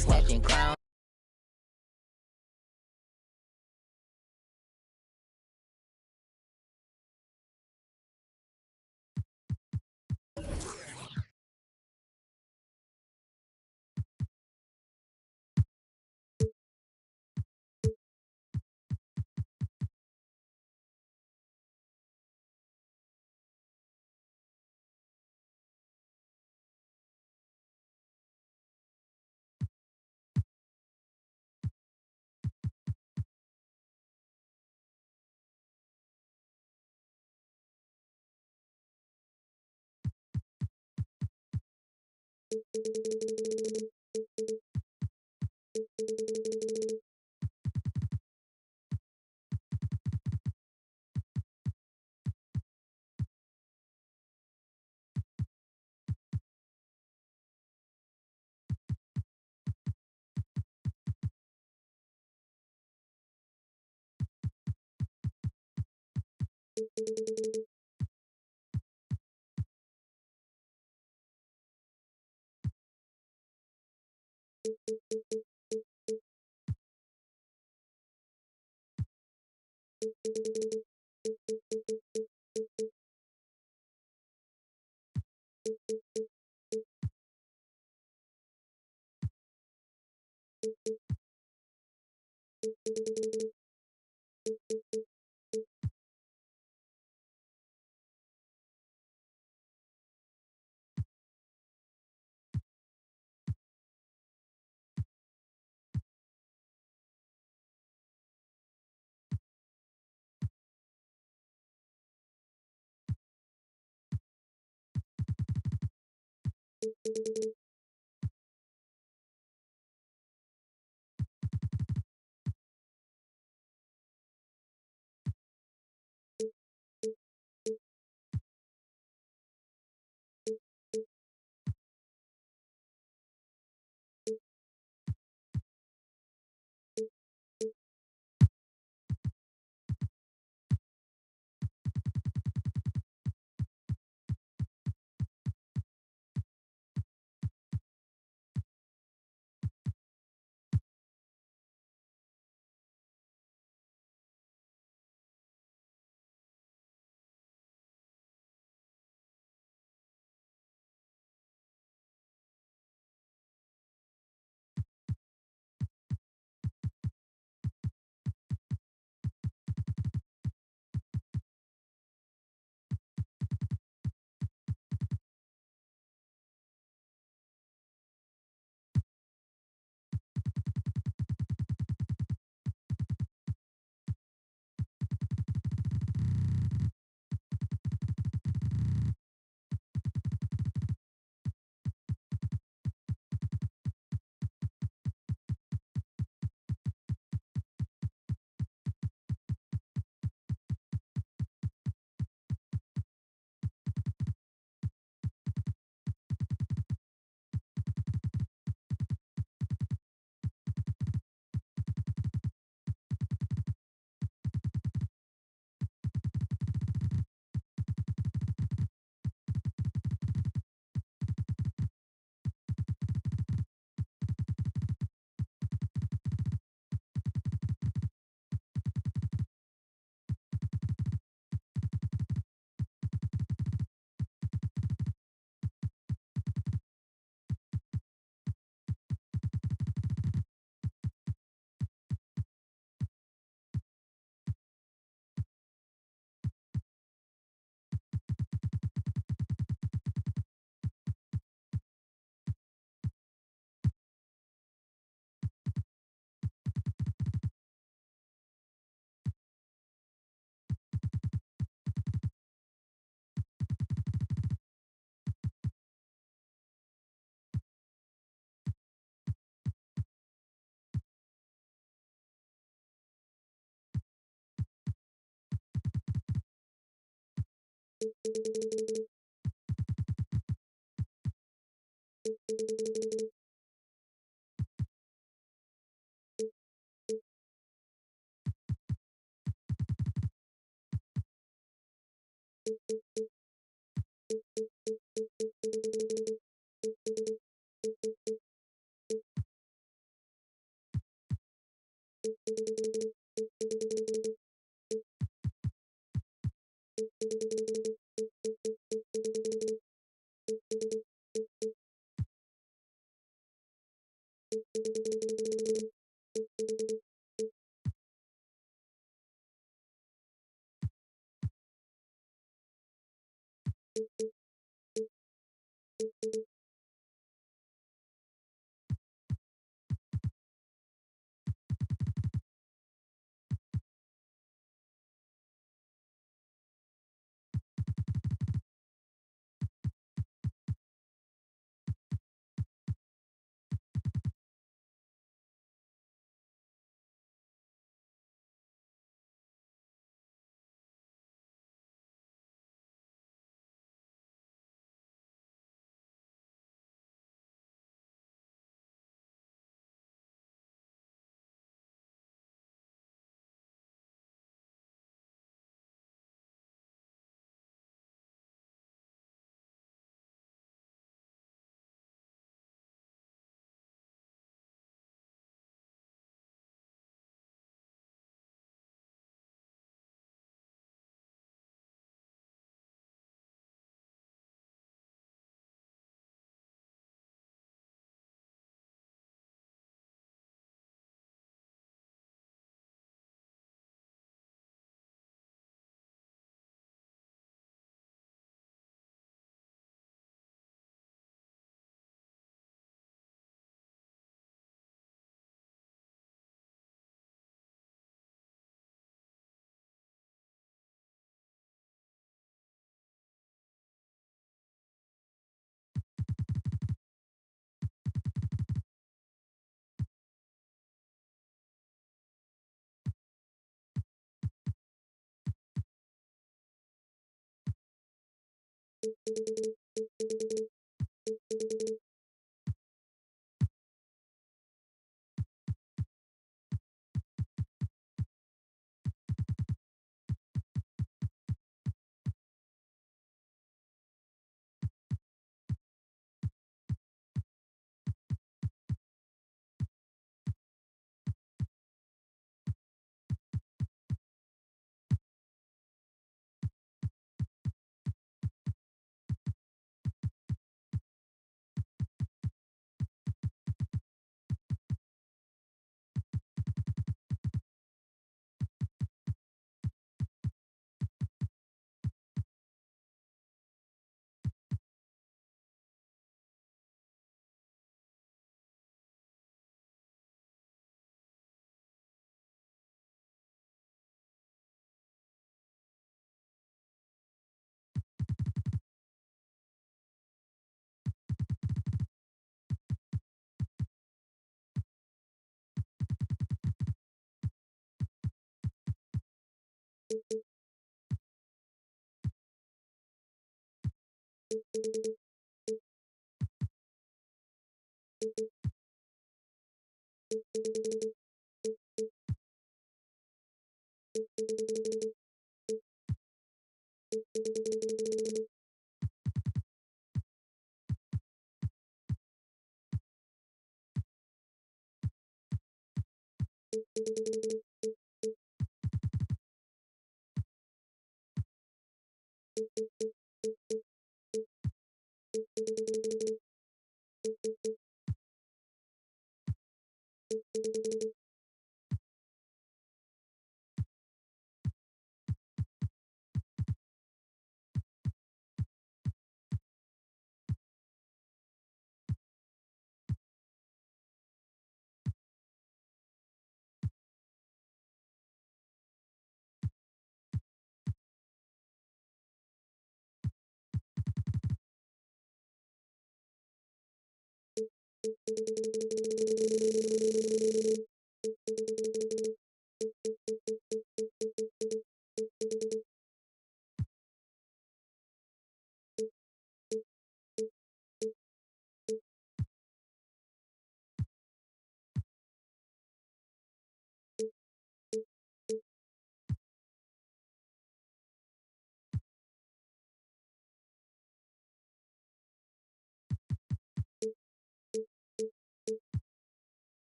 snatching crown.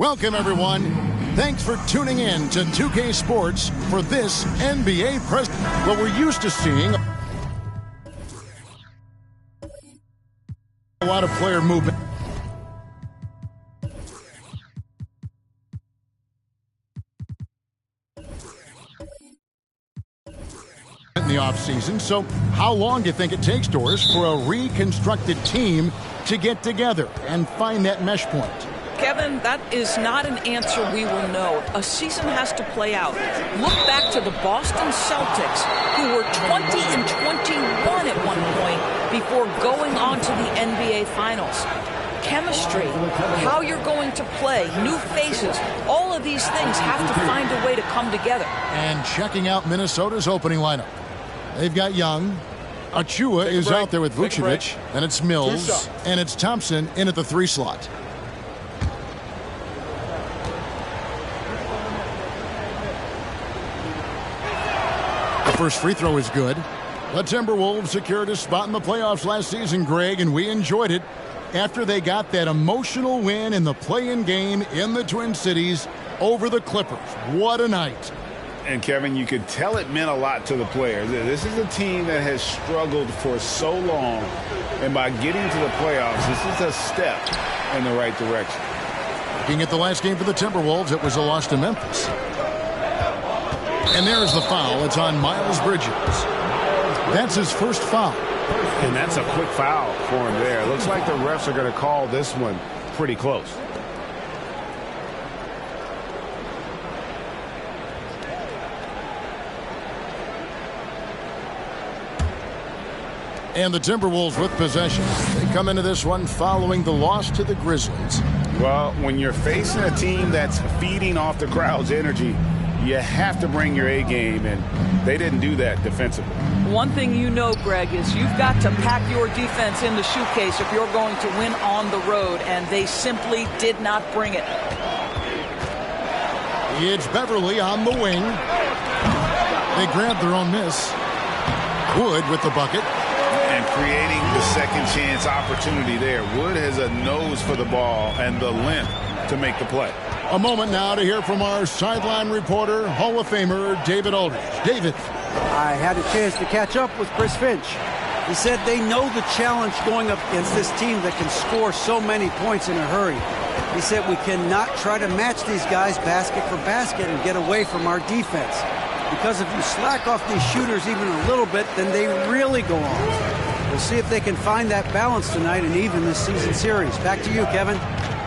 Welcome, everyone. Thanks for tuning in to 2K Sports for this NBA press. Well, we're used to seeing a lot of player movement. In the offseason. So how long do you think it takes, Doris, for a reconstructed team to get together and find that mesh point? Kevin, that is not an answer we will know. A season has to play out. Look back to the Boston Celtics, who were 20-21 at one point before going on to the NBA Finals. Chemistry, how you're going to play, new faces, all of these things have to find a way to come together. And checking out Minnesota's opening lineup. They've got Young. Achua is out there with Vucevic. And it's Mills. And it's Thompson in at the 3 slot. The first free throw is good. The Timberwolves secured a spot in the playoffs last season, Greg, and we enjoyed it after they got that emotional win in the play-in game in the Twin Cities over the Clippers. What a night. And, Kevin, you could tell it meant a lot to the players. This is a team that has struggled for so long, and by getting to the playoffs, this is a step in the right direction. Looking at the last game for the Timberwolves, it was a loss to Memphis. And there's the foul. It's on Miles Bridges. That's his first foul. And that's a quick foul for him there. Looks like the refs are going to call this one pretty close. And the Timberwolves with possession. They come into this one following the loss to the Grizzlies. Well, when you're facing a team that's feeding off the crowd's energy, you have to bring your A game, and they didn't do that defensively. One thing you know, Greg, is you've got to pack your defense in the shoe-case if you're going to win on the road, and they simply did not bring it. It's Beverly on the wing. They grabbed their own miss. Wood with the bucket. And creating the second chance opportunity there. Wood has a nose for the ball and the length to make the play. A moment now to hear from our sideline reporter, Hall of Famer David Aldridge. David. I had a chance to catch up with Chris Finch. He said they know the challenge going up against this team that can score so many points in a hurry. He said we cannot try to match these guys basket for basket and get away from our defense. Because if you slack off these shooters even a little bit, then they really go on. We'll see if they can find that balance tonight and even this season series. Back to you, Kevin.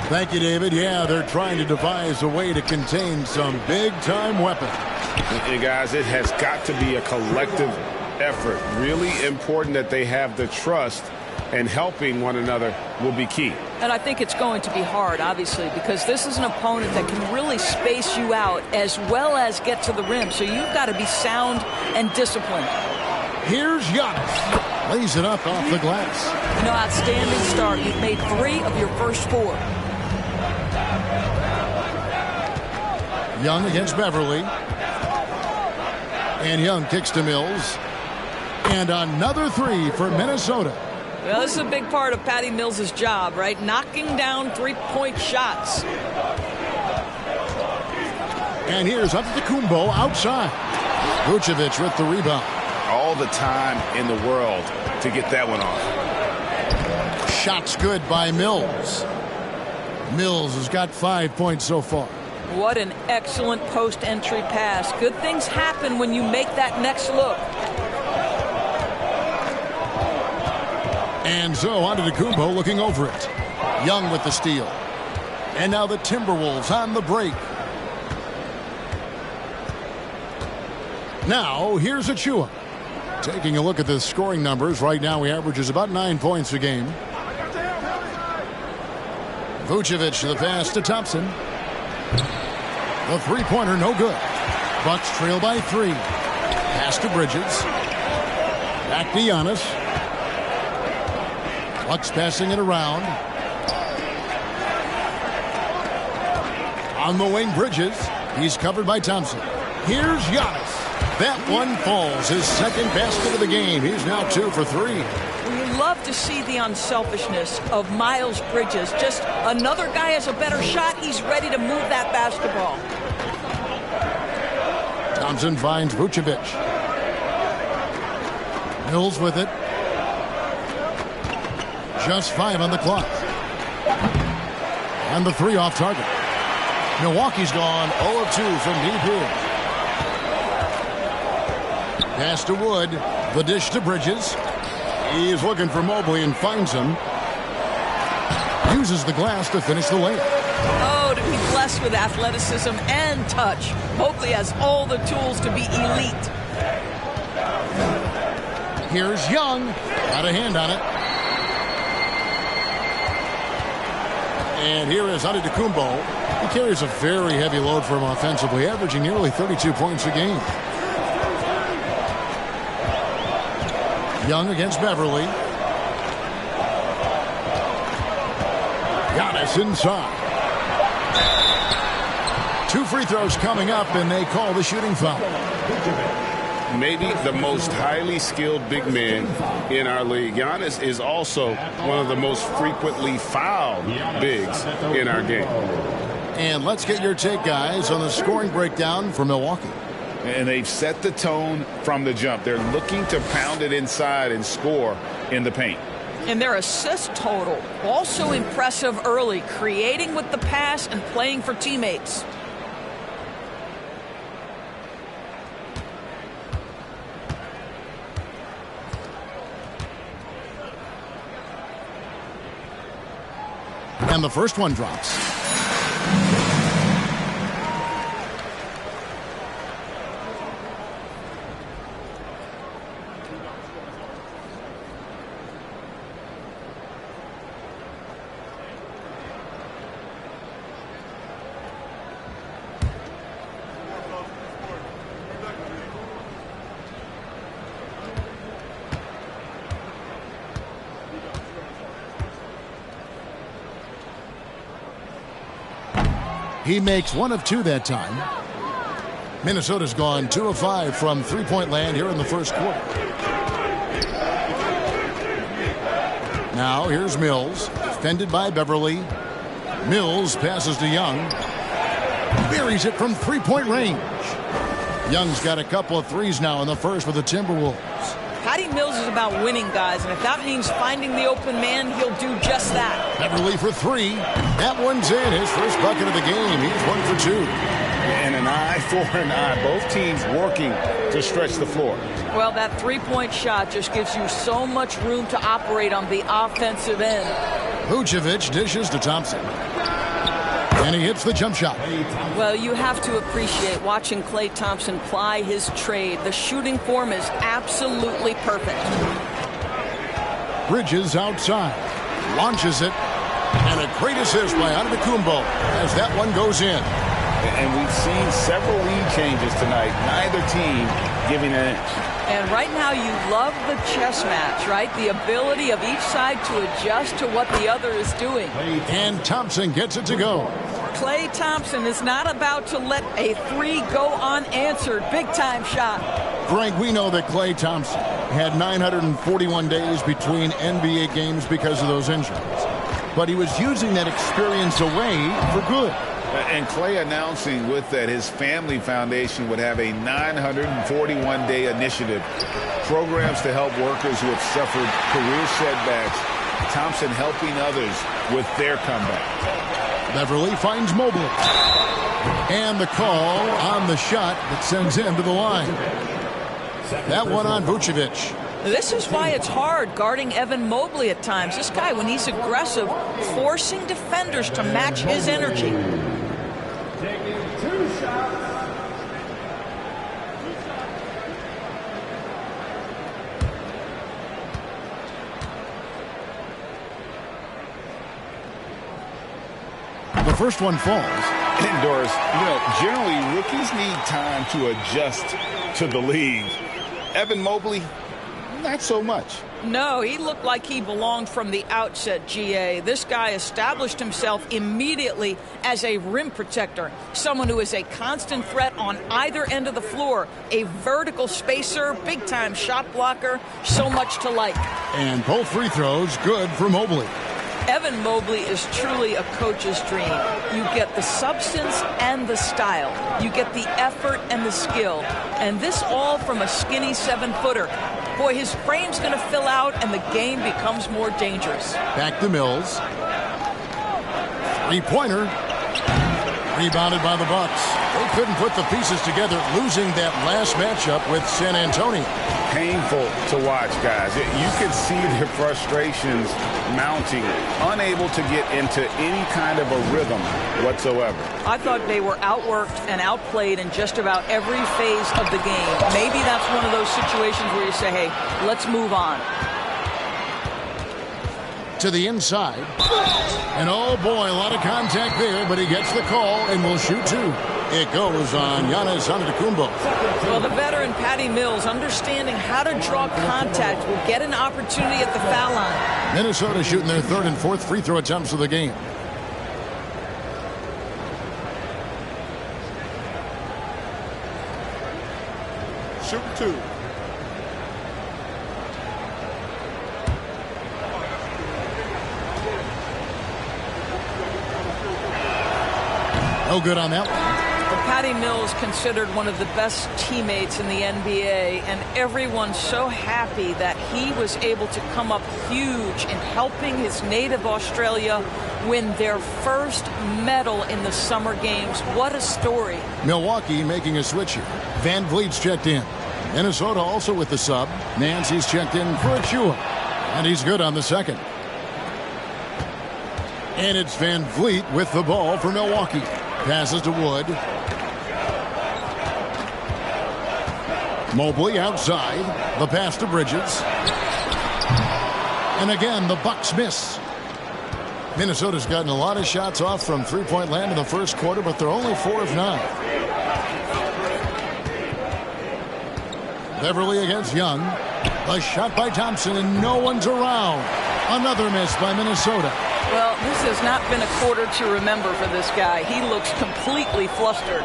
Thank you, David. Yeah, they're trying to devise a way to contain some big-time weapons. Hey, guys, it has got to be a collective effort. Really important that they have the trust, and helping one another will be key. And I think it's going to be hard, obviously, because this is an opponent that can really space you out as well as get to the rim. So you've got to be sound and disciplined. Here's Giannis. Lays it up off the glass. No, outstanding start. You've made 3 of your first 4. Young against Beverly. And Young kicks to Mills. And another 3 for Minnesota. Well, this is a big part of Patty Mills' job, right? Knocking down 3-point shots. And here's Antetokounmpo outside. Vucevic with the rebound. All the time in the world to get that one off. Shots good by Mills. Mills has got 5 points so far. What an excellent post-entry pass. Good things happen when you make that next look. And so Antetokounmpo looking over it. Young with the steal. And now the Timberwolves on the break. Now here's Achua. Taking a look at the scoring numbers, right now he averages about 9 points a game. Vucevic the pass to Thompson. The three-pointer no good. Bucks trail by 3. Pass to Bridges. Back to Giannis. Bucks passing it around. On the wing, Bridges. He's covered by Thompson. Here's Giannis. That one falls. His second basket of the game. He's now 2 for 3. love to see the unselfishness of Miles Bridges. Just another guy has a better shot. He's ready to move that basketball. Thompson finds Vucevic. Mills with it. Just 5 on the clock. And the 3 off target. Milwaukee's gone 0 of 2 from deep. Pass to Wood. The dish to Bridges. He is looking for Mobley and finds him. Uses the glass to finish the layup. Oh, to be blessed with athleticism and touch. Mobley has all the tools to be elite. Here's Young. Got a hand on it. And here is Antetokounmpo. He carries a very heavy load for him offensively, averaging nearly 32 points a game. Young against Beverly. Giannis inside. 2 free throws coming up, and they call the shooting foul. Maybe the most highly skilled big man in our league. Giannis is also one of the most frequently fouled bigs in our game. And let's get your take, guys, on the scoring breakdown for Milwaukee. And they've set the tone from the jump. They're looking to pound it inside and score in the paint. And their assist total, also impressive early, creating with the pass and playing for teammates. And the first one drops. He makes 1 of 2 that time. Minnesota's gone 2 of 5 from three-point land here in the first quarter. Now here's Mills, defended by Beverly. Mills passes to Young. Buries it from three-point range. Young's got a couple of threes now in the first for the Timberwolves. Patty Mills is about winning, guys, and if that means finding the open man, he'll do just that. Beverly for 3. That one's in. His first bucket of the game. He's 1 for 2. And an eye for an eye. Both teams working to stretch the floor. Well, that three-point shot just gives you so much room to operate on the offensive end. Vucevic dishes to Thompson. And he hits the jump shot. Well, you have to appreciate watching Klay Thompson ply his trade. The shooting form is absolutely perfect. Bridges outside. Launches it. And a great assist by Antetokounmpo as that one goes in. And we've seen several lead changes tonight. Neither team giving an inch. And right now you love the chess match, right? The ability of each side to adjust to what the other is doing. And Thompson gets it to go. Klay Thompson is not about to let a 3 go unanswered. Big-time shot. Greg, we know that Klay Thompson had 941 days between NBA games because of those injuries. But he was using that experience away for good. And Klay announcing with that his family foundation would have a 941-day initiative. Programs to help workers who have suffered career setbacks. Thompson helping others with their comeback. Beverly finds Mobley. And the call on the shot that sends him to the line. That one on Vucevic. This is why it's hard guarding Evan Mobley at times. This guy, when he's aggressive, forcing defenders to match his energy. Taking 2 shots. The first one falls. And Doris, generally rookies need time to adjust to the league. Evan Mobley, Not so much. No, he looked like he belonged from the outset, GA. This guy established himself immediately as a rim protector, someone who is a constant threat on either end of the floor, a vertical spacer, big-time shot blocker, so much to like. And both free throws good for Mobley. Evan Mobley is truly a coach's dream. You get the substance and the style. You get the effort and the skill. And this all from a skinny 7-footer. Boy, his frame's going to fill out and the game becomes more dangerous. Back to Mills. Three-pointer. Rebounded by the Bucks. They couldn't put the pieces together, losing that last matchup with San Antonio. Painful to watch, guys. You can see their frustrations mounting, unable to get into any kind of a rhythm whatsoever. I thought they were outworked and outplayed in just about every phase of the game. Maybe that's one of those situations where you say, hey, let's move on. To the inside. And oh boy, a lot of contact there, but he gets the call and will shoot two. It goes on Giannis Antetokounmpo. Well, the veteran Patty Mills, understanding how to draw contact, will get an opportunity at the foul line. Minnesota shooting their third and fourth free throw attempts of the game. Shoot two. No good on that one. Patty Mills considered one of the best teammates in the NBA, and everyone's so happy that he was able to come up huge in helping his native Australia win their first medal in the Summer Games. What a story. Milwaukee making a switch here. Van Vliet's checked in. Minnesota also with the sub. Nancy's checked in for Achua, and he's good on the second. And it's Van Vliet with the ball for Milwaukee. Passes to Wood. Mobley outside. The pass to Bridges. And again, the Bucks miss. Minnesota's gotten a lot of shots off from three-point land in the first quarter, but they're only 4 of 9. Beverly against Young. A shot by Thompson, and no one's around. Another miss by Minnesota. Well, this has not been a quarter to remember for this guy. He looks completely flustered.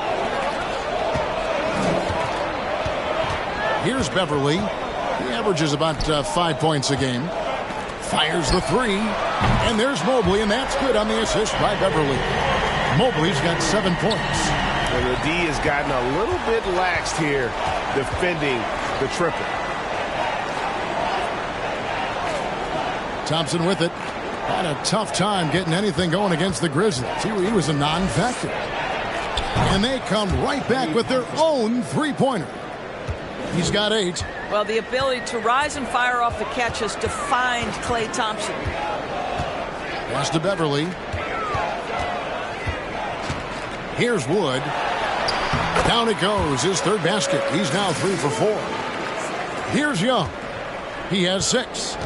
Here's Beverly. He averages about 5 points a game. Fires the three. And there's Mobley, and that's good on the assist by Beverly. Mobley's got 7 points. And the D has gotten a little bit laxed here defending the triple. Thompson with it. Had a tough time getting anything going against the Grizzlies. He was a non-factor. And they come right back with their own three-pointer. He's got 8. Well, the ability to rise and fire off the catch has defined Klay Thompson. Pass to Beverly. Here's Wood. Down it goes. His third basket. He's now 3 for 4. Here's Young. He has 6.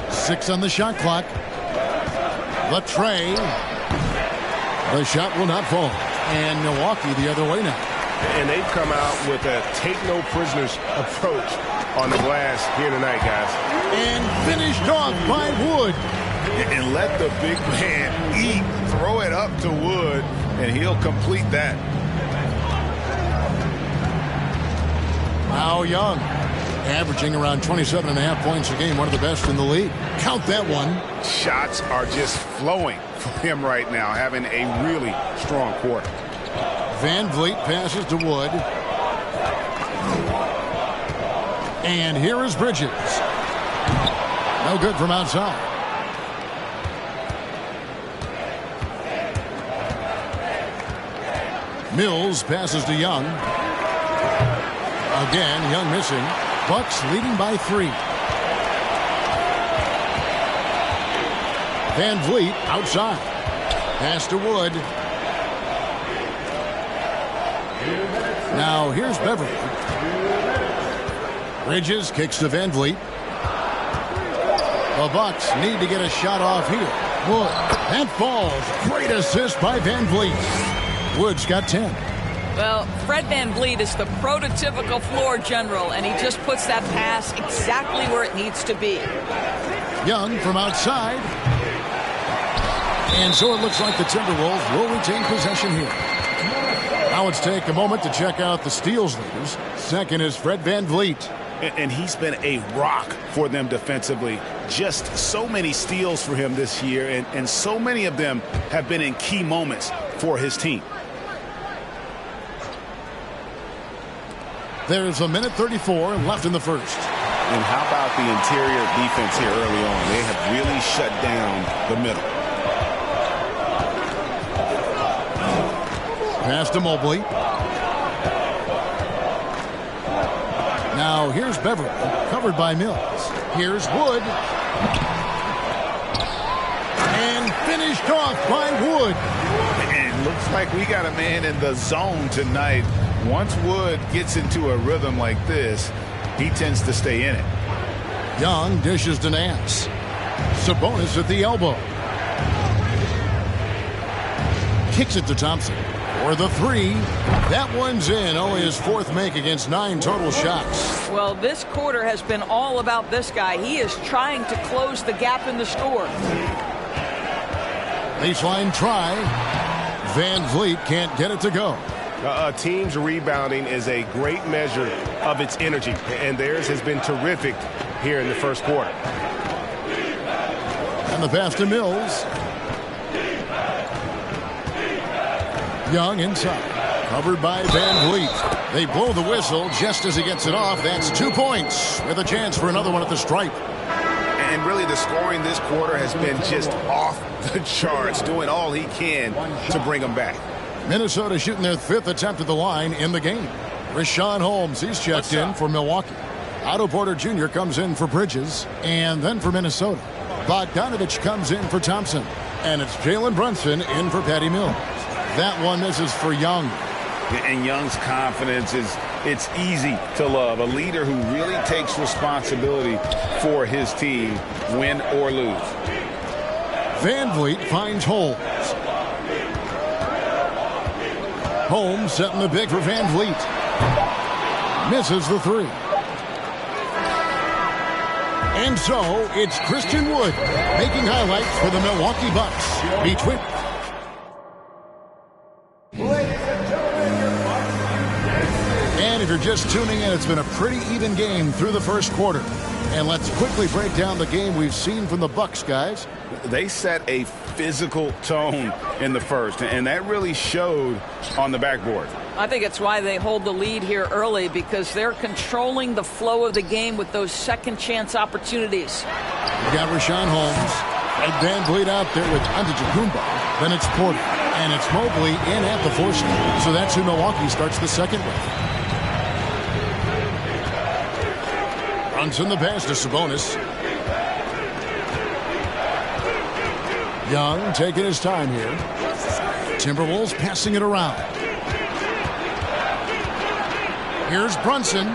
Six on the shot clock. Latrey. The shot will not fall. And Milwaukee the other way now. And they've come out with a take-no-prisoners approach on the glass here tonight, guys. And finished off by Wood. And let the big man eat. Throw it up to Wood, and he'll complete that. Now Young. Averaging around 27.5 points a game. One of the best in the league. Count that one. Shots are just flowing for him right now, having a really strong quarter. Van Vliet passes to Wood. And here is Bridges. No good from outside. Mills passes to Young. Again, Young missing. Bucks leading by 3. Van Vliet outside. Pass to Wood. Now here's Beverly. Bridges kicks to Van Vliet. The Bucks need to get a shot off here. Wood. That falls. Great assist by Van Vliet. Wood's got 10. Well, Fred VanVleet is the prototypical floor general, and he just puts that pass exactly where it needs to be. Young from outside. And so it looks like the Timberwolves will retain possession here. Now let's take a moment to check out the steals leaders. Second is Fred VanVleet. And he's been a rock for them defensively. Just so many steals for him this year, and so many of them have been in key moments for his team. There's a minute 34 left in the first. And how about the interior defense here early on? They have really shut down the middle. Pass to Mobley. Now here's Beverly, covered by Mills. Here's Wood. And finished off by Wood. And looks like we got a man in the zone tonight. Once Wood gets into a rhythm like this, he tends to stay in it. Young dishes to Nance. Sabonis at the elbow. Kicks it to Thompson. For the three. That one's in. Only his fourth make against 9 total shots. Well, this quarter has been all about this guy. He is trying to close the gap in the score. Baseline try. Van Vliet can't get it to go. A team's rebounding is a great measure of its energy, and theirs has been terrific here in the first quarter. And the pass to Mills. Young inside. Covered by Van Vliet. They blow the whistle just as he gets it off. That's 2 points with a chance for another one at the stripe. And really the scoring this quarter has been just off the charts, doing all he can to bring them back. Minnesota shooting their 5th attempt at the line in the game. Richaun Holmes, he's checked in for Milwaukee. Otto Porter Jr. comes in for Bridges. And then for Minnesota, Bogdanovich comes in for Thompson. And it's Jalen Brunson in for Patty Mills. That one misses for Young. And Young's confidence it's easy to love. A leader who really takes responsibility for his team, win or lose. Van Vliet finds Holmes. Holmes setting the big for Van Vliet. Misses the three. And so it's Christian Wood making highlights for the Milwaukee Bucks. Between And if you're just tuning in, it's been a pretty even game through the first quarter. And let's quickly break down the game we've seen from the Bucks, guys. They set a physical tone in the first, and that really showed on the backboard. I think it's why they hold the lead here early, because they're controlling the flow of the game with those second chance opportunities. You got Richaun Holmes and Van Vliet out there with Antetokounmpo. Then it's Porter, and it's Mobley in at the 4 spot. So that's who Milwaukee starts the second with. Brunson the pass to Sabonis. Young taking his time here. Timberwolves passing it around. Here's Brunson.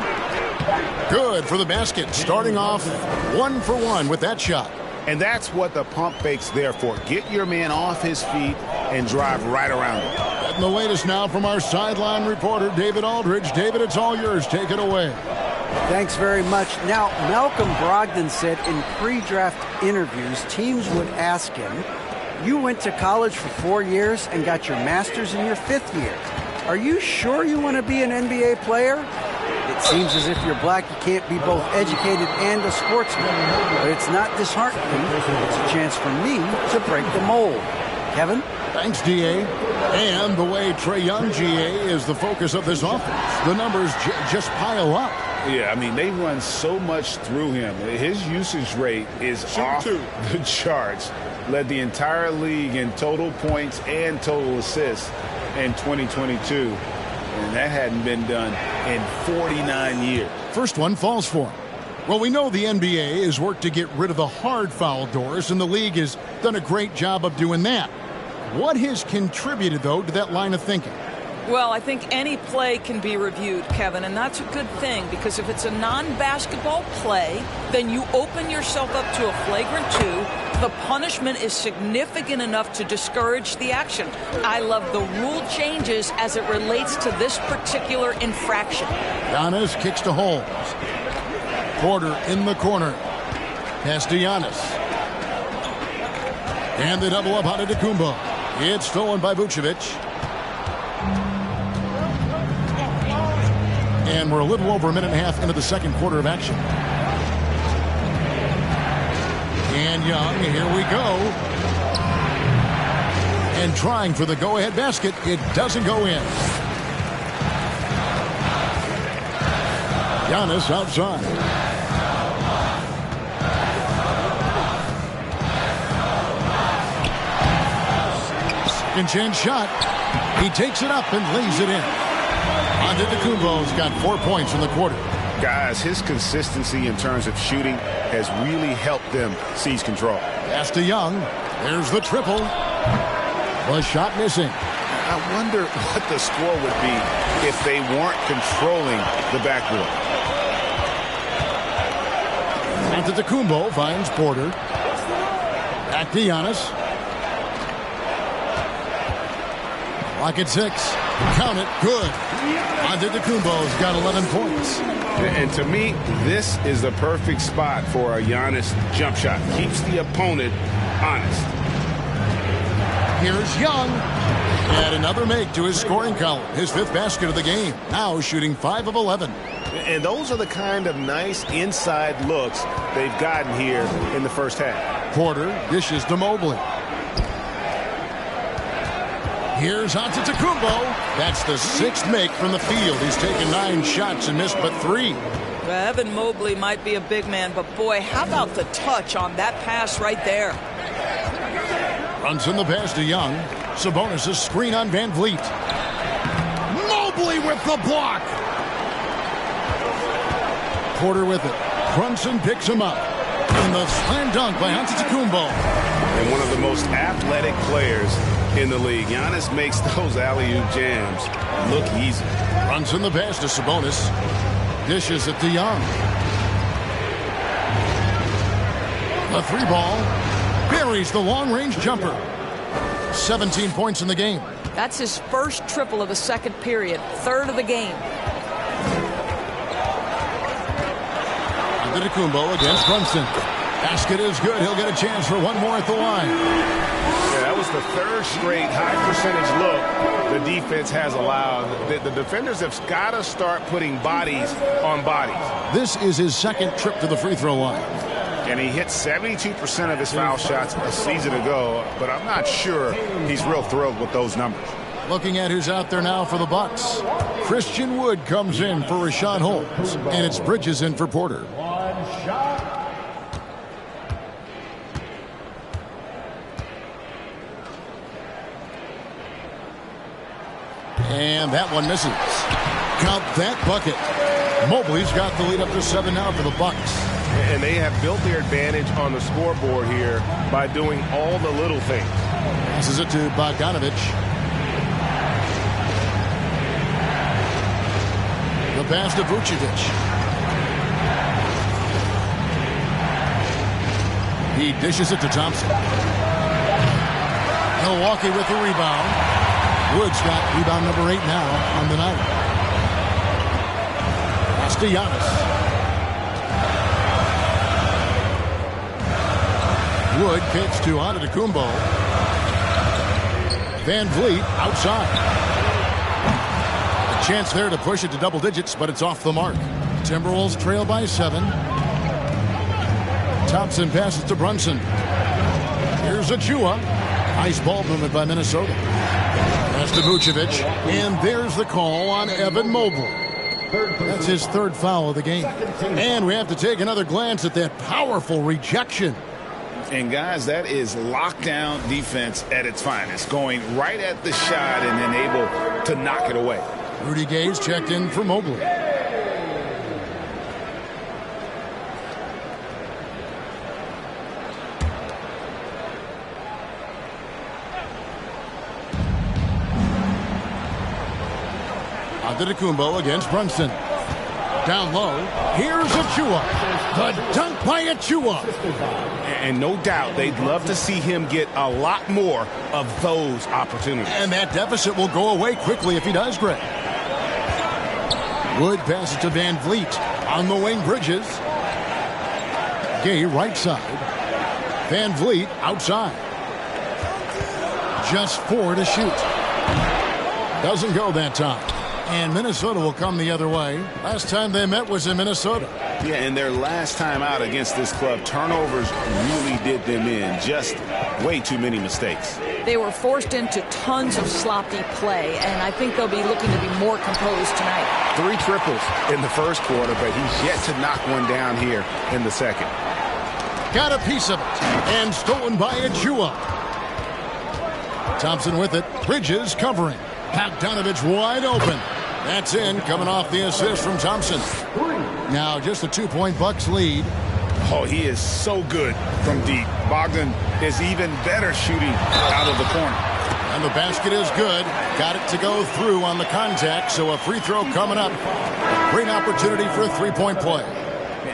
Good for the basket. Starting off 1 for 1 with that shot. And that's what the pump fake's there for. Get your man off his feet and drive right around him. Getting the latest now from our sideline reporter, David Aldridge. David, it's all yours. Take it away. Thanks very much. Now, Malcolm Brogdon said in pre-draft interviews, teams would ask him, you went to college for 4 years and got your master's in your 5th year. Are you sure you want to be an NBA player? It seems as if you're black, you can't be both educated and a sportsman. But it's not disheartening. It's a chance for me to break the mold. Kevin? Thanks, D.A. And the way Trae Young, G.A., is the focus of this offense. The numbers just pile up. Yeah, I mean, they run so much through him. His usage rate is off the charts. Led the entire league in total points and total assists in 2022. And that hadn't been done in 49 years. First one falls for him. Well, we know the NBA has worked to get rid of the hard foul doors, and the league has done a great job of doing that. What has contributed, though, to that line of thinking? Well, I think any play can be reviewed, Kevin, and that's a good thing because if it's a non-basketball play, then you open yourself up to a flagrant 2. The punishment is significant enough to discourage the action. I love the rule changes as it relates to this particular infraction. Giannis kicks to Holmes. Porter in the corner. Pass to Giannis. And the double up on Antetokounmpo. It's stolen by Vucevic. And we're a little over a minute and a half into the second quarter of action. And Young, here we go. And trying for the go-ahead basket. It doesn't go in. Giannis outside. Second chance shot. He takes it up and lays it in. Antetokounmpo's got 4 points in the quarter. Guys, his consistency in terms of shooting has really helped them seize control. Pass to Young. There's the triple. The shot missing. I wonder what the score would be if they weren't controlling the backboard. Antetokounmpo finds Porter. Back to Giannis. Clock at 6. Count it. Good. Antetokounmpo's got 11 points. And to me, this is the perfect spot for a Giannis jump shot. Keeps the opponent honest. Here's Young. And another make to his scoring column. His 5th basket of the game. Now shooting 5 of 11. And those are the kind of nice inside looks they've gotten here in the first half. Porter dishes to Mobley. Here's Antetokounmpo. That's the 6th make from the field. He's taken 9 shots and missed but 3. Well, Evan Mobley might be a big man, but boy, how about the touch on that pass right there? Runs in the pass to Young. Sabonis' screen on Van Vliet. Mobley with the block. Porter with it. Brunson picks him up. And the slam dunk by Antetokounmpo. And one of the most athletic players in the league. Giannis makes those alley-oop jams look easy. Runs in the pass to Sabonis. Dishes it to Young. The 3-ball. Buries the long-range jumper. 17 points in the game. That's his first triple of the second period. 3rd of the game. Antetokounmpo against Brunson. Basket is good. He'll get a chance for one more at the line. Yeah, that was the 3rd straight high percentage look the defense has allowed. The defenders have got to start putting bodies on bodies. This is his 2nd trip to the free throw line. And he hit 72% of his foul shots a season ago, but I'm not sure he's real thrilled with those numbers. Looking at who's out there now for the Bucks. Christian Wood comes in for Rashad Holmes, and it's Bridges in for Porter. One shot. And that one misses. Count that bucket. Mobley's got the lead up to 7 now for the Bucks. And they have built their advantage on the scoreboard here by doing all the little things. Passes it to Bogdanovic. The pass to Vucevic. He dishes it to Thompson. Milwaukee with the rebound. Woods got rebound number 8 now on the night. Pass to Giannis. Wood kicks to Antetokounmpo. Van Vliet outside. A chance there to push it to double digits, but it's off the mark. Timberwolves trail by 7. Thompson passes to Brunson. Here's Achua. Nice ball movement by Minnesota. Pass to Vucevic. And there's the call on Evan Mobley. That's his 3rd foul of the game. And we have to take another glance at that powerful rejection. And guys, that is lockdown defense at its finest. Going right at the shot and then able to knock it away. Rudy Gay's checked in for Mobley. Antetokounmpo against Brunson. Down low, here's Achua. The dunk by Achua. And no doubt they'd love to see him get a lot more of those opportunities. And that deficit will go away quickly if he does, Greg. Wood passes to Van Vliet. On the wing, Bridges. Gay right side. Van Vliet outside. Just 4 to shoot. Doesn't go that time. And Minnesota will come the other way. Last time they met was in Minnesota. Yeah, and their last time out against this club, turnovers really did them in. Just way too many mistakes. They were forced into tons of sloppy play, and I think they'll be looking to be more composed tonight. 3 triples in the first quarter, but he's yet to knock one down here in the second. Got a piece of it. And stolen by Achua. Thompson with it. Bridges covering. Bogdanovich wide open. That's in, coming off the assist from Thompson. Now just a 2-point Bucks lead. Oh, he is so good from deep. Bogdan is even better shooting out of the corner. And the basket is good. Got it to go through on the contact, so a free throw coming up. Great opportunity for a 3-point play.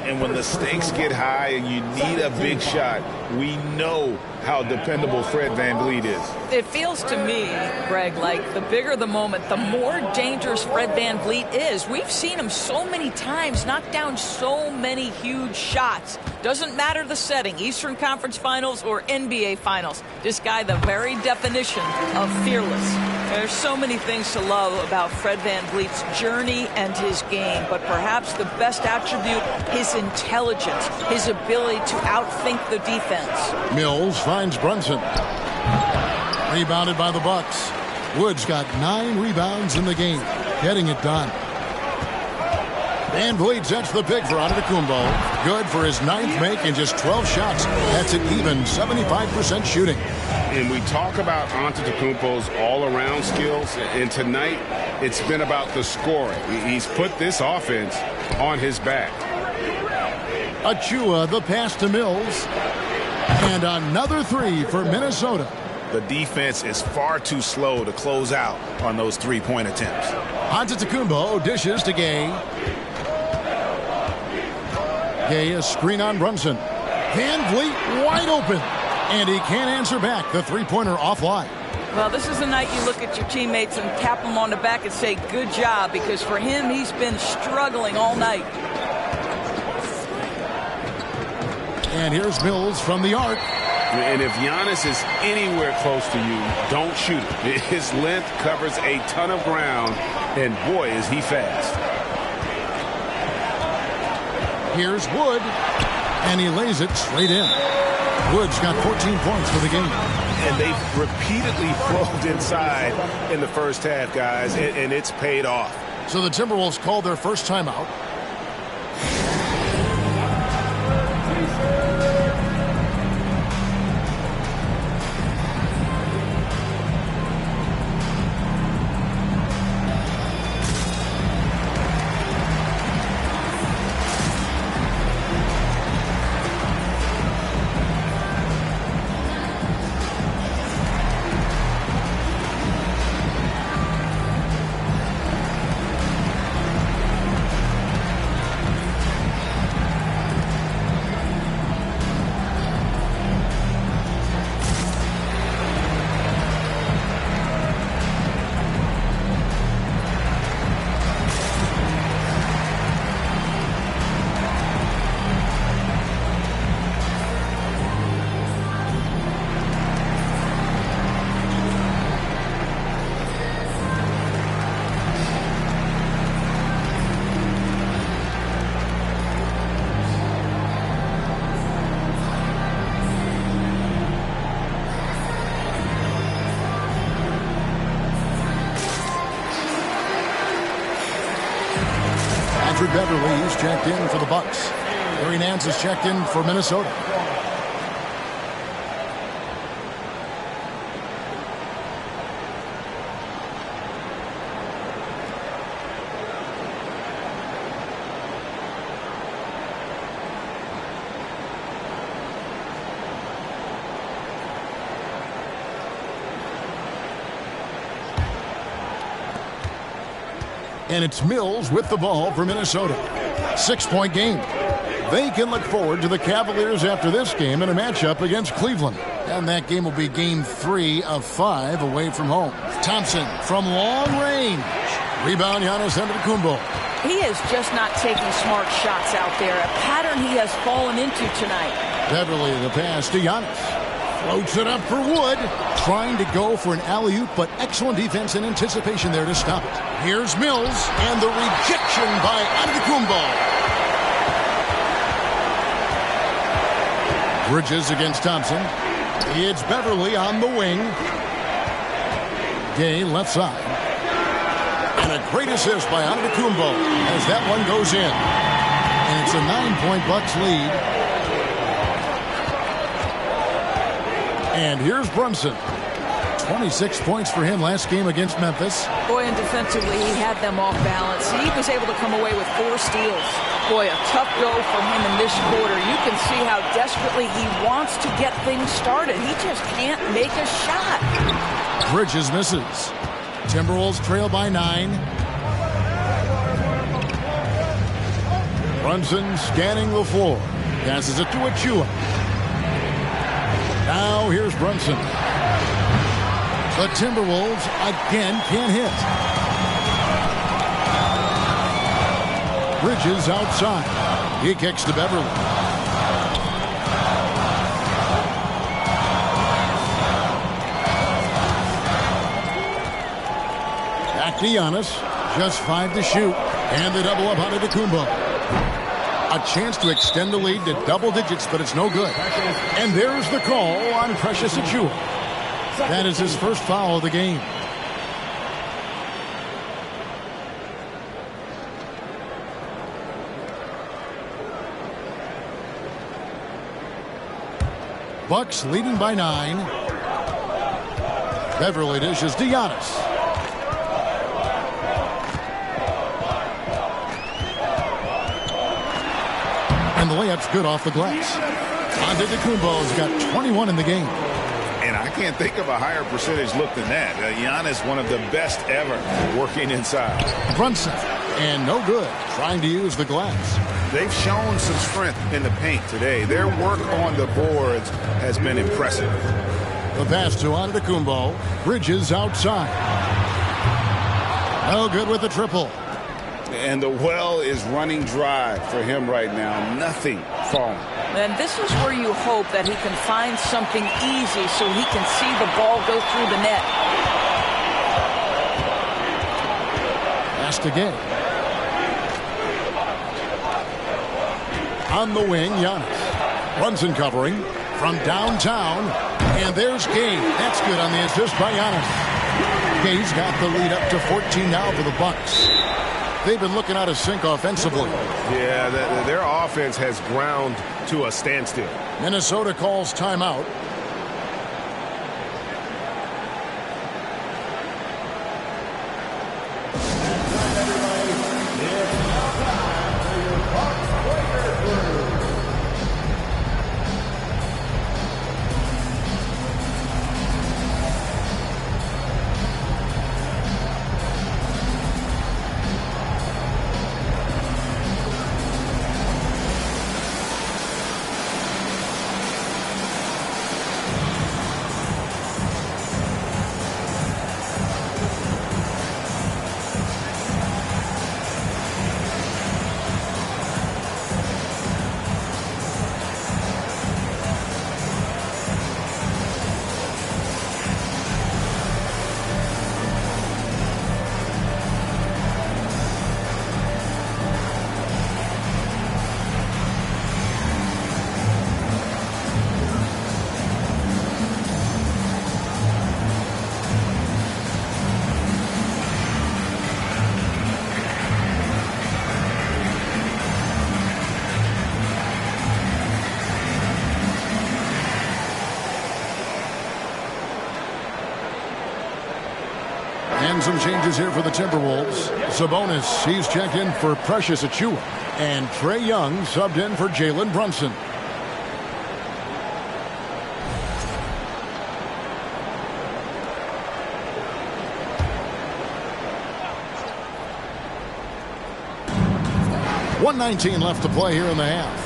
And when the stakes get high and you need a big shot, we know how dependable Fred VanVleet is. It feels to me, Greg, like the bigger the moment, the more dangerous Fred VanVleet is. We've seen him so many times knock down so many huge shots. Doesn't matter the setting, Eastern Conference Finals or NBA Finals. This guy, the very definition of fearless. There's so many things to love about Fred VanVleet's journey and his game, but perhaps the best attribute, his intelligence, his ability to outthink the defense. Mills finds Brunson. Rebounded by the Bucks. Woods got 9 rebounds in the game, getting it done. VanVleet sets the pick for Antetokounmpo. Good for his 9th make in just 12 shots. That's an even 75% shooting. And we talk about Antetokounmpo's all-around skills, and tonight it's been about the scoring. He's put this offense on his back. Achua, the pass to Mills. And another 3 for Minnesota. The defense is far too slow to close out on those 3-point attempts. Antetokounmpo dishes to Gay. Gay, a screen on Brunson. VanVleet wide open. And he can't answer back. The 3-pointer offline. Well, this is the night you look at your teammates and tap them on the back and say, good job, because for him, he's been struggling all night. And here's Mills from the arc. And if Giannis is anywhere close to you, don't shoot it. His length covers a ton of ground, and boy, is he fast. Here's Wood, and he lays it straight in. Wood's got 14 points for the game. And they've repeatedly flowed inside in the first half, guys, and it's paid off. So the Timberwolves called their first timeout. Andrew Beverly is checked in for the Bucks. Larry Nance is checked in for Minnesota. And it's Mills with the ball for Minnesota. 6-point game. They can look forward to the Cavaliers after this game in a matchup against Cleveland. And that game will be game 3 of 5 away from home. Thompson from long range. Rebound, Giannis Antetokounmpo. He is just not taking smart shots out there, a pattern he has fallen into tonight. Beverly the pass to Giannis. Floats it up for Wood. Trying to go for an alley-oop, but excellent defense and anticipation there to stop it. Here's Mills, and the rejection by Antetokounmpo. Bridges against Thompson. It's Beverly on the wing. Gay left side. And a great assist by Antetokounmpo as that one goes in. And it's a 9-point Bucks lead. And here's Brunson. 26 points for him last game against Memphis. Boy, and defensively, he had them off balance. He was able to come away with 4 steals. Boy, a tough go for him in this quarter. You can see how desperately he wants to get things started. He just can't make a shot. Bridges misses. Timberwolves trail by 9. Brunson scanning the floor. Passes it to Achua. Now here's Brunson. The Timberwolves again can't hit. Bridges outside. He kicks to Beverly. Back to Giannis. Just 5 to shoot. And the double up on Antetokounmpo. A chance to extend the lead to double digits, but it's no good. And there's the call on Precious Achiuwa. That is his first foul of the game. Bucks leading by 9. Beverly dishes to Giannis. And the layup's good off the glass. Antetokounmpo's got 21 in the game. And I can't think of a higher percentage look than that. Giannis, one of the best ever working inside. Brunson, and no good, trying to use the glass. They've shown some strength in the paint today. Their work on the boards has been impressive. The pass to Antetokounmpo. Bridges outside. No good with the triple. And the well is running dry for him right now. Nothing falling. And this is where you hope that he can find something easy so he can see the ball go through the net. Pass to Gay. On the wing, Giannis. Brunson covering from downtown. And there's Gay. That's good on the assist by Giannis. Gay's got the lead up to 14 now for the Bucks. They've been looking out of sync offensively. Yeah, their offense has ground to a standstill. Minnesota calls timeout. And some changes here for the Timberwolves. Sabonis, he's checked in for Precious Achiuwa. And Trae Young subbed in for Jalen Brunson. 1:19 left to play here in the half.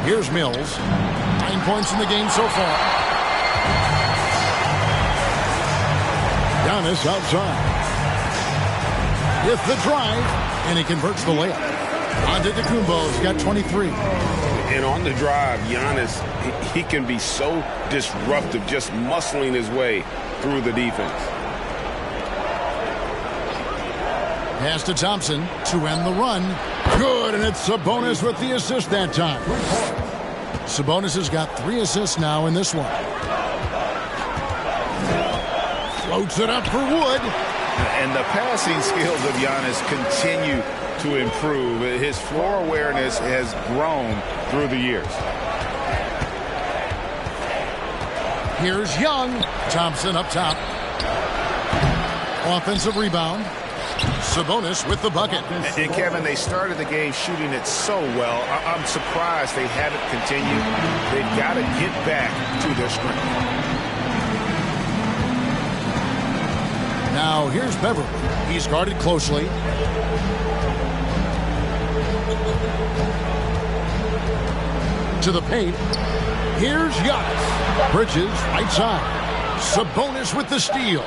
Here's Mills. 9 points in the game so far. Giannis outside. With the drive, and he converts the layup. Antetokounmpo's got 23. And on the drive, Giannis, he can be so disruptive, just muscling his way through the defense. Pass to Thompson to end the run. Good, and it's Sabonis with the assist that time. Sabonis has got 3 assists now in this one. Floats it up for Wood. And the passing skills of Giannis continue to improve. His floor awareness has grown through the years. Here's Young. Thompson up top. Offensive rebound. Sabonis with the bucket. And Kevin, they started the game shooting it so well. I'm surprised they haven't continued. They've got to get back to their strength. Now here's Beverly. He's guarded closely. To the paint. Here's Giannis. Bridges right side. Sabonis with the steal.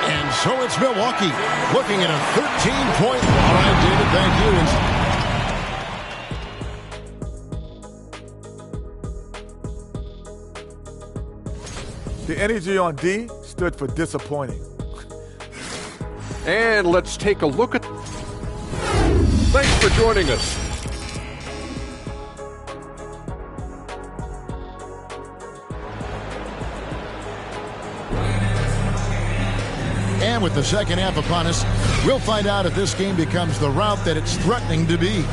And so it's Milwaukee looking at a 13-point. All right, The energy on D stood for disappointing. And let's take a look at... Thanks for joining us. And with the second half upon us, we'll find out if this game becomes the route that it's threatening to be.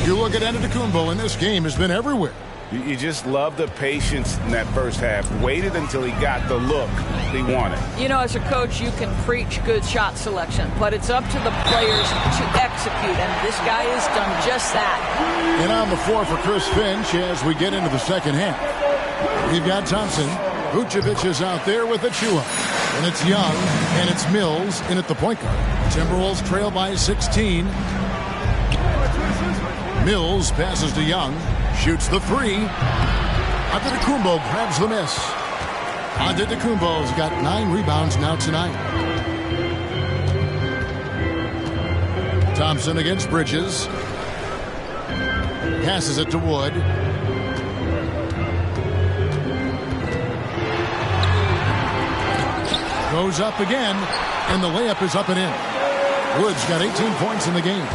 You look at Antetokounmpo, and this game has been everywhere. You just love the patience in that first half. Waited until he got the look he wanted. You know, as a coach, you can preach good shot selection, but it's up to the players to execute, and this guy has done just that. And on the floor for Chris Finch as we get into the second half. We've got Thompson. Vucevic is out there with Achua. And it's Young, and it's Mills in at the point guard. Timberwolves trail by 16. Mills passes to Young. Shoots the 3. Antetokounmpo grabs the miss. Antetokounmpo's got 9 rebounds now tonight. Thompson against Bridges. Passes it to Wood. Goes up again, and the layup is up and in. Wood's got 18 points in the game.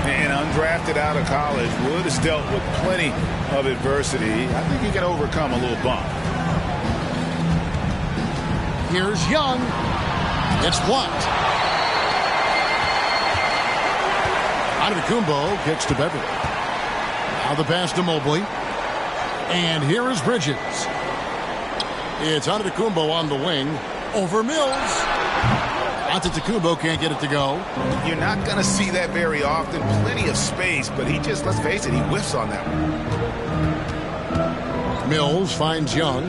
And undrafted out of college, Wood has dealt with plenty of adversity. I think he can overcome a little bump. Here's Young. It's blocked. Antetokounmpo kicks to Beverly. Now the pass to Mobley. And here is Bridges. It's Antetokounmpo on the wing over Mills. Antetokounmpo can't get it to go. You're not going to see that very often. Plenty of space, but he just, let's face it, he whiffs on that one. Mills finds Young.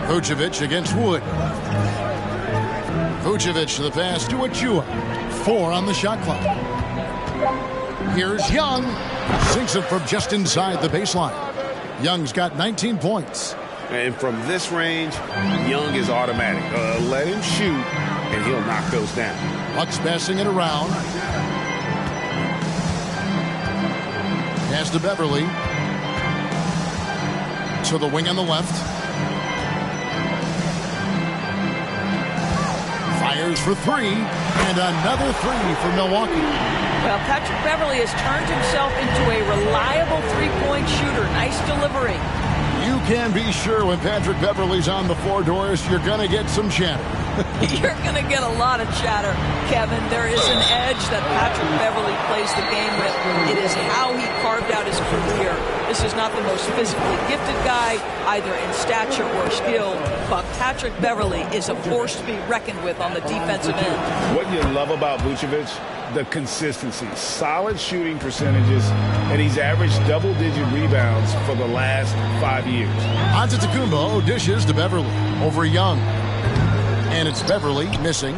Vucevic against Wood. Vucevic to the pass to Achua. 4 on the shot clock. Here's Young. Sinks it from just inside the baseline. Young's got 19 points. And from this range, Young is automatic. Let him shoot, and he'll knock those down. Bucks passing it around. Pass to Beverly. To the wing on the left. Fires for 3. And another 3 for Milwaukee. Well, Patrick Beverly has turned himself into a reliable three-point shooter. Nice delivery. You can be sure when Patrick Beverly's on the floor, Doris, you're going to get some chatter. You're going to get a lot of chatter, Kevin. There is an edge that Patrick Beverly plays the game with. It is how he carved out his career. This is not the most physically gifted guy, either in stature or skill, but Patrick Beverly is a force to be reckoned with on the defensive end. What you love about Vucevic? The consistency, solid shooting percentages, and he's averaged double-digit rebounds for the last 5 years. Antetokounmpo dishes to Beverly over Young. And it's Beverly missing.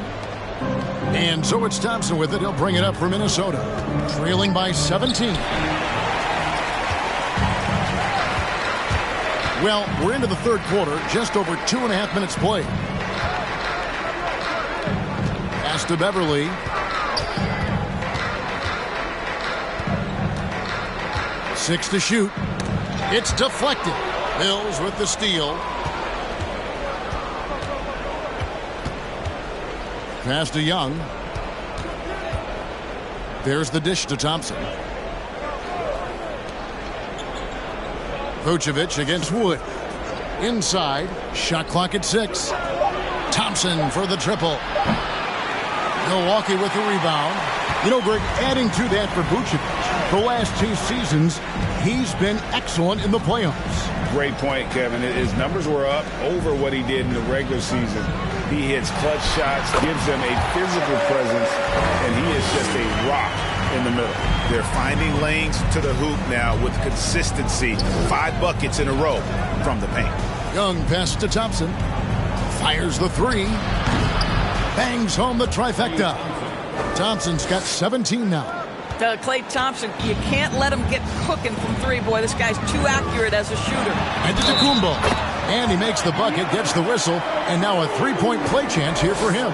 And so it's Thompson with it. He'll bring it up for Minnesota. Trailing by 17. Well, we're into the third quarter. Just over 2.5 minutes played. Pass to Beverly. Six to shoot. It's deflected. Bills with the steal. Pass to Young. There's the dish to Thompson. Vucevic against Wood. Inside. Shot clock at 6. Thompson for the triple. Milwaukee with the rebound. You know, Greg, adding to that for Vucevic, the last 2 seasons, he's been excellent in the playoffs. Great point, Kevin. His numbers were up over what he did in the regular season. He hits clutch shots, gives them a physical presence, and he is just a rock in the middle. They're finding lanes to the hoop now with consistency. 5 buckets in a row from the paint. Young pass to Thompson. Fires the 3. Bangs home the trifecta. Thompson's got 17 now. Klay Thompson, you can't let him get cooking from 3. Boy, this guy's too accurate as a shooter. And to Kumbo. And he makes the bucket, gets the whistle, and now a 3-point play chance here for him.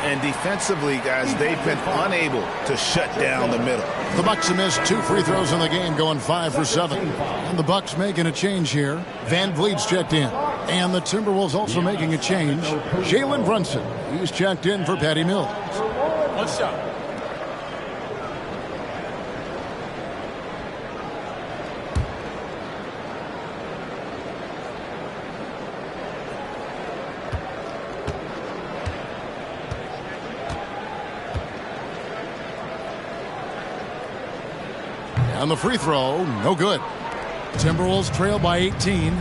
And defensively, guys, they've been unable to shut down the middle. The Bucks have missed 2 free throws in the game, going 5 for 7. And the Bucks making a change here. Van Vliet's checked in. And the Timberwolves also making a change. Jalen Brunson, he's checked in for Patty Mills. What's up? And the free throw, no good. Timberwolves trail by 18.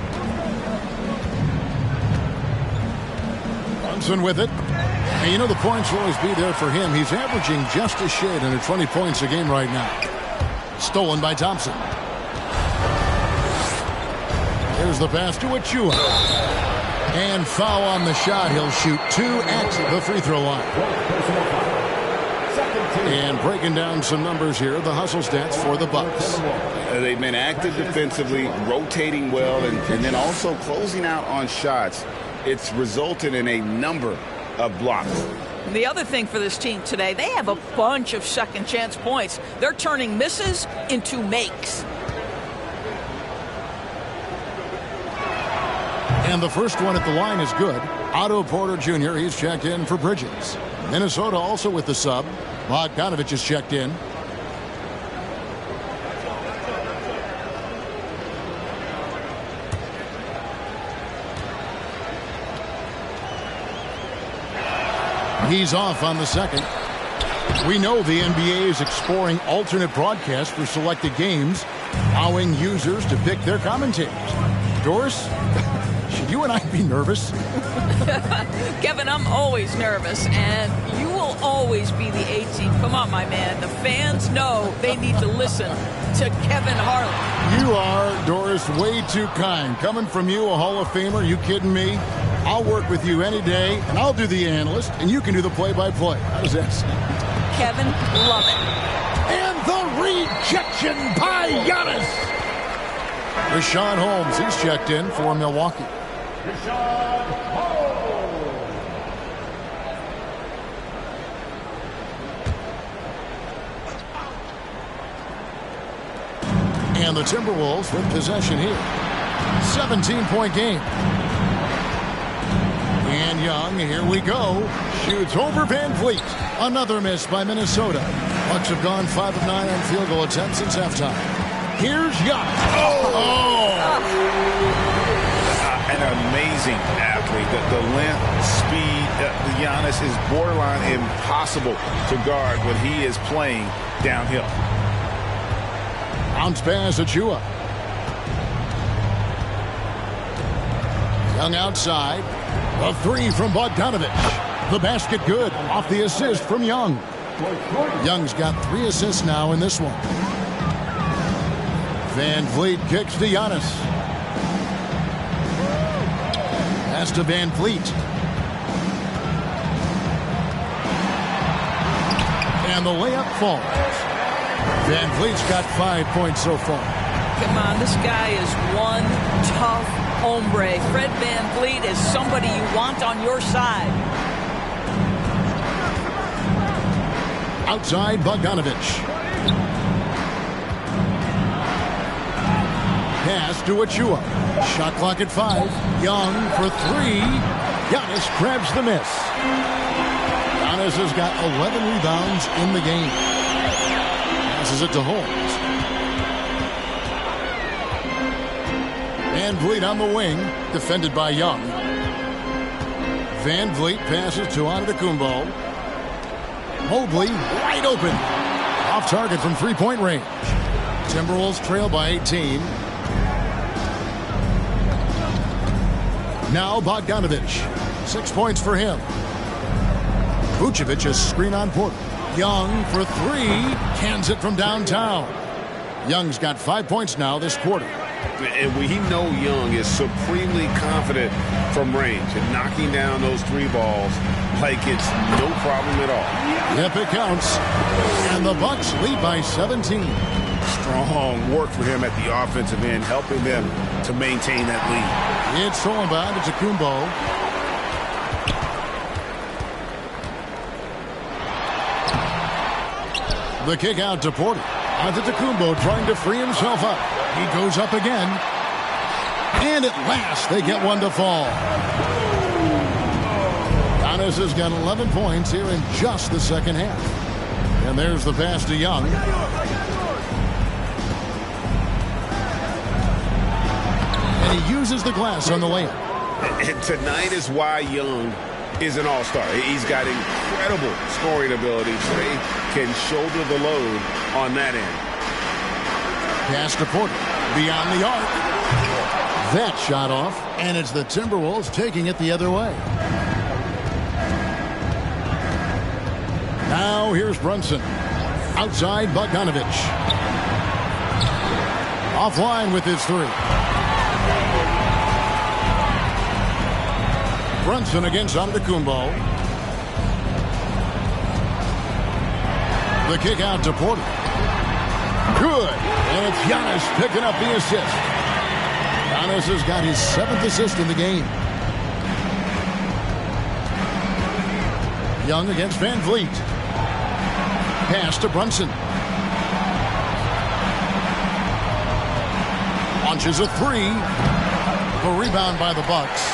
Brunson with it. And you know the points will always be there for him. He's averaging just a shade under 20 points a game right now. Stolen by Thompson. Here's the pass to Achua. And foul on the shot. He'll shoot 2 at the free throw line. And breaking down some numbers here, the hustle stats for the Bucks. They've been active defensively, rotating well, and then also closing out on shots. It's resulted in a number of blocks. The other thing for this team today, they have a bunch of second chance points. They're turning misses into makes. And the first one at the line is good. Otto Porter Jr., he's checked in for Bridges. Minnesota also with the sub. Bogdanovich is checked in. He's off on the second. We know the NBA is exploring alternate broadcasts for selected games, allowing users to pick their commentators. Doris, should you and I be nervous? Kevin, I'm always nervous, and you will always be the A team. Come on, my man. The fans know they need to listen to Kevin Harlan. You are, Doris, way too kind. Coming from you, a Hall of Famer, you kidding me? I'll work with you any day, and I'll do the analyst, and you can do the play-by-play. How does that sound? Kevin, love it. And the rejection by Giannis. Richaun Holmes, he's checked in for Milwaukee. And the Timberwolves with possession here. 17-point game. And Young, here we go. Shoots over Van Vliet. Another miss by Minnesota. Bucks have gone 5 of 9 on field goal attempts since halftime. Here's Young. An amazing athlete. The length, speed, Giannis is borderline impossible to guard when he is playing downhill. Bounce pass, Achua. Young outside. A 3 from Bogdanovich. The basket good off the assist from Young. Young's got 3 assists now in this one. Van Vliet kicks to Giannis. Pass to Van Vliet. And the layup falls. Van Vliet's got 5 points so far. Come on, this guy is one tough hombre. Fred Van Vliet is somebody you want on your side. Outside, Bogdanovich. Pass to Achua. Shot clock at 5. Young for 3. Giannis grabs the miss. Giannis has got 11 rebounds in the game. Passes it to Holmes. Van Vliet on the wing, defended by Young. Van Vliet passes to Antetokounmpo. Mobley wide open. Off target from three-point range. Timberwolves trail by 18. Now Bogdanovich. 6 points for him. Vucevic is screen on Porter. Young for 3. Cans it from downtown. Young's got 5 points now this quarter. And we know Young is supremely confident from range and knocking down those 3 balls like it's no problem at all. Yep, it counts. And the Bucks lead by 17. Strong work for him at the offensive end, helping them to maintain that lead. It's stolen by Antetokounmpo. The kick out to Porter. Antetokounmpo trying to free himself up. He goes up again. And at last, they get one to fall. Giannis has got 11 points here in just the second half. And there's the pass to Young. And he uses the glass on the layup. And tonight is why Young is an all-star. He's got incredible scoring ability. Trey can shoulder the load on that end. Pass to Porter. Beyond the arc. That shot off. And it's the Timberwolves taking it the other way. Now here's Brunson. Outside Bogdanovich. Offline with his 3. Brunson against Antetokounmpo. The kick out to Porter. Good. And it's Giannis picking up the assist. Giannis has got his 7th assist in the game. Young against Van Vliet. Pass to Brunson. Launches a 3. A rebound by the Bucks.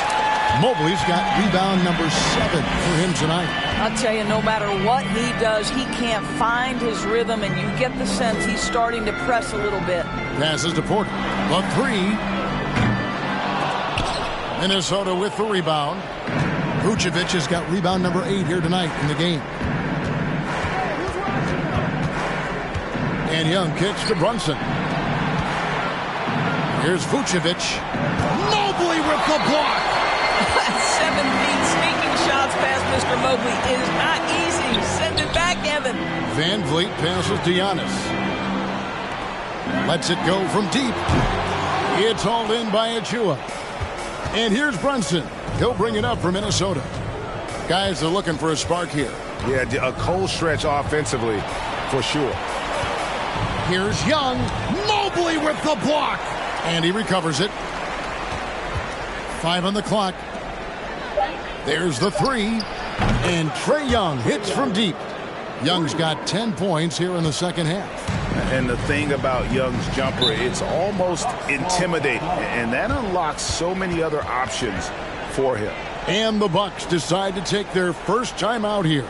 Mobley's got rebound number 7 for him tonight. I'll tell you, no matter what he does, he can't find his rhythm, and you get the sense he's starting to press a little bit. Passes to Porter. A 3. Minnesota with the rebound. Vucevic has got rebound number 8 here tonight in the game. And Young kicks to Brunson. Here's Vucevic. Mobley with the block. 7 feet sneaking shots past Mr. Mobley is not easy. Send it back, Evan. Van Vliet passes to Giannis. Lets it go from deep. It's hauled in by Achua. And here's Brunson. He'll bring it up for Minnesota. Guys are looking for a spark here. Yeah, a cold stretch offensively for sure. Here's Young. Mobley with the block. And he recovers it. 5 on the clock. There's the 3. And Trae Young hits from deep. Young's got 10 points here in the second half. And the thing about Young's jumper, it's almost intimidating. And that unlocks so many other options for him. And the Bucks decide to take their first time out here.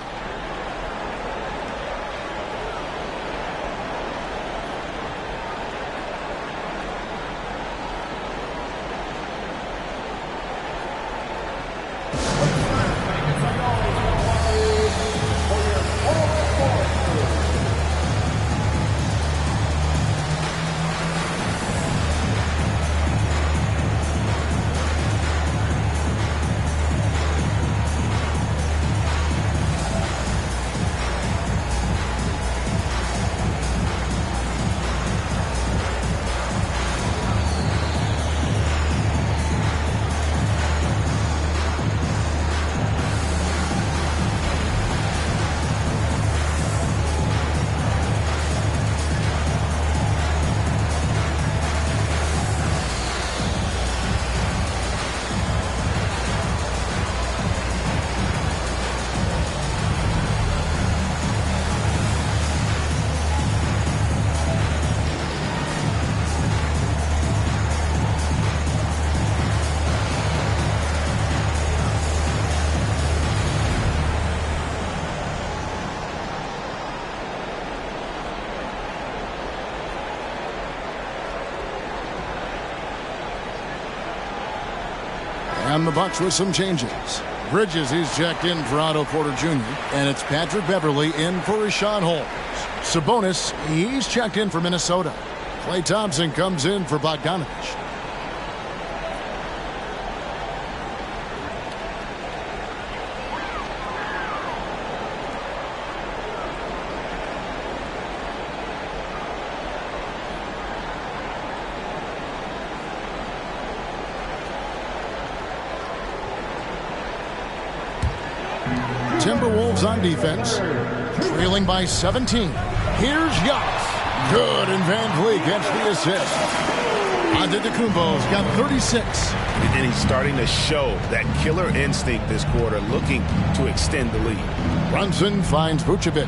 And the Bucks with some changes. Bridges, he's checked in for Otto Porter Jr. And it's Patrick Beverley in for Rashawn Holmes. Sabonis, he's checked in for Minnesota. Klay Thompson comes in for Bogdanovich. Timberwolves on defense, trailing by 17. Here's Giannis. Good, and Van Vliet gets the assist. Antetokounmpo's got 36. And he's starting to show that killer instinct this quarter, looking to extend the lead. Brunson finds Vucevic.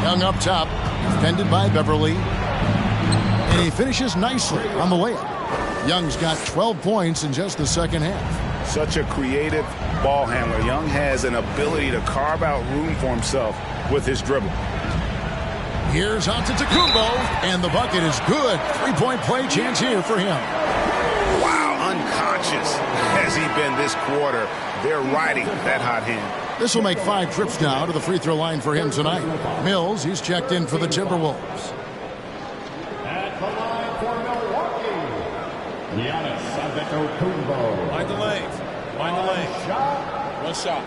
Young up top, defended by Beverley. And he finishes nicely on the layup. Young's got 12 points in just the second half. Such a creative ball handler. Young has an ability to carve out room for himself with his dribble. Here's Antetokounmpo, and the bucket is good. Three-point play chance here for him. Wow, unconscious has he been this quarter. They're riding that hot hand. This will make 5 trips now to the free throw line for him tonight. Mills, he's checked in for the Timberwolves. At the line for Milwaukee, Giannis Antetokounmpo. Mind the lane. Mind the lane. One shot.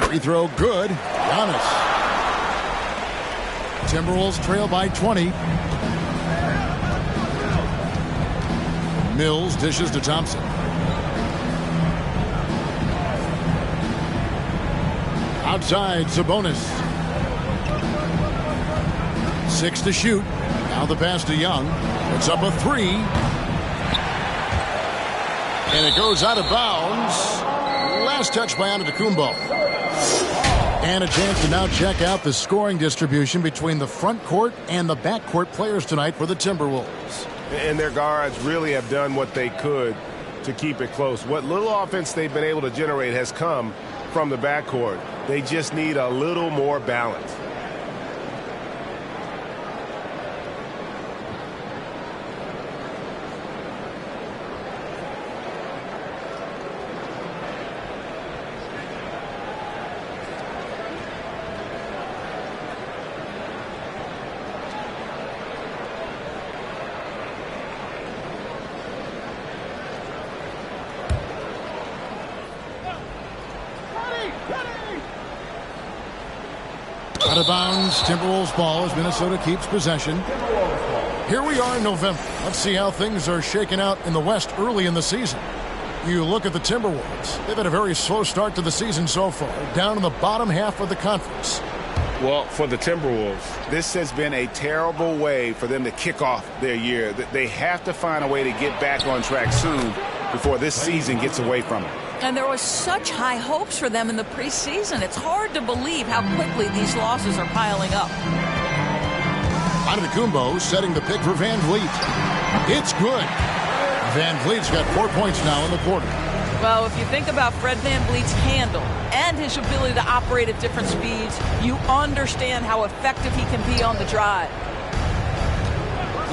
Free throw good. Giannis. Timberwolves trail by 20. Mills dishes to Thompson. Outside, Sabonis. 6 to shoot. Now the pass to Young. It's up a 3. And it goes out of bounds. Last touch by Antetokounmpo. And a chance to now check out the scoring distribution between the front court and the back court players tonight for the Timberwolves. And their guards really have done what they could to keep it close. What little offense they've been able to generate has come from the backcourt. They just need a little more balance. Out of bounds, Timberwolves ball as Minnesota keeps possession. Here we are in November. Let's see how things are shaking out in the West early in the season. You look at the Timberwolves. They've had a very slow start to the season so far, down in the bottom half of the conference. Well, for the Timberwolves, this has been a terrible way for them to kick off their year. They have to find a way to get back on track soon before this season gets away from them. And there was such high hopes for them in the preseason. It's hard to believe how quickly these losses are piling up. Antetokounmpo setting the pick for Van Vliet. It's good. Van Vliet's got 4 points now in the quarter. Well, if you think about Fred VanVleet's handle and his ability to operate at different speeds, you understand how effective he can be on the drive.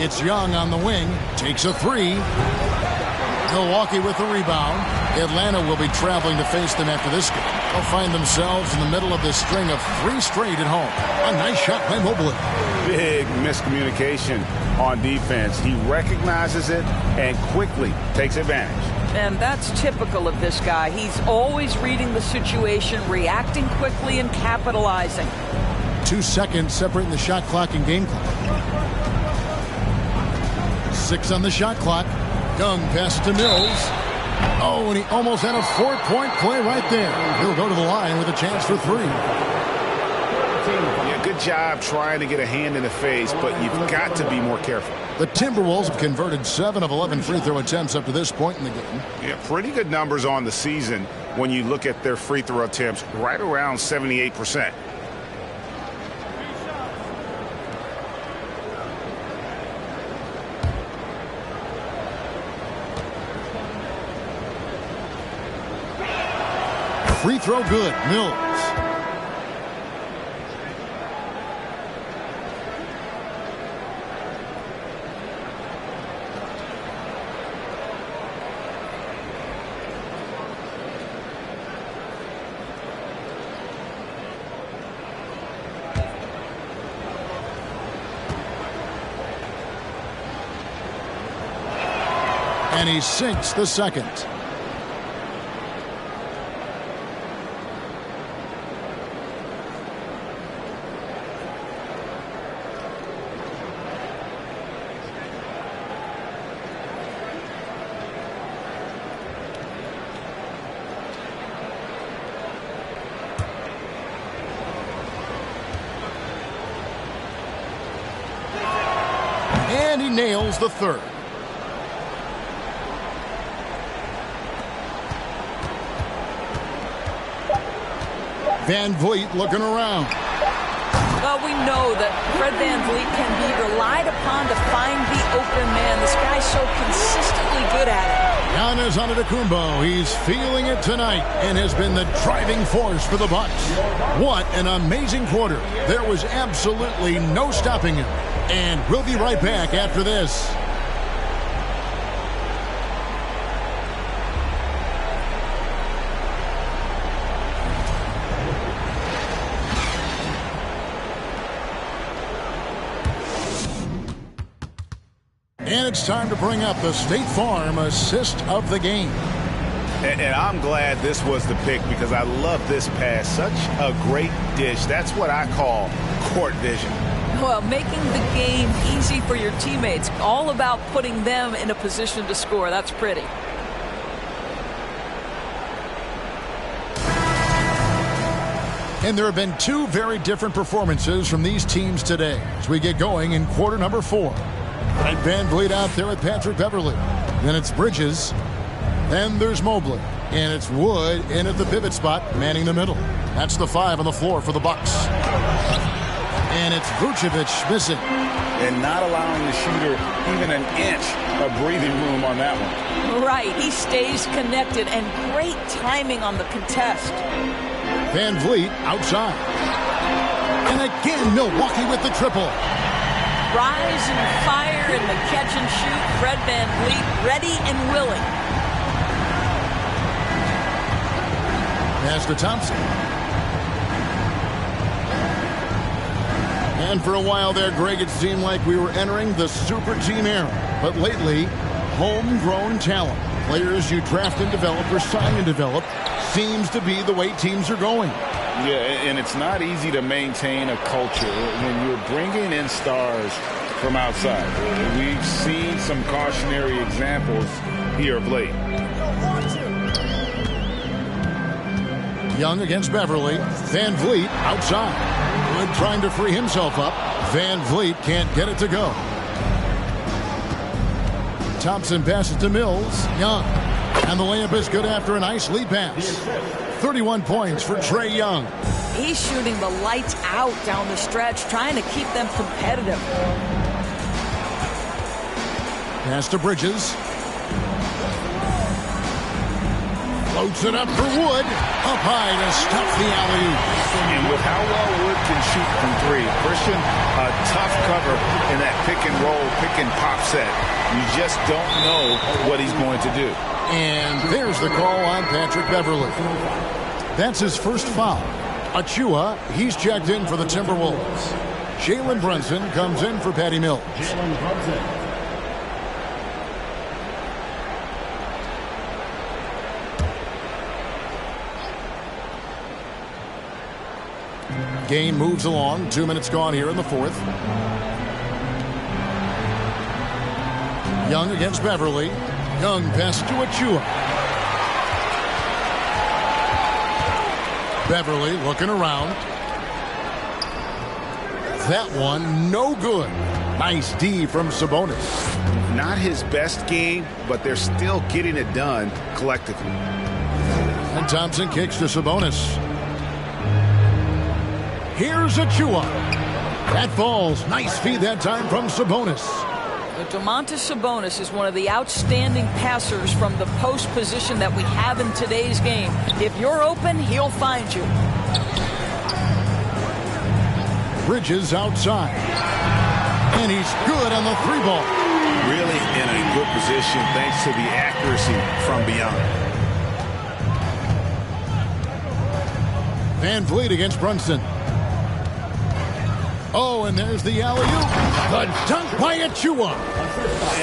It's Young on the wing. Takes a 3. Milwaukee with the rebound. Atlanta will be traveling to face them after this game. They'll find themselves in the middle of this string of 3 straight at home. A nice shot by Mobley. Big miscommunication on defense. He recognizes it and quickly takes advantage. And that's typical of this guy. He's always reading the situation, reacting quickly, and capitalizing. 2 seconds separating the shot clock and game clock. 6 on the shot clock. Young pass to Mills. Oh, and he almost had a 4-point play right there. He'll go to the line with a chance for 3. Yeah, good job trying to get a hand in the face, but you've got to be more careful. The Timberwolves have converted 7 of 11 free throw attempts up to this point in the game. Yeah, pretty good numbers on the season when you look at their free throw attempts, right around 78%. Free throw good. Mills. And he sinks the second. And he nails the third. Van Vliet looking around. Well, we know that Fred Van Vliet can be relied upon to find the open man. This guy's so consistently good at it. Giannis Antetokounmpo, he's feeling it tonight and has been the driving force for the Bucks. What an amazing quarter. There was absolutely no stopping him. And we'll be right back after this. And it's time to bring up the State Farm assist of the game. And I'm glad this was the pick because I love this pass. Such a great dish. That's what I call court vision. Well, making the game easy for your teammates. All about putting them in a position to score. That's pretty. And there have been two very different performances from these teams today as we get going in quarter number 4. Fred Van Vliet out there with Patrick Beverley. Then it's Bridges. Then there's Mobley. And it's Wood in at the pivot spot, manning the middle. That's the 5 on the floor for the Bucks. And it's Vucevic missing. And not allowing the shooter even an inch of breathing room on that one. Right. He stays connected and great timing on the contest. Van Vliet outside. And again, Milwaukee with the triple. Rise and fire in the catch and shoot. Fred Van Vliet ready and willing. Pass to Thompson. And for a while there, Greg, it seemed like we were entering the super team era. But lately, homegrown talent, players you draft and develop or sign and develop, seems to be the way teams are going. Yeah, and it's not easy to maintain a culture when you're bringing in stars from outside. We've seen some cautionary examples here of late. Young against Beverly. Van Vliet outside. Wood trying to free himself up. Van Vliet can't get it to go. Thompson passes to Mills. Young. And the layup is good after a nice lead pass. 31 points for Trae Young. He's shooting the lights out down the stretch, trying to keep them competitive. Pass to Bridges. Floats it up for Wood. Up high to stop the alley-oop. And with how well Wood can shoot from 3, Christian, a tough cover in that pick and roll, pick and pop set. You just don't know what he's going to do. And there's the call on Patrick Beverley. That's his first foul. Achua, he's checked in for the Timberwolves. Jalen Brunson comes in for Patty Mills. Game moves along. 2 minutes gone here in the 4th. Young against Beverly. Young pass to Achua. Beverly looking around. That one no good. Nice D from Sabonis. Not his best game, but they're still getting it done collectively. And Thompson kicks to Sabonis. Here's Achua. That falls. Nice feed that time from Sabonis. Domantas Sabonis is one of the outstanding passers from the post position that we have in today's game. If you're open, he'll find you. Bridges outside. And he's good on the 3-ball. Really in a good position thanks to the accuracy from beyond. Van Vliet against Brunson. Oh, and there's the alley-oop. The dunk by Achua.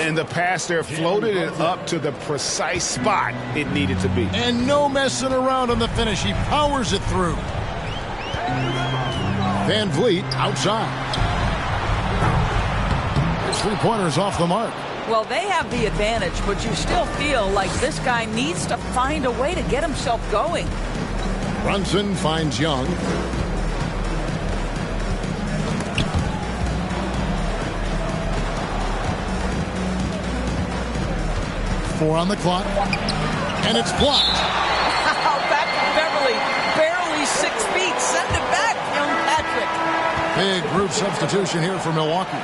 And the pass there floated it up to the precise spot it needed to be. And no messing around on the finish. He powers it through. Van Vliet outside. His 3-pointer's off the mark. Well, they have the advantage, but you still feel like this guy needs to find a way to get himself going. Brunson finds Young. Four on the clock. And it's blocked. Back to Beverly. Barely 6 feet. Send it back, young Patrick. Big group substitution here for Milwaukee.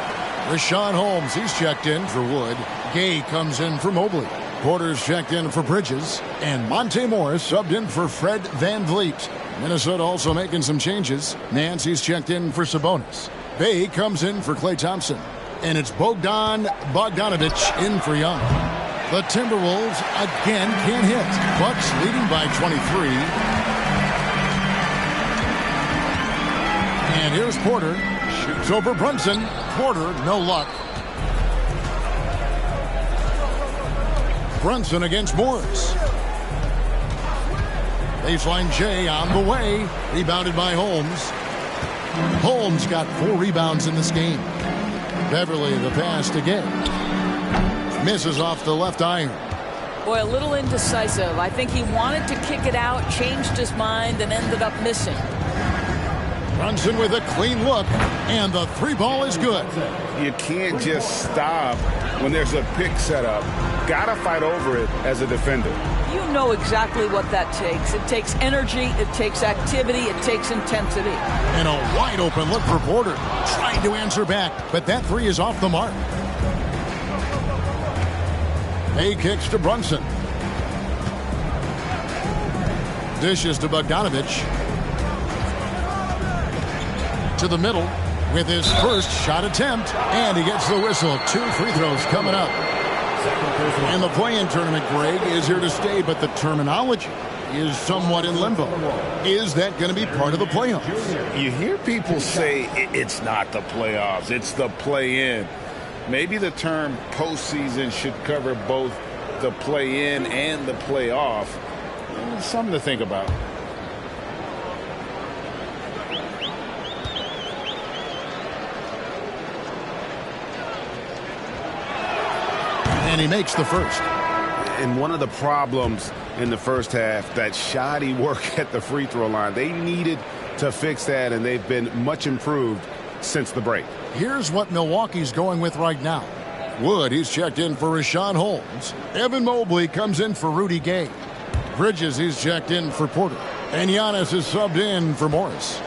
Richaun Holmes, he's checked in for Wood. Gay comes in for Mobley. Porter's checked in for Bridges. And Monte Morris subbed in for Fred VanVleet. Minnesota also making some changes. Nancy's checked in for Sabonis. Bay comes in for Klay Thompson. And it's Bogdan Bogdanovic in for Young. The Timberwolves again can't hit. Bucks leading by 23. And here's Porter. Shoots over Brunson. Porter, no luck. Brunson against Morris. Baseline J on the way. Rebounded by Holmes. Holmes got 4 rebounds in this game. Beverly the pass to Gay. Misses off the left iron. Boy, a little indecisive. I think he wanted to kick it out, changed his mind, and ended up missing. Brunson with a clean look, and the 3-ball is good. You can't just stop when there's a pick set up. Gotta fight over it as a defender. You know exactly what that takes. It takes energy, it takes activity, it takes intensity. And a wide open look for Porter. Trying to answer back, but that 3 is off the mark. Hay kicks to Brunson. Dishes to Bogdanovic. To the middle with his first shot attempt. And he gets the whistle. 2 free throws coming up. And the play-in tournament, Greg, is here to stay, but the terminology is somewhat in limbo. Is that going to be part of the playoffs? You hear people say it's not the playoffs, it's the play-in. Maybe the term postseason should cover both the play-in and the playoff. Something to think about. And he makes the first. And one of the problems in the first half, that shoddy work at the free throw line. They needed to fix that, and they've been much improved since the break. Here's what Milwaukee's going with right now. Wood, he's checked in for Richaun Holmes. Evan Mobley comes in for Rudy Gay. Bridges, he's checked in for Porter. And Giannis is subbed in for Morris.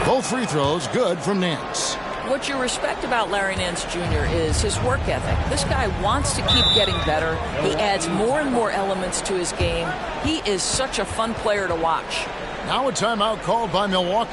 Both free throws good from Nance. What you respect about Larry Nance Jr. is his work ethic. This guy wants to keep getting better. He adds more and more elements to his game. He is such a fun player to watch. Now a timeout called by Milwaukee.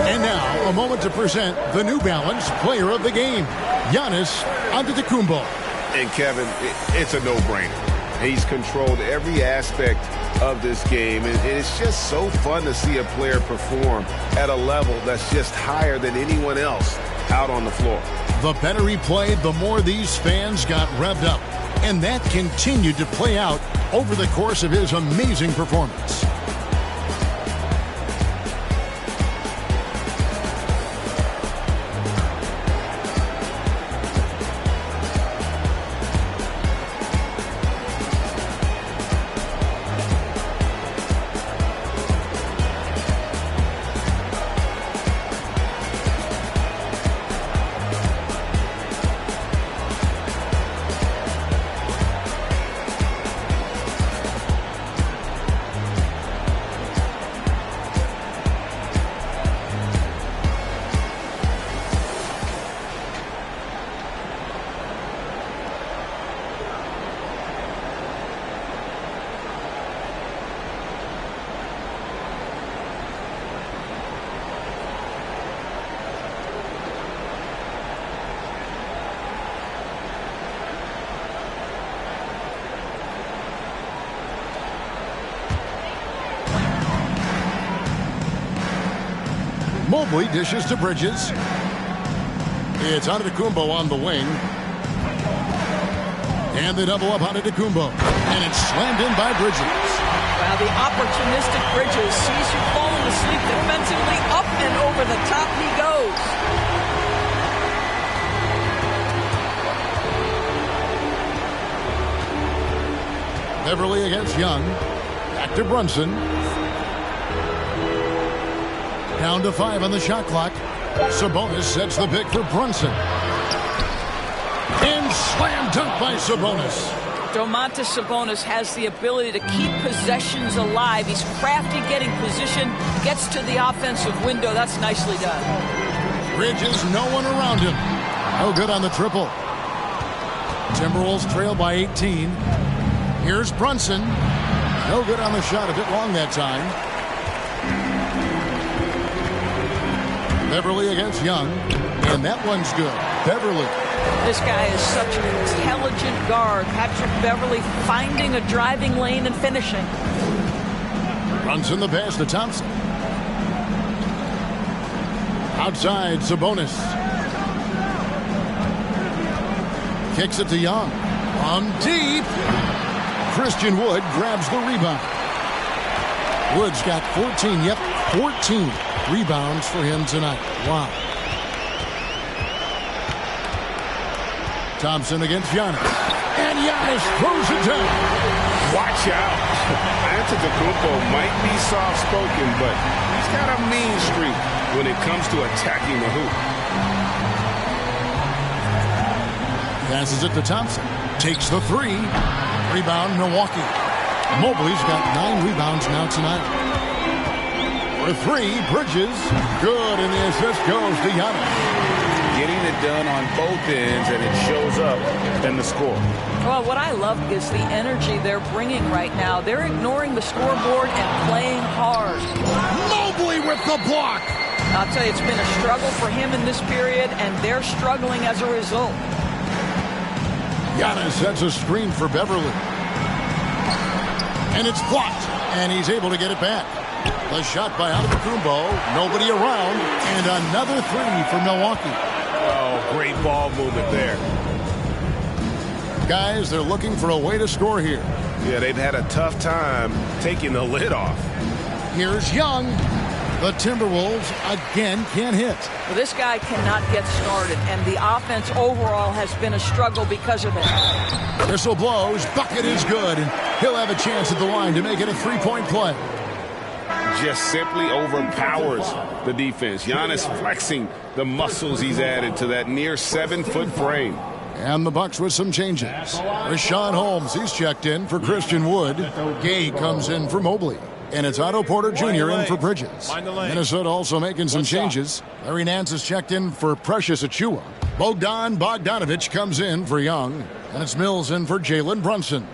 And now, a moment to present the New Balance Player of the Game, Giannis Antetokounmpo. And Kevin, it's a no-brainer. He's controlled every aspect of this game, and it's just so fun to see a player perform at a level that's just higher than anyone else out on the floor. The better he played, the more these fans got revved up, and that continued to play out over the course of his amazing performance. Mobley dishes to Bridges. It's Antetokounmpo on the wing. And they double up Antetokounmpo. And it's slammed in by Bridges. Wow, the opportunistic Bridges sees you falling asleep defensively. Up and over the top he goes. Beverly against Young. Back to Brunson. Down to 5 on the shot clock. Sabonis sets the pick for Brunson. And slam dunk by Sabonis. Domantas Sabonis has the ability to keep possessions alive. He's crafty getting position, gets to the offensive window. That's nicely done. Bridges, no one around him. No good on the triple. Timberwolves trail by 18. Here's Brunson. No good on the shot, a bit long that time. Beverly against Young, and that one's good. Beverly. This guy is such an intelligent guard. Patrick Beverly finding a driving lane and finishing. Brunson the pass to Thompson. Outside, Sabonis. Kicks it to Young. On deep. Christian Wood grabs the rebound. Wood's got 14, 14 rebounds for him tonight. Wow. Thompson against Giannis. And Giannis throws it down. Watch out. Antetokounmpo might be soft-spoken, but he's got a mean streak when it comes to attacking the hoop. Passes it to Thompson. Takes the 3. Rebound, Milwaukee. Mobley's got 9 rebounds now tonight. For 3, Bridges. Good, and the assist goes to Giannis. Getting it done on both ends, and it shows up in the score. Well, what I love is the energy they're bringing right now. They're ignoring the scoreboard and playing hard. Mobley with the block. I'll tell you, it's been a struggle for him in this period, and they're struggling as a result. Giannis sets a screen for Beverly. And it's blocked, and he's able to get it back. The shot by Antetokounmpo, nobody around, and another 3 for Milwaukee. Oh, great ball movement there. Guys, they're looking for a way to score here. Yeah, they've had a tough time taking the lid off. Here's Young. The Timberwolves again can't hit. Well, this guy cannot get started, and the offense overall has been a struggle because of it. Whistle blows, bucket is good, and he'll have a chance at the line to make it a 3-point play. Just simply overpowers the defense. Giannis flexing the muscles he's added to that near 7-foot frame. And the Bucks with some changes. Rashawn Holmes, he's checked in for Christian Wood. Gay comes in for Mobley. And it's Otto Porter Jr. in for Bridges. Minnesota also making some changes. Larry Nance is checked in for Precious Achiuwa. Bogdan Bogdanovic comes in for Young. And it's Mills in for Jalen Brunson.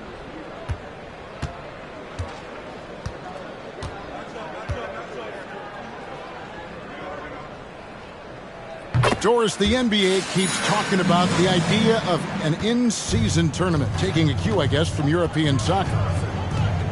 Doris, the NBA keeps talking about the idea of an in-season tournament, taking a cue, I guess, from European soccer.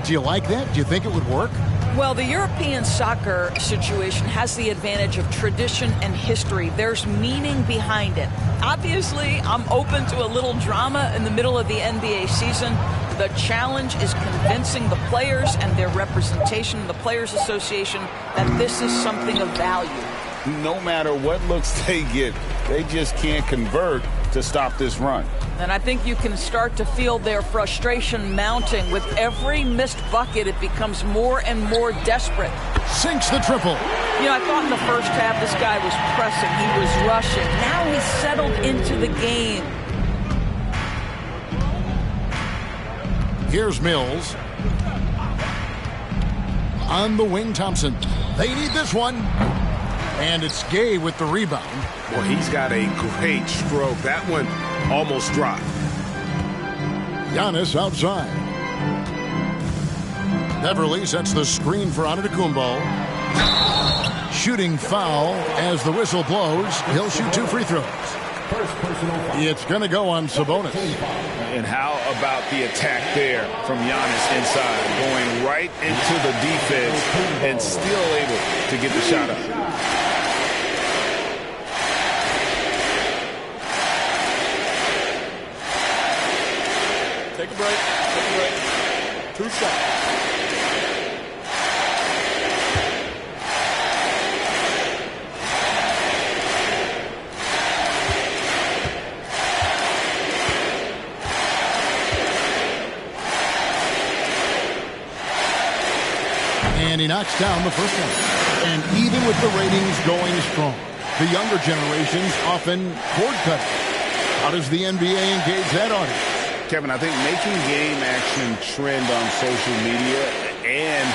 Do you like that? Do you think it would work? Well, the European soccer situation has the advantage of tradition and history. There's meaning behind it. Obviously, I'm open to a little drama in the middle of the NBA season. The challenge is convincing the players and their representation in the Players Association that this is something of value. No matter what looks they get, they just can't convert to stop this run. And I think you can start to feel their frustration mounting. With every missed bucket, it becomes more and more desperate. Sinks the triple. You know, I thought in the first half this guy was pressing. He was rushing. Now he's settled into the game. Here's Mills. On the wing, Thompson. They need this one. And it's Gay with the rebound. Well, he's got a great stroke. That one almost dropped. Giannis outside. Beverly sets the screen for Antetokounmpo. Shooting foul as the whistle blows. He'll shoot 2 free throws. It's going to go on Sabonis. And how about the attack there from Giannis inside, going right into the defense and still able to get the shot up. Take a break. Take a break. 2 shots. And he knocks down the first one. And even with the ratings going strong, the younger generations often cord cut. How does the NBA engage that audience? Kevin, I think making game action trend on social media and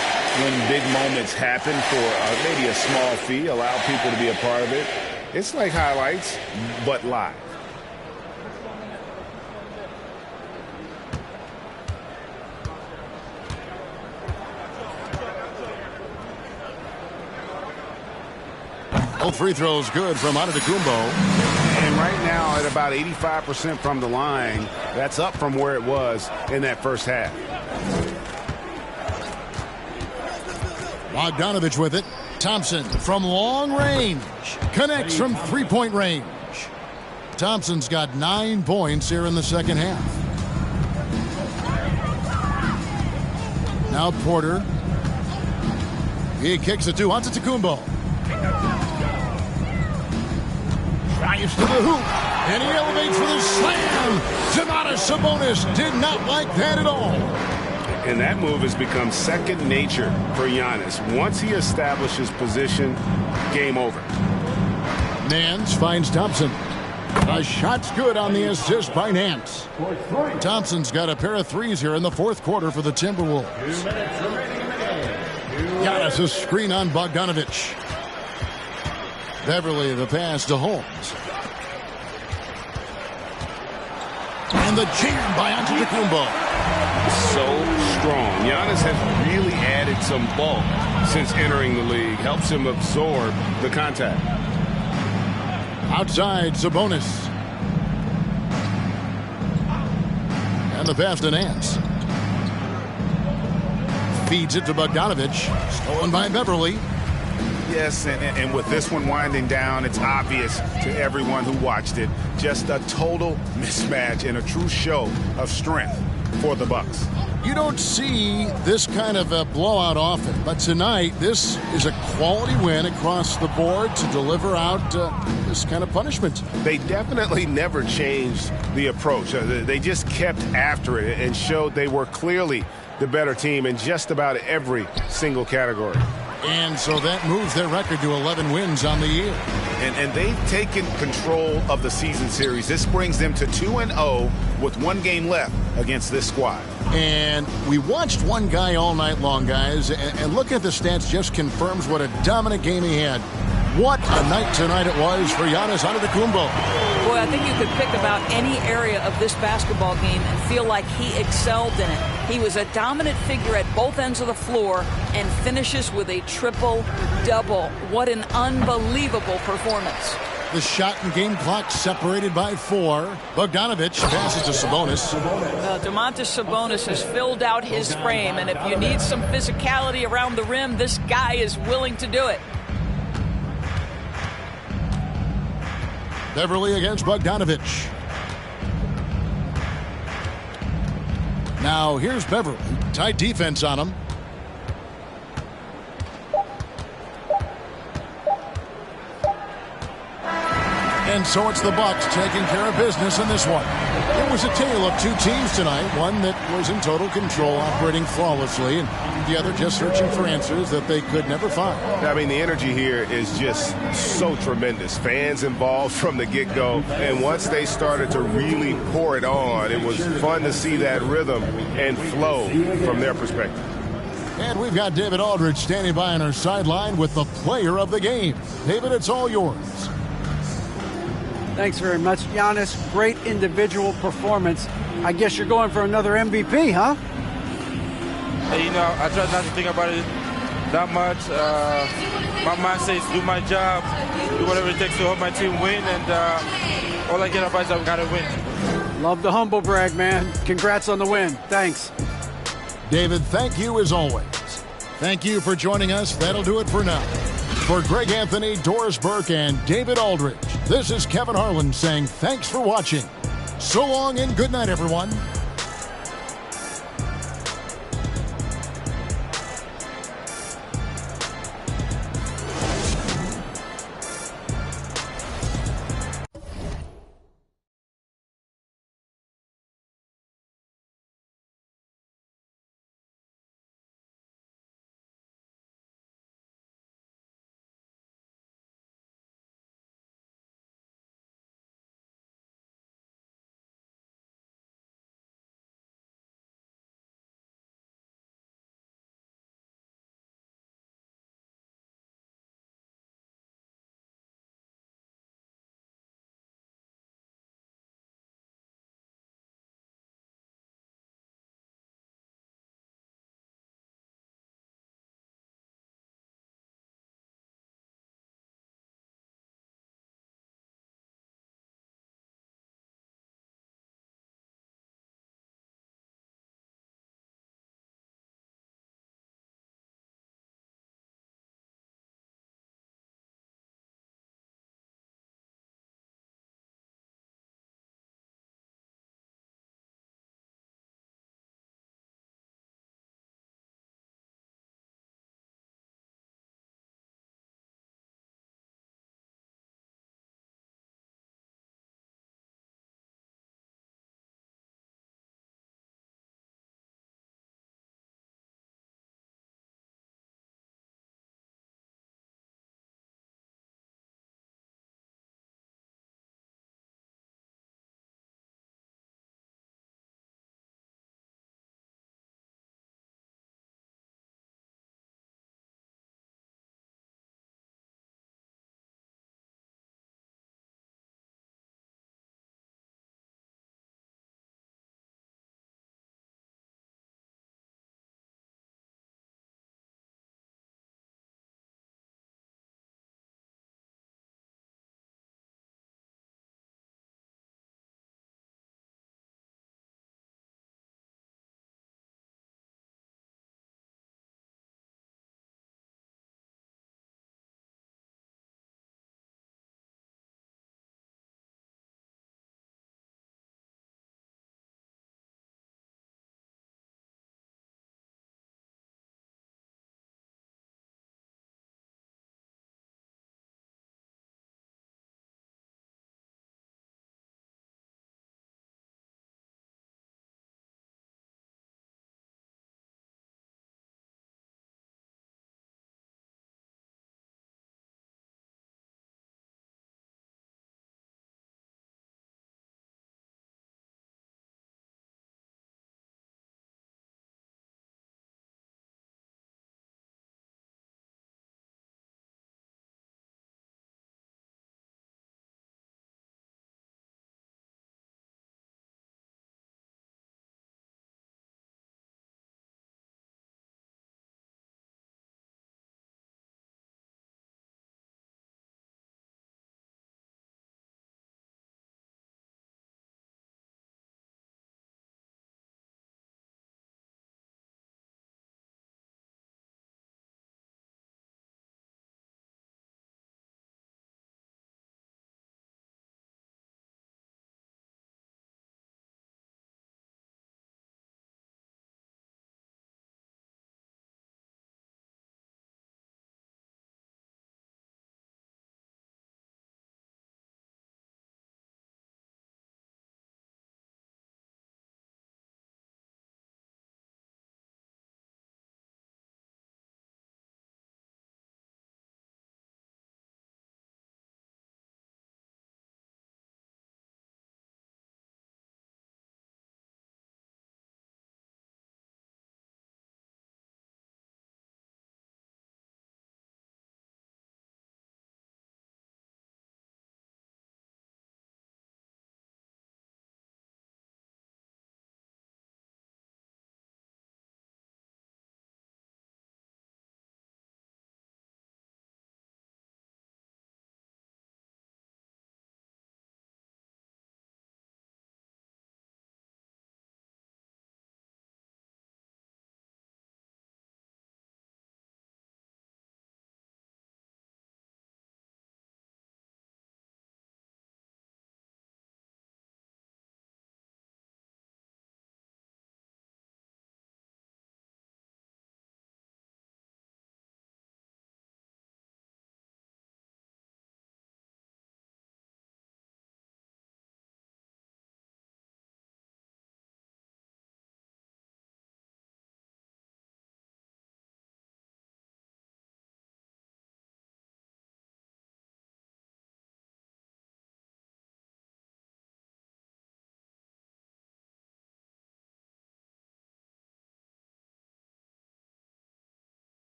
when big moments happen for maybe a small fee, allow people to be a part of it. It's like highlights, but live. Both free throws good from Antetokounmpo. And right now at about 85% from the line, that's up from where it was in that first half. Bogdanovich with it. Thompson from long range. Connects from three-point range. Thompson's got 9 points here in the second half. Now Porter. He kicks it to Antetokounmpo. Drives to the hoop, and he elevates for the slam. Domantas Sabonis did not like that at all. And that move has become second nature for Giannis. Once he establishes position, game over. Nance finds Thompson. A shot's good on the assist by Nance. Thompson's got a pair of threes here in the fourth quarter for the Timberwolves. Giannis a screen on Bogdanovich. Beverly the pass to Holmes. And the jam by Antetokounmpo. So strong. Giannis has really added some bulk since entering the league. Helps him absorb the contact. Outside Sabonis. And the pass to Nance. Feeds it to Bogdanovich. Stolen by Beverly. Yes, and with this one winding down, it's obvious to everyone who watched it. Just a total mismatch and a true show of strength for the Bucks. You don't see this kind of a blowout often, but tonight this is a quality win across the board to deliver out this kind of punishment. They definitely never changed the approach. They just kept after it and showed they were clearly the better team in just about every single category. And so that moves their record to 11 wins on the year. And they've taken control of the season series. This brings them to 2-0 with 1 game left against this squad. And we watched one guy all night long, guys, and look at the stats just confirms what a dominant game he had. What a night tonight it was for Giannis Antetokounmpo. Boy, I think you could pick about any area of this basketball game and feel like he excelled in it. He was a dominant figure at both ends of the floor and finishes with a triple-double. What an unbelievable performance. The shot and game clock separated by 4. Bogdanovic passes to Sabonis. Domantas Sabonis has filled out his frame, and if you need some physicality around the rim, this guy is willing to do it. Beverly against Bogdanovic. Now here's Beverly. Tight defense on him. And so it's the Bucks taking care of business in this one. It was a tale of two teams tonight. One that was in total control, operating flawlessly, and the other just searching for answers that they could never find. I mean, the energy here is just so tremendous. Fans involved from the get-go. And once they started to really pour it on, it was fun to see that rhythm and flow from their perspective. And we've got David Aldridge standing by on our sideline with the player of the game. David, it's all yours. Thanks very much, Giannis. Great individual performance. I guess you're going for another MVP, huh? Hey, I try not to think about it that much. My mind says do my job, do whatever it takes to help my team win, and all I care about is that we got to win. Love the humble brag, man. Congrats on the win. Thanks. David, thank you as always. Thank you for joining us. That'll do it for now. For Greg Anthony, Doris Burke, and David Aldridge, this is Kevin Harlan saying thanks for watching. So long and good night, everyone.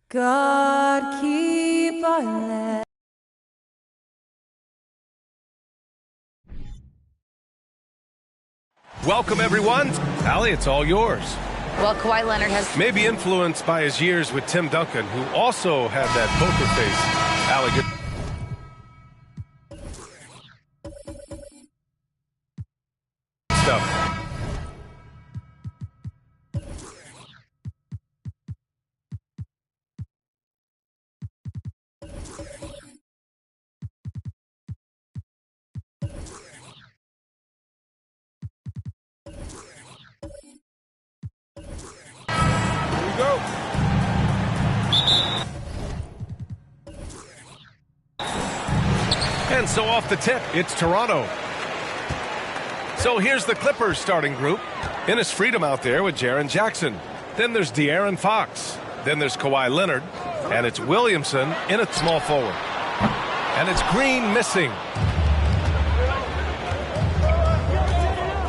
God keep our land. Welcome, everyone. Allie, it's all yours. Well, Kawhi Leonard has... Maybe influenced by his years with Tim Duncan, who also had that poker face. Allie, good stuff. Go. And so off the tip, it's Toronto. So here's the Clippers starting group. Enes Freedom out there with Jaren Jackson. Then there's De'Aaron Fox. Then there's Kawhi Leonard. And it's Williamson in at small forward. And it's Green missing.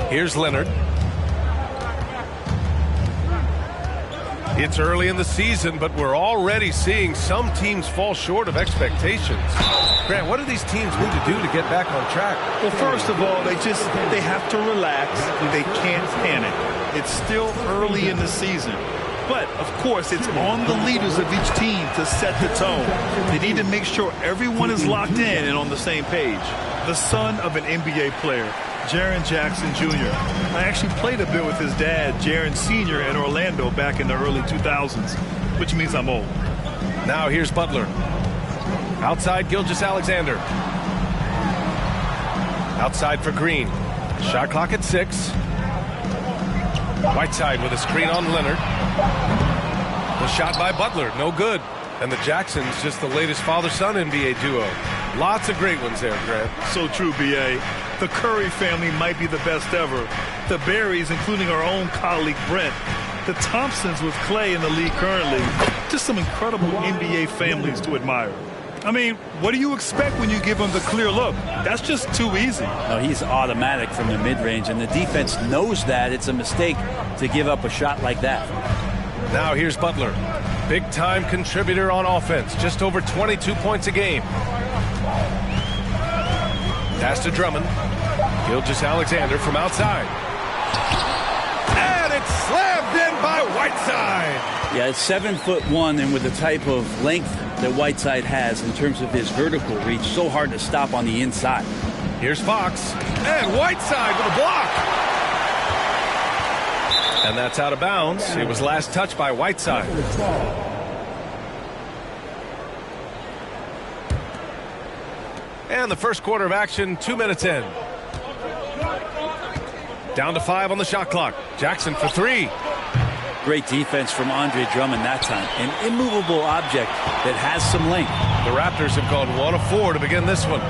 Here's Leonard. It's early in the season, but we're already seeing some teams fall short of expectations. Grant, what do these teams need to do to get back on track? Well, first of all, they have to relax. They can't panic. It's still early in the season. But, of course, it's on the leaders of each team to set the tone. They need to make sure everyone is locked in and on the same page. The son of an NBA player, Jaren Jackson Jr. I actually played a bit with his dad, Jaren Sr. in Orlando back in the early 2000s, which means I'm old. Now here's Butler. Outside Gilgeous-Alexander. Outside for Green. Shot clock at 6. Whiteside with a screen on Leonard. The shot by Butler, no good. And the Jacksons, just the latest father-son NBA duo. Lots of great ones there, Grant. So true, B.A. The Curry family might be the best ever. The Berries, including our own colleague Brent. The Thompsons with Clay in the league currently. Just some incredible NBA families to admire. I mean, what do you expect when you give him the clear look? That's just too easy. No, he's automatic from the mid-range, and the defense knows that. It's a mistake to give up a shot like that. Now here's Butler. Big-time contributor on offense. Just over 22 points a game. Pass to Drummond. Gilgeous-Alexander from outside. And it's slammed in by Whiteside. Yeah, it's 7'1", and with the type of length that Whiteside has in terms of his vertical reach, so hard to stop on the inside. Here's Fox. And Whiteside with a block. And that's out of bounds. It was last touched by Whiteside. And the first quarter of action, 2 minutes in. Down to 5 on the shot clock. Jackson for 3. Great defense from Andre Drummond that time. An immovable object that has some length. The Raptors have gone 1 of 4 to begin this one.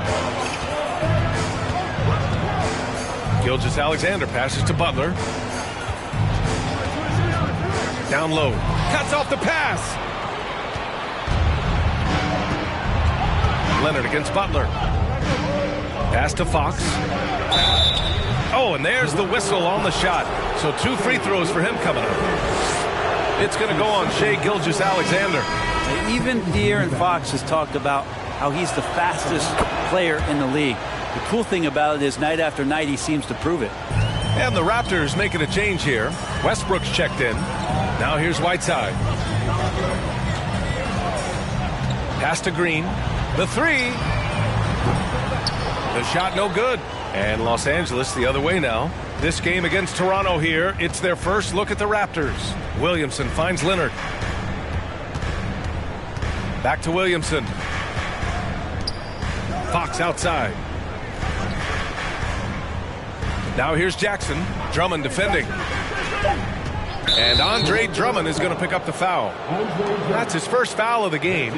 Gilgeous-Alexander passes to Butler. Down low. Cuts off the pass. Leonard against Butler. Pass to Fox. Oh, and there's the whistle on the shot. So 2 free throws for him coming up. It's going to go on Shai Gilgeous-Alexander. Even De'Aaron Fox has talked about how he's the fastest player in the league. The cool thing about it is night after night he seems to prove it. And the Raptors making a change here. Westbrook's checked in. Now here's Whiteside. Pass to Green. The 3. The shot no good. And Los Angeles the other way now. This game against Toronto here. It's their first look at the Raptors. Williamson finds Leonard. Back to Williamson. Fox outside. Now here's Jackson. Drummond defending. And Andre Drummond is going to pick up the foul. That's his first foul of the game.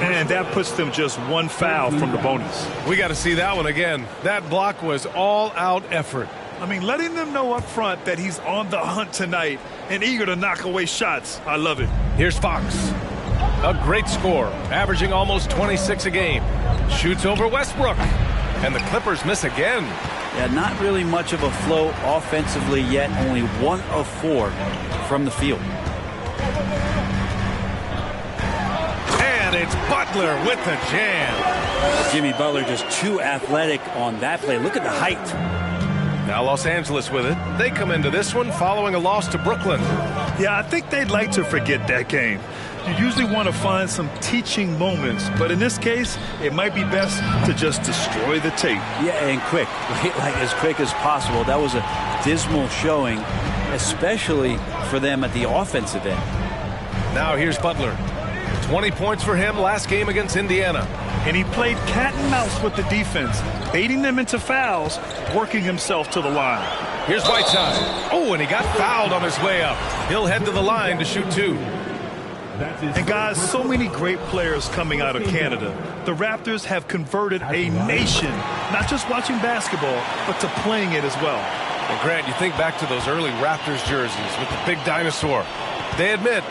And that puts them just 1 foul from the bonus. We got to see that one again. That block was all-out effort. I mean, letting them know up front that he's on the hunt tonight and eager to knock away shots. I love it. Here's Fox. A great score, averaging almost 26 a game. Shoots over Westbrook. And the Clippers miss again. Yeah, not really much of a flow offensively yet. Only 1 of 4 from the field. And it's Butler with the jam. Jimmy Butler just too athletic on that play. Look at the height. Now Los Angeles with it. They come into this one following a loss to Brooklyn. Yeah, I think they'd like to forget that game. You usually want to find some teaching moments, but in this case, it might be best to just destroy the tape. Yeah, and quick, like as quick as possible. That was a dismal showing, especially for them at the offensive end. Now here's Butler. 20 points for him last game against Indiana. And he played cat and mouse with the defense, baiting them into fouls, working himself to the line. Here's Whiteside. Oh, and he got fouled on his way up. He'll head to the line to shoot 2. And guys, so many great players coming out of Canada. The Raptors have converted a nation, not just watching basketball, but to playing it as well. And Grant, you think back to those early Raptors jerseys with the big dinosaur. They admit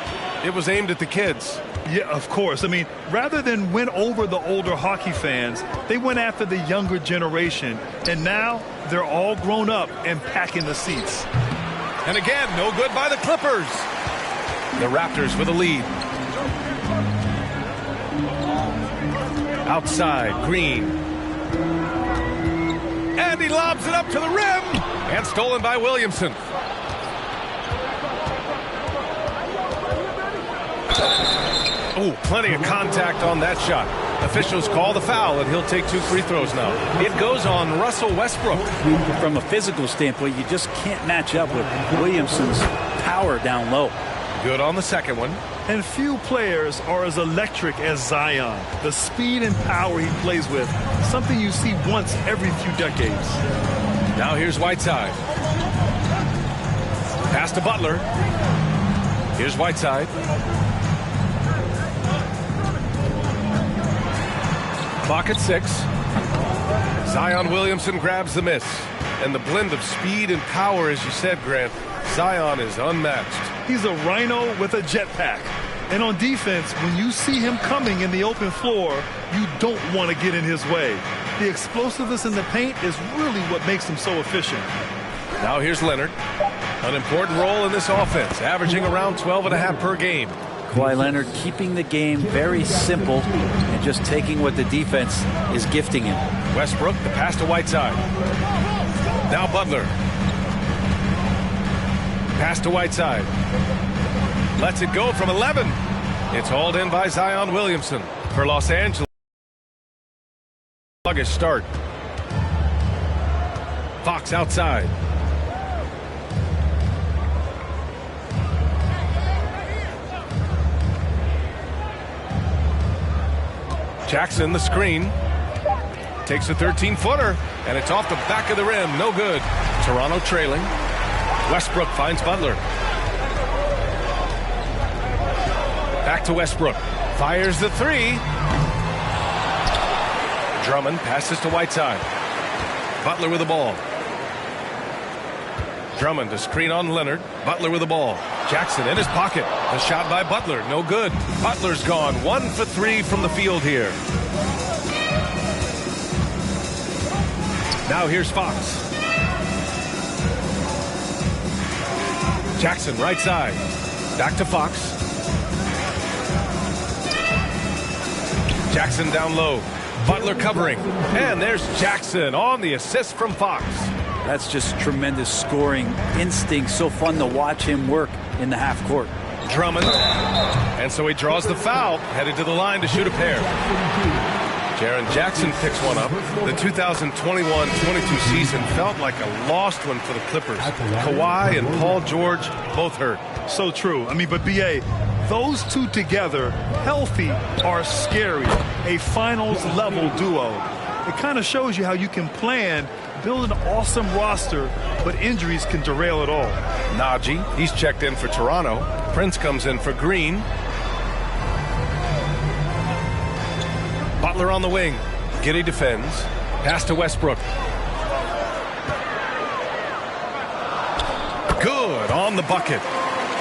it was aimed at the kids. Yeah, of course. I mean, rather than win over the older hockey fans, they went after the younger generation. And now they're all grown up and packing the seats. And again, no good by the Clippers. The Raptors with a lead. Outside, Green. And he lobs it up to the rim. And stolen by Williamson. Oh, plenty of contact on that shot. Officials call the foul, and he'll take 2 free throws now. It goes on Russell Westbrook. From a physical standpoint, you just can't match up with Williamson's power down low. Good on the second one. And few players are as electric as Zion. The speed and power he plays with, something you see once every few decades. Now here's Whiteside. Pass to Butler. Here's Whiteside. Clock at 6. Zion Williamson grabs the miss. And the blend of speed and power, as you said, Grant, Zion is unmatched. He's a rhino with a jetpack. And on defense, when you see him coming in the open floor, you don't want to get in his way. The explosiveness in the paint is really what makes him so efficient. Now here's Leonard. An important role in this offense, averaging around 12.5 per game. Kawhi Leonard keeping the game very simple and just taking what the defense is gifting him. Westbrook, the pass to Whiteside. Now Butler. Pass to Whiteside. Lets it go from 11. It's hauled in by Zion Williamson for Los Angeles. Sluggish start. Fox outside. Jackson, the screen. Takes a 13-footer, and it's off the back of the rim. No good. Toronto trailing. Westbrook finds Butler. Back to Westbrook. Fires the three. Drummond passes to Whiteside. Butler with the ball. Drummond, a screen on Leonard. Butler with the ball. Jackson in his pocket. The shot by Butler, no good. Butler's gone 1 for 3 from the field here. Now here's Fox. Jackson right side. Back to Fox. Jackson down low. Butler covering. And there's Jackson on the assist from Fox. That's just tremendous scoring instinct. So fun to watch him work in the half court. Drummond. And so he draws the foul. Headed to the line to shoot a pair. Jaren Jackson picks one up. The 2021-22 season felt like a lost one for the Clippers. Kawhi and Paul George both hurt. So true. I mean, but B.A., those two together, healthy, are scary. A finals-level duo. It kind of shows you how you can plan, build an awesome roster, but injuries can derail it all. Najee, he's checked in for Toronto. Prince comes in for Green. Butler on the wing. Giddey defends. Pass to Westbrook. Good on the bucket.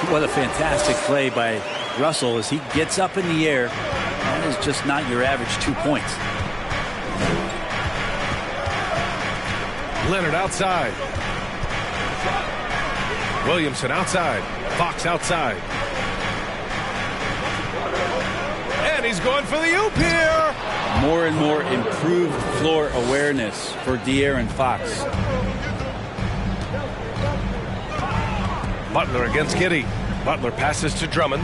What a fantastic play by Russell as he gets up in the air. That is just not your average 2 points. Leonard outside. Williamson outside. Fox outside. And he's going for the oop here. More and more improved floor awareness for De'Aaron Fox. Butler against Giddey. Butler passes to Drummond.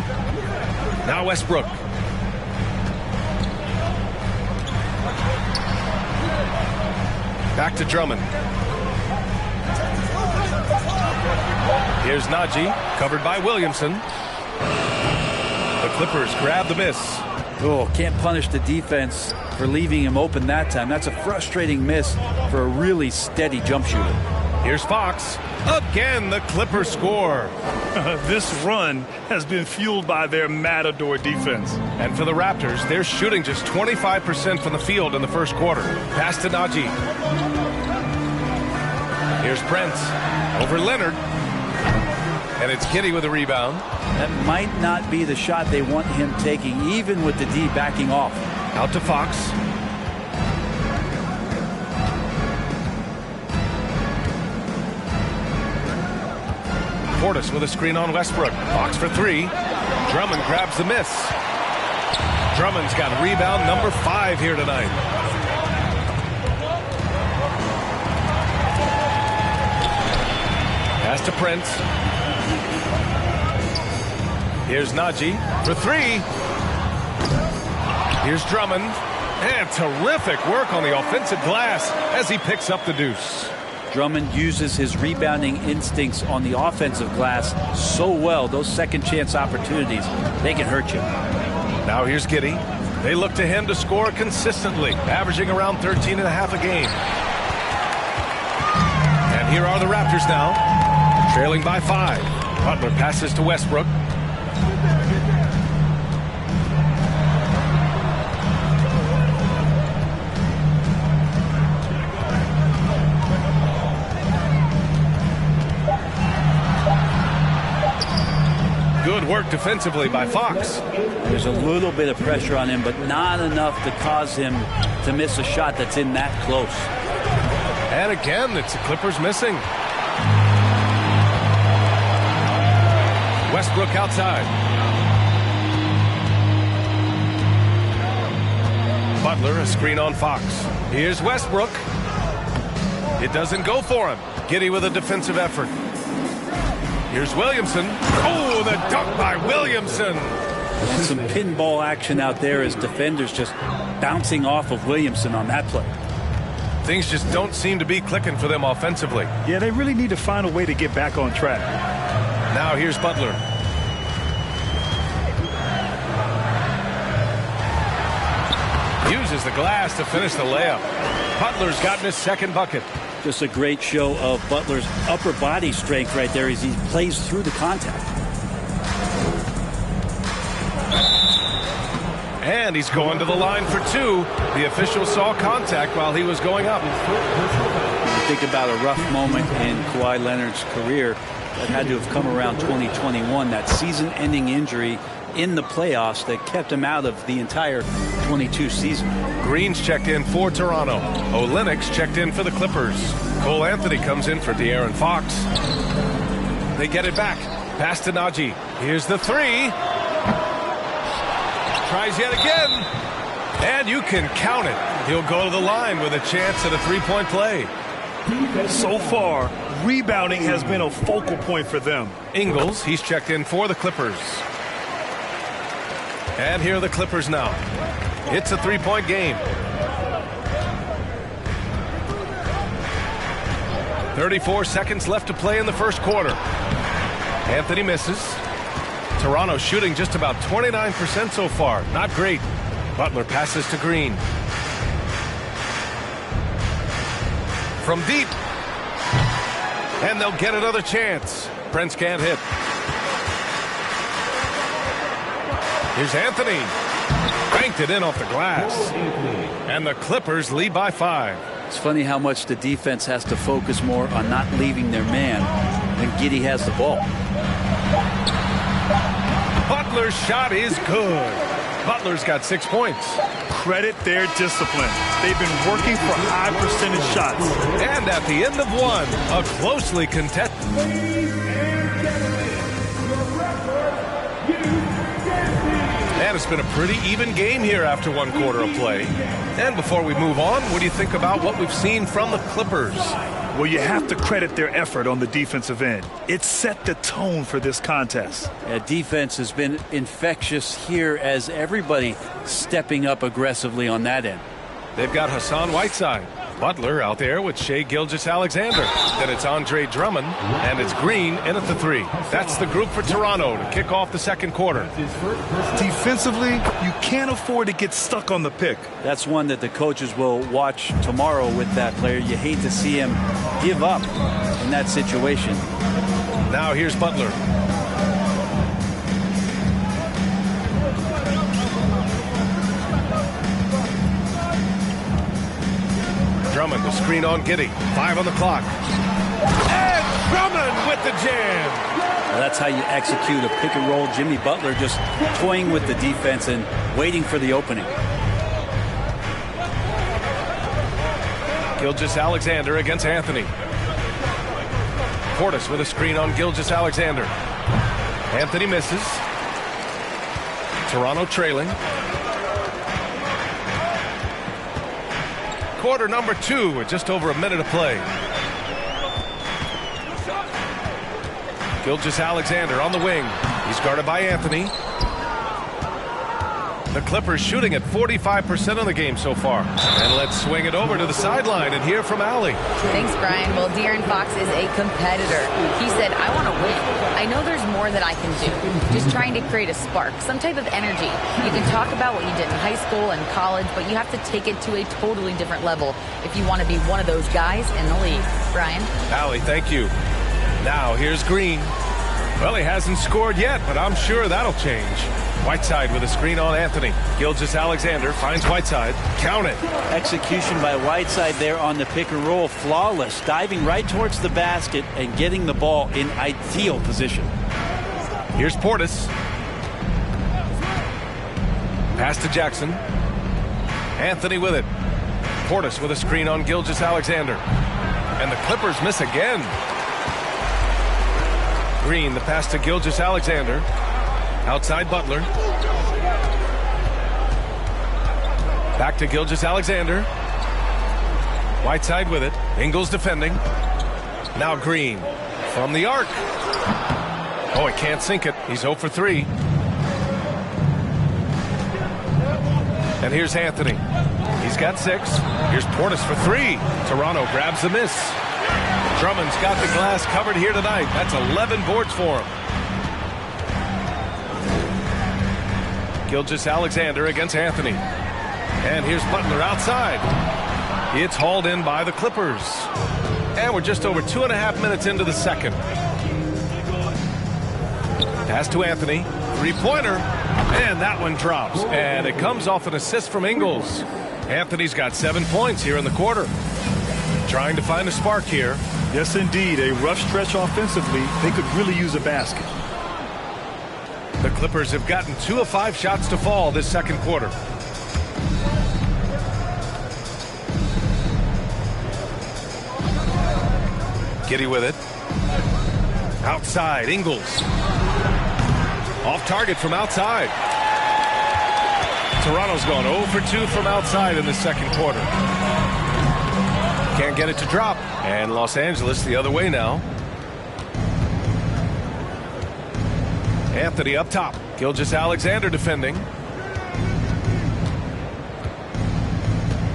Now Westbrook. Back to Drummond. Here's Najee, covered by Williamson. The Clippers grab the miss. Oh, can't punish the defense for leaving him open that time. That's a frustrating miss for a really steady jump shooter. Here's Fox. Again, the Clippers score. This run has been fueled by their Matador defense. And for the Raptors, they're shooting just 25% from the field in the first quarter. Pass to Najee. Here's Prince. Over Leonard. And it's Giddey with a rebound. That might not be the shot they want him taking, even with the D backing off. Out to Fox. Portis with a screen on Westbrook. Fox for three. Drummond grabs the miss. Drummond's got rebound number 5 here tonight. Pass to Prince. Here's Najee for 3. Here's Drummond. And terrific work on the offensive glass as he picks up the deuce. Drummond uses his rebounding instincts on the offensive glass so well. Those second chance opportunities, they can hurt you. Now here's Giddey. They look to him to score consistently, averaging around 13.5 a game. And here are the Raptors now, trailing by 5. Butler passes to Westbrook. Good work defensively by Fox. There's a little bit of pressure on him, but not enough to cause him to miss a shot that's in that close. And again, it's the Clippers missing. Westbrook outside. Butler, a screen on Fox. Here's Westbrook. It doesn't go for him. Giddey with a defensive effort. Here's Williamson. Oh, the dunk by Williamson. And some pinball action out there as defenders just bouncing off of Williamson on that play. Things just don't seem to be clicking for them offensively. Yeah, they really need to find a way to get back on track. Now here's Butler. Uses the glass to finish the layup. Butler's gotten his second bucket. Just a great show of Butler's upper body strength right there as he plays through the contact. And he's going to the line for two. The official saw contact while he was going up. You think about a rough moment in Kawhi Leonard's career that had to have come around 2021, that season-ending injury in the playoffs that kept him out of the entire 22 season. Green's checked in for Toronto. Olynyk's checked in for the Clippers. Cole Anthony comes in for De'Aaron Fox. They get it back. Pass to Najee. Here's the three. Tries yet again. And you can count it. He'll go to the line with a chance at a three-point play. So far, rebounding has been a focal point for them. Ingles, he's checked in for the Clippers. And here are the Clippers now. It's a three-point game. 34 seconds left to play in the first quarter. Anthony misses. Toronto shooting just about 29% so far. Not great. Butler passes to Green. From deep. And they'll get another chance. Prince can't hit. Here's Anthony. Banked it in off the glass. And the Clippers lead by 5. It's funny how much the defense has to focus more on not leaving their man when Giddey has the ball. Butler's shot is good. Butler's got 6 points. Credit their discipline. They've been working for high percentage shots. And at the end of one, a closely contested. And it's been a pretty even game here after one quarter of play. And before we move on, what do you think about what we've seen from the Clippers? Well, you have to credit their effort on the defensive end. It set the tone for this contest. Yeah, defense has been infectious here as everybody stepping up aggressively on that end. They've got Hassan Whiteside. Butler out there with Shai Gilgeous-Alexander. Then it's Andre Drummond, and it's Green in at the three. That's the group for Toronto to kick off the second quarter. Defensively, you can't afford to get stuck on the pick. That's one that the coaches will watch tomorrow with that player. You hate to see him give up in that situation. Now here's Butler. Drummond, the screen on Giddey. 5 on the clock. And Drummond with the jam. Well, that's how you execute a pick and roll. Jimmy Butler just toying with the defense and waiting for the opening. Gilgeous-Alexander against Anthony. Portis with a screen on Gilgeous-Alexander. Anthony misses. Toronto trailing. Quarter number 2 with just over a minute of play. Gilgeous-Alexander on the wing. He's guarded by Anthony. The Clippers shooting at 45% of the game so far. And let's swing it over to the sideline and hear from Allie. Thanks, Brian. Well, De'Aaron Fox is a competitor. He said, I want to win. I know there's more that I can do. Just trying to create a spark, some type of energy. You can talk about what you did in high school and college, but you have to take it to a totally different level if you want to be one of those guys in the league. Brian? Allie, thank you. Now here's Green. Well, he hasn't scored yet, but I'm sure that'll change. Whiteside with a screen on Anthony. Gilgeous-Alexander finds Whiteside. Count it. Execution by Whiteside there on the pick and roll. Flawless. Diving right towards the basket and getting the ball in ideal position. Here's Portis. Pass to Jackson. Anthony with it. Portis with a screen on Gilgeous-Alexander. And the Clippers miss again. Green, the pass to Gilgeous-Alexander. Outside Butler. Back to Gilgeous-Alexander. Whiteside with it. Ingles defending. Now Green from the arc. Oh, he can't sink it. He's 0 for 3. And here's Anthony. He's got 6. Here's Portis for 3. Toronto grabs the miss. Drummond's got the glass covered here tonight. That's 11 boards for him. Gilgeous-Alexander against Anthony. And here's Butler outside. It's hauled in by the Clippers. And we're just over 2.5 minutes into the second. Pass to Anthony. Three-pointer. And that one drops. And it comes off an assist from Ingles. Anthony's got 7 points here in the quarter. Trying to find a spark here. Yes, indeed. A rough stretch offensively. They could really use a basket. The Clippers have gotten 2 of 5 shots to fall this second quarter. Giddey with it. Outside, Ingles. Off target from outside. Toronto's gone 0 for 2 from outside in the second quarter. Can't get it to drop. And Los Angeles the other way now. Anthony up top. Gilgeous-Alexander defending.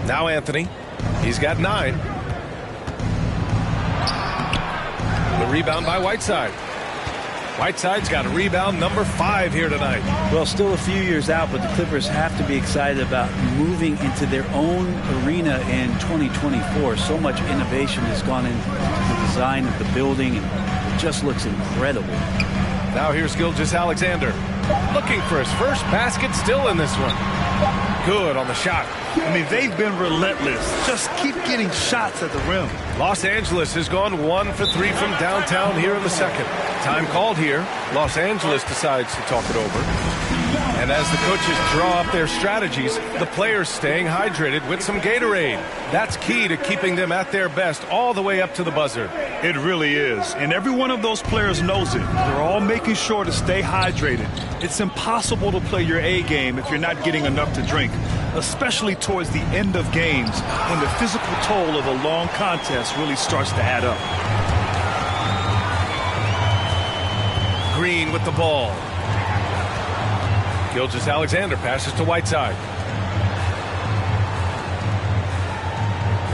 Now Anthony. He's got 9. The rebound by Whiteside. Whiteside's got a rebound number 5 here tonight. Well, still a few years out, but the Clippers have to be excited about moving into their own arena in 2024. So much innovation has gone into the design of the building, and it just looks incredible. Now here's Gilgeous-Alexander. Looking for his first basket, still in this one. Good on the shot. I mean, they've been relentless. Just keep getting shots at the rim. Los Angeles has gone 1 for 3 from downtown here in the second. Time called here. Los Angeles decides to talk it over. And as the coaches draw up their strategies, the players staying hydrated with some Gatorade. That's key to keeping them at their best all the way up to the buzzer. It really is. And every one of those players knows it. They're all making sure to stay hydrated. It's impossible to play your A game if you're not getting enough to drink, especially towards the end of games when the physical toll of a long contest really starts to add up. Green with the ball. Gilgeous-Alexander passes to Whiteside.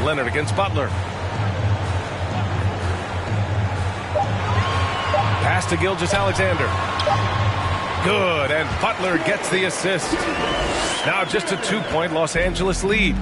Leonard against Butler. Pass to Gilgeous-Alexander. Good, and Butler gets the assist. Now just a 2-point Los Angeles lead.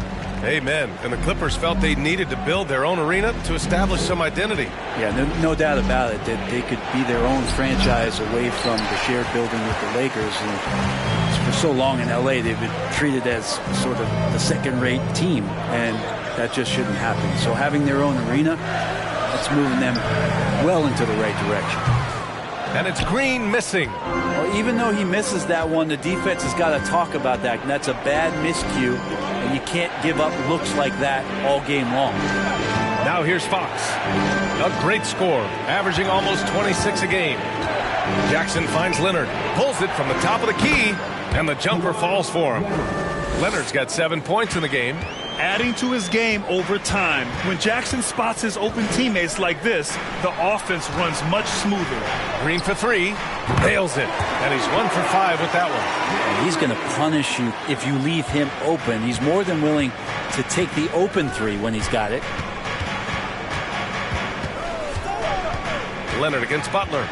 Amen. And the Clippers felt they needed to build their own arena to establish some identity. Yeah, no doubt about it that they could be their own franchise away from the shared building with the Lakers. And for so long in LA, they've been treated as sort of the second-rate team, and that just shouldn't happen. So having their own arena, that's moving them well into the right direction. And it's Green missing. Well, even though he misses that one, the defense has got to talk about that. And that's a bad miscue, and you can't give up looks like that all game long. Now here's Fox. A great score, averaging almost 26 a game. Jackson finds Leonard, pulls it from the top of the key, and the jumper falls for him. Leonard's got 7 points in the game. Adding to his game over time. When Jackson spots his open teammates like this, the offense runs much smoother. Green for 3, nails it, and he's 1 for 5 with that one. And he's going to punish you if you leave him open. He's more than willing to take the open 3 when he's got it. Leonard against Butler.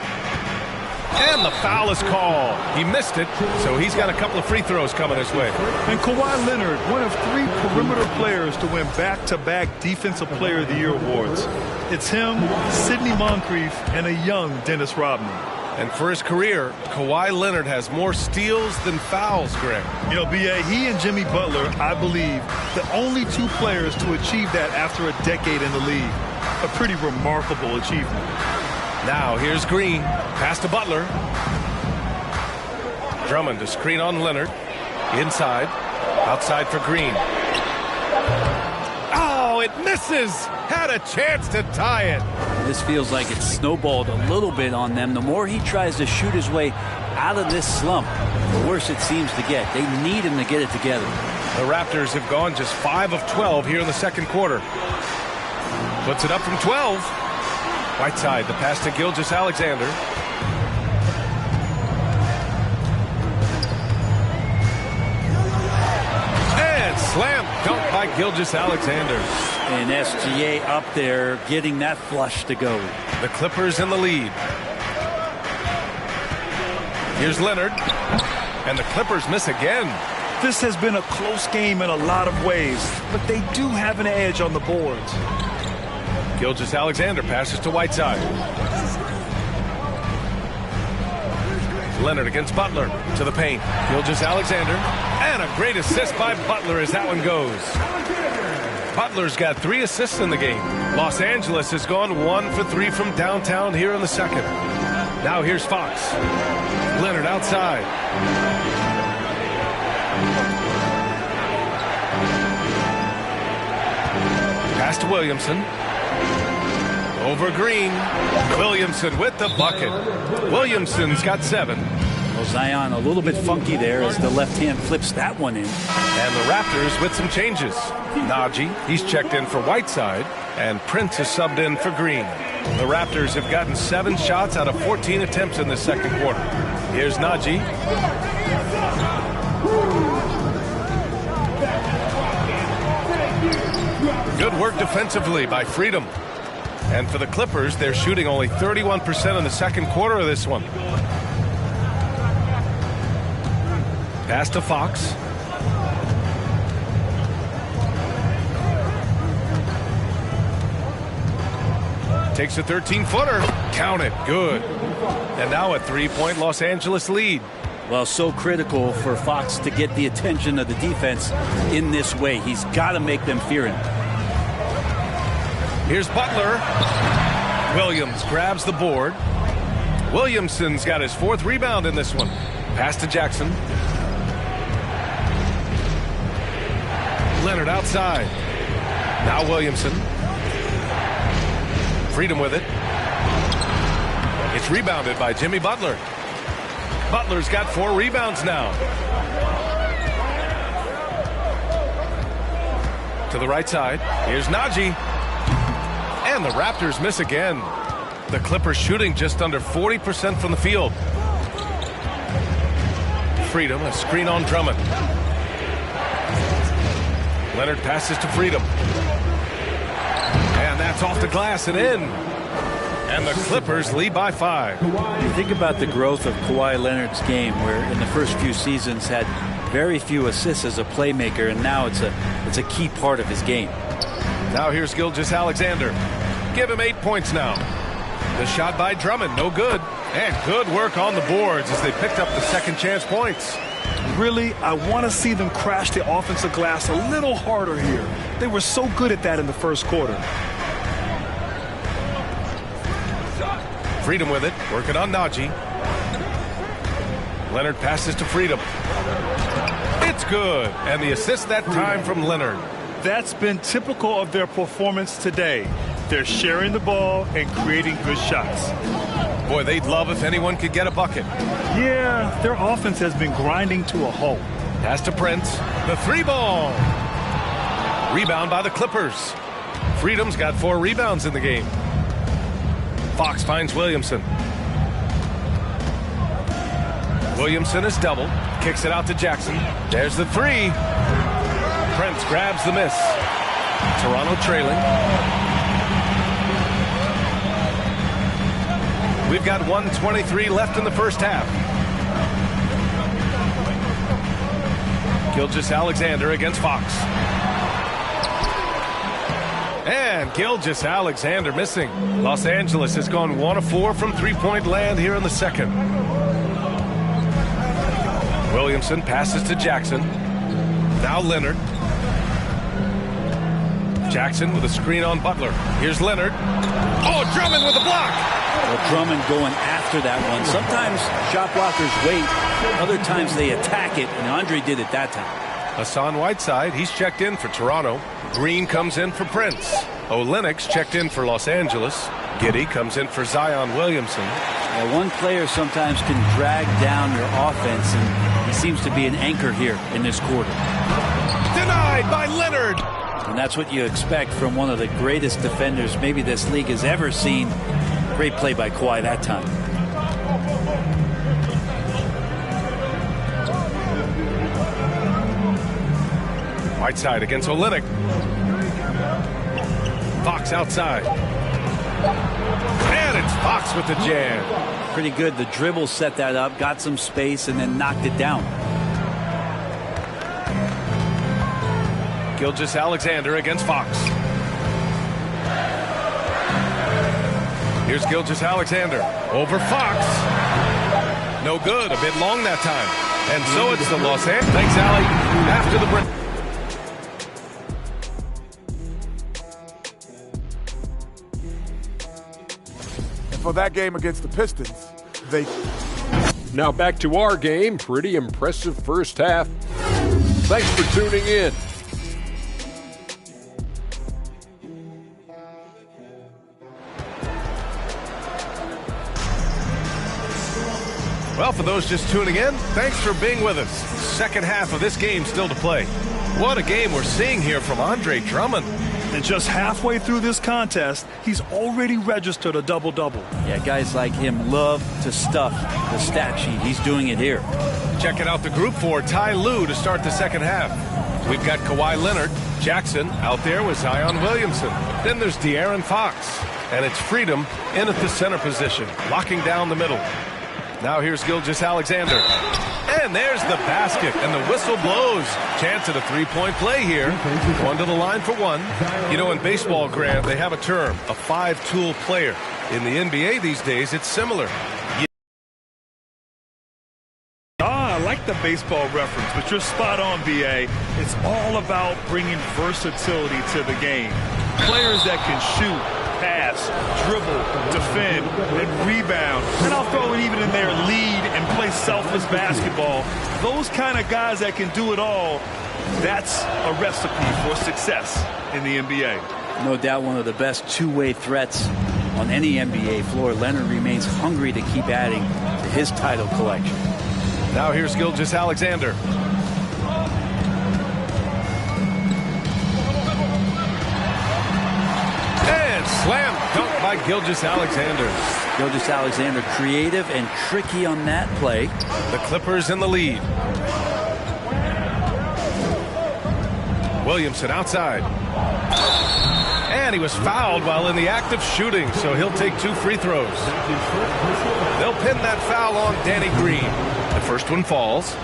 And the foul is called. He missed it, so he's got a couple of free throws coming his way. And Kawhi Leonard, one of 3 perimeter players to win back-to-back Defensive Player of the Year awards. It's him, Sidney Moncrief, and a young Dennis Rodman. And for his career, Kawhi Leonard has more steals than fouls, Greg. You know, B.A., he and Jimmy Butler, I believe, the only 2 players to achieve that after a decade in the league. A pretty remarkable achievement. Now here's Green. Pass to Butler. Drummond to screen on Leonard. Inside. Outside for Green. Oh, it misses. Had a chance to tie it. This feels like it's snowballed a little bit on them. The more he tries to shoot his way out of this slump, the worse it seems to get. They need him to get it together. The Raptors have gone just 5 of 12 here in the second quarter. Puts it up from 12. Whiteside, the pass to Gilgeous-Alexander. And slam dunk by Gilgeous-Alexander. And SGA up there getting that flush to go. The Clippers in the lead. Here's Leonard. And the Clippers miss again. This has been a close game in a lot of ways, but they do have an edge on the boards. Gilgeous-Alexander passes to Whiteside. Leonard against Butler to the paint. Gilgeous-Alexander. And a great assist by Butler as that one goes. Butler's got 3 assists in the game. Los Angeles has gone 1 for 3 from downtown here in the second. Now here's Fox. Leonard outside. Pass to Williamson. Over Green. Williamson with the bucket. Williamson's got 7. Well, Zion a little bit funky there as the left hand flips that one in. And the Raptors with some changes. Najee, he's checked in for Whiteside, and Prince is subbed in for Green. The Raptors have gotten 7 shots out of 14 attempts in the second quarter. Here's Najee. Good work defensively by Freedom. And for the Clippers, they're shooting only 31% in the second quarter of this one. Pass to Fox. Takes a 13-footer. Count it. Good. And now a 3-point Los Angeles lead. Well, so critical for Fox to get the attention of the defense in this way. He's got to make them fear him. Here's Butler. Williams grabs the board. Williamson's got his 4th rebound in this one. Pass to Jackson. Leonard outside. Now Williamson. Freedom with it. It's rebounded by Jimmy Butler. Butler's got 4 rebounds now. To the right side. Here's Najee. And the Raptors miss again. The Clippers shooting just under 40% from the field. Freedom, a screen on Drummond. Leonard passes to Freedom. And that's off the glass and in. And the Clippers lead by 5. You think about the growth of Kawhi Leonard's game, where in the first few seasons had very few assists as a playmaker, and now it's a key part of his game. Now here's Gilgeous-Alexander. Give him 8 points now. The shot by Drummond, no good. And good work on the boards as they picked up the second chance points. Really, I want to see them crash the offensive glass a little harder here. They were so good at that in the first quarter. Freedom with it, working on Najee. Leonard passes to Freedom. It's good, and the assist that time from Leonard. That's been typical of their performance today. They're sharing the ball and creating good shots. Boy, they'd love if anyone could get a bucket. Yeah, their offense has been grinding to a halt. Pass to Prince. The 3-ball. Rebound by the Clippers. Freedom's got 4 rebounds in the game. Fox finds Williamson. Williamson is doubled. Kicks it out to Jackson. There's the 3. Prince grabs the miss. Toronto trailing. We've got 1:23 left in the first half. Gilgeous-Alexander against Fox. And Gilgeous-Alexander missing. Los Angeles has gone 1 of 4 from 3-point land here in the second. Williamson passes to Jackson. Now Leonard. Jackson with a screen on Butler. Here's Leonard. Oh, Drummond with a block. Well, Drummond going after that one. Sometimes shot blockers wait. Other times they attack it, and Andre did it that time. Hassan Whiteside, he's checked in for Toronto. Green comes in for Prince. Olynyk checked in for Los Angeles. Giddey comes in for Zion Williamson. One player sometimes can drag down your offense, and he seems to be an anchor here in this quarter. Denied by Leonard. And that's what you expect from one of the greatest defenders maybe this league has ever seen. Great play by Kawhi that time. Whiteside against Olynyk. Fox outside. And it's Fox with the jam. Pretty good. The dribble set that up, got some space, and then knocked it down. Gilgeous-Alexander against Fox. Here's Gilgeous-Alexander over Fox. No good. A bit long that time. And so it's the Los Angeles. Thanks, Allie. After the break. For that game against the Pistons, Now back to our game. Pretty impressive first half. Thanks for tuning in. Well, for those just tuning in, thanks for being with us. Second half of this game still to play. What a game we're seeing here from Andre Drummond. And just halfway through this contest, he's already registered a double-double. Yeah, guys like him love to stuff the stat sheet. He's doing it here. Checking out the group for Ty Lue to start the second half. We've got Kawhi Leonard, Jackson out there with Zion Williamson. Then there's De'Aaron Fox. And it's Freedom in at the center position, locking down the middle. Now here's Gilgeous-Alexander. And there's the basket, and the whistle blows. Chance at a three-point play here. One to the line for one. You know, in baseball, Grant, they have a term, a five-tool player. In the NBA these days, it's similar. I like the baseball reference, but you're spot on, B.A. It's all about bringing versatility to the game. Players that can shoot, pass, dribble, defend, and rebound. And I'll throw it even in there, lead and play selfless basketball. Those kind of guys that can do it all, that's a recipe for success in the NBA. No doubt one of the best two-way threats on any NBA floor. Leonard remains hungry to keep adding to his title collection. Now here's Gilgeous-Alexander. And slam dunk by Gilgeous-Alexander. Gilgeous-Alexander creative and tricky on that play. The Clippers in the lead. Williamson outside. And he was fouled while in the act of shooting, so he'll take two free throws. They'll pin that foul on Danny Green. The first one falls.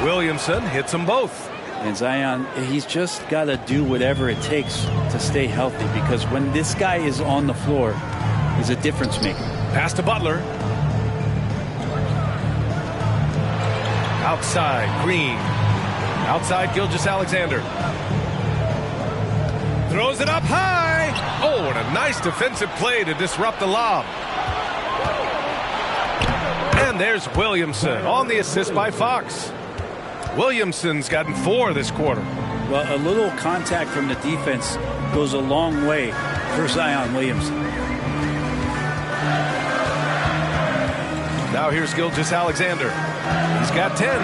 Williamson hits them both. And Zion, he's just got to do whatever it takes to stay healthy, because when this guy is on the floor, he's a difference maker. Pass to Butler. Outside, Green. Outside, Gilgeous-Alexander. Throws it up high. Oh, and a nice defensive play to disrupt the lob. And there's Williamson on the assist by Fox. Williamson's gotten 4 this quarter. Well, a little contact from the defense goes a long way for Zion Williamson. Now here's Gilgeous-Alexander. He's got 10.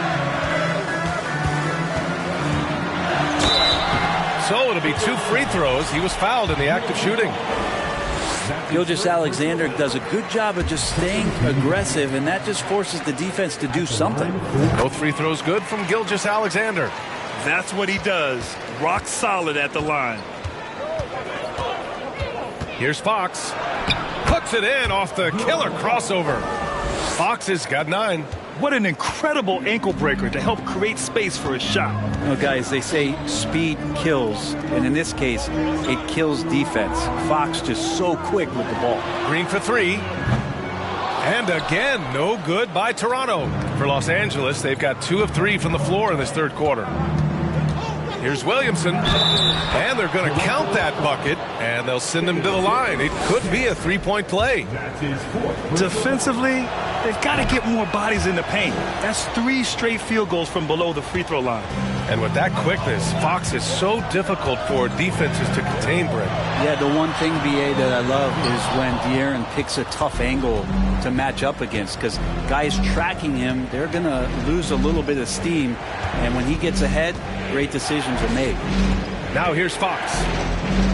So it'll be 2 free throws. He was fouled in the act of shooting. Gilgeous-Alexander does a good job of just staying aggressive, and that just forces the defense to do something. Both free throws good from Gilgeous-Alexander. That's what he does. Rock solid at the line. Here's Fox. Puts it in off the killer crossover. Fox has got 9. What an incredible ankle breaker to help create space for a shot. Well, guys, they say speed kills, and in this case, it kills defense. Fox just so quick with the ball. Green for 3. And again, no good by Toronto. For Los Angeles, they've got 2 of 3 from the floor in this third quarter. Here's Williamson, and they're going to count that bucket, and they'll send him to the line. It could be a three-point play. Defensively, they've got to get more bodies in the paint. That's 3 straight field goals from below the free throw line. And with that quickness, Fox is so difficult for defenses to contain, Brent. Yeah, the one thing, BA, that I love is when De'Aaron picks a tough angle to match up against, because guys tracking him, they're going to lose a little bit of steam. And when he gets ahead, great decisions are made. Now here's Fox.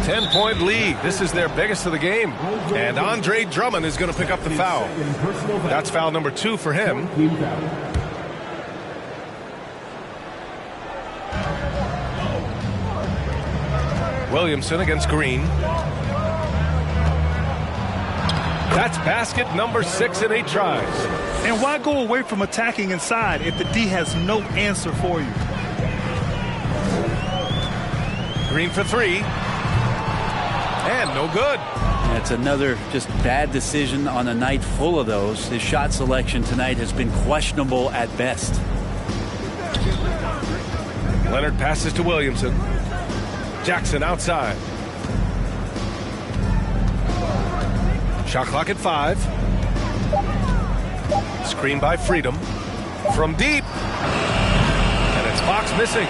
10-point lead. This is their biggest of the game. And Andre Drummond is going to pick up the foul. That's foul number 2 for him. Williamson against Green. That's basket number 6 in 8 tries. And why go away from attacking inside if the D has no answer for you? Green for 3. And no good. That's another just bad decision on a night full of those. His shot selection tonight has been questionable at best. Leonard passes to Williamson. Jackson outside. Shot clock at 5. Screen by Freedom. From deep. And it's Fox missing.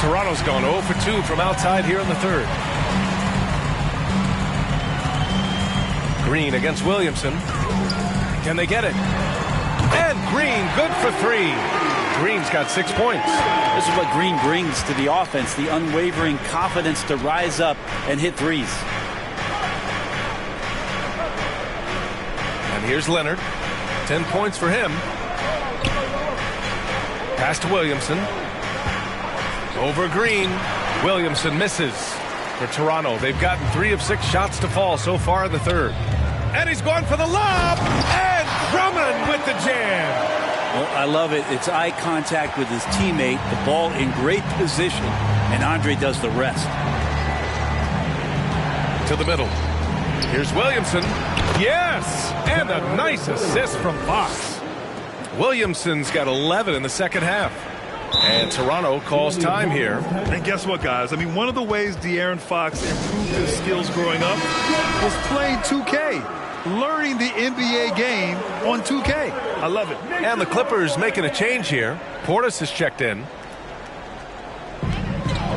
Toronto's gone 0 for 2 from outside here in the third. Green against Williamson. Can they get it? And Green good for 3. Green's got 6 points. This is what Green brings to the offense, the unwavering confidence to rise up and hit threes. And here's Leonard. 10 points for him. Pass to Williamson. Over Green. Williamson misses. For Toronto, they've gotten 3 of 6 shots to fall so far in the third. And he's going for the lob. And Drummond with the jam. Well, I love it. It's eye contact with his teammate, the ball in great position, and Andre does the rest. To the middle. Here's Williamson. Yes! And a nice assist from Fox. Williamson's got 11 in the second half. And Toronto calls time here. And guess what, guys? I mean, one of the ways De'Aaron Fox improved his skills growing up was playing 2K. Learning the NBA game on 2K. I love it. And the Clippers making a change here. Portis has checked in.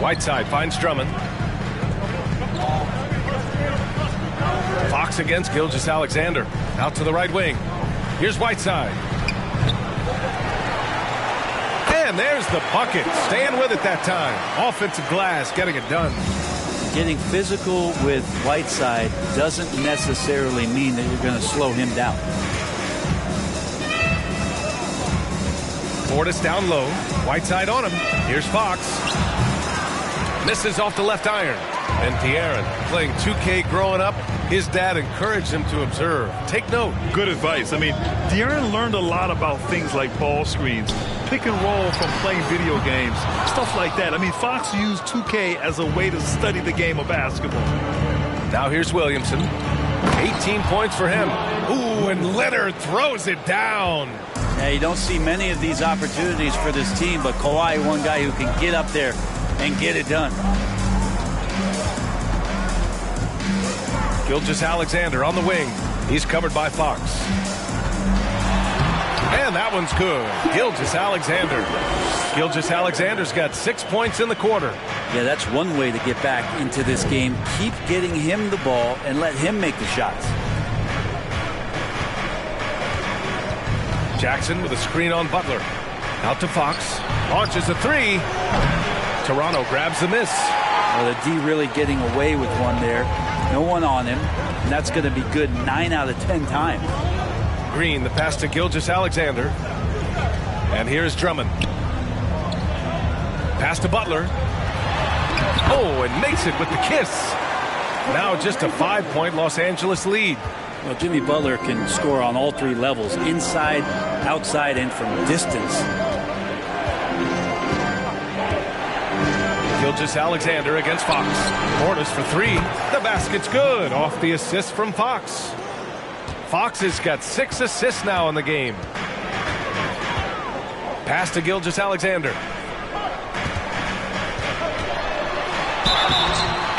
Whiteside finds Drummond. Fox against Gilgeous-Alexander. Out to the right wing. Here's Whiteside. And there's the bucket. Staying with it that time. Offensive glass getting it done. Getting physical with Whiteside doesn't necessarily mean that you're going to slow him down. Portis down low. Whiteside on him. Here's Fox. Misses off the left iron. And De'Aaron playing 2K growing up. His dad encouraged him to observe. Take note. Good advice. I mean, De'Aaron learned a lot about things like ball screens, pick and roll from playing video games, stuff like that. I mean, Fox used 2K as a way to study the game of basketball. Now here's Williamson. 18 points for him. Ooh, and Leonard throws it down. Yeah, you don't see many of these opportunities for this team, but Kawhi, one guy who can get up there and get it done. Gilgeous-Alexander on the wing. He's covered by Fox. And that one's good. Gilgeous-Alexander. Gilgeous-Alexander's got 6 points in the quarter. Yeah, that's one way to get back into this game. Keep getting him the ball and let him make the shots. Jackson with a screen on Butler. Out to Fox. Launches a 3. Toronto grabs the miss. Well, the D really getting away with one there. No one on him. And that's going to be good 9 out of 10 times. Green, the pass to Gilgeous-Alexander. And here's Drummond. Pass to Butler. Oh, and makes it with the kiss. Now just a 5-point Los Angeles lead. Well, Jimmy Butler can score on all 3 levels, inside, outside, and from distance. Gilgeous-Alexander against Fox. Portis for 3. The basket's good. Off the assist from Fox. Fox has got 6 assists now in the game. Pass to Gilgeous-Alexander.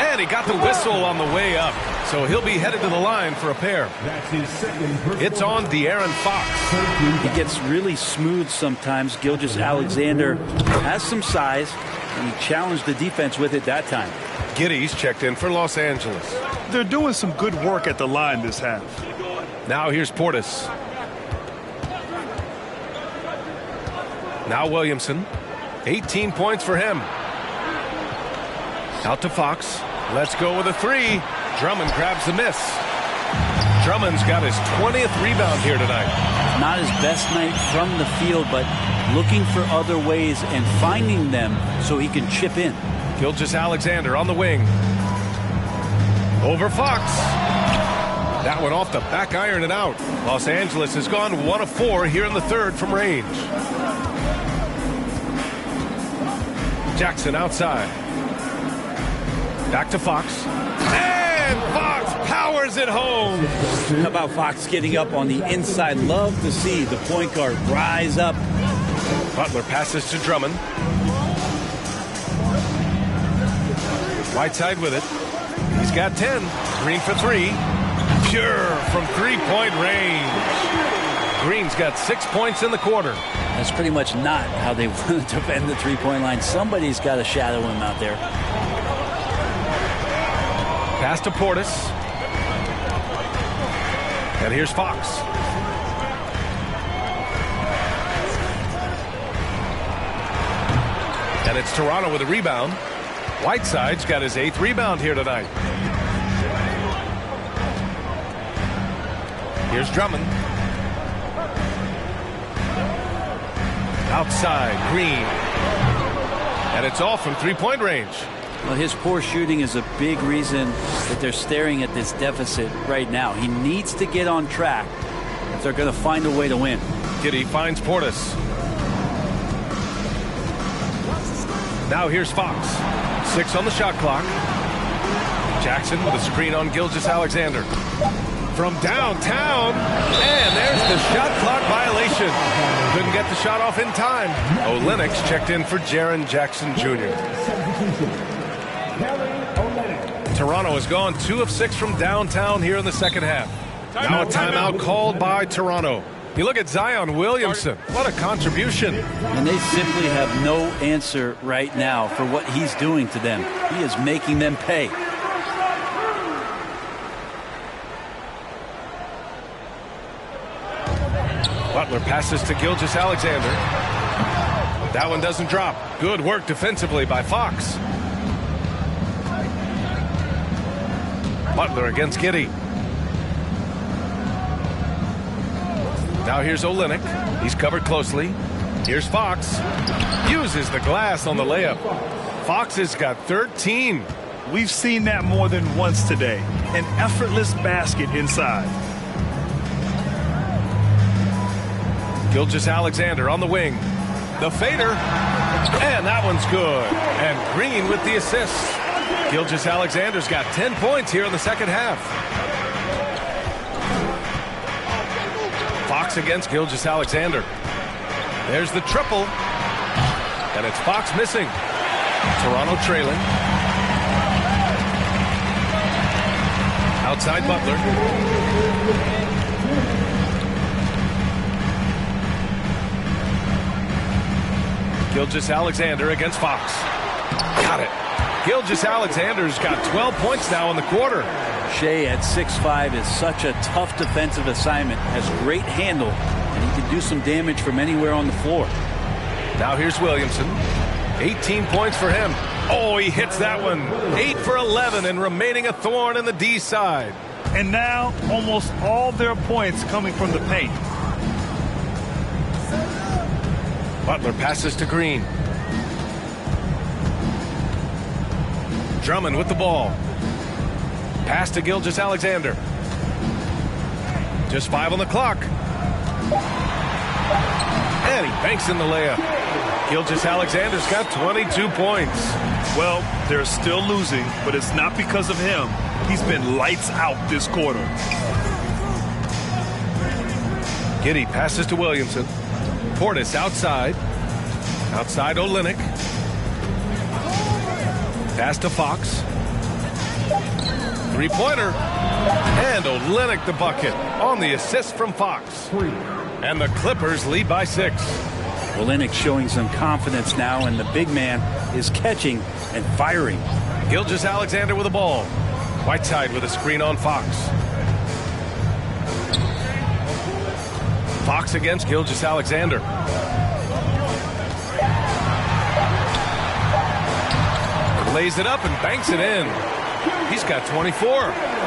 And he got the whistle on the way up. So he'll be headed to the line for a pair. It's on De'Aaron Fox. He gets really smooth sometimes. Gilgeous-Alexander has some size, and he challenged the defense with it that time. Giddey's checked in for Los Angeles. They're doing some good work at the line this half. Now here's Portis. Now Williamson. 18 points for him. Out to Fox. Let's go with a three. Drummond grabs the miss. Drummond's got his 20th rebound here tonight. Not his best night from the field, but looking for other ways and finding them so he can chip in. Gilgeous-Alexander on the wing. Over Fox. That one off the back iron and out. Los Angeles has gone 1 of 4 here in the third from range. Jackson outside. Back to Fox. And Fox powers it home. How about Fox getting up on the inside? Love to see the point guard rise up. Butler passes to Drummond. Whiteside with it. He's got 10. Green for 3. Pure from three-point range. Green's got 6 points in the quarter. That's pretty much not how they want to defend the three-point line. Somebody's got to shadow him out there. Pass to Portis. And here's Fox. And it's Toronto with a rebound. Whiteside's got his 8th rebound here tonight. Here's Drummond. Outside, Green. And it's all from three-point range. Well, his poor shooting is a big reason that they're staring at this deficit right now. He needs to get on track if they're going to find a way to win. Giddey finds Portis. Now here's Fox. 6 on the shot clock. Jackson with a screen on Gilgeous-Alexander. From downtown, and there's the shot clock violation. Couldn't get the shot off in time. Olynyk checked in for Jaren Jackson Jr. Toronto has gone 2 of 6 from downtown here in the second half. Now a timeout called by Toronto. You look at Zion Williamson. What a contribution. And they simply have no answer right now for what he's doing to them. He is making them pay. Butler passes to Gilgeous-Alexander. That one doesn't drop. Good work defensively by Fox. Butler against Giddey. Now here's Olynyk. He's covered closely. Here's Fox. Uses the glass on the layup. Fox has got 13. We've seen that more than once today. An effortless basket inside. Gilgeous-Alexander on the wing. The fader. And that one's good. And Green with the assist. Gilgeous-Alexander's got 10 points here in the second half. Fox against Gilgeous-Alexander. There's the triple. And it's Fox missing. Toronto trailing. Outside Butler. Gilgeous-Alexander against Fox. Got it. Gilgeous-Alexander's got 12 points now in the quarter. Shea at 6'5" is such a tough defensive assignment. Has great handle, and he can do some damage from anywhere on the floor. Now here's Williamson. 18 points for him. Oh, he hits that one. 8 for 11 and remaining a thorn in the D side. And now almost all their points coming from the paint. Butler passes to Green. Drummond with the ball. Pass to Gilgeous-Alexander. Just 5 on the clock. And he banks in the layup. Gilgeous-Alexander's got 22 points. Well, they're still losing, but it's not because of him. He's been lights out this quarter. Giddey passes to Williamson. Portis outside. Outside Olynyk. Pass to Fox. Three-pointer. And Olynyk the bucket on the assist from Fox. And the Clippers lead by 6. Olynyk showing some confidence now, and the big man is catching and firing. Gilgeous-Alexander with the ball. Whiteside with a screen on Fox. Fox against Gilgeous-Alexander. Lays it up and banks it in. He's got 24.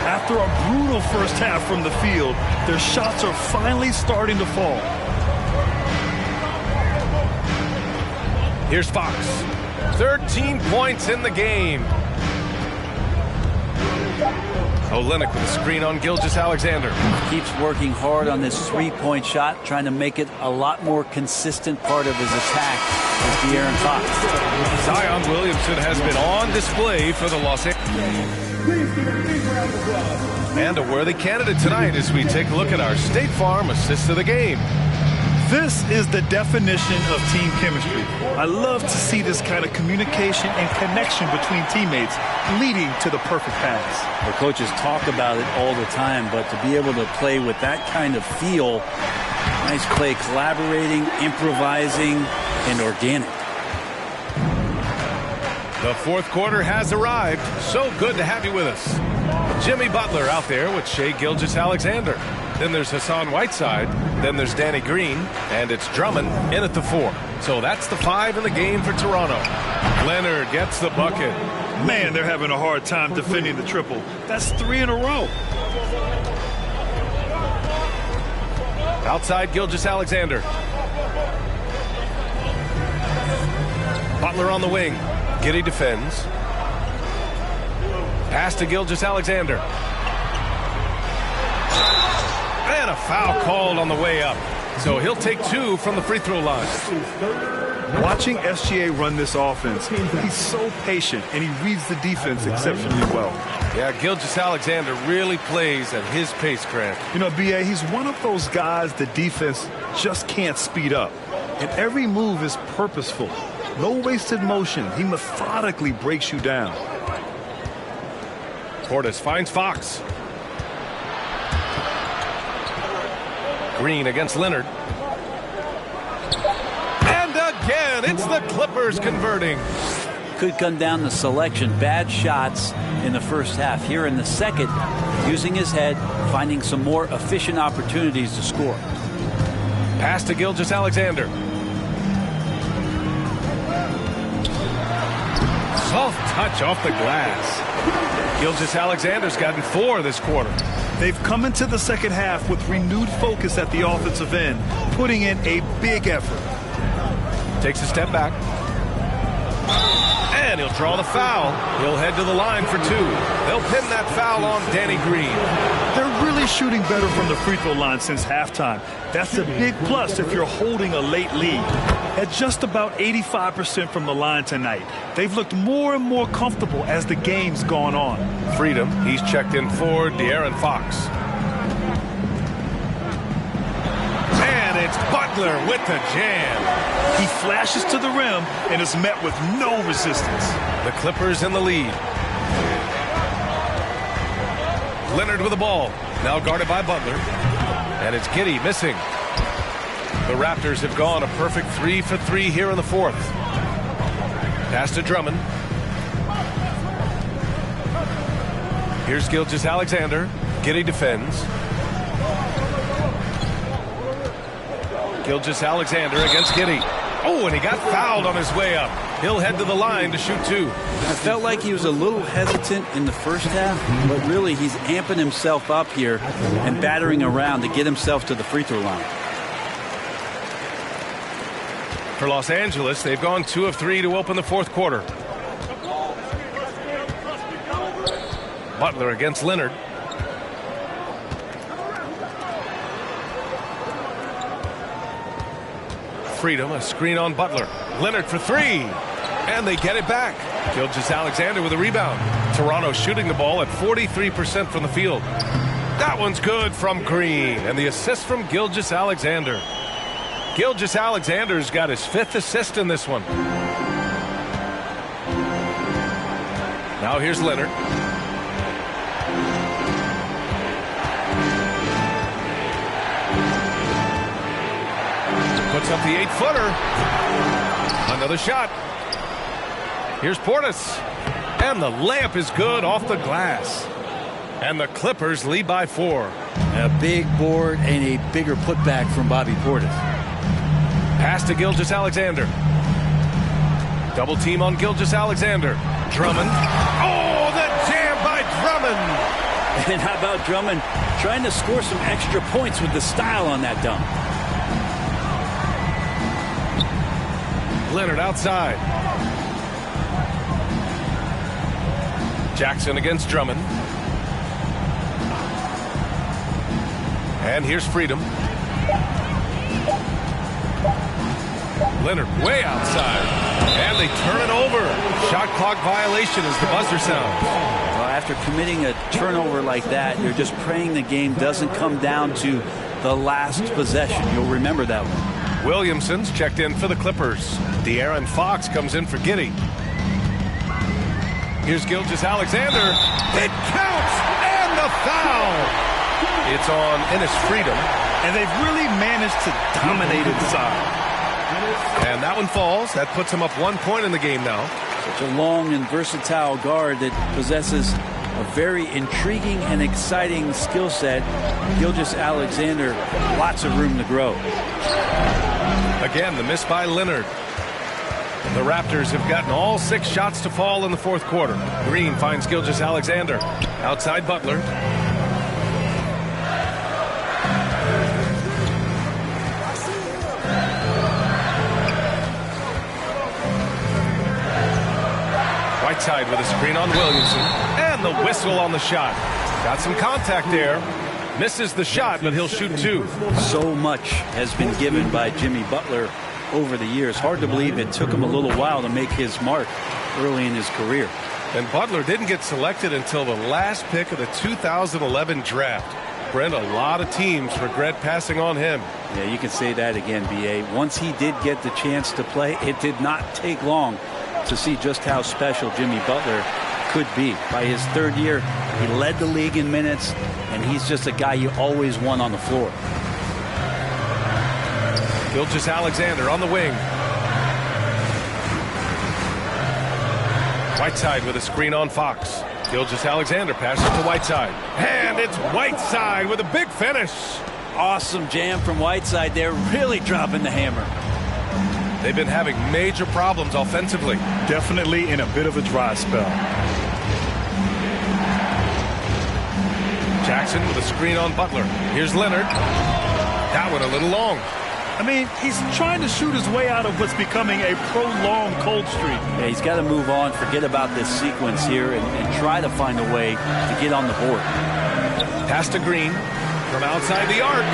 After a brutal first half from the field, their shots are finally starting to fall. Here's Fox. 13 points in the game. Olynyk with a screen on Gilgeous-Alexander. Keeps working hard on this three-point shot, trying to make it a lot more consistent part of his attack as De'Aaron Fox. Zion Williamson has been on display for the Los Angeles. And a worthy candidate tonight as we take a look at our State Farm assist of the game. This is the definition of team chemistry. I love to see this kind of communication and connection between teammates leading to the perfect pass. The coaches talk about it all the time, but to be able to play with that kind of feel, nice play, collaborating, improvising, and organic. The fourth quarter has arrived. So good to have you with us. Jimmy Butler out there with Shai Gilgeous-Alexander. Then there's Hassan Whiteside. Then there's Danny Green. And it's Drummond in at the 4. So that's the 5 in the game for Toronto. Leonard gets the bucket. Man, they're having a hard time defending the triple. That's 3 in a row. Outside Gilgeous-Alexander. Butler on the wing. Giddey defends. Pass to Gilgeous-Alexander. And a foul called on the way up. So he'll take 2 from the free throw line. Watching SGA run this offense, he's so patient and he reads the defense exceptionally well. Yeah, Gilgeous-Alexander really plays at his pace, Grant. You know, B.A., he's one of those guys the defense just can't speed up. And every move is purposeful. No wasted motion. He methodically breaks you down. Portis finds Fox. Green against Leonard. And again, it's the Clippers converting. Could come down to selection. Bad shots in the first half. Here in the second, using his head, finding some more efficient opportunities to score. Pass to Gilgeous-Alexander. Soft touch off the glass. Gilgeous-Alexander's gotten 4 this quarter. They've come into the second half with renewed focus at the offensive end, putting in a big effort. Takes a step back. And he'll draw the foul. He'll head to the line for 2. They'll pin that foul on Danny Green. They're really shooting better from the free throw line since halftime. That's a big plus if you're holding a late lead. At just about 85% from the line tonight, they've looked more and more comfortable as the game's gone on. Freedom, he's checked in for De'Aaron Fox. And it's Butler with the jam. He flashes to the rim and is met with no resistance. The Clippers in the lead. Leonard with the ball. Now guarded by Butler. And it's Giddey missing. The Raptors have gone a perfect 3 for 3 here in the fourth. Pass to Drummond. Here's Gilgeous-Alexander. Giddey defends. Gilgeous-Alexander against Giddey. Oh, and he got fouled on his way up. He'll head to the line to shoot 2. I felt like he was a little hesitant in the first half, but really he's amping himself up here and battering around to get himself to the free throw line. For Los Angeles, they've gone 2 of 3 to open the fourth quarter. Butler against Leonard. Freedom, a screen on Butler. Leonard for 3. And they get it back. Gilgeous-Alexander with a rebound. Toronto shooting the ball at 43% from the field. That one's good from Green. And the assist from Gilgeous-Alexander. Gilgeous-Alexander's got his 5th assist in this one. Now here's Leonard. Puts up the 8-footer. Another shot. Here's Portis. And the layup is good off the glass. And the Clippers lead by 4. A big board and a bigger putback from Bobby Portis. Pass to Gilgeous-Alexander. Double team on Gilgeous-Alexander. Drummond. Oh, the jam by Drummond. And how about Drummond trying to score some extra points with the style on that dunk. Leonard outside. Jackson against Drummond. And here's Freedom. Leonard way outside. And they turn it over. Shot clock violation as the buzzer sounds. Well, after committing a turnover like that, you're just praying the game doesn't come down to the last possession. You'll remember that one. Williamson's checked in for the Clippers. De'Aaron Fox comes in for Giddey. Here's Gilgeous-Alexander. It counts! And the foul! It's on Enes Freedom. And they've really managed to dominate inside. And that one falls. That puts him up 1 point in the game now. Such a long and versatile guard that possesses a very intriguing and exciting skill set. Gilgeous-Alexander, lots of room to grow. Again, the miss by Leonard. The Raptors have gotten all 6 shots to fall in the fourth quarter. Green finds Gilgeous-Alexander. Outside Butler. Whiteside with a screen on Williamson. And the whistle on the shot. Got some contact there. Misses the shot, but he'll shoot 2. So much has been given by Jimmy Butler over the years. Hard to believe it took him a little while to make his mark early in his career. And Butler didn't get selected until the last pick of the 2011 draft. Brent, a lot of teams regret passing on him. Yeah, you can say that again, B.A. Once he did get the chance to play, it did not take long to see just how special Jimmy Butler could be. By his third year, he led the league in minutes, and he's just a guy you always want on the floor. Gilgeous-Alexander on the wing. Whiteside with a screen on Fox. Gilgeous-Alexander passes to Whiteside. And it's Whiteside with a big finish. Awesome jam from Whiteside there, really dropping the hammer. They've been having major problems offensively. Definitely in a bit of a dry spell. Jackson with a screen on Butler. Here's Leonard. That one a little long. I mean, he's trying to shoot his way out of what's becoming a prolonged cold streak. Yeah, he's got to move on, forget about this sequence here, and try to find a way to get on the board. Pass to Green from outside the arc.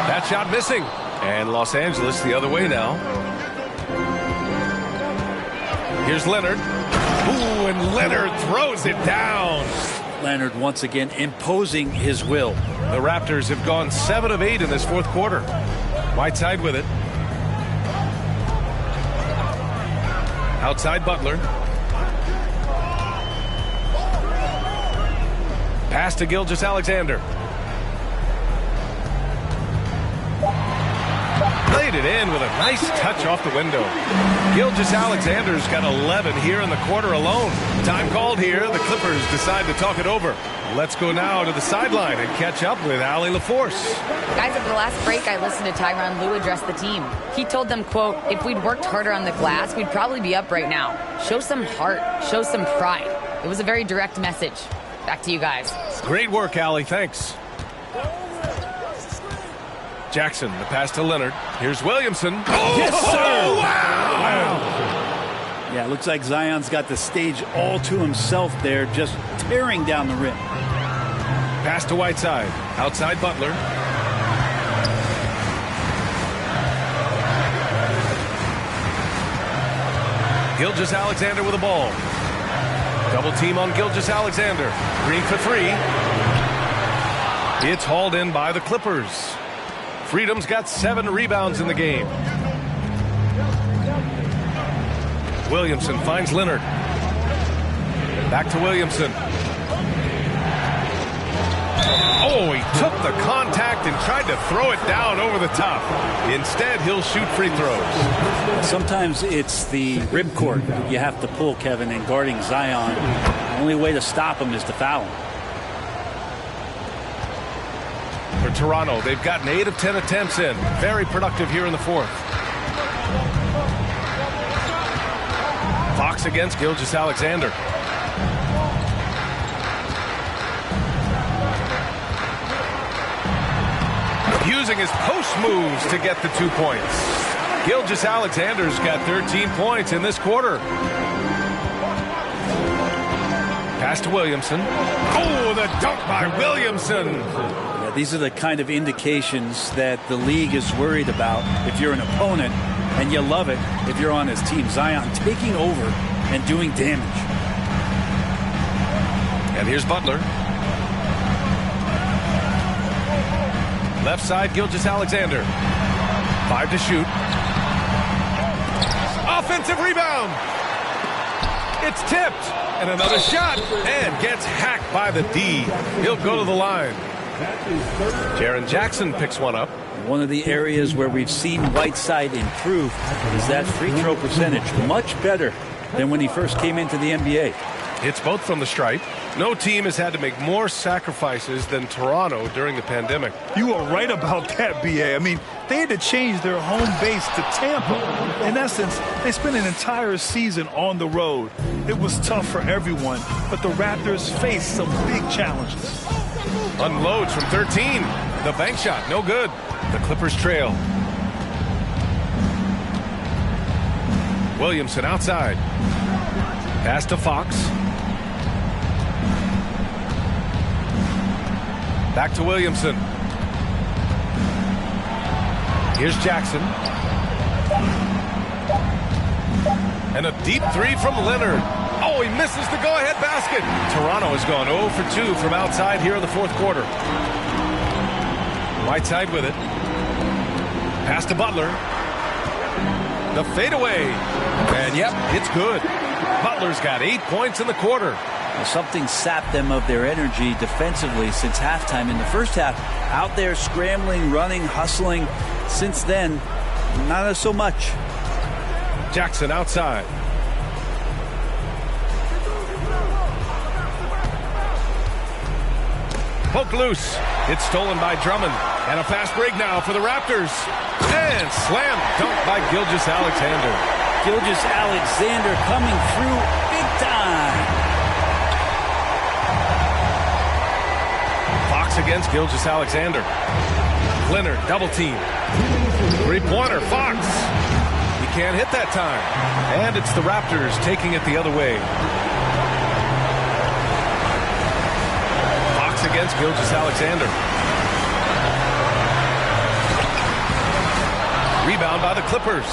That shot missing. And Los Angeles the other way now. Here's Leonard. Ooh, and Leonard throws it down. Leonard once again imposing his will. The Raptors have gone 7 of 8 in this fourth quarter. Whiteside with it. Outside Butler. Pass to Gilgeous-Alexander. Laid it in with a nice touch off the window. Gilgeous-Alexander's got 11 here in the quarter alone. Time called here. The Clippers decide to talk it over. Let's go now to the sideline and catch up with Allie LaForce. Guys, at the last break, I listened to Tyronn Lue address the team. He told them, quote, if we'd worked harder on the glass, we'd probably be up right now. Show some heart. Show some pride. It was a very direct message. Back to you guys. Great work, Allie. Thanks. Jackson, the pass to Leonard. Here's Williamson. Oh, yes, sir! Wow! Yeah, it looks like Zion's got the stage all to himself there, just tearing down the rim. Pass to Whiteside. Outside Butler. Gilgeous-Alexander with the ball. Double team on Gilgeous-Alexander. Green for 3. It's hauled in by the Clippers. Freedom's got 7 rebounds in the game. Williamson finds Leonard. Back to Williamson. Oh, he took the contact and tried to throw it down over the top. Instead, he'll shoot free throws. Sometimes it's the ripcord you have to pull, Kevin, in guarding Zion. The only way to stop him is to foul him. For Toronto, they've gotten 8 of 10 attempts in. Very productive here in the fourth. Fox against Gilgeous-Alexander. Using his post moves to get the 2 points. Gilgeous-Alexander's got 13 points in this quarter. Pass to Williamson. Oh, the dunk by Williamson. Yeah, these are the kind of indications that the league is worried about if you're an opponent, and you love it if you're on his team. Zion taking over and doing damage. And here's Butler. Left side, Gilgeous-Alexander. 5 to shoot. Offensive rebound. It's tipped. And another shot. And gets hacked by the D. He'll go to the line. Jaren Jackson picks one up. One of the areas where we've seen Whiteside improve is that free throw percentage. Much better than when he first came into the NBA. It's both from the stripe. No team has had to make more sacrifices than Toronto during the pandemic. You are right about that, B.A. I mean, they had to change their home base to Tampa. In essence, they spent an entire season on the road. It was tough for everyone, but the Raptors faced some big challenges. Unloads from 13. The bank shot, no good. The Clippers trail. Williamson outside. Pass to Fox. Back to Williamson. Here's Jackson. And a deep 3 from Leonard. Oh, he misses the go-ahead basket. Toronto has gone 0 for 2 from outside here in the fourth quarter. Whiteside with it. Pass to Butler. The fadeaway. And yep, it's good. Butler's got 8 points in the quarter. Well, something sapped them of their energy defensively since halftime. In the first half, out there scrambling, running, hustling. Since then, not so much. Jackson outside. Poke loose. It's stolen by Drummond. And a fast break now for the Raptors. And slam dunk by Gilgeous-Alexander. Gilgeous-Alexander coming through big time. Fox against Gilgeous-Alexander. Leonard double team. 3-pointer, Fox. He can't hit that time. And it's the Raptors taking it the other way. Fox against Gilgeous-Alexander. Rebound by the Clippers.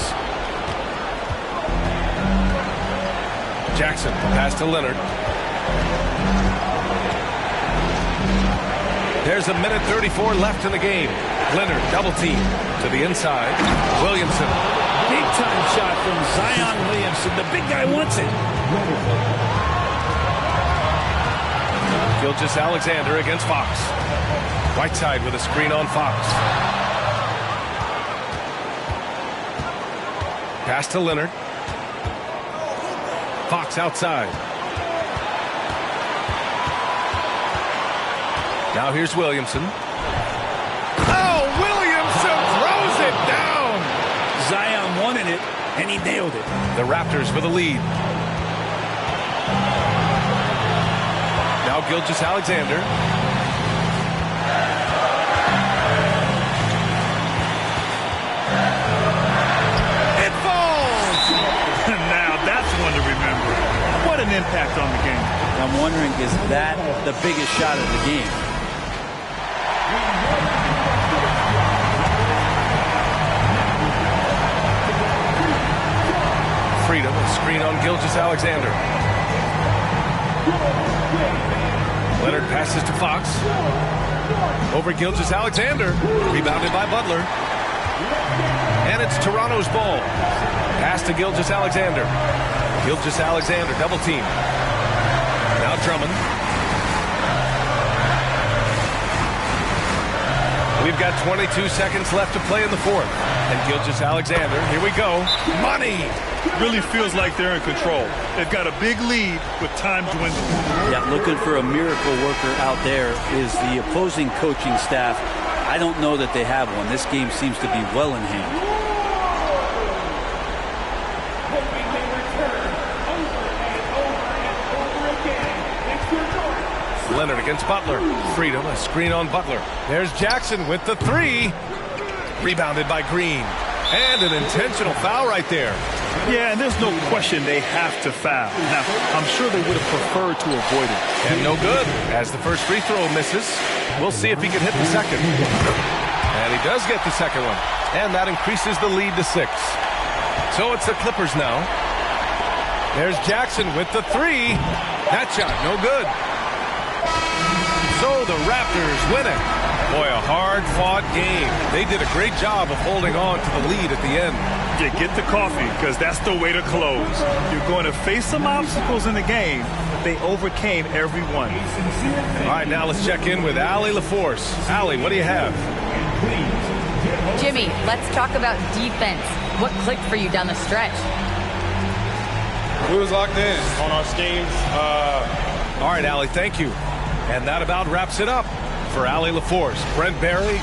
Jackson, pass to Leonard. There's a minute 34 left in the game. Leonard, double team to the inside. Williamson. Big time shot from Zion Williamson. The big guy wants it. Gilgeous-Alexander against Fox. Whiteside with a screen on Fox. Pass to Leonard. Fox outside. Now here's Williamson. Oh, Williamson throws it down. Zion wanted it, and he nailed it. The Raptors with a lead. Now Gilgeous-Alexander. It falls. Now that's one to remember. What an impact on the game. I'm wondering, is that the biggest shot of the game? Freedom, a screen on Gilgeous-Alexander. Leonard passes to Fox. Over Gilgeous-Alexander. Rebounded by Butler. And it's Toronto's ball. Pass to Gilgeous-Alexander. Gilgeous-Alexander, double team. Now Drummond. We've got 22 seconds left to play in the fourth. And Gilgeous-Alexander, here we go. Money! Really feels like they're in control. They've got a big lead with time dwindling. Yeah, looking for a miracle worker out there is the opposing coaching staff. I don't know that they have one. This game seems to be well in hand. Leonard against Butler. Freedom, a screen on Butler. There's Jackson with the three. Rebounded by Green. And an intentional foul right there. Yeah, and there's no question they have to foul. Now, I'm sure they would have preferred to avoid it. And no good, as the first free throw misses. We'll see if he can hit the second. And he does get the second one. And that increases the lead to 6. So it's the Clippers now. There's Jackson with the three. That shot, no good. So the Raptors win it. Boy, a hard-fought game. They did a great job of holding on to the lead at the end. Yeah, get the coffee, because that's the way to close. You're going to face some obstacles in the game. They overcame every one. All right, now let's check in with Allie LaForce. Allie, what do you have? Jimmy, let's talk about defense. What clicked for you down the stretch? We was locked in on our schemes. All right, Allie, thank you. And that about wraps it up. For Allie LaForce, Brent Barry.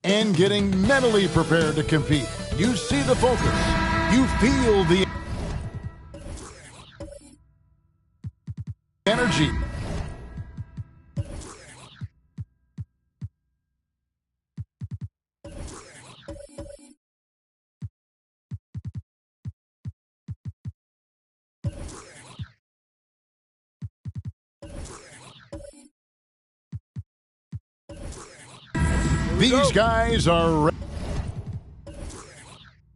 And getting mentally prepared to compete. You see the focus. You feel the energy. These guys are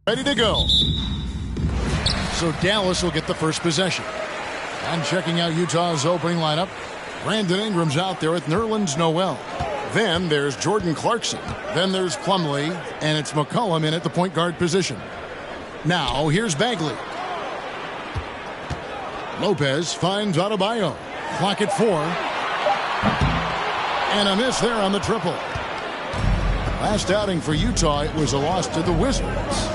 ready to go. So Dallas will get the first possession. And checking out Utah's opening lineup, Brandon Ingram's out there with Nerlens Noel. Then there's Jordan Clarkson. Then there's Plumlee. And it's McCollum in at the point guard position. Now here's Bagley. Lopez finds Adebayo. Clock at 4. And a miss there on the triple. Last outing for Utah, it was a loss to the Wizards.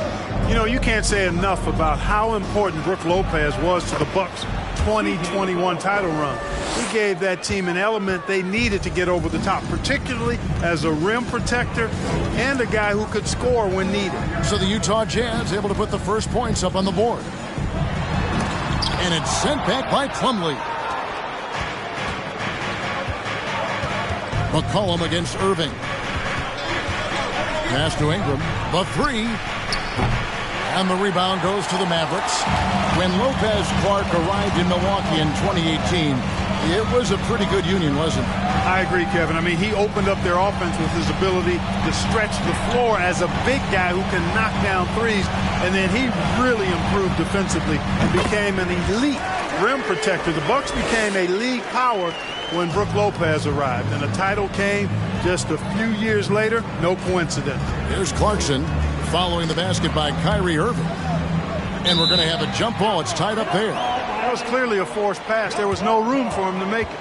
You know, you can't say enough about how important Brook Lopez was to the Bucks' 2021 title run. He gave that team an element they needed to get over the top, particularly as a rim protector and a guy who could score when needed. So the Utah Jazz able to put the first points up on the board. And it's sent back by Plumlee. McCollum against Irving. Pass to Ingram. The 3. And the rebound goes to the Mavericks. When Lopez Clark arrived in Milwaukee in 2018, it was a pretty good union, wasn't it? I agree, Kevin. I mean, he opened up their offense with his ability to stretch the floor as a big guy who can knock down threes. And then he really improved defensively and became an elite rim protector. The Bucks became a league power when Brook Lopez arrived. And the title came just a few years later. No coincidence. Here's Clarkson following the basket by Kyrie Irving. And we're going to have a jump ball. It's tied up there. That was clearly a forced pass. There was no room for him to make it.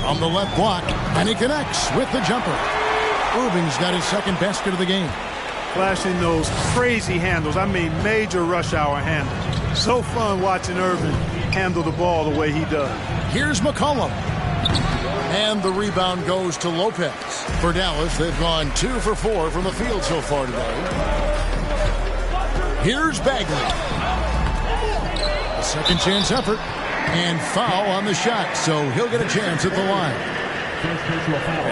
From the left block, and he connects with the jumper. Irving's got his second basket of the game. Flashing those crazy handles. I mean, major rush hour handles. So fun watching Irving handle the ball the way he does. Here's McCollum. And the rebound goes to Lopez. For Dallas, they've gone 2 for 4 from the field so far today. Here's Bagley. A second chance effort. And foul on the shot, so he'll get a chance at the line.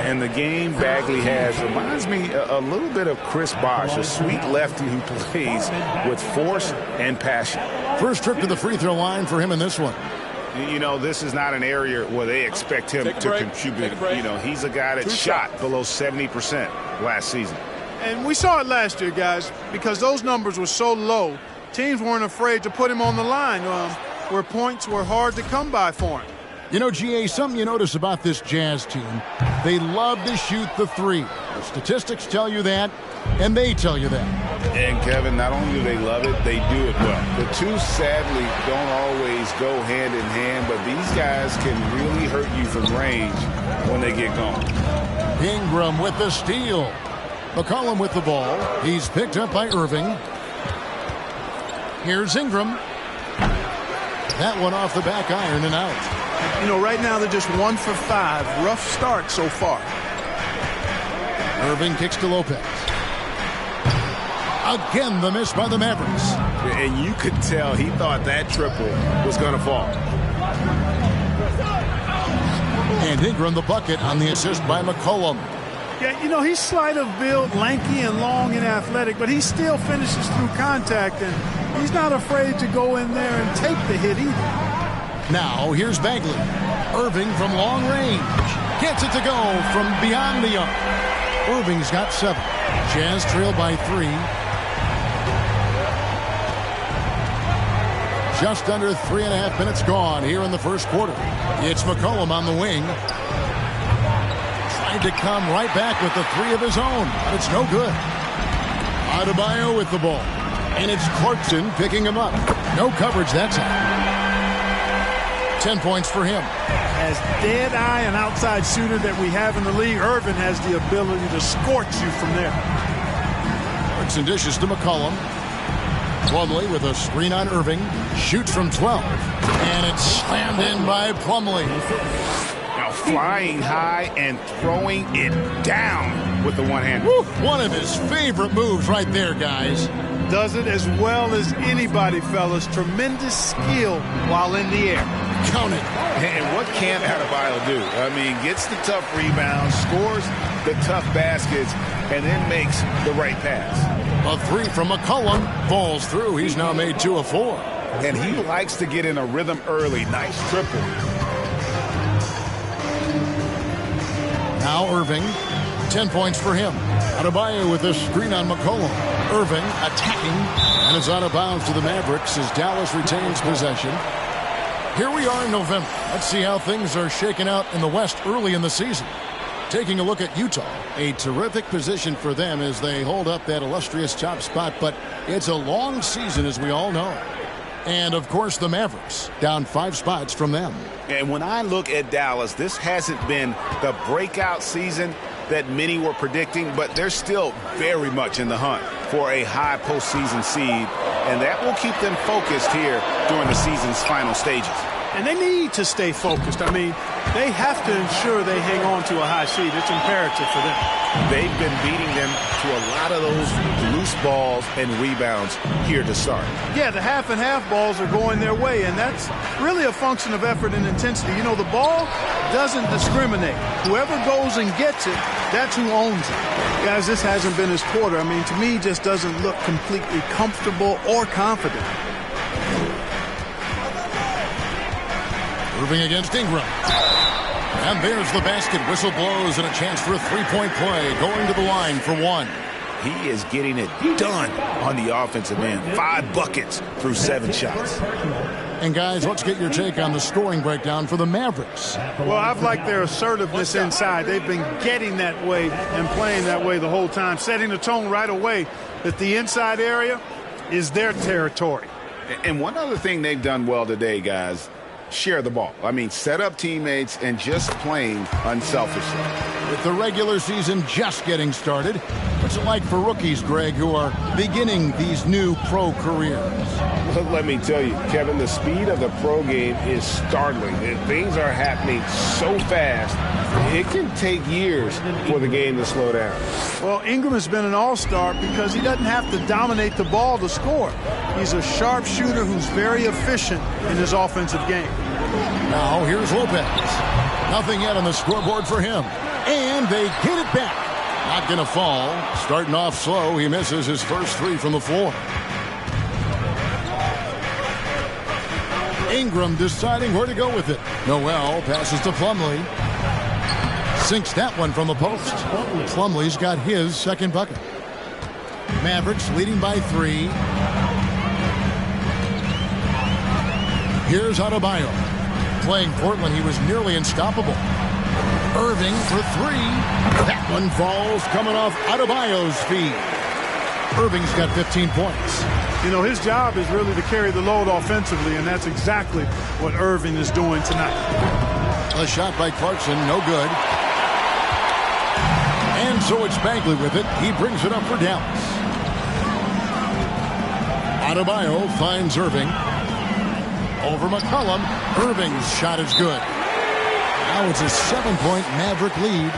And the game Bagley has reminds me a little bit of Chris Bosh, a sweet lefty who plays with force and passion. First trip to the free throw line for him in this one. You know, this is not an area where they expect him to contribute. You know, he's a guy that shot below 70% last season. And we saw it last year, guys, because those numbers were so low, teams weren't afraid to put him on the line where points were hard to come by for him. You know, GA, something you notice about this Jazz team, they love to shoot the 3. The statistics tell you that, and they tell you that. And, Kevin, not only do they love it, they do it well. The two, sadly, don't always go hand in hand, but these guys can really hurt you from range when they get going. Ingram with the steal. McCollum with the ball. He's picked up by Irving. Here's Ingram. That one off the back iron and out. You know, right now they're just 1 for 5. Rough start so far. Irving kicks to Lopez. Again, the miss by the Mavericks. And you could tell he thought that triple was going to fall. And Ingram the bucket on the assist by McCollum. Yeah, you know, he's slight of build, lanky and long and athletic, but he still finishes through contact, and he's not afraid to go in there and take the hit either. Now, here's Bagley. Irving from long range. Gets it to go from beyond the arc. Irving's got 7. Jazz trail by 3. Just under 3.5 minutes gone here in the first quarter. It's McCollum on the wing. Tried to come right back with the 3 of his own, but it's no good. Adebayo with the ball. And it's Clarkson picking him up. No coverage that time. 10 points for him. As dead-eye and outside shooter that we have in the league, Irving has the ability to scorch you from there. Clarkson dishes to McCollum. Plumlee with a screen on Irving. Shoots from 12. And it's slammed in by Plumlee. Now flying high and throwing it down with the one hand. One of his favorite moves right there, guys. Does it as well as anybody, fellas. Tremendous skill while in the air. Count it. And what can't Adebayo do? I mean, gets the tough rebounds, scores the tough baskets, and then makes the right pass. A 3 from McCollum falls through. He's now made 2 of 4. And he likes to get in a rhythm early. Nice triple. Now Irving. 10 points for him. Adebayo with a screen on McCollum. Irving attacking, and it's out of bounds to the Mavericks as Dallas retains possession. Here we are in November. Let's see how things are shaking out in the West early in the season. Taking a look at Utah, a terrific position for them as they hold up that illustrious top spot, but it's a long season, as we all know. And, of course, the Mavericks, down 5 spots from them. And when I look at Dallas, this hasn't been the breakout season that many were predicting, but they're still very much in the hunt for a high postseason seed, and that will keep them focused here during the season's final stages. And they need to stay focused. I mean, they have to ensure they hang on to a high seed. It's imperative for them. They've been beating them to a lot of those loose balls and rebounds here to start. Yeah, the half and half balls are going their way, and that's really a function of effort and intensity. You know, the ball doesn't discriminate. Whoever goes and gets it, that's who owns it. Guys, this hasn't been his quarter. I mean, to me, just doesn't look completely comfortable or confident. Irving against Ingram. And there's the basket. Whistle blows and a chance for a three-point play. Going to the line for 1. He is getting it done on the offensive end. 5 buckets through 7 shots. And, guys, let's get your take on the scoring breakdown for the Mavericks. Well, I've liked their assertiveness inside. They've been getting that way and playing that way the whole time, setting the tone right away that the inside area is their territory. And one other thing they've done well today, guys, share the ball. I mean, set up teammates and just playing unselfishly. With the regular season just getting started, what's it like for rookies, Greg, who are beginning these new pro careers? Well, let me tell you, Kevin, the speed of the pro game is startling. And things are happening so fast, it can take years for the game to slow down. Well, Ingram has been an all-star because he doesn't have to dominate the ball to score. He's a sharp shooter who's very efficient in his offensive game. Now here's Lopez. Nothing yet on the scoreboard for him. And they get it back. Not going to fall. Starting off slow, he misses his first 3 from the floor. Ingram deciding where to go with it. Noel passes to Plumlee. Sinks that one from the post. Plumlee's got his second bucket. Mavericks leading by 3. Here's Adebayo. Playing Portland, he was nearly unstoppable. Irving for 3. That one falls coming off Adebayo's feet. Irving's got 15 points. You know, his job is really to carry the load offensively, and that's exactly what Irving is doing tonight. A shot by Clarkson, no good. And so it's Bagley with it. He brings it up for Dallas. Adebayo finds Irving. Over McCollum. Irving's shot is good. Now it's a 7-point Maverick lead.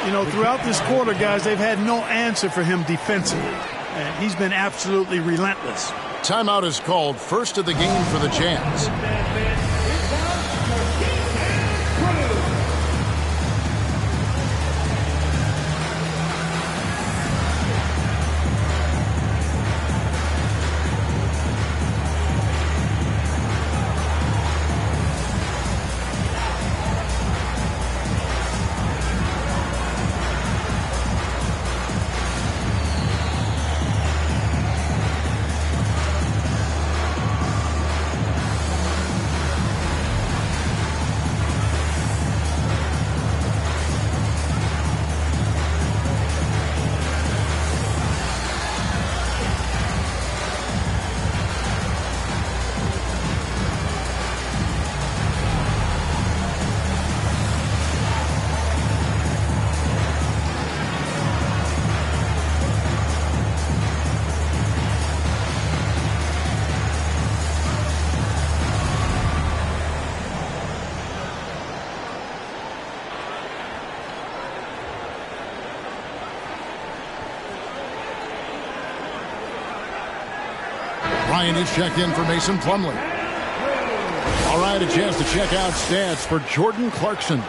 You know, throughout this quarter, guys, they've had no answer for him defensively. And he's been absolutely relentless. Timeout is called. First of the game for the Jazz. Ryan is checked in for Mason Plumlee. All right, a chance to check out stats for Jordan Clarkson.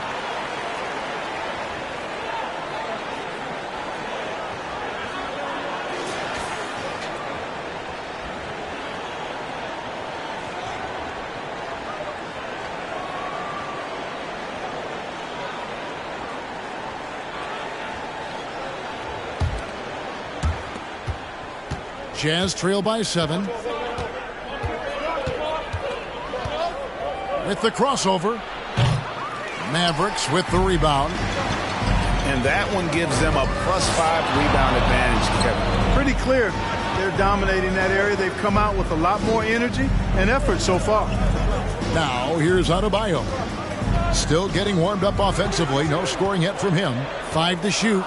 Jazz trail by 7. with the crossover. Mavericks with the rebound. And that one gives them a +5 rebound advantage, Kevin. Pretty clear. They're dominating that area. They've come out with a lot more energy and effort so far. Now, here's Adebayo. Still getting warmed up offensively. No scoring yet from him. 5 to shoot.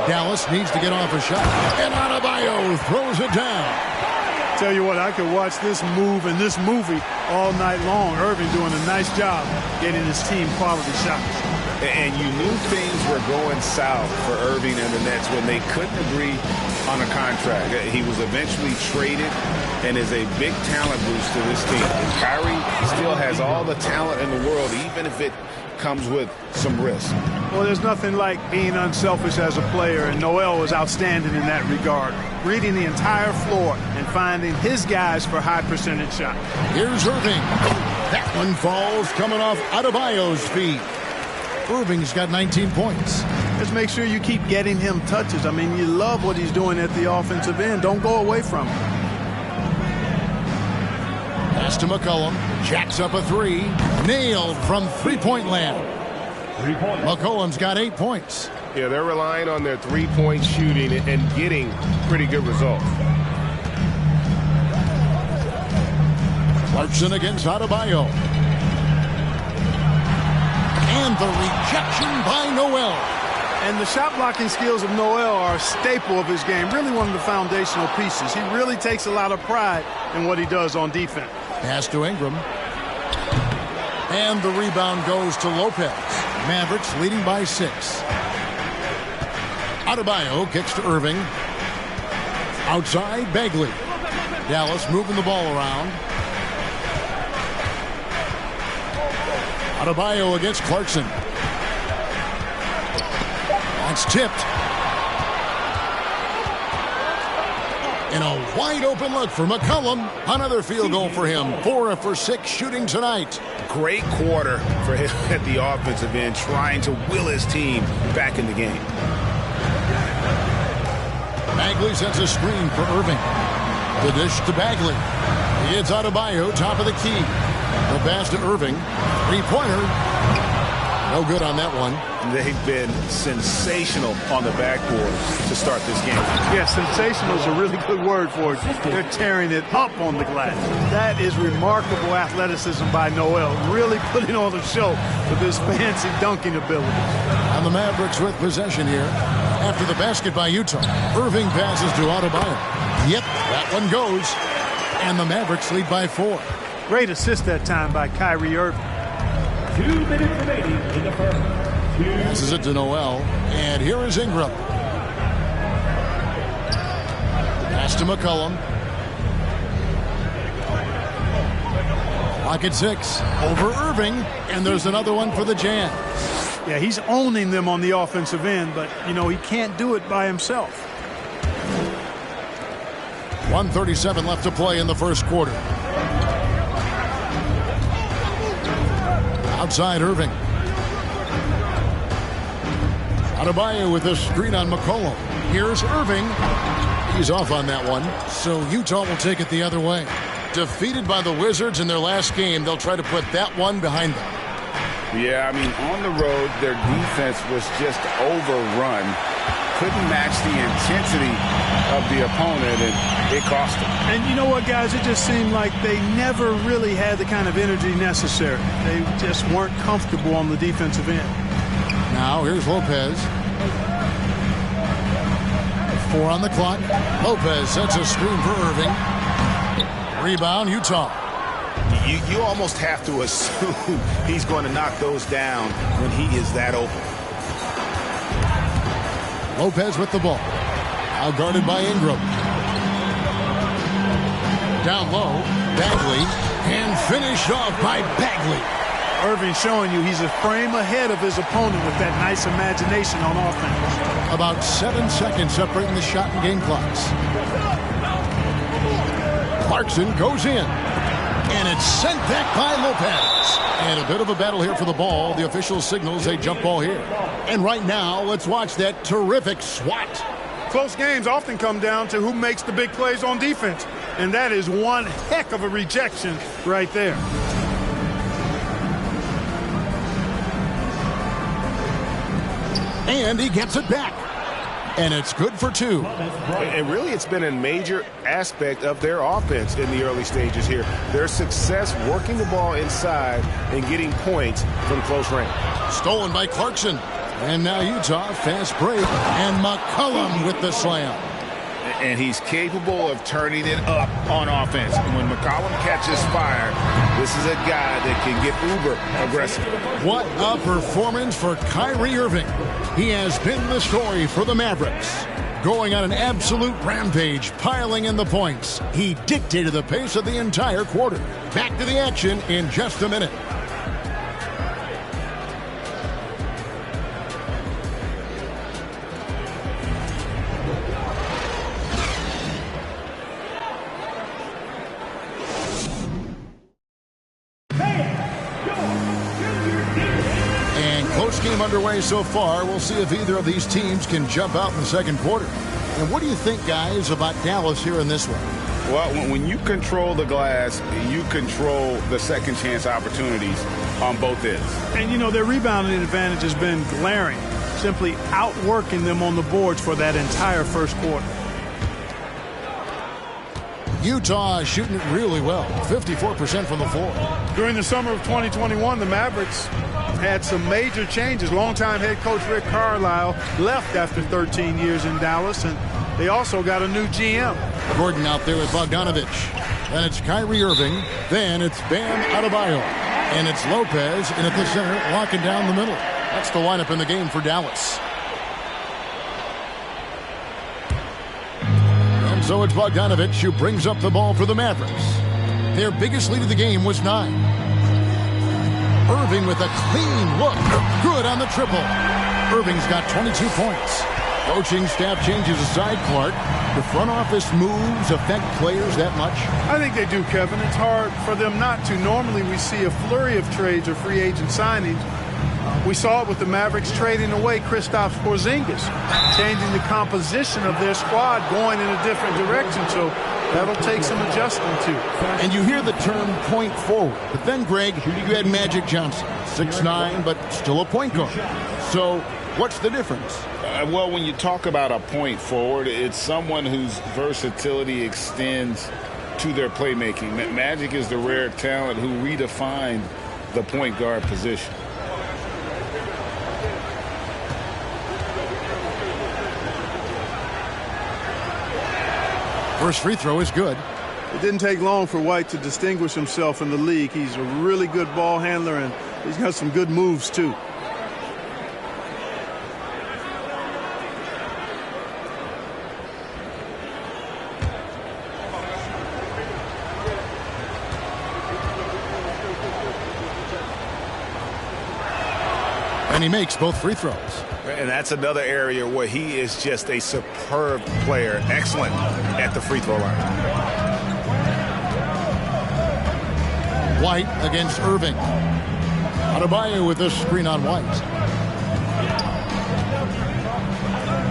Dallas needs to get off a shot. And Adebayo throws it down. Tell you what, I could watch this move and this movie all night long. Irving doing a nice job getting his team quality shots. And you knew things were going south for Irving and the Nets when they couldn't agree on a contract. He was eventually traded and is a big talent boost to this team. Kyrie still has all the talent in the world, even if it comes with some risk. Well, there's nothing like being unselfish as a player, and Noel was outstanding in that regard. Reading the entire floor and finding his guys for high percentage shots. Here's Irving. That one falls coming off Adebayo's feet. Irving's got 19 points. Just make sure you keep getting him touches. I mean, you love what he's doing at the offensive end. Don't go away from him. Pass to McCollum. Jacks up a 3. Nailed from three-point land. McCollum's got 8 points. Yeah, they're relying on their three-point shooting and getting pretty good results. Clarkson against Adebayo. And the rejection by Noel. And the shot blocking skills of Noel are a staple of his game. Really one of the foundational pieces. He really takes a lot of pride in what he does on defense. Pass to Ingram. And the rebound goes to Lopez. Mavericks leading by 6. Adebayo kicks to Irving. Outside, Bagley. Dallas moving the ball around. Adebayo against Clarkson. That's tipped. And a wide open look for McCollum. Another field goal for him. 4 for 6 shooting tonight. Great quarter for him at the offensive end, trying to will his team back in the game. Bagley sets a screen for Irving. The dish to Bagley. It's Adebayo, top of the key. The pass to Irving. Three-pointer. No good on that one. They've been sensational on the backboard to start this game. Yeah, sensational is a really good word for it. They're tearing it up on the glass. That is remarkable athleticism by Noel. Really putting on a show with his fancy dunking ability. And the Mavericks with possession here. After the basket by Utah, Irving passes to Adebayo. Yep, that one goes. And the Mavericks lead by 4. Great assist that time by Kyrie Irving. 2 minutes remaining in the first. Passes it to Noel. And here is Ingram. Pass to McCollum. Clock at 6. Over Irving. And there's another one for the Jazz. Yeah, he's owning them on the offensive end, but, you know, he can't do it by himself. 1:37 left to play in the first quarter. Outside Irving. Adebayo with a screen on McCollum. Here's Irving. He's off on that one. So Utah will take it the other way. Defeated by the Wizards in their last game, they'll try to put that one behind them. Yeah, I mean, on the road, their defense was just overrun. Couldn't match the intensity of the opponent, and it cost them. And you know what, guys? It just seemed like they never really had the kind of energy necessary. They just weren't comfortable on the defensive end. Now, here's Lopez. 4 on the clock. Lopez sets a screen for Irving. Rebound, Utah. You almost have to assume he's going to knock those down when he is that open. Lopez with the ball. Out guarded by Ingram. Down low, Bagley. And finished off by Bagley. Irving showing you he's a frame ahead of his opponent with that nice imagination on offense. About 7 seconds separating the shot and game clocks. Clarkson goes in. And it's sent back by Lopez. And a bit of a battle here for the ball. The official signals a jump ball here. And right now, let's watch that terrific swat. Close games often come down to who makes the big plays on defense. And that is one heck of a rejection right there. And he gets it back. And it's good for 2. And really, it's been a major aspect of their offense in the early stages here. Their success working the ball inside and getting points from close range. Stolen by Clarkson. And now Utah, fast break. And McCollum with the slam. And he's capable of turning it up on offense. And when McCollum catches fire, this is a guy that can get uber aggressive. What a performance for Kyrie Irving. He has been the story for the Mavericks. Going on an absolute rampage, piling in the points. He dictated the pace of the entire quarter. Back to the action in just a minute. Game underway so far. We'll see if either of these teams can jump out in the second quarter. And what do you think, guys, about Dallas here in this one? Well, when you control the glass, you control the second chance opportunities on both ends. And, you know, their rebounding advantage has been glaring, simply outworking them on the boards for that entire first quarter. Utah is shooting it really well, 54% from the floor. During the summer of 2021, the Mavericks had some major changes. Longtime head coach Rick Carlisle left after 13 years in Dallas, and they also got a new GM. Gordon out there with Bogdanovich. Then it's Kyrie Irving. Then it's Bam Adebayo. And it's Lopez in at the center, locking down the middle. That's the lineup in the game for Dallas. And so it's Bogdanovich who brings up the ball for the Mavericks. Their biggest lead of the game was 9. Irving with a clean look. Good on the triple. Irving's got 22 points. Coaching staff changes aside, Clark. The front office moves affect players that much? I think they do, Kevin. It's hard for them not to. Normally we see a flurry of trades or free agent signings. We saw it with the Mavericks trading away Kristaps Porzingis, changing the composition of their squad, going in a different direction. So that'll take some adjustment to. And you hear the term point forward. But then, Greg, you had Magic Johnson, 6'9", but still a point guard. So what's the difference? Well, when you talk about a point forward, it's someone whose versatility extends to their playmaking. Magic is the rare talent who redefined the point guard position. First free throw is good. It didn't take long for White to distinguish himself in the league. He's a really good ball handler, and he's got some good moves, too. And he makes both free throws. And that's another area where he is just a superb player. Excellent at the free throw line. White against Irving. Adebayo with this screen on White.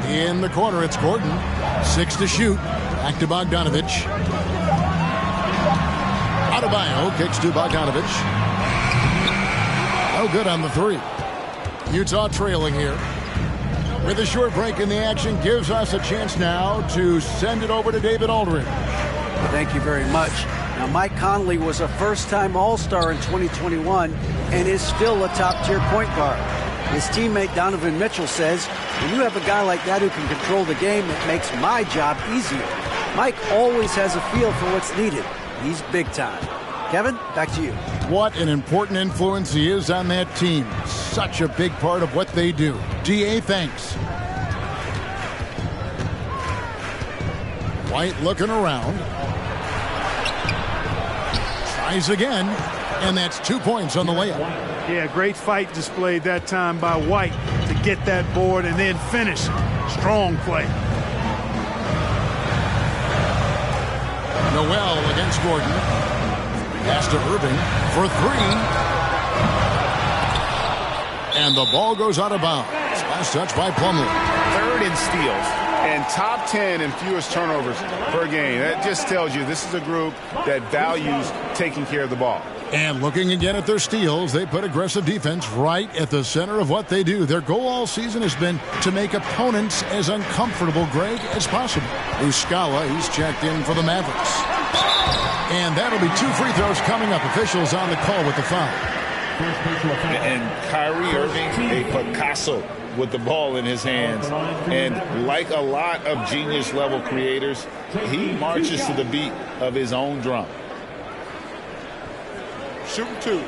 In the corner, it's Gordon. 6 to shoot. Back to Bogdanovich. Adebayo kicks to Bogdanovich. No good on the 3. Utah trailing here. With a short break in the action, gives us a chance now to send it over to David Aldridge. Thank you very much. Now, Mike Conley was a first-time All-Star in 2021 and is still a top-tier point guard. His teammate Donovan Mitchell says, when you have a guy like that who can control the game, it makes my job easier. Mike always has a feel for what's needed. He's big time. Kevin, back to you. What an important influence he is on that team. Such a big part of what they do. D.A., thanks. White looking around. Tries again, and that's 2 points on the layup. Yeah, great fight displayed that time by White to get that board and then finish. Strong play. Noel against Gordon. Pass to Irving for 3. And the ball goes out of bounds. Last touch by Plumlee. 3rd in steals and top 10 in fewest turnovers per game. That just tells you this is a group that values taking care of the ball. And looking again at their steals, they put aggressive defense right at the center of what they do. Their goal all season has been to make opponents as uncomfortable, Greg, as possible. Muscala, he's checked in for the Mavericks. And that'll be 2 free throws coming up. Officials on the call with the foul. And Kyrie Irving, a Picasso with the ball in his hands. And like a lot of genius-level creators, he marches to the beat of his own drum. Shooting 2.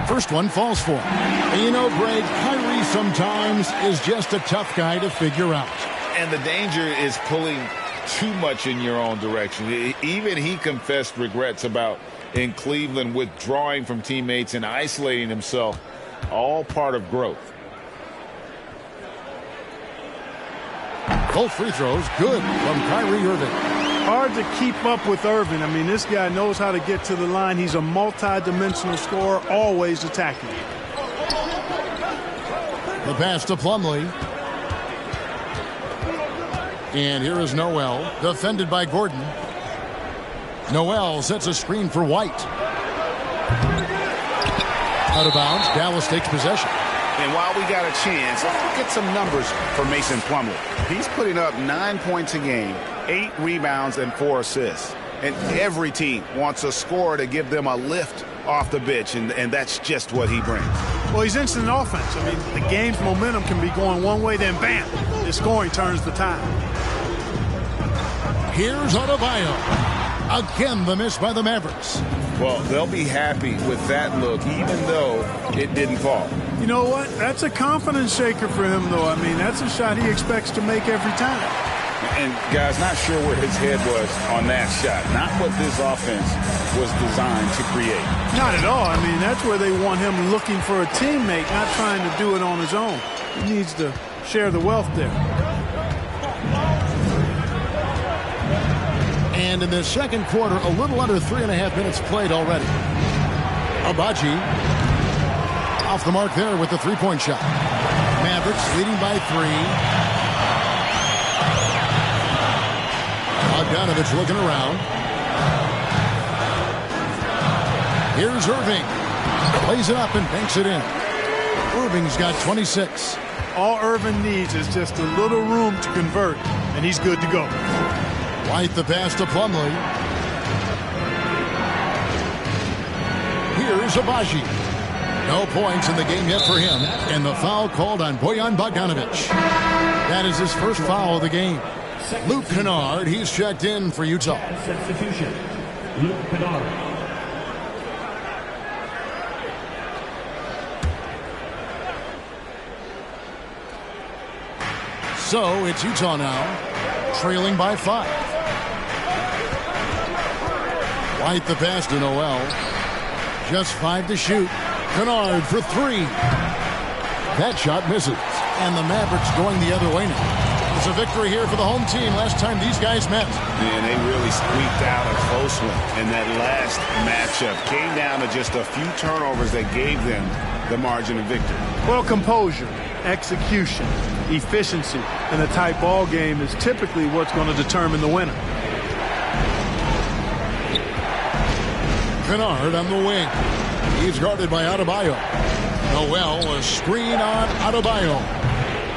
First one falls for him. And you know, Greg, Kyrie sometimes is just a tough guy to figure out. And the danger is pulling too much in your own direction. Even he confessed regrets about in Cleveland withdrawing from teammates and isolating himself. All part of growth. Both free throws good from Kyrie Irving. Hard to keep up with Irving. I mean, this guy knows how to get to the line. He's a multi-dimensional scorer, always attacking. The pass to Plumlee. And here is Noel, defended by Gordon. Noel sets a screen for White. Out of bounds, Dallas takes possession. And while we got a chance, let's look at some numbers for Mason Plumlee. He's putting up 9 points a game, 8 rebounds, and 4 assists. And every team wants a scorer to give them a lift off the bench, and that's just what he brings. Well, he's instant offense. I mean, the game's momentum can be going one way, then bam, his scoring turns the tide. Here's Adebayo. Again, the miss by the Mavericks. Well, they'll be happy with that look, even though it didn't fall. You know what? That's a confidence shaker for him, though. I mean, that's a shot he expects to make every time. And, guys, not sure where his head was on that shot. Not what this offense was designed to create. Not at all. I mean, that's where they want him looking for a teammate, not trying to do it on his own. He needs to share the wealth there. And in the second quarter, a little under 3.5 minutes played already. Agbaji off the mark there with the three-point shot. Mavericks leading by 3. Bogdanovich looking around. Here's Irving. Plays it up and banks it in. Irving's got 26. All Irving needs is just a little room to convert, and he's good to go. White the pass to Plumlee. Here's Agbaji. No points in the game yet for him. And the foul called on Bojan Bogdanovich. That is his first foul of the game. Luke Kennard, he's checked in for Utah. Substitution, Luke Kennard. So it's Utah now, trailing by 5. White the pass to Noel. Just 5 to shoot. Kennard for 3. That shot misses. And the Mavericks going the other way now. It's a victory here for the home team. Last time these guys met. And they really squeaked out a close one in that last matchup. Came down to just a few turnovers that gave them the margin of victory. Well, composure, execution, efficiency, and a tight ball game is typically what's going to determine the winner. Kennard on the wing. He's guarded by Adebayo. Noel, a screen on Adebayo.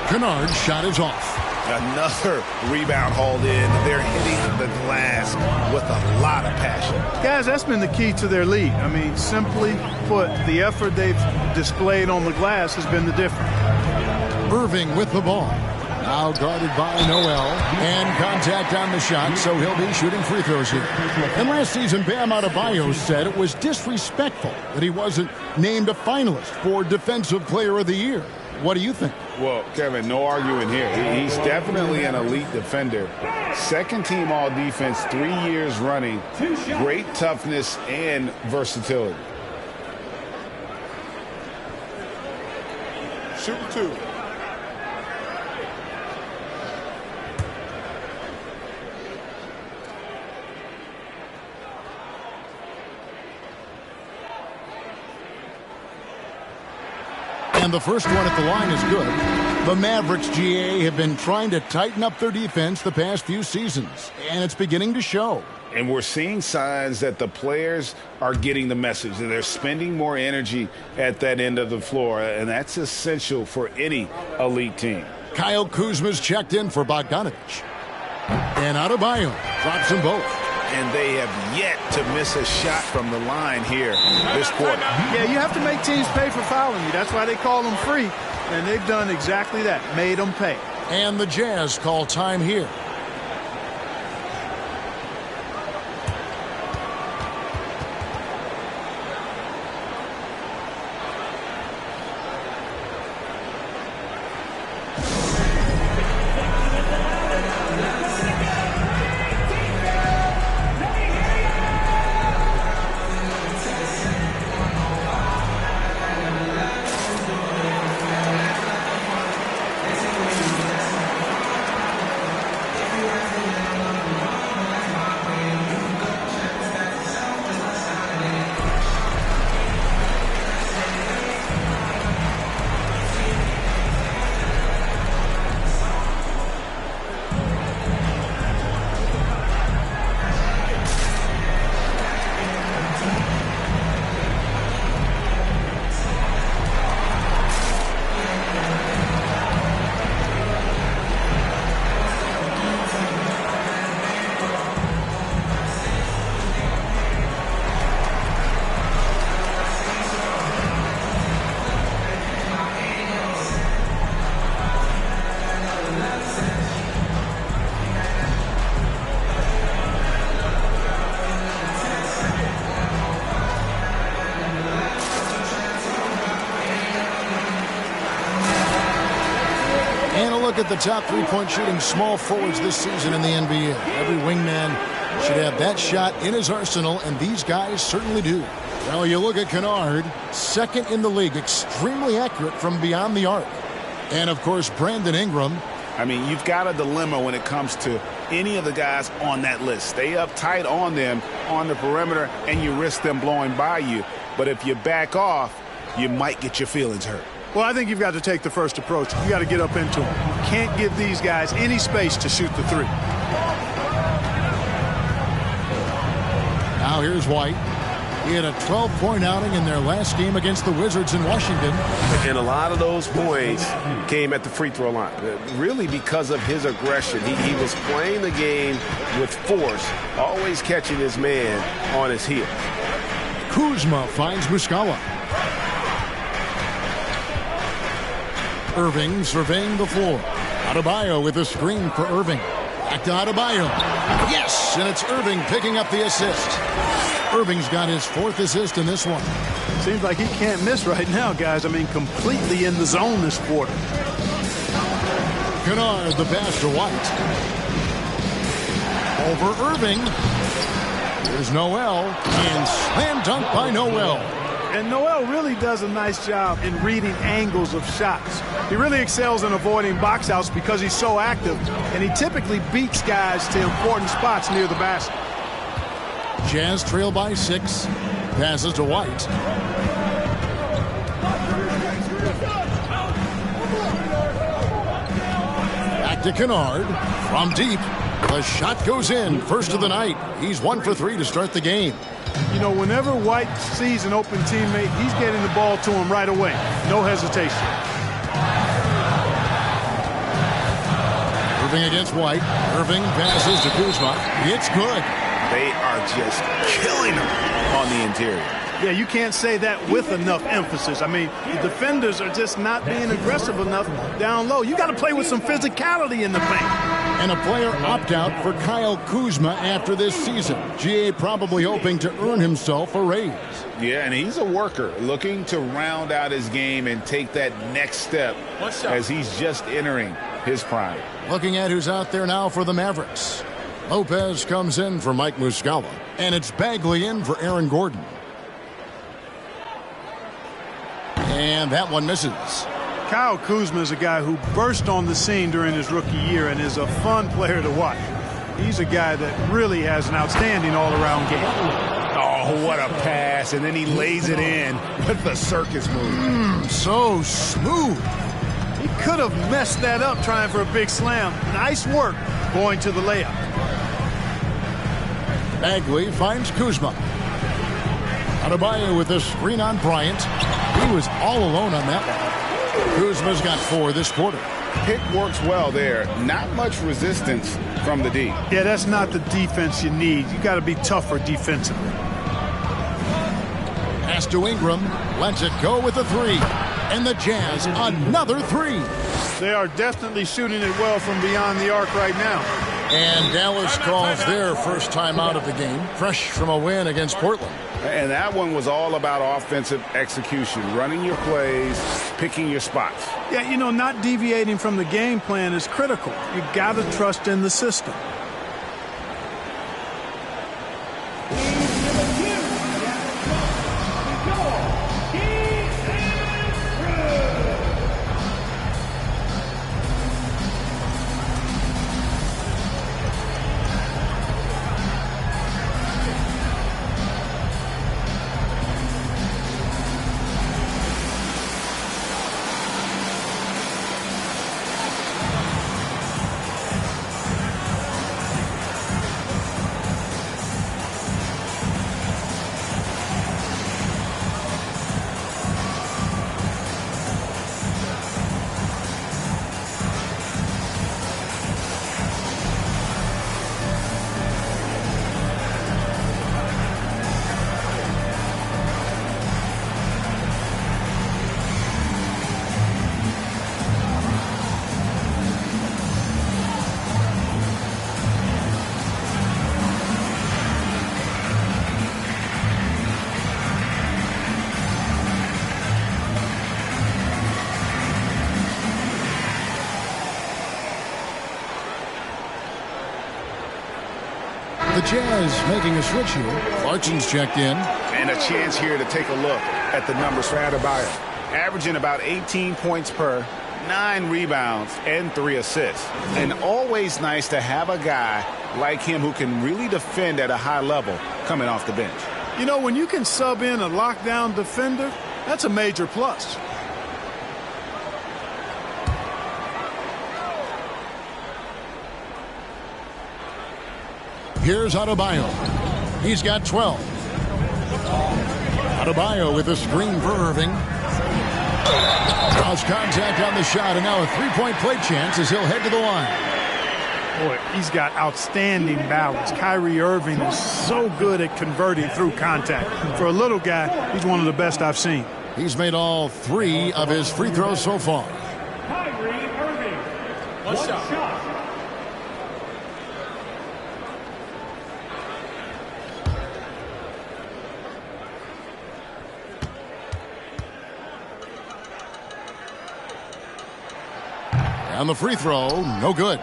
Kennard's shot is off. Another rebound hauled in. They're hitting the glass with a lot of passion. Guys, that's been the key to their lead. I mean, simply put, the effort they've displayed on the glass has been the difference. Irving with the ball. Now guarded by Noel. And contact on the shot, so he'll be shooting free throws here. And last season, Bam Adebayo said it was disrespectful that he wasn't named a finalist for Defensive Player of the Year. What do you think? Well, Kevin, no arguing here. He's definitely an elite defender. Second team all defense 3 years running. Great toughness and versatility. Shooting 2. And And the first one at the line is good. The Mavericks, GA, have been trying to tighten up their defense the past few seasons, and it's beginning to show. And we're seeing signs that the players are getting the message, that they're spending more energy at that end of the floor, and that's essential for any elite team. Kyle Kuzma's checked in for Bogdanovich. And Adebayo drops them both. And they have yet to miss a shot from the line here this quarter. Yeah, you have to make teams pay for fouling you. That's why they call them free. And they've done exactly that, made them pay. And the Jazz call time here. At the top three-point shooting small forwards this season in the NBA. Every wingman should have that shot in his arsenal, and these guys certainly do. Well, you look at Kennard, second in the league, extremely accurate from beyond the arc. And, of course, Brandon Ingram. I mean, you've got a dilemma when it comes to any of the guys on that list. Stay up tight on them on the perimeter, and you risk them blowing by you. But if you back off, you might get your feelings hurt. Well, I think you've got to take the first approach. You got to get up into them. You can't give these guys any space to shoot the three. Now here's White. He had a 12-point outing in their last game against the Wizards in Washington. And a lot of those points came at the free throw line. Really because of his aggression. He was playing the game with force, always catching his man on his heel. Kuzma finds Muscala. Irving surveying the floor. Adebayo with a screen for Irving. Back to Adebayo. Yes, and it's Irving picking up the assist. Irving's got his fourth assist in this one. Seems like he can't miss right now, guys. I mean, completely in the zone this quarter. Kennard, the pass to White. Over Irving. Here's Noel. And slam dunk by Noel. And Noel really does a nice job in reading angles of shots. He really excels in avoiding box outs because he's so active, and he typically beats guys to important spots near the basket. Jazz trail by 6. Passes to White. Back to Kennard. From deep. The shot goes in. First of the night. He's 1 for 3 to start the game. You know, whenever White sees an open teammate, he's getting the ball to him right away. No hesitation. Irving against White. Irving passes to Kuzma. It's good. They are just killing him on the interior. Yeah, you can't say that with enough emphasis. I mean, the defenders are just not being aggressive enough down low. You got to play with some physicality in the paint. And a player opt-out for Kyle Kuzma after this season. GA probably hoping to earn himself a raise. Yeah, and he's a worker looking to round out his game and take that next step as he's just entering his prime. Looking at who's out there now for the Mavericks. Lopez comes in for Mike Muscala. And it's Bagley in for Aaron Gordon. And that one misses. Kyle Kuzma is a guy who burst on the scene during his rookie year and is a fun player to watch. He's a guy that really has an outstanding all-around game. Oh, Oh, what a pass. And then he lays it in with the circus move. So smooth. He could have messed that up trying for a big slam. Nice work going to the layup. Bagley finds Kuzma. Adebayo with a screen on Bryant. He was all alone on that one. Kuzma's got 4 this quarter. Pick works well there. Not much resistance from the D. Yeah, that's not the defense you need. You got to be tougher defensively. Pass to Ingram. Lets it go with a 3. And the Jazz, another 3. They are definitely shooting it well from beyond the arc right now. And Dallas calls their first time out of the game, fresh from a win against Portland. And that one was all about offensive execution, running your plays, picking your spots. Yeah, you know, not deviating from the game plan is critical. You got to trust in the system. The Jazz making a switch here. Clarkson's checked in. And a chance here to take a look at the numbers for Adebayo. Averaging about 18 points per, 9 rebounds, and 3 assists. And always nice to have a guy like him who can really defend at a high level coming off the bench. You know, when you can sub in a lockdown defender, that's a major plus. Here's Adebayo. He's got 12. Adebayo with a screen for Irving. Draws contact on the shot, and now a 3-point play chance as he'll head to the line. Boy, he's got outstanding balance. Kyrie Irving is so good at converting through contact. For a little guy, he's one of the best I've seen. He's made all 3 of his free throws so far. Kyrie Irving. One shot. On the free throw, no good.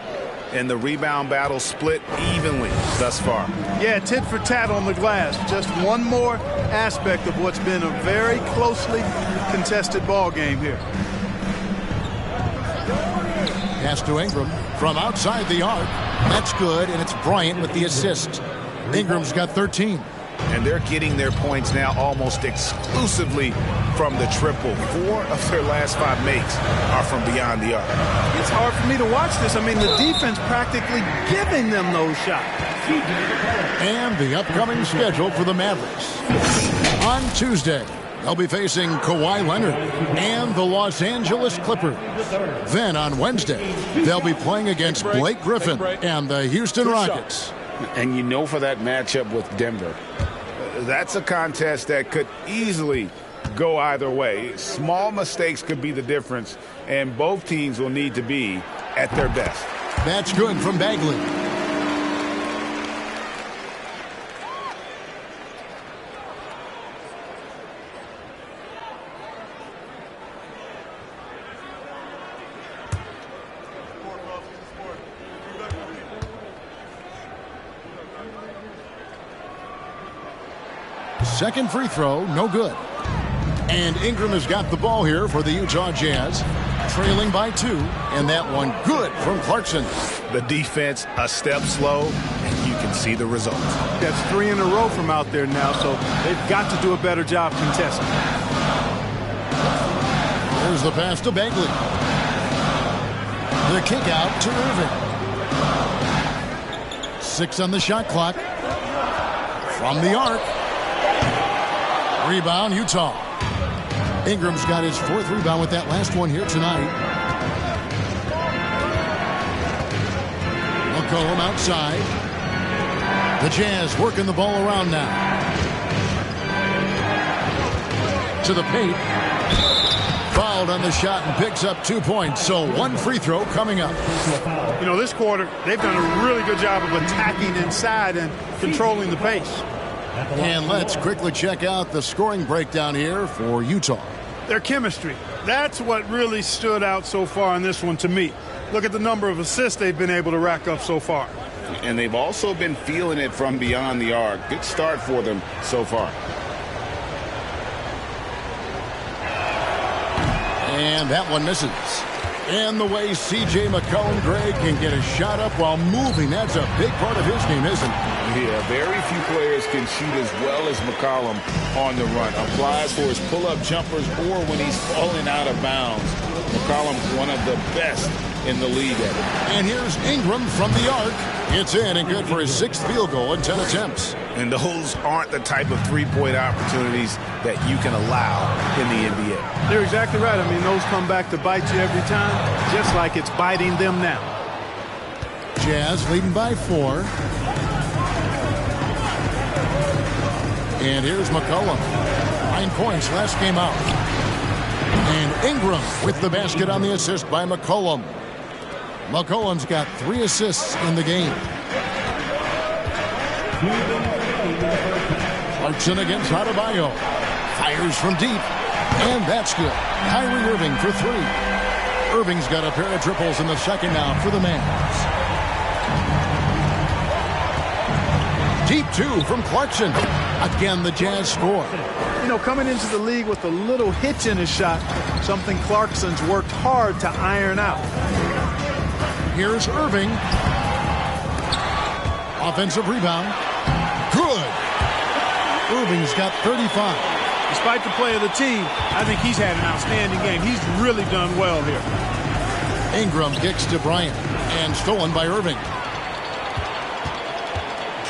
And the rebound battle split evenly thus far. Yeah, tit for tat on the glass. Just one more aspect of what's been a very closely contested ball game here. Pass to Ingram from outside the arc. That's good, and it's Bryant with the assist. Ingram's got 13. And they're getting their points now almost exclusively from the triple. 4 of their last 5 makes are from beyond the arc. It's hard for me to watch this. I mean, the defense practically giving them those shots. And the upcoming schedule for the Mavericks. On Tuesday, they'll be facing Kawhi Leonard and the Los Angeles Clippers. Then on Wednesday, they'll be playing against Blake Griffin and the Houston Rockets. And you know, for that matchup with Denver, that's a contest that could easily go either way. Small mistakes could be the difference, and both teams will need to be at their best. That's good from Bagley. Second free throw, no good. And Ingram has got the ball here for the Utah Jazz, trailing by 2, and that one good from Clarkson. The defense a step slow, and you can see the results. That's 3 in a row from out there now, so they've got to do a better job contesting. Here's the pass to Bagley. The kick out to Irving. 6 on the shot clock. From the arc. Rebound, Utah. Ingram's got his 4th rebound with that last one here tonight. McCollum outside. The Jazz working the ball around now. To the paint. Fouled on the shot and picks up 2 points. So 1 free throw coming up. You know, this quarter, they've done a really good job of attacking inside and controlling the pace. And let's quickly check out the scoring breakdown here for Utah. Their chemistry. That's what really stood out so far in this one to me. Look at the number of assists they've been able to rack up so far. And they've also been feeling it from beyond the arc. Good start for them so far. And that one misses. And the way C.J. McCollum, Greg, can get a shot up while moving, that's a big part of his game, isn't it? Yeah, very few players can shoot as well as McCollum on the run. Applies for his pull-up jumpers or when he's falling out of bounds. McCollum's one of the best in the league at it. And here's Ingram from the arc. It's in and good for his 6th field goal in 10 attempts. And those aren't the type of three-point opportunities that you can allow in the NBA. You're exactly right. I mean, those come back to bite you every time, just like it's biting them now. Jazz leading by 4. And here's McCollum. 9 points last game out. And Ingram with the basket on the assist by McCollum. McCollum's got 3 assists in the game. Clarkson against Adebayo. Fires from deep. And that's good. Kyrie Irving for 3. Irving's got a pair of triples in the second now for the Mavs. Deep 2 from Clarkson. Again, the Jazz score. You know, coming into the league with a little hitch in his shot, something Clarkson's worked hard to iron out. Here's Irving. Offensive rebound. Good. Irving's got 35. Despite the play of the team, I think he's had an outstanding game. He's really done well here. Ingram kicks to Bryant and stolen by Irving.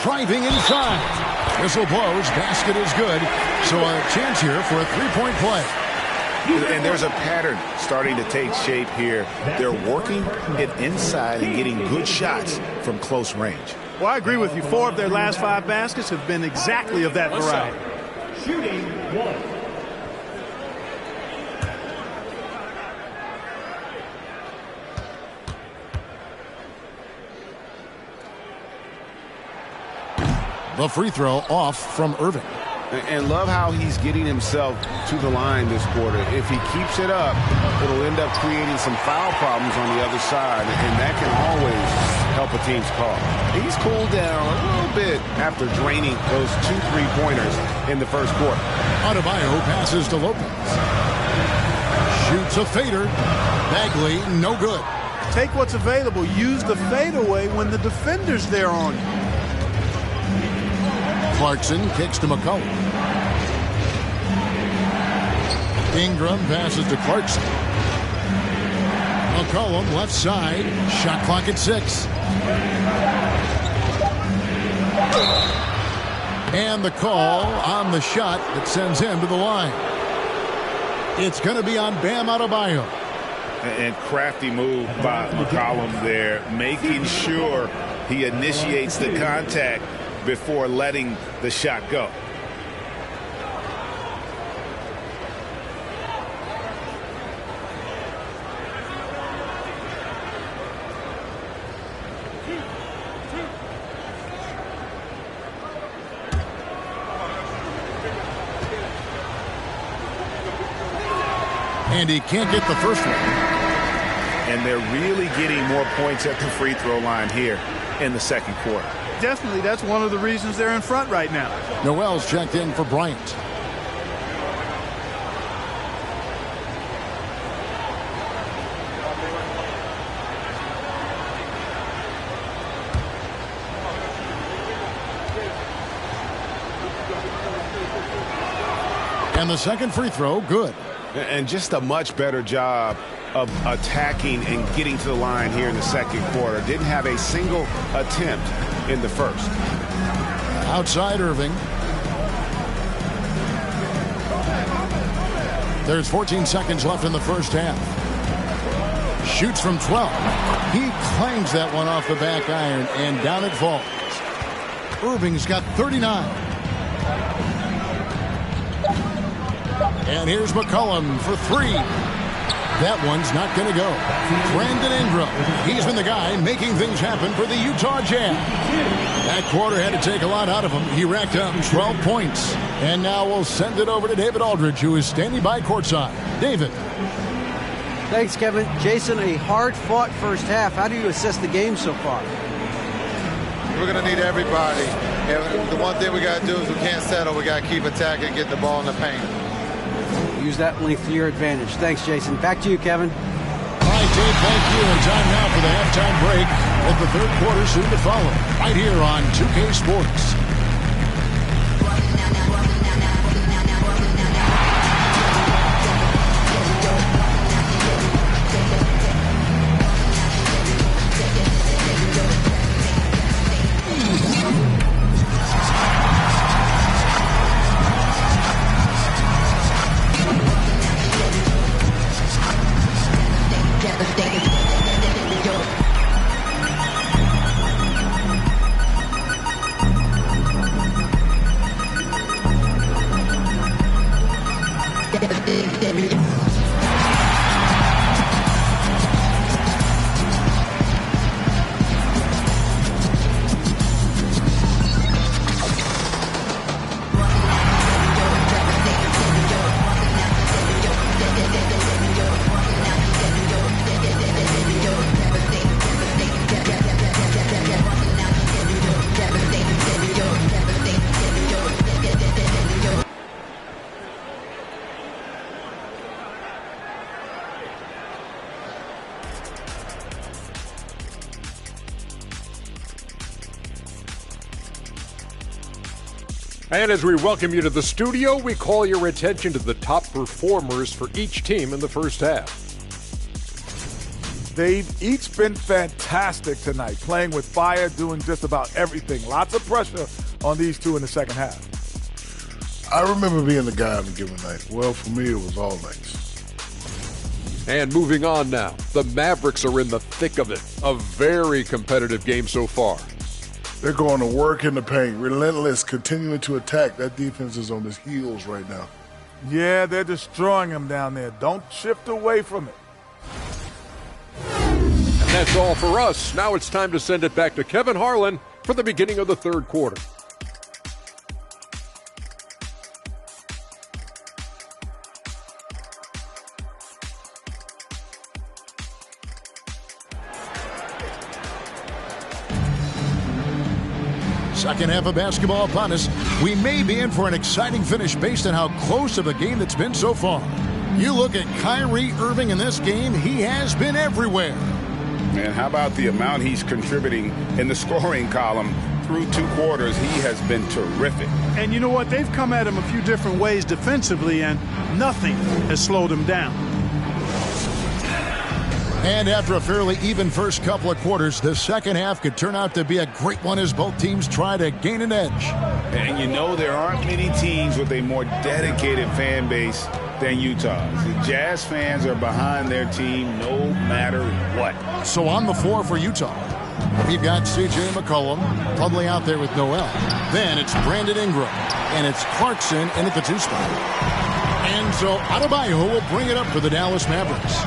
Driving inside. Whistle blows. Basket is good. So a chance here for a 3-point play. And there's a pattern starting to take shape here. They're working it inside and getting good shots from close range. Well, I agree with you. 4 of their last 5 baskets have been exactly of that variety. Shooting 1. The free throw off from Irving. And love how he's getting himself to the line this quarter. If he keeps it up, it'll end up creating some foul problems on the other side, and that can always help a team's call. He's cooled down a little bit after draining those 2 3-pointers in the first quarter. Adebayo passes to Lopez. Shoots a fader. Bagley, no good. Take what's available. Use the fadeaway when the defender's there on you. Clarkson kicks to McCollum. Ingram passes to Clarkson. McCollum left side. Shot clock at 6. And the call on the shot that sends him to the line. It's going to be on Bam Adebayo. And crafty move by McCollum there, making sure he initiates the contact before letting the shot go. And he can't get the first one. And they're really getting more points at the free throw line here in the second quarter. Definitely, that's one of the reasons they're in front right now. Noel's checked in for Bryant. And the second free throw, good. And just a much better job of attacking and getting to the line here in the second quarter. Didn't have a single attempt in the first. Outside Irving. There's 14 seconds left in the first half. Shoots from 12. He clangs that one off the back iron, and down it falls. Irving's got 39. And here's McCollum for three. That one's not going to go. Brandon Ingram. He's been the guy making things happen for the Utah Jazz. That quarter had to take a lot out of him. He racked up 12 points. And now we'll send it over to David Aldridge, who is standing by courtside. David. Thanks, Kevin. Jason, a hard-fought first half. How do you assess the game so far? We're going to need everybody. And the one thing we got to do is we can't settle. We got to keep attacking and get the ball in the paint. Use that length to your advantage. Thanks, Jason. Back to you, Kevin. All right, Dave, thank you. And time now for the halftime break, with the third quarter soon to follow, right here on 2K Sports. And as we welcome you to the studio, we call your attention to the top performers for each team in the first half. They've each been fantastic tonight, playing with fire, doing just about everything. Lots of pressure on these two in the second half. I remember being the guy on a given night. Well, for me, it was all nights. And moving on now, the Mavericks are in the thick of it. A very competitive game so far. They're going to work in the paint, relentless, continuing to attack. That defense is on his heels right now. Yeah, they're destroying him down there. Don't shift away from it. And that's all for us. Now it's time to send it back to Kevin Harlan for the beginning of the third quarter. Second half of basketball upon us. We may be in for an exciting finish based on how close of a game that's been so far. You look at Kyrie Irving in this game, he has been everywhere. And how about the amount he's contributing in the scoring column through two quarters? He has been terrific. And you know what? They've come at him a few different ways defensively, and nothing has slowed him down. And after a fairly even first couple of quarters, the second half could turn out to be a great one as both teams try to gain an edge. And you know there aren't many teams with a more dedicated fan base than Utah's. The Jazz fans are behind their team no matter what. So on the floor for Utah, we've got C.J. McCollum probably out there with Noel. Then it's Brandon Ingram, and it's Clarkson in at the two spot. And so Adebayo will bring it up for the Dallas Mavericks.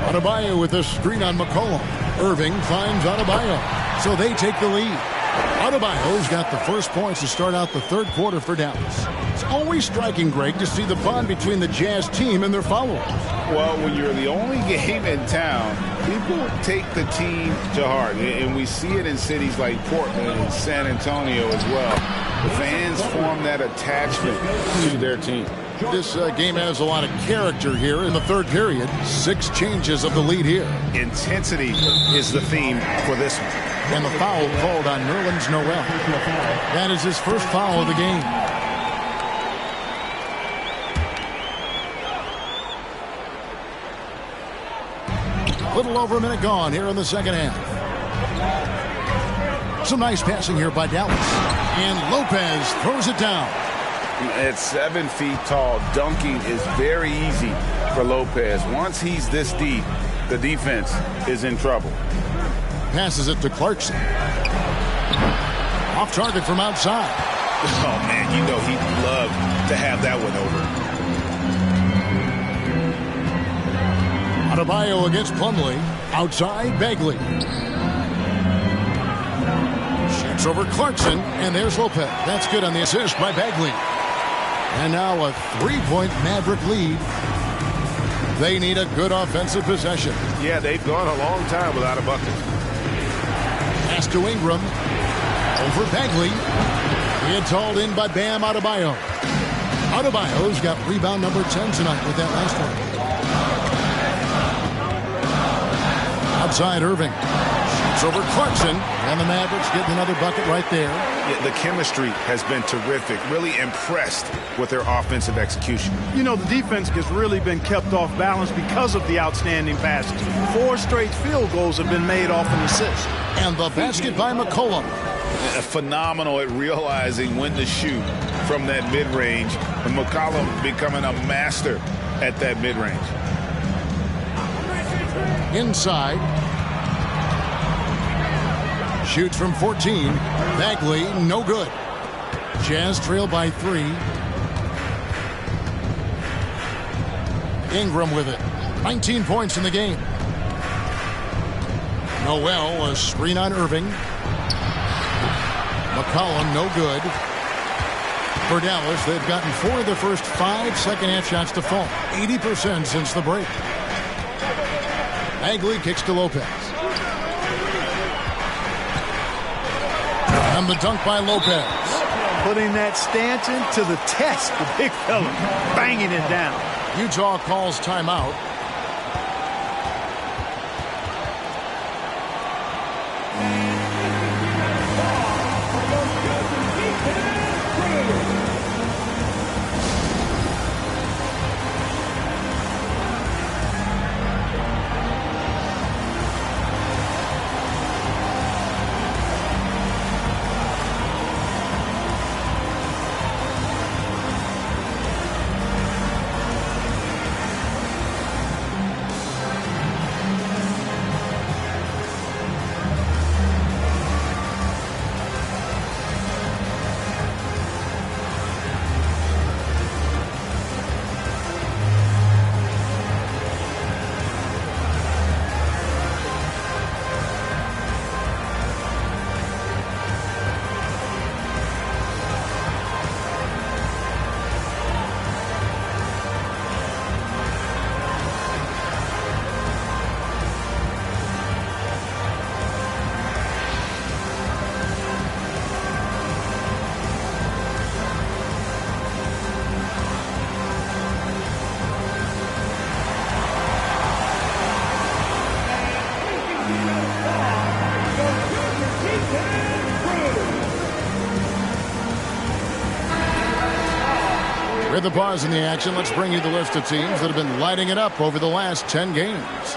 Adebayo with a screen on McCollum. Irving finds Adebayo. So they take the lead. Adebayo's got the first points to start out the third quarter for Dallas. It's always striking, Greg, to see the bond between the Jazz team and their followers. Well, when you're the only game in town, people take the team to heart. And we see it in cities like Portland and San Antonio as well. The fans form that attachment to their team. This game has a lot of character here in the third period. 6 changes of the lead here. Intensity is the theme for this one. And the foul called on Nerlens Noel. That is his first foul of the game. Little over a minute gone here in the second half. Some nice passing here by Dallas. And Lopez throws it down. At 7 feet tall, dunking is very easy for Lopez. Once he's this deep, the defense is in trouble. Passes it to Clarkson. Off target from outside. Oh, man, you know he'd love to have that one over. Adebayo against Plumlee. Outside, Bagley. Shoots over Clarkson, and there's Lopez. That's good on the assist by Bagley. And now a 3-point Maverick lead. They need a good offensive possession. Yeah, they've gone a long time without a bucket. Pass to Ingram. Over Bagley. He had hauled in by Bam Adebayo. Adebayo's got rebound number 10 tonight with that last one. Outside Irving. Shoots over Clarkson. And the Mavericks getting another bucket right there. Yeah, the chemistry has been terrific. Really impressed with their offensive execution. You know, the defense has really been kept off balance because of the outstanding passes. 4 straight field goals have been made off an assist. And the basket by McCollum. Phenomenal at realizing when to shoot from that mid-range. And McCollum becoming a master at that mid-range. Inside. Shoots from 14. Bagley, no good. Jazz trail by 3. Ingram with it. 19 points in the game. Noel, a screen on Irving. McCollum, no good. For Dallas, they've gotten 4 of the first 5 second-half shots to fall. 80% since the break. Bagley kicks to Lopez. And the dunk by Lopez. Putting that Stanton to the test, the big fella, banging it down. Utah calls timeout. With the pause in the action, let's bring you the list of teams that have been lighting it up over the last 10 games.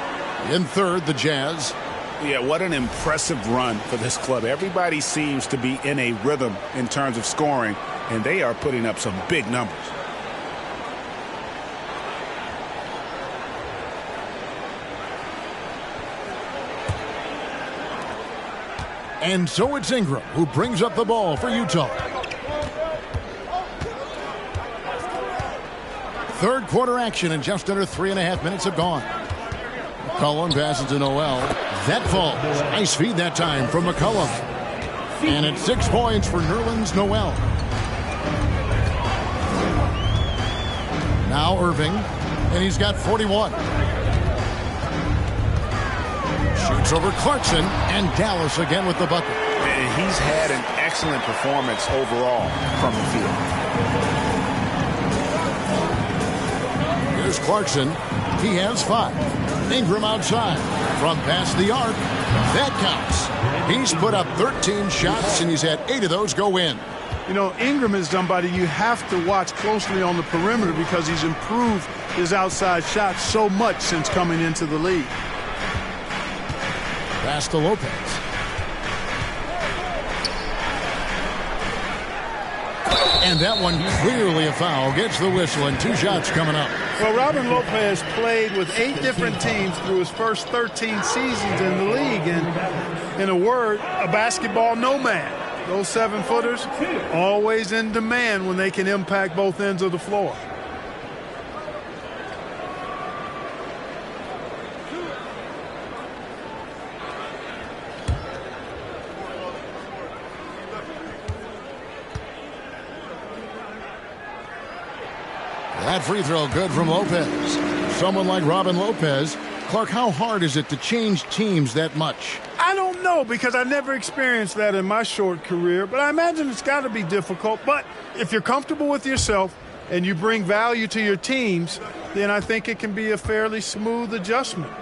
In third, the Jazz. Yeah, what an impressive run for this club. Everybody seems to be in a rhythm in terms of scoring, and they are putting up some big numbers. And so it's Ingram who brings up the ball for Utah. Third quarter action, and just under 3.5 minutes have gone. McCollum passes to Noel. That falls. Nice feed that time from McCollum. And it's 6 points for Nerlens Noel. Now Irving, and he's got 41. Shoots over Clarkson, and Dallas again with the bucket. And he's had an excellent performance overall from the field. Here's Clarkson. He has 5. Ingram outside. From past the arc. That counts. He's put up 13 shots, and he's had 8 of those go in. You know, Ingram is somebody you have to watch closely on the perimeter because he's improved his outside shots so much since coming into the league. Pass to Lopez. And that one clearly a foul. Gets the whistle and 2 shots coming up. Well, Robin Lopez played with 8 different teams through his first 13 seasons in the league. And in a word, a basketball nomad. Those 7-footers always in demand when they can impact both ends of the floor. That free throw good from Lopez. Someone like Robin Lopez. Clark, how hard is it to change teams that much? I don't know, because I never experienced that in my short career, but I imagine it's got to be difficult. But if you're comfortable with yourself and you bring value to your teams, then I think it can be a fairly smooth adjustment.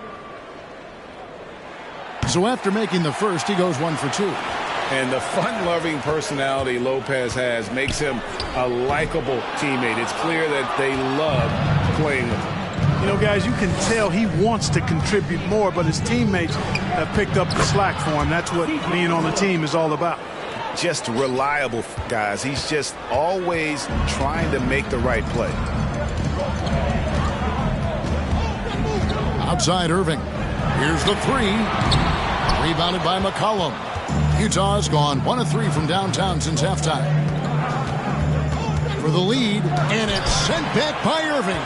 So after making the first, he goes 1 for 2. And the fun-loving personality Lopez has makes him a likable teammate. It's clear that they love playing with him. You know, guys, you can tell he wants to contribute more, but his teammates have picked up the slack for him. That's what being on the team is all about. Just reliable, guys. He's just always trying to make the right play. Outside Irving. Here's the 3. Rebounded by McCollum. Utah's gone 1 of 3 from downtown since halftime. For the lead, and it's sent back by Irving.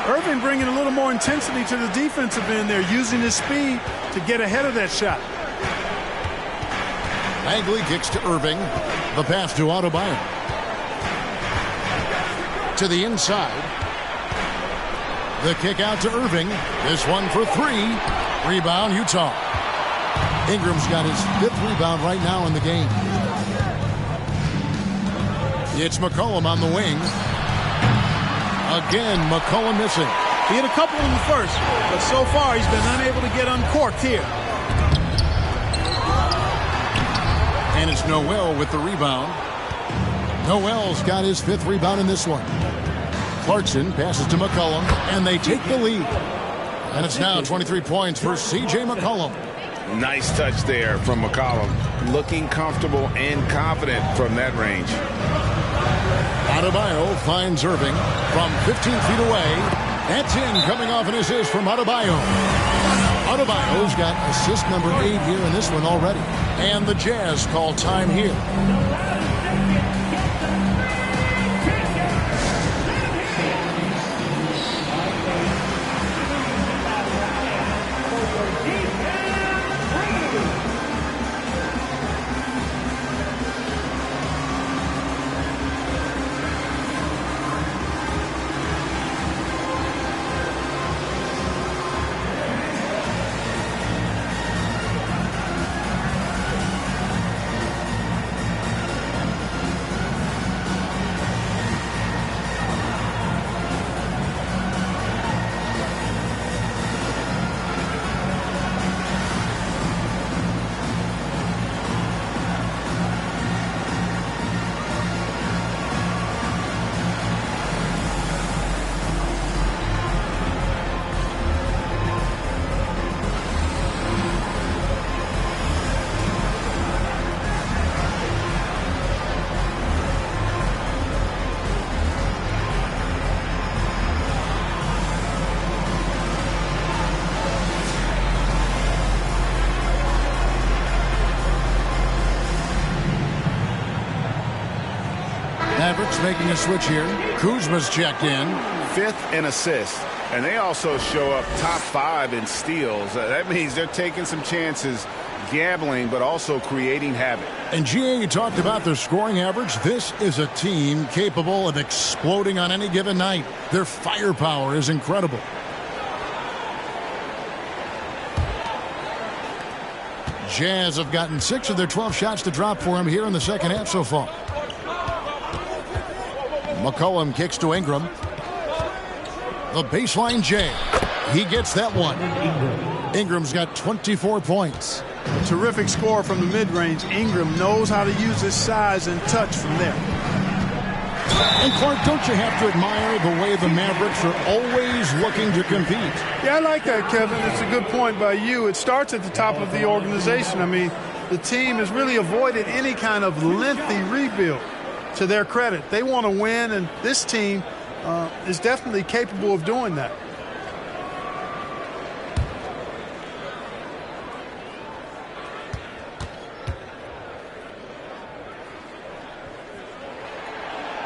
Irving bringing a little more intensity to the defensive end there, using his speed to get ahead of that shot. Bagley kicks to Irving. The pass to Adebayo. To the inside. The kick out to Irving. This one for 3. Rebound, Utah. Ingram's got his 5th rebound right now in the game. It's McCollum on the wing. Again, McCollum missing. He had a couple in the first, but so far he's been unable to get uncorked here. And it's Noel with the rebound. Noel's got his 5th rebound in this one. Clarkson passes to McCollum, and they take the lead. And it's now 23 points for C.J. McCollum. Nice touch there from McCollum. Looking comfortable and confident from that range. Adebayo finds Irving from 15 feet away. That's in, coming off an assist from Adebayo. Adebayo's got assist number 8 here in this one already. And the Jazz call time here. Mavericks making a switch here. Kuzma's checked in. 5th in assists. And they also show up top 5 in steals. That means they're taking some chances, gambling, but also creating havoc. And GA, you talked about their scoring average. This is a team capable of exploding on any given night. Their firepower is incredible. Jazz have gotten 6 of their 12 shots to drop for him here in the second half so far. McCollum kicks to Ingram. The baseline J. He gets that one. Ingram's got 24 points. Terrific score from the mid-range. Ingram knows how to use his size and touch from there. And Clark, don't you have to admire the way the Mavericks are always looking to compete? Yeah, I like that, Kevin. It's a good point by you. It starts at the top of the organization. I mean, the team has really avoided any kind of lengthy rebuild. To their credit, they want to win, and this team is definitely capable of doing that.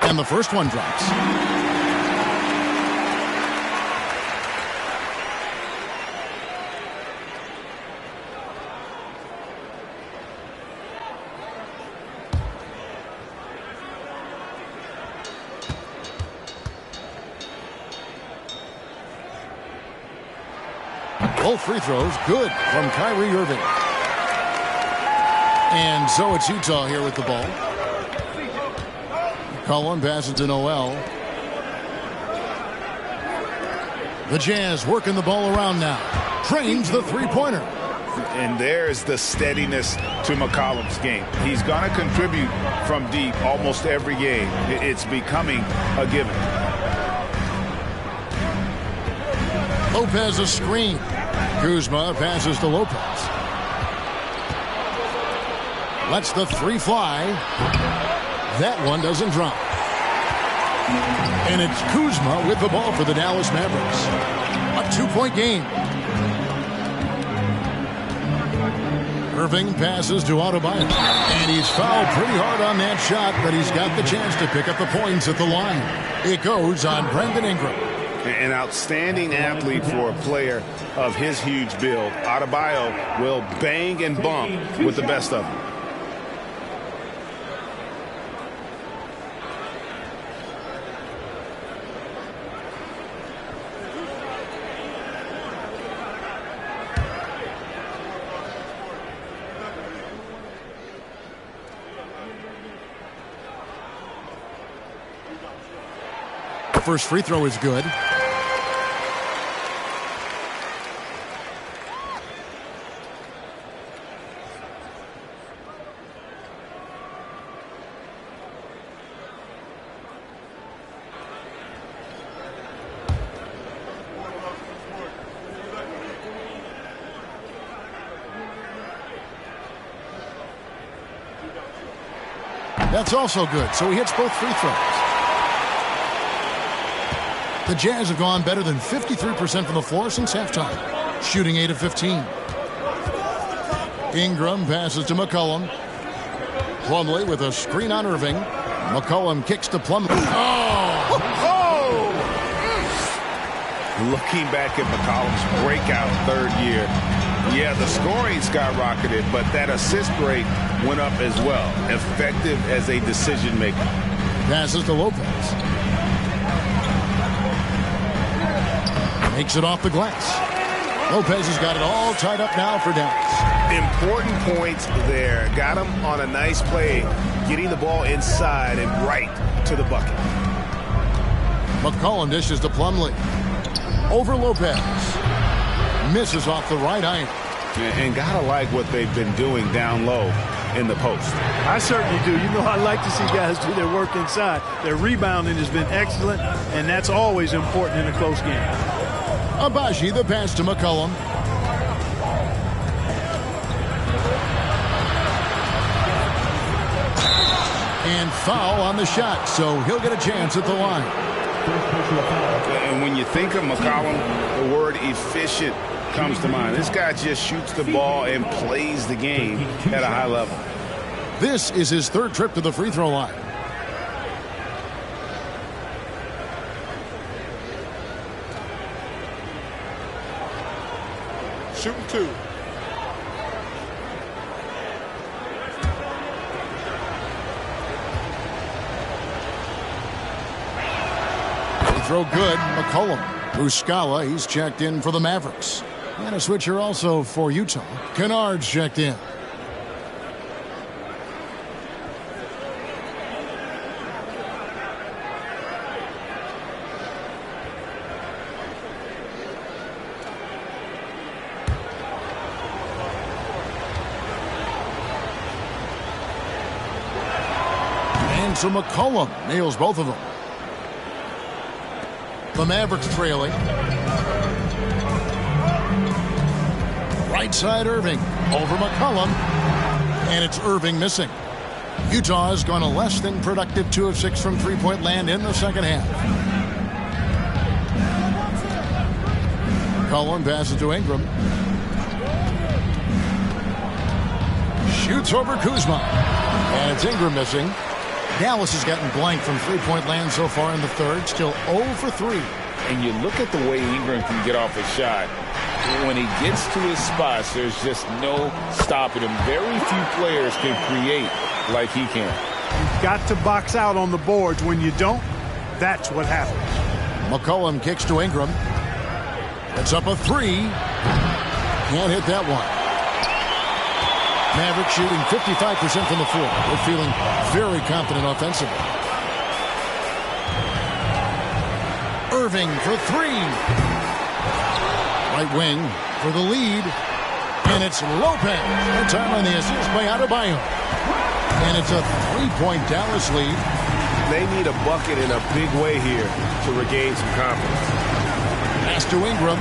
And the first one drops. Both free throws good from Kyrie Irving. And so it's Utah here with the ball. Cullen passes to Noel. The Jazz working the ball around now. Trains the three-pointer. And there's the steadiness to McCollum's game. He's going to contribute from deep almost every game. It's becoming a given. Lopez a screen. Kuzma passes to Lopez. Lets the three fly. That one doesn't drop. And it's Kuzma with the ball for the Dallas Mavericks. A two-point game. Irving passes to Adebayo. And he's fouled pretty hard on that shot, but he's got the chance to pick up the points at the line. It goes on Brandon Ingram. An outstanding athlete for a player of his huge build. Adebayo will bang and bump with the best of them. The first free throw is good. That's also good, so he hits both free throws. The Jazz have gone better than 53% from the floor since halftime, shooting 8 of 15. Ingram passes to McCollum. Plumlee with a screen on Irving. McCollum kicks to Plumlee. Looking back at McCollum's breakout third year, yeah, the scoring skyrocketed, but that assist rate went up as well. Effective as a decision maker. Passes to Lopez. Makes it off the glass. Lopez has got it all tied up now for Dallas. Important points there. Got him on a nice play, getting the ball inside and right to the bucket. McCollum dishes to Plumlee. Over Lopez. Misses off the right iron. And gotta like what they've been doing down low in the post. I certainly do. You know, I like to see guys do their work inside. Their rebounding has been excellent, and that's always important in a close game. Agbaji, the pass to McCollum. And foul on the shot, so he'll get a chance at the line. And when you think of McCollum, the word efficient comes to mind. This guy just shoots the ball and plays the game at a high level. This is his third trip to the free throw line. Shooting two. Free throw good. McCollum. Muscala, he's checked in for the Mavericks. And a switcher also for Utah. Kennard's checked in. And so McCollum nails both of them. The Mavericks trailing. Right side Irving over McCollum. And it's Irving missing. Utah has gone a less than productive 2 of 6 from three-point land in the second half. McCollum passes to Ingram. Shoots over Kuzma. And it's Ingram missing. Dallas has gotten blank from three-point land so far in the third. Still 0 for 3. And you look at the way Ingram can get off a shot. When he gets to his spots, there's just no stopping him. Very few players can create like he can. You've got to box out on the boards. When you don't, that's what happens. McCollum kicks to Ingram. It's up a 3. Can't hit that one. Maverick shooting 55% from the floor. They're feeling very confident offensively. Irving for 3. Right wing for the lead. And it's Lopez. No time on the assist by Adebayo. And it's a 3-point Dallas lead. They need a bucket in a big way here to regain some confidence. Pass to Ingram.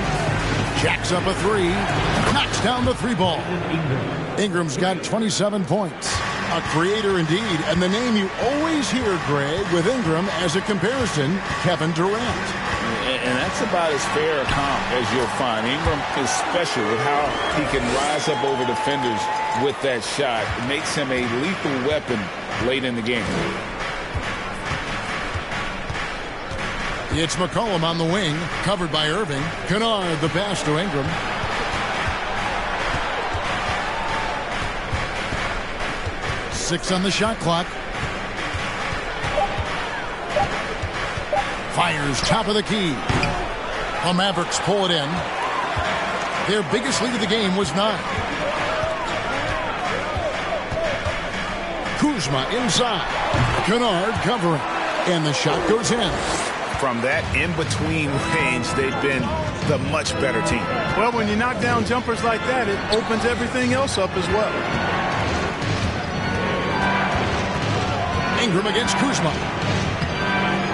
Jacks up a 3. Knocks down the 3 ball. Ingram's got 27 points. A creator indeed. And the name you always hear, Greg, with Ingram as a comparison, Kevin Durant. And that's about as fair a comp as you'll find. Ingram is special with how he can rise up over defenders with that shot. It makes him a lethal weapon late in the game. It's McCollum on the wing, covered by Irving. Kennard the pass to Ingram. Six on the shot clock. Fires top of the key. The Mavericks pull it in. Their biggest lead of the game was 9. Kuzma inside. Kennard covering. And the shot goes in. From that in-between range, they've been the much better team. Well, when you knock down jumpers like that, it opens everything else up as well. Ingram against Kuzma.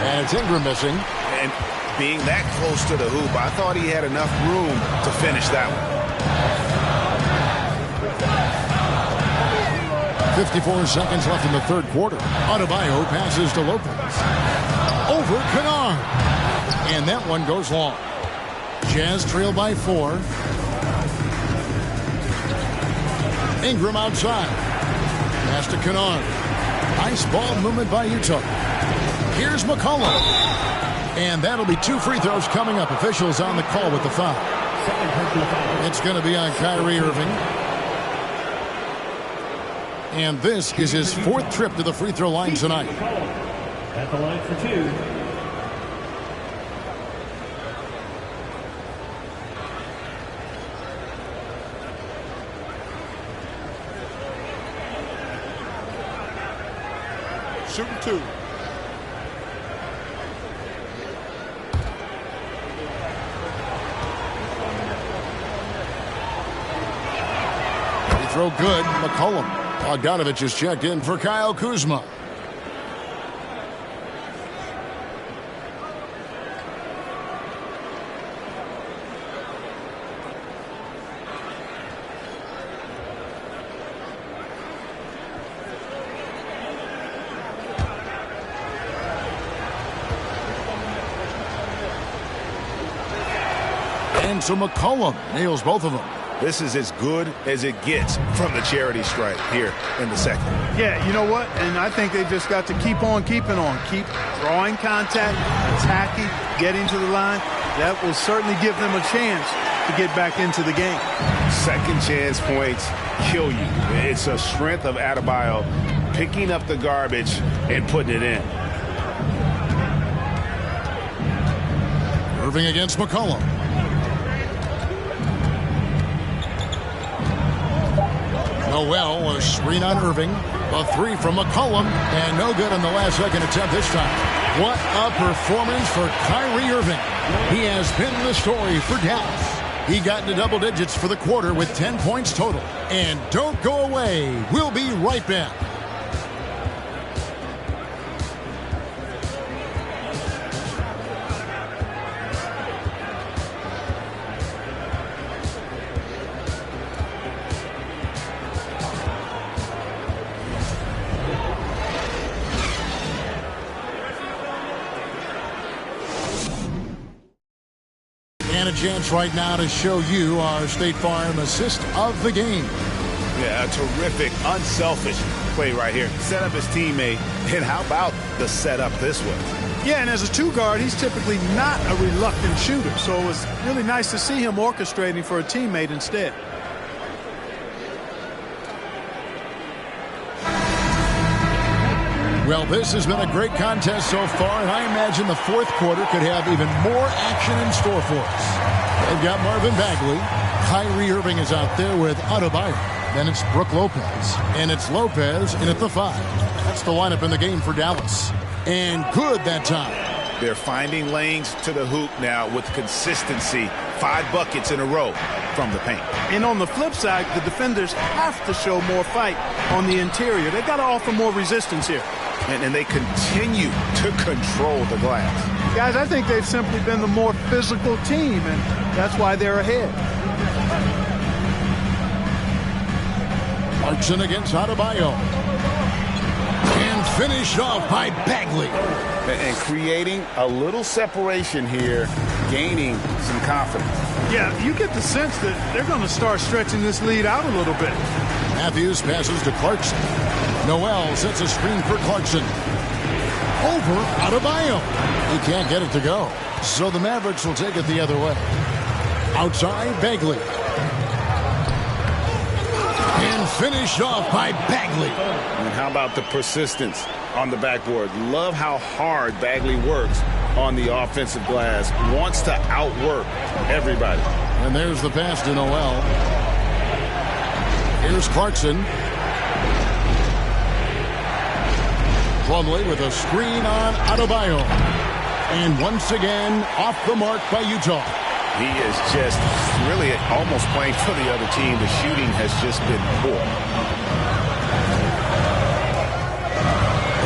And it's Ingram missing. And being that close to the hoop, I thought he had enough room to finish that one. 54 seconds left in the third quarter. Adebayo passes to Lopez. Over Kennard. And that one goes long. Jazz trail by 4. Ingram outside. Pass to Kennard. Nice ball movement by Utah. Here's McCollum. And that'll be 2 free throws coming up. Officials on the call with the foul. It's going to be on Kyrie Irving. And this is his 4th trip to the free throw line tonight. At the line for 2. Shooting 2. Free throw good. McCollum. Bogdanovich is checked in for Kyle Kuzma. And so McCollum nails both of them. This is as good as it gets from the charity stripe here in the second. Yeah, you know what? And I think they just got to keep on keeping on. Keep drawing contact, attacking, getting to the line. That will certainly give them a chance to get back into the game. Second chance points kill you. It's a strength of Adebayo picking up the garbage and putting it in. Irving against McCollum. Noel, a screen on Irving. A 3 from McCollum. And no good on the last second attempt this time. What a performance for Kyrie Irving. He has been the story for Dallas. He got into double digits for the quarter with 10 points total. And don't go away. We'll be right back. And a chance right now to show you our State Farm assist of the game. Yeah, a terrific, unselfish play right here. Set up his teammate, and how about the setup this way? Yeah, and as a two-guard, he's typically not a reluctant shooter, so it was really nice to see him orchestrating for a teammate instead. Well, this has been a great contest so far, and I imagine the fourth quarter could have even more action in store for us. They've got Marvin Bagley. Kyrie Irving is out there with Adebayo. Then it's Brook Lopez. And it's Lopez in at the 5. That's the lineup in the game for Dallas. And good that time. They're finding lanes to the hoop now with consistency. 5 buckets in a row from the paint. And on the flip side, the defenders have to show more fight on the interior. They've got to offer more resistance here. And they continue to control the glass. Guys, I think they've simply been the more physical team, and that's why they're ahead. Clarkson against Adebayo. And finished off by Bagley. And creating a little separation here, gaining some confidence. Yeah, you get the sense that they're going to start stretching this lead out a little bit. Matthews passes to Clarkson. Noel sets a screen for Clarkson. Over Adebayo. He can't get it to go. So the Mavericks will take it the other way. Outside, Bagley. And finished off by Bagley. And how about the persistence on the backboard? Love how hard Bagley works on the offensive glass. Wants to outwork everybody. And there's the pass to Noel. Here's Clarkson. Plumlee with a screen on Adebayo. And once again, off the mark by Utah. He is just really almost playing for the other team. The shooting has just been poor.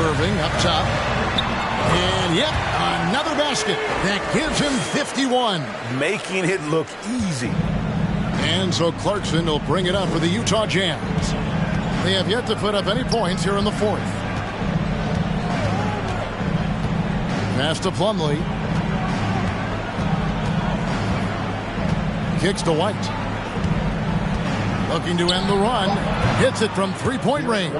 Irving up top. And yep, another basket. That gives him 51. Making it look easy. And so Clarkson will bring it up for the Utah Jazz. They have yet to put up any points here in the fourth. Pass to Plumlee. Kicks to White. Looking to end the run. Hits it from three-point range.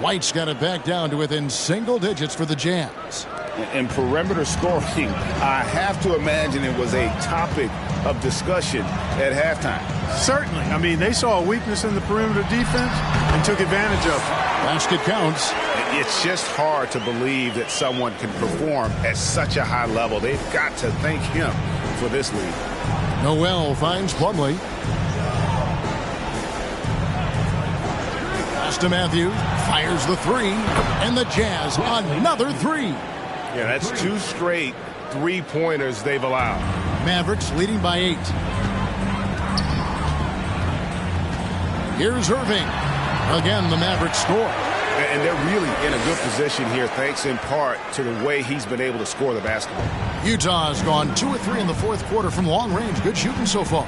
White's got it back down to within single digits for the Jazz. And perimeter scoring, I have to imagine it was a topic of discussion at halftime. Certainly. I mean, they saw a weakness in the perimeter defense and took advantage of it. Basket counts. It's just hard to believe that someone can perform at such a high level. They've got to thank him for this lead. Noel finds Plumlee. Pass to Matthews. Fires the 3. And the Jazz another 3. Yeah, that's 2 straight three-pointers they've allowed. Mavericks leading by 8. Here's Irving. Again, the Mavericks score. And they're really in a good position here, thanks in part to the way he's been able to score the basketball. Utah's gone 2 of 3 in the fourth quarter from long range. Good shooting so far.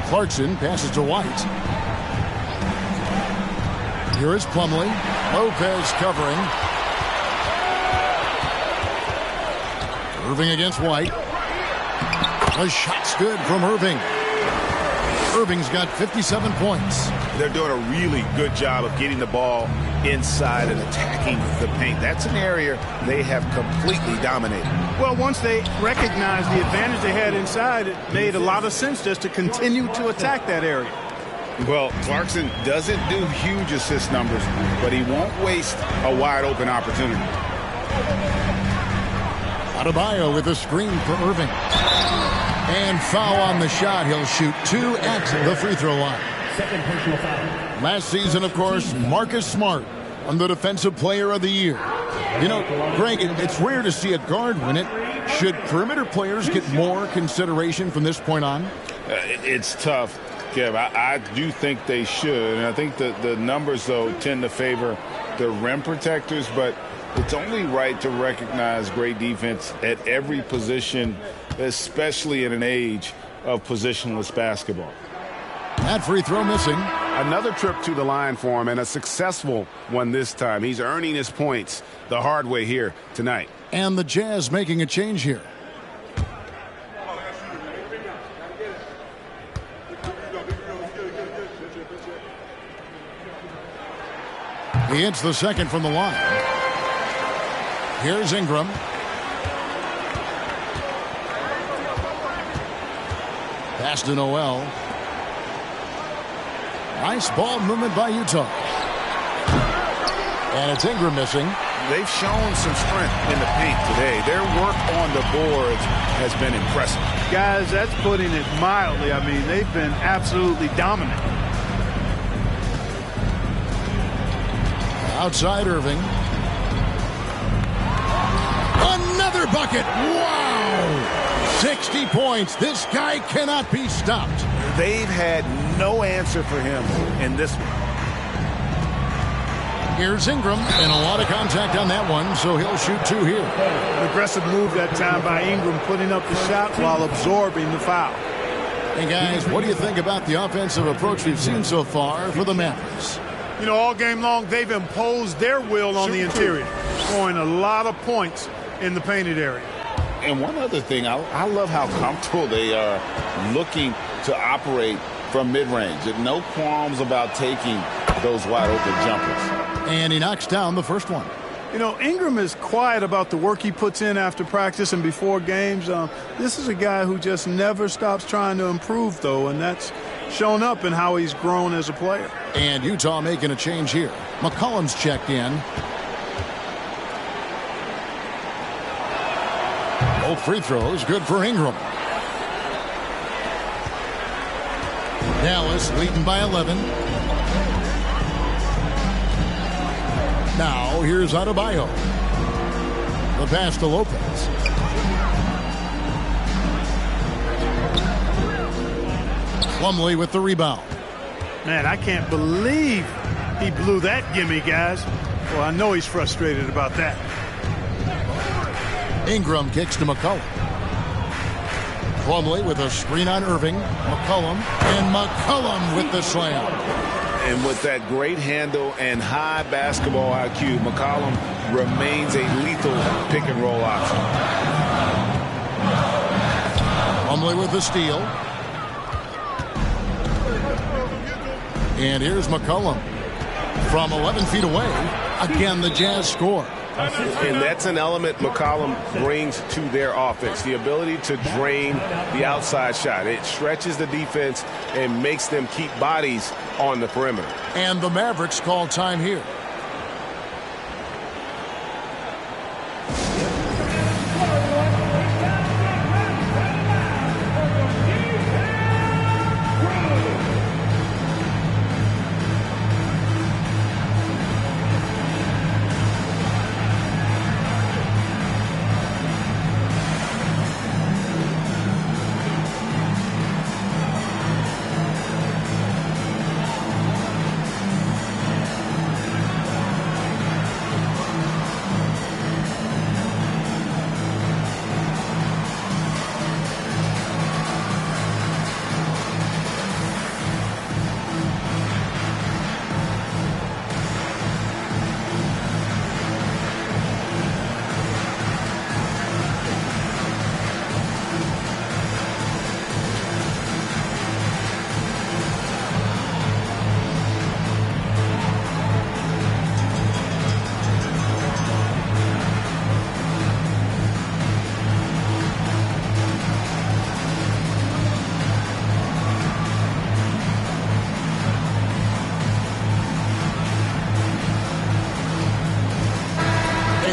Clarkson passes to White. Here is Plumlee. Lopez covering. Irving against White. The shot's good from Irving. Irving's got 57 points. They're doing a really good job of getting the ball inside and attacking the paint. That's an area they have completely dominated. Well, once they recognized the advantage they had inside, it made a lot of sense just to continue to attack that area. Well, Clarkson doesn't do huge assist numbers, but he won't waste a wide-open opportunity. Adebayo with a screen for Irving. And foul on the shot. He'll shoot 2 at the free throw line. Second personal foul. Last season, of course, Marcus Smart won the Defensive Player of the Year. You know, Greg, it's rare to see a guard win it. Should perimeter players get more consideration from this point on? It's tough, Kev. I do think they should. And I think the numbers, though, tend to favor the rim protectors. But it's only right to recognize great defense at every position, especially in an age of positionless basketball. That free throw missing. Another trip to the line for him, and a successful one this time. He's earning his points the hard way here tonight. And the Jazz making a change here. He hits the second from the line. Here's Ingram. Pass to Noel. Nice ball movement by Utah. And it's Ingram missing. They've shown some strength in the paint today. Their work on the boards has been impressive. Guys, that's putting it mildly. I mean, they've been absolutely dominant. Outside Irving. Another bucket. Wow! 60 points. This guy cannot be stopped. They've had no answer for him in this one. Here's Ingram, and a lot of contact on that one, so he'll shoot 2 here. An aggressive move that time by Ingram, putting up the shot while absorbing the foul. Hey, guys, what do you think about the offensive approach we've seen so far for the Mavericks? You know, all game long, they've imposed their will on the interior, scoring a lot of points in the painted area. And one other thing, I love how comfortable they are looking to operate from mid-range. No qualms about taking those wide-open jumpers. And he knocks down the first one. You know, Ingram is quiet about the work he puts in after practice and before games. This is a guy who just never stops trying to improve, though, and that's shown up in how he's grown as a player. And Utah making a change here. McCollum's checked in. Both free throws good for Ingram. Dallas leading by 11. Now here's Adebayo. The pass to Lopez. Plumlee with the rebound. Man, I can't believe he blew that gimme, guys. Well, I know he's frustrated about that. Ingram kicks to McCollum. Plumlee with a screen on Irving. McCollum. And McCollum with the slam. And with that great handle and high basketball IQ, McCollum remains a lethal pick-and-roll option. Plumlee with the steal. And here's McCollum. From 11 feet away, again the Jazz score. And that's an element McCollum brings to their offense, the ability to drain the outside shot. It stretches the defense and makes them keep bodies on the perimeter. And the Mavericks call time here.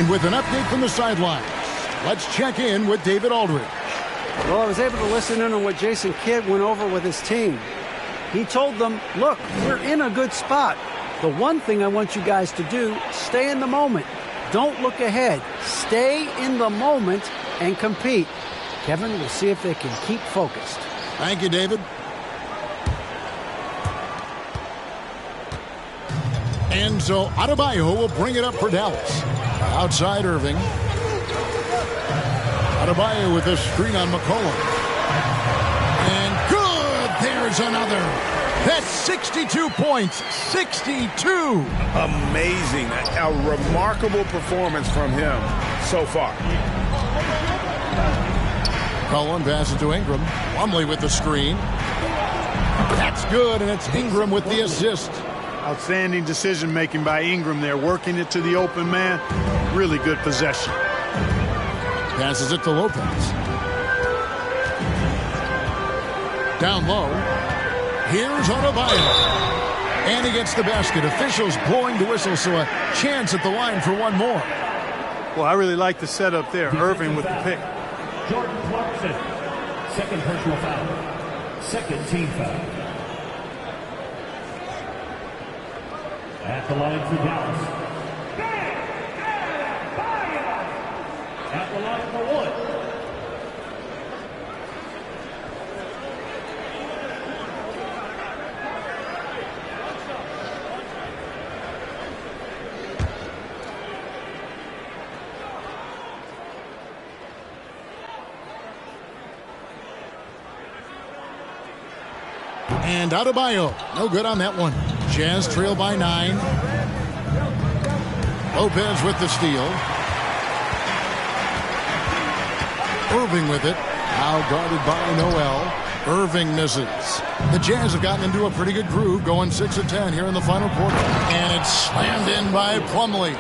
With an update from the sidelines, let's check in with David Aldridge. Well, I was able to listen in on what Jason Kidd went over with his team. He told them, look, we're in a good spot. The one thing I want you guys to do, stay in the moment. Don't look ahead. Stay in the moment and compete. Kevin, we'll see if they can keep focused. Thank you, David. And so Adebayo will bring it up for Dallas. Outside Irving. Adebayo with a screen on McCollum. And good! There's another. That's 62 points. 62! Amazing. A remarkable performance from him so far. Cullen passes to Ingram. Plumlee with the screen. That's good, and it's Ingram with the assist. Outstanding decision-making by Ingram there, working it to the open man. Really good possession. Passes it to Lopez. Down low. Here's Adebayo. And he gets the basket. Officials blowing the whistle, so a chance at the line for one more. Well, I really like the setup there. Irving with the pick. Jordan Clarkson, second personal foul. Second team foul. At the line for Dallas. At the line for one. And Adebayo, no good on that one. Jazz trail by 9. Lopez with the steal. Irving with it. Now guarded by Noel. Irving misses. The Jazz have gotten into a pretty good groove, going 6 of 10 here in the final quarter. And it's slammed in by Plumlee.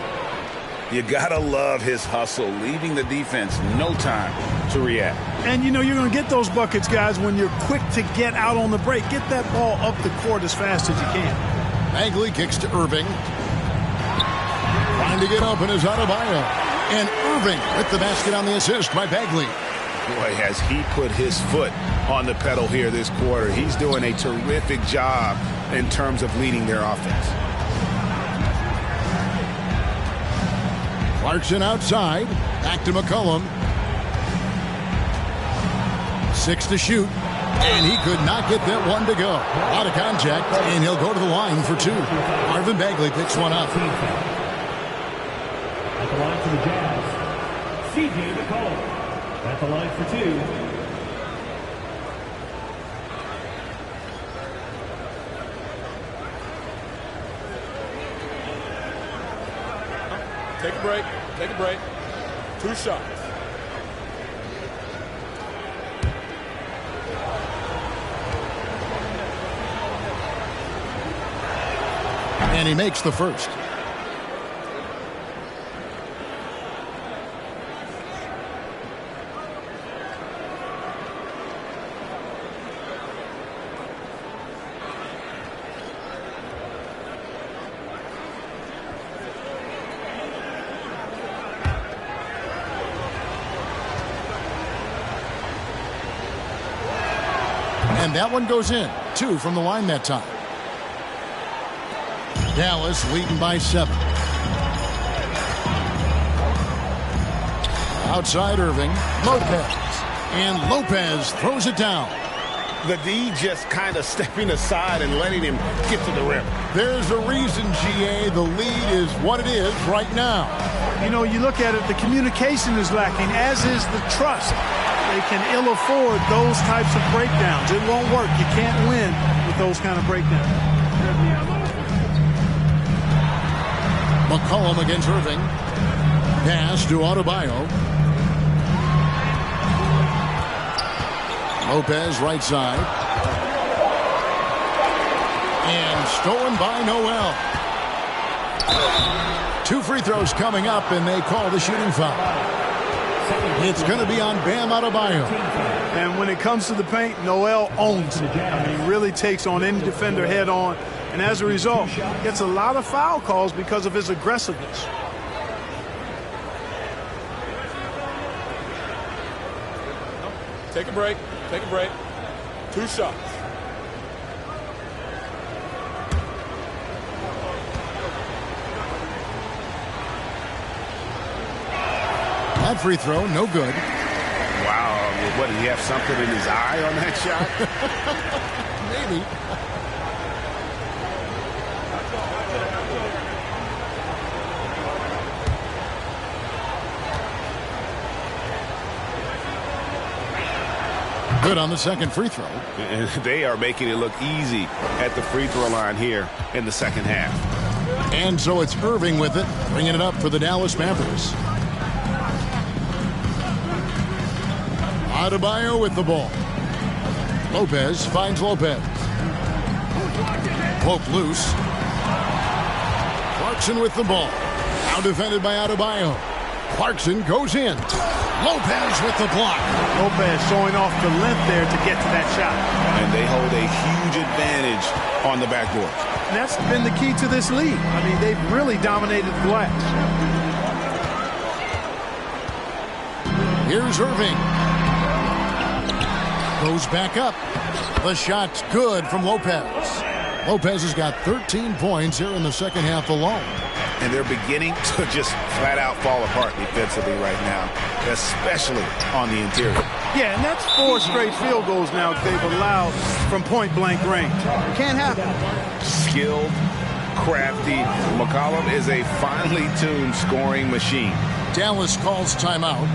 You gotta love his hustle, leaving the defense no time to react. And you know you're going to get those buckets, guys, when you're quick to get out on the break. Get that ball up the court as fast as you can. Bagley kicks to Irving. Trying to get open is Adebayo. And Irving with the basket on the assist by Bagley. Boy, has he put his foot on the pedal here this quarter. He's doing a terrific job in terms of leading their offense. Clarkson outside. Back to McCollum. 6 to shoot. And he could not get that one to go. Out of contact, and he'll go to the line for 2. Marvin Bagley picks one up. At the line for the Jazz, C.J. McCollum. At the line for 2. Take a break. Take a break. 2 shots. And he makes the first. And that one goes in. 2 from the line that time. Dallas leading by 7. Outside Irving. Lopez. And Lopez throws it down. The D just kind of stepping aside and letting him get to the rim. There's a reason, GA. The lead is what it is right now. You know, you look at it, the communication is lacking, as is the trust. They can ill afford those types of breakdowns. It won't work. You can't win with those kind of breakdowns. McCollum against Irving. Pass to Adebayo. Lopez right side. And stolen by Noel. 2 free throws coming up, and they call the shooting foul. It's going to be on Bam Adebayo. And when it comes to the paint, Noel owns it. I mean, he really takes on any defender head on. And as a result, gets a lot of foul calls because of his aggressiveness. Take a break. Take a break. 2 shots. That free throw, no good. Wow. What, did he have something in his eye on that shot? Maybe. Good on the second free throw. And they are making it look easy at the free throw line here in the second half. And so it's Irving with it, bringing it up for the Dallas Mavericks. Adebayo with the ball. Lopez finds Lopez. Pope loose. Clarkson with the ball. Now defended by Adebayo. Clarkson goes in. Lopez with the block. Lopez showing off the length there to get to that shot. And they hold a huge advantage on the backboard. And that's been the key to this league. I mean, they've really dominated the glass. Here's Irving. Goes back up. The shot's good from Lopez. Lopez has got 13 points here in the second half alone. And they're beginning to just flat out fall apart defensively right now, especially on the interior. Yeah, and that's 4 straight field goals now they've allowed from point-blank range. Can't happen. Skilled, crafty. McCollum is a finely tuned scoring machine. Dallas calls timeout.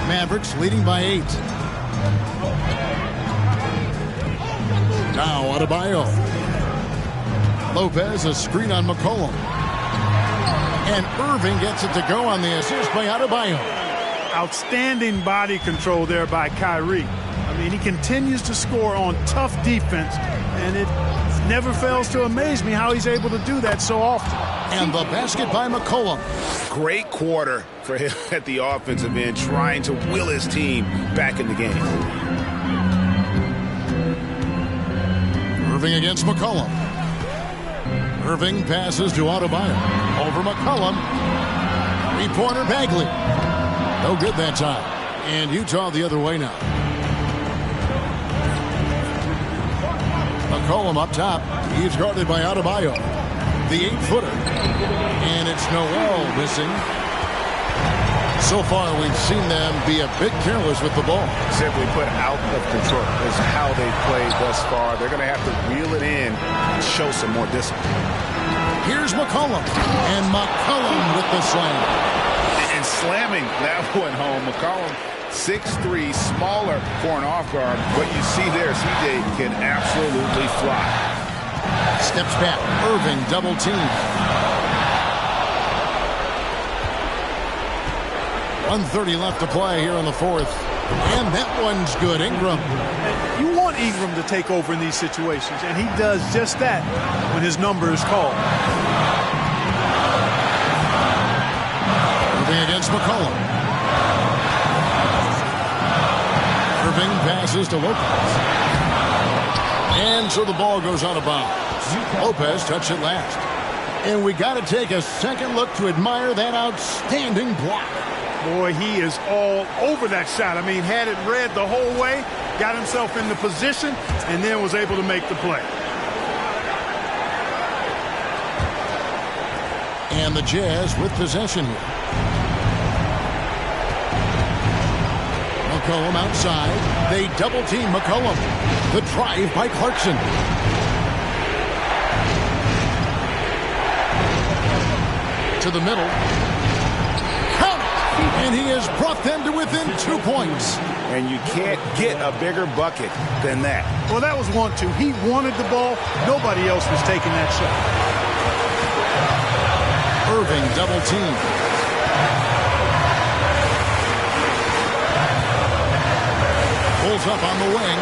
Mavericks leading by 8. Now Adebayo. Lopez, a screen on McCollum. And Irving gets it to go on the assist by Adebayo. Outstanding body control there by Kyrie. I mean, he continues to score on tough defense, and it never fails to amaze me how he's able to do that so often. And the basket by McCollum. Great quarter for him at the offensive end, trying to will his team back in the game. Irving against McCollum. Irving passes to Adebayo. Over McCollum. Three-pointer Bagley. No good that time. And Utah the other way now. McCollum up top. He's guarded by Adebayo. The 8-footer. And it's Noel missing. So far, we've seen them be a bit careless with the ball. Simply put, out of control is how they've played thus far. They're going to have to reel it in and show some more discipline. Here's McCollum. And McCollum with the slam. And slamming that one home. McCollum, 6'3", smaller for an off guard. What you see there, CJ can absolutely fly. Steps back. Irving double team. 1:30 left to play here in the fourth. And that one's good. Ingram. You want Ingram to take over in these situations, and he does just that when his number is called. Irving against McCollum. Irving passes to Lopez. And so the ball goes out of bounds. Lopez touched it last. And we got to take a second look to admire that outstanding block. Boy, he is all over that shot. I mean, had it read the whole way, got himself in the position, and then was able to make the play. And the Jazz with possession here. McCollum outside. They double team McCollum. The drive by Clarkson. to the middle. Count! And he has brought them to within 2 points. And you can't get a bigger bucket than that. Well, that was 1-2. He wanted the ball. Nobody else was taking that shot. Irving double team. Pulls up on the wing.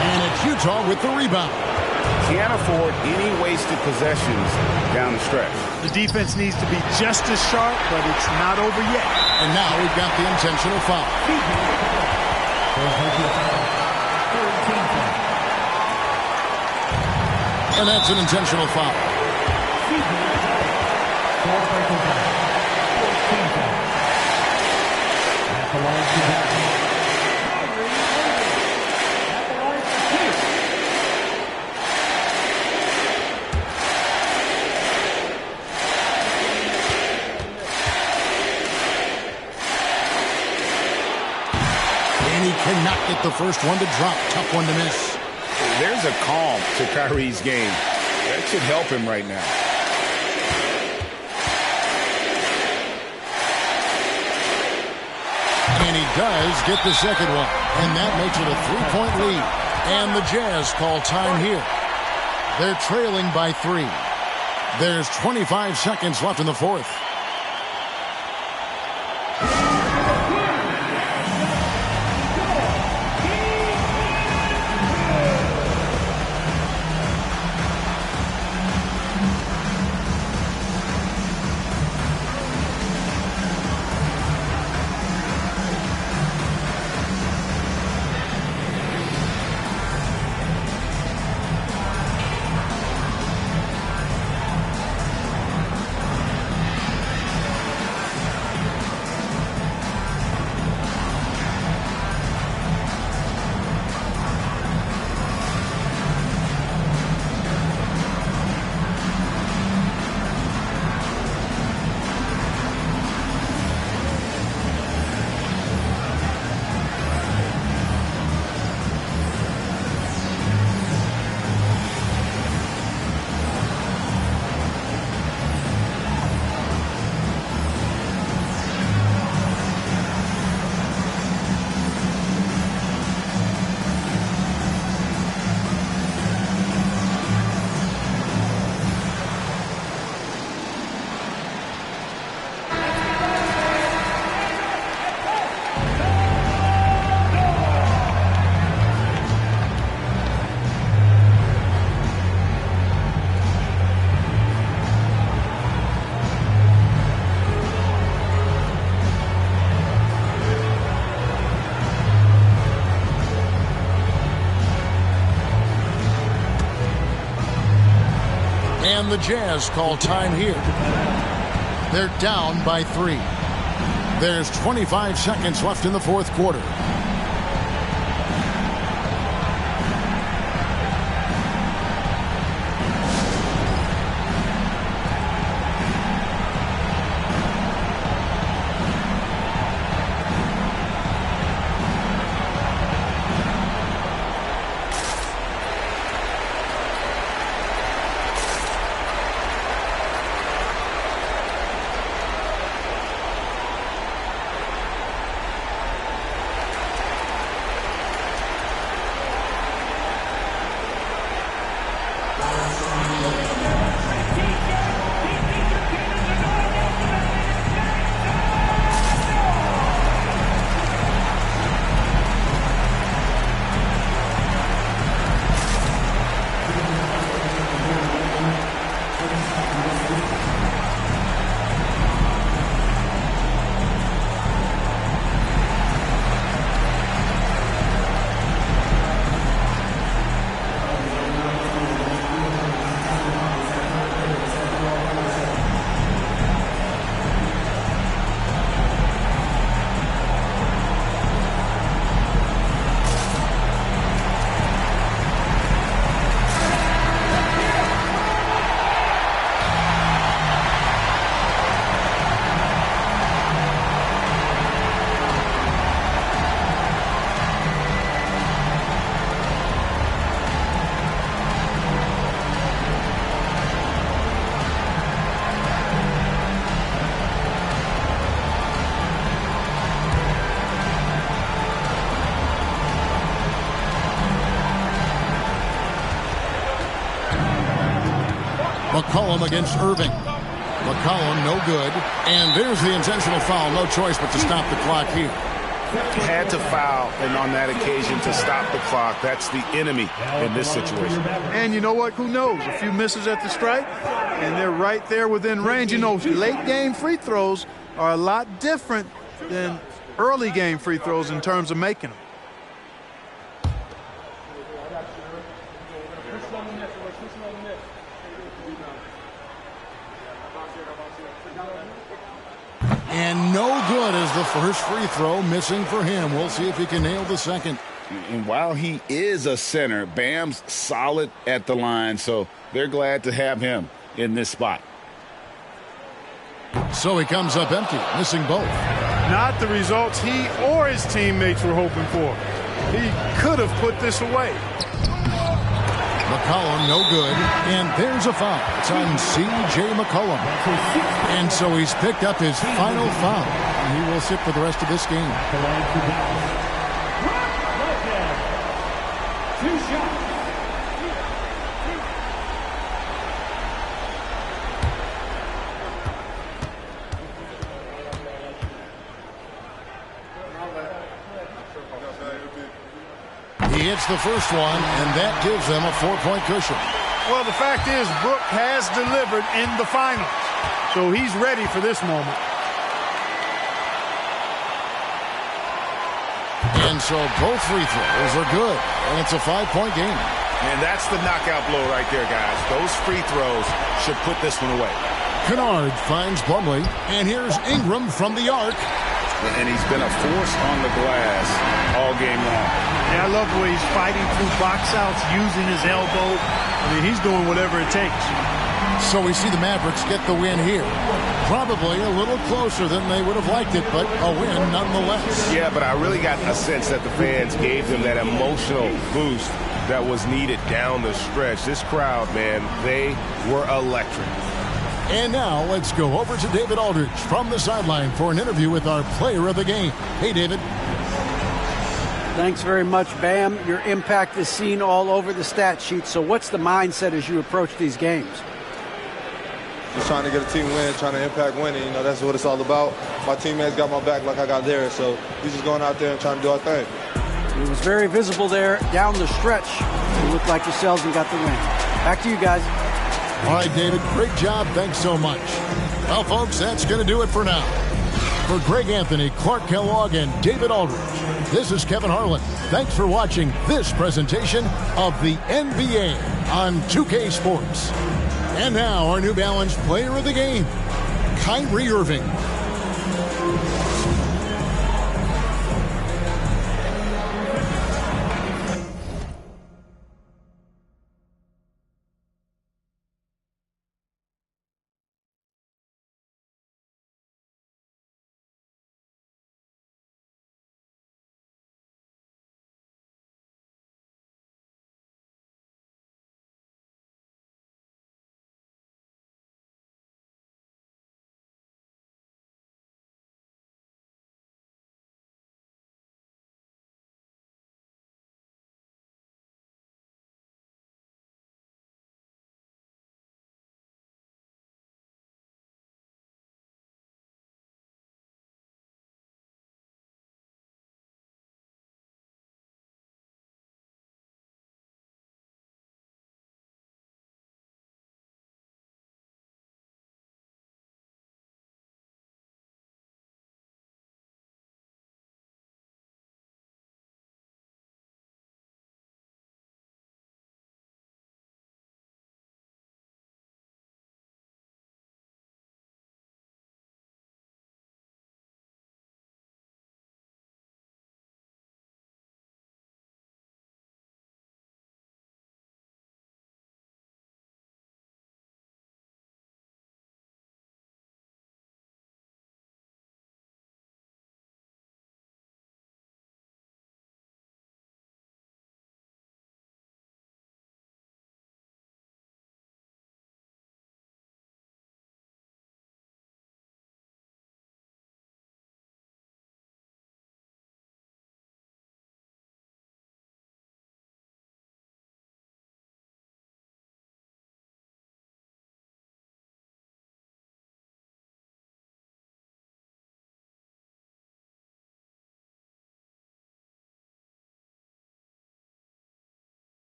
And it's Utah with the rebound. Can't afford any wasted possessions down the stretch. The defense needs to be just as sharp, but it's not over yet. And now we've got the intentional foul. And that's an intentional foul. And he cannot get the first one to drop. Tough one to miss. There's a calm to Kyrie's game. That should help him right now. And he does get the second one. And that makes it a 3-point lead. And the Jazz call time here. They're trailing by 3. There's 25 seconds left in the fourth. And the Jazz call time here. They're down by 3. There's 25 seconds left in the fourth quarter. McCollum against Irving. McCollum, no good. And there's the intentional foul. No choice but to stop the clock here. Had to foul, and on that occasion to stop the clock. That's the enemy in this situation. And you know what? Who knows? A few misses at the stripe, and they're right there within range. You know, late game free throws are a lot different than early game free throws in terms of making them. And no good as the first free throw missing for him. We'll see if he can nail the second. And while he is a center, Bam's solid at the line, so they're glad to have him in this spot. So he comes up empty, missing both. Not the results he or his teammates were hoping for. He could have put this away. McCollum, no good. And there's a foul. It's on C.J. McCollum. And so he's picked up his final foul. And he will sit for the rest of this game. He hits the first one, and that gives them a 4-point cushion. Well, the fact is, Brook has delivered in the finals, so he's ready for this moment. And so both free throws are good, and it's a 5-point game. And that's the knockout blow right there, guys. Those free throws should put this one away. Kennard finds Plumlee, and here's Ingram from the arc. And he's been a force on the glass all game long. Yeah, I love the way he's fighting through box outs, using his elbow. I mean, he's doing whatever it takes. So we see the Mavericks get the win here. Probably a little closer than they would have liked it, but a win nonetheless. Yeah, but I really got a sense that the fans gave them that emotional boost that was needed down the stretch. This crowd, man, they were electric. And now let's go over to David Aldridge from the sideline for an interview with our player of the game. Hey, David. Thanks very much, Bam. Your impact is seen all over the stat sheet. So what's the mindset as you approach these games? Just trying to get a team win, trying to impact winning. You know, that's what it's all about. My teammates got my back like I got theirs. So we're just going out there and trying to do our thing. It was very visible there down the stretch. You looked like yourselves and got the win. Back to you guys. All right, David, great job. Thanks so much. Well, folks, that's going to do it for now. For Greg Anthony, Clark Kellogg, and David Aldridge, this is Kevin Harlan. Thanks for watching this presentation of the NBA on 2K Sports. And now, our New Balance player of the game, Kyrie Irving.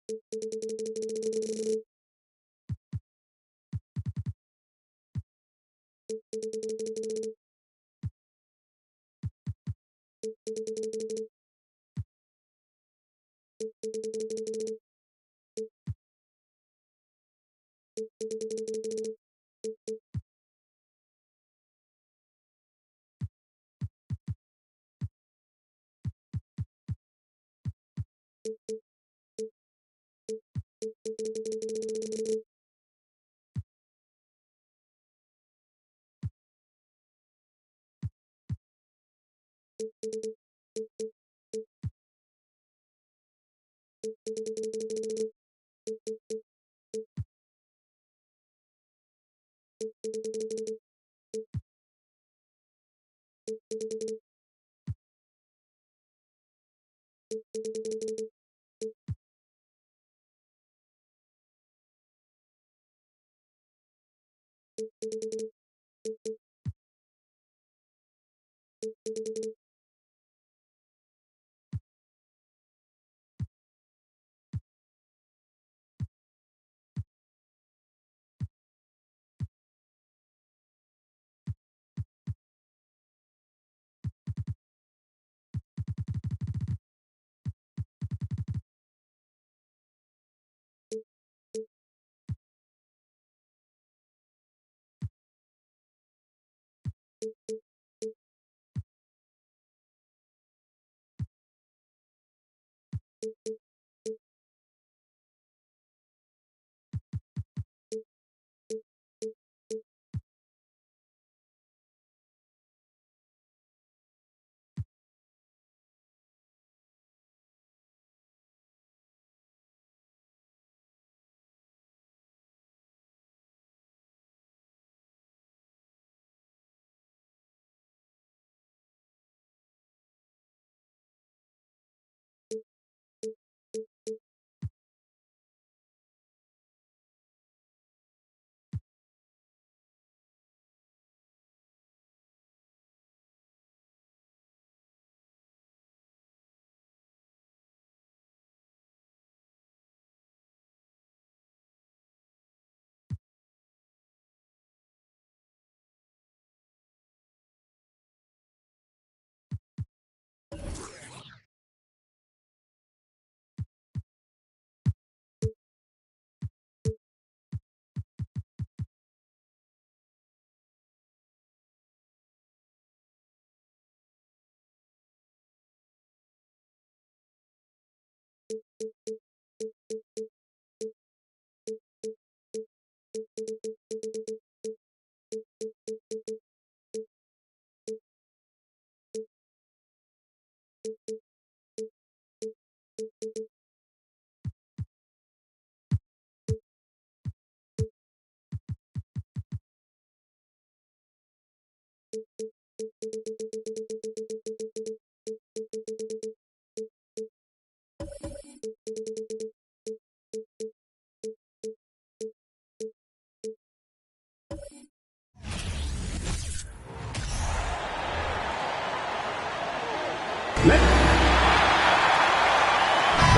So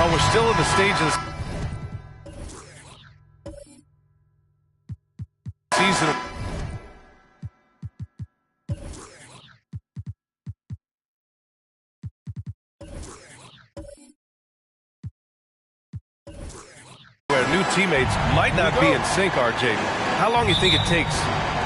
we're still in the stages season. Where new teammates might not be in sync, RJ. How long do you think it takes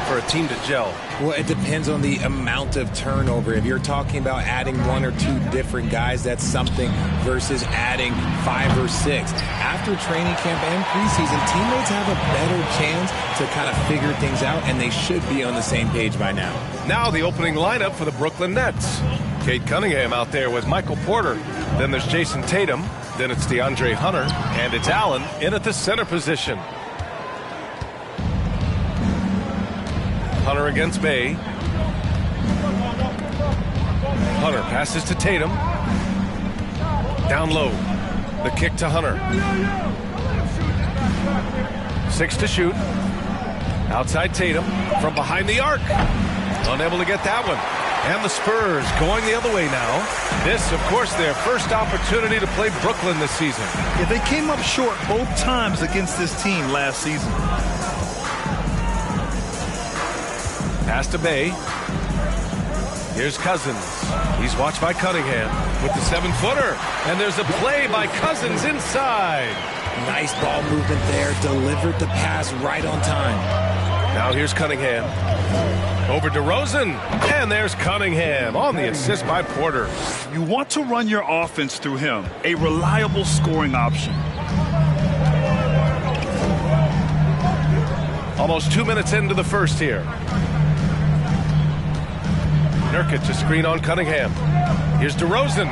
for a team to gel? Well, it depends on the amount of turnover. If you're talking about adding one or two different guys, that's something, versus adding 5 or 6. After training camp and preseason, teammates have a better chance to kind of figure things out, and they should be on the same page by now. Now the opening lineup for the Brooklyn Nets. Cade Cunningham out there with Michael Porter. Then there's Jason Tatum. Then it's DeAndre Hunter. And it's Allen in at the center position. Hunter against Bay. Hunter passes to Tatum. Down low. The kick to Hunter. 6 to shoot. Outside Tatum from behind the arc. Unable to get that one. And the Spurs going the other way now. This, of course, their first opportunity to play Brooklyn this season. Yeah, they came up short both times against this team last season. Pass to Bay. Here's Cousins. He's watched by Cunningham with the 7-footer. And there's a play by Cousins inside. Nice ball movement there. Delivered the pass right on time. Now here's Cunningham. Over DeRozan. And there's Cunningham on the assist by Porter. You want to run your offense through him. A reliable scoring option. Almost 2 minutes into the first here. Nurkic, a screen on Cunningham. Here's DeRozan.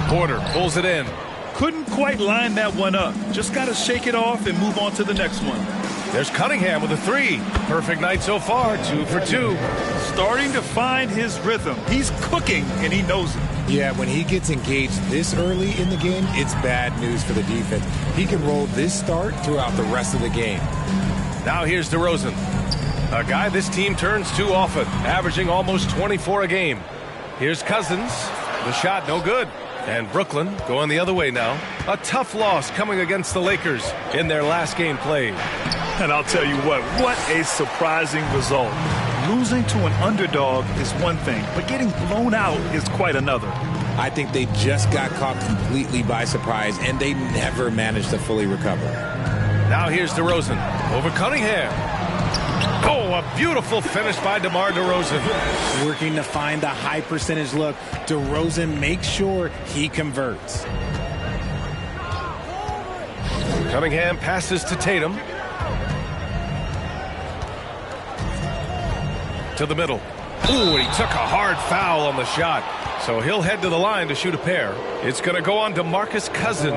Porter pulls it in. Couldn't quite line that one up. Just got to shake it off and move on to the next one. There's Cunningham with a 3. Perfect night so far, 2 for 2. Starting to find his rhythm. He's cooking, and he knows it. Yeah, when he gets engaged this early in the game, it's bad news for the defense. He can roll this start throughout the rest of the game. Now here's DeRozan. A guy this team turns to often, averaging almost 24 a game. Here's Cousins. The shot no good. And Brooklyn going the other way now. A tough loss coming against the Lakers in their last game played. And I'll tell you what a surprising result. Losing to an underdog is one thing, but getting blown out is quite another. I think they just got caught completely by surprise, and they never managed to fully recover. Now here's DeRozan over Cunningham. Oh, a beautiful finish by DeMar DeRozan. Working to find the high percentage look. DeRozan makes sure he converts. Cunningham passes to Tatum. To the middle. Ooh, he took a hard foul on the shot. So he'll head to the line to shoot a pair. It's going to go on to DeMarcus Cousins.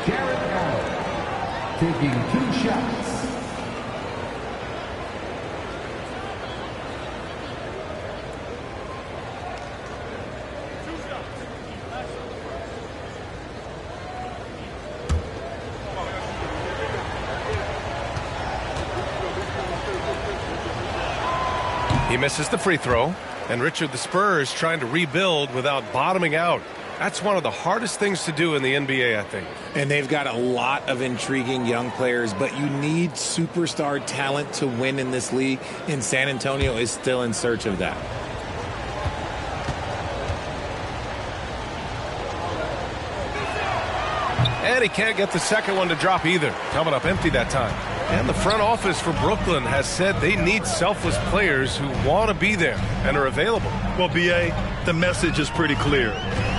Jarrett Allen taking 2 shots. He misses the free throw. And Richard, the Spurs trying to rebuild without bottoming out. That's one of the hardest things to do in the NBA, I think. And they've got a lot of intriguing young players, but you need superstar talent to win in this league, and San Antonio is still in search of that. And he can't get the second one to drop either. Coming up empty that time. And the front office for Brooklyn has said they need selfless players who want to be there and are available. Well, B.A., the message is pretty clear.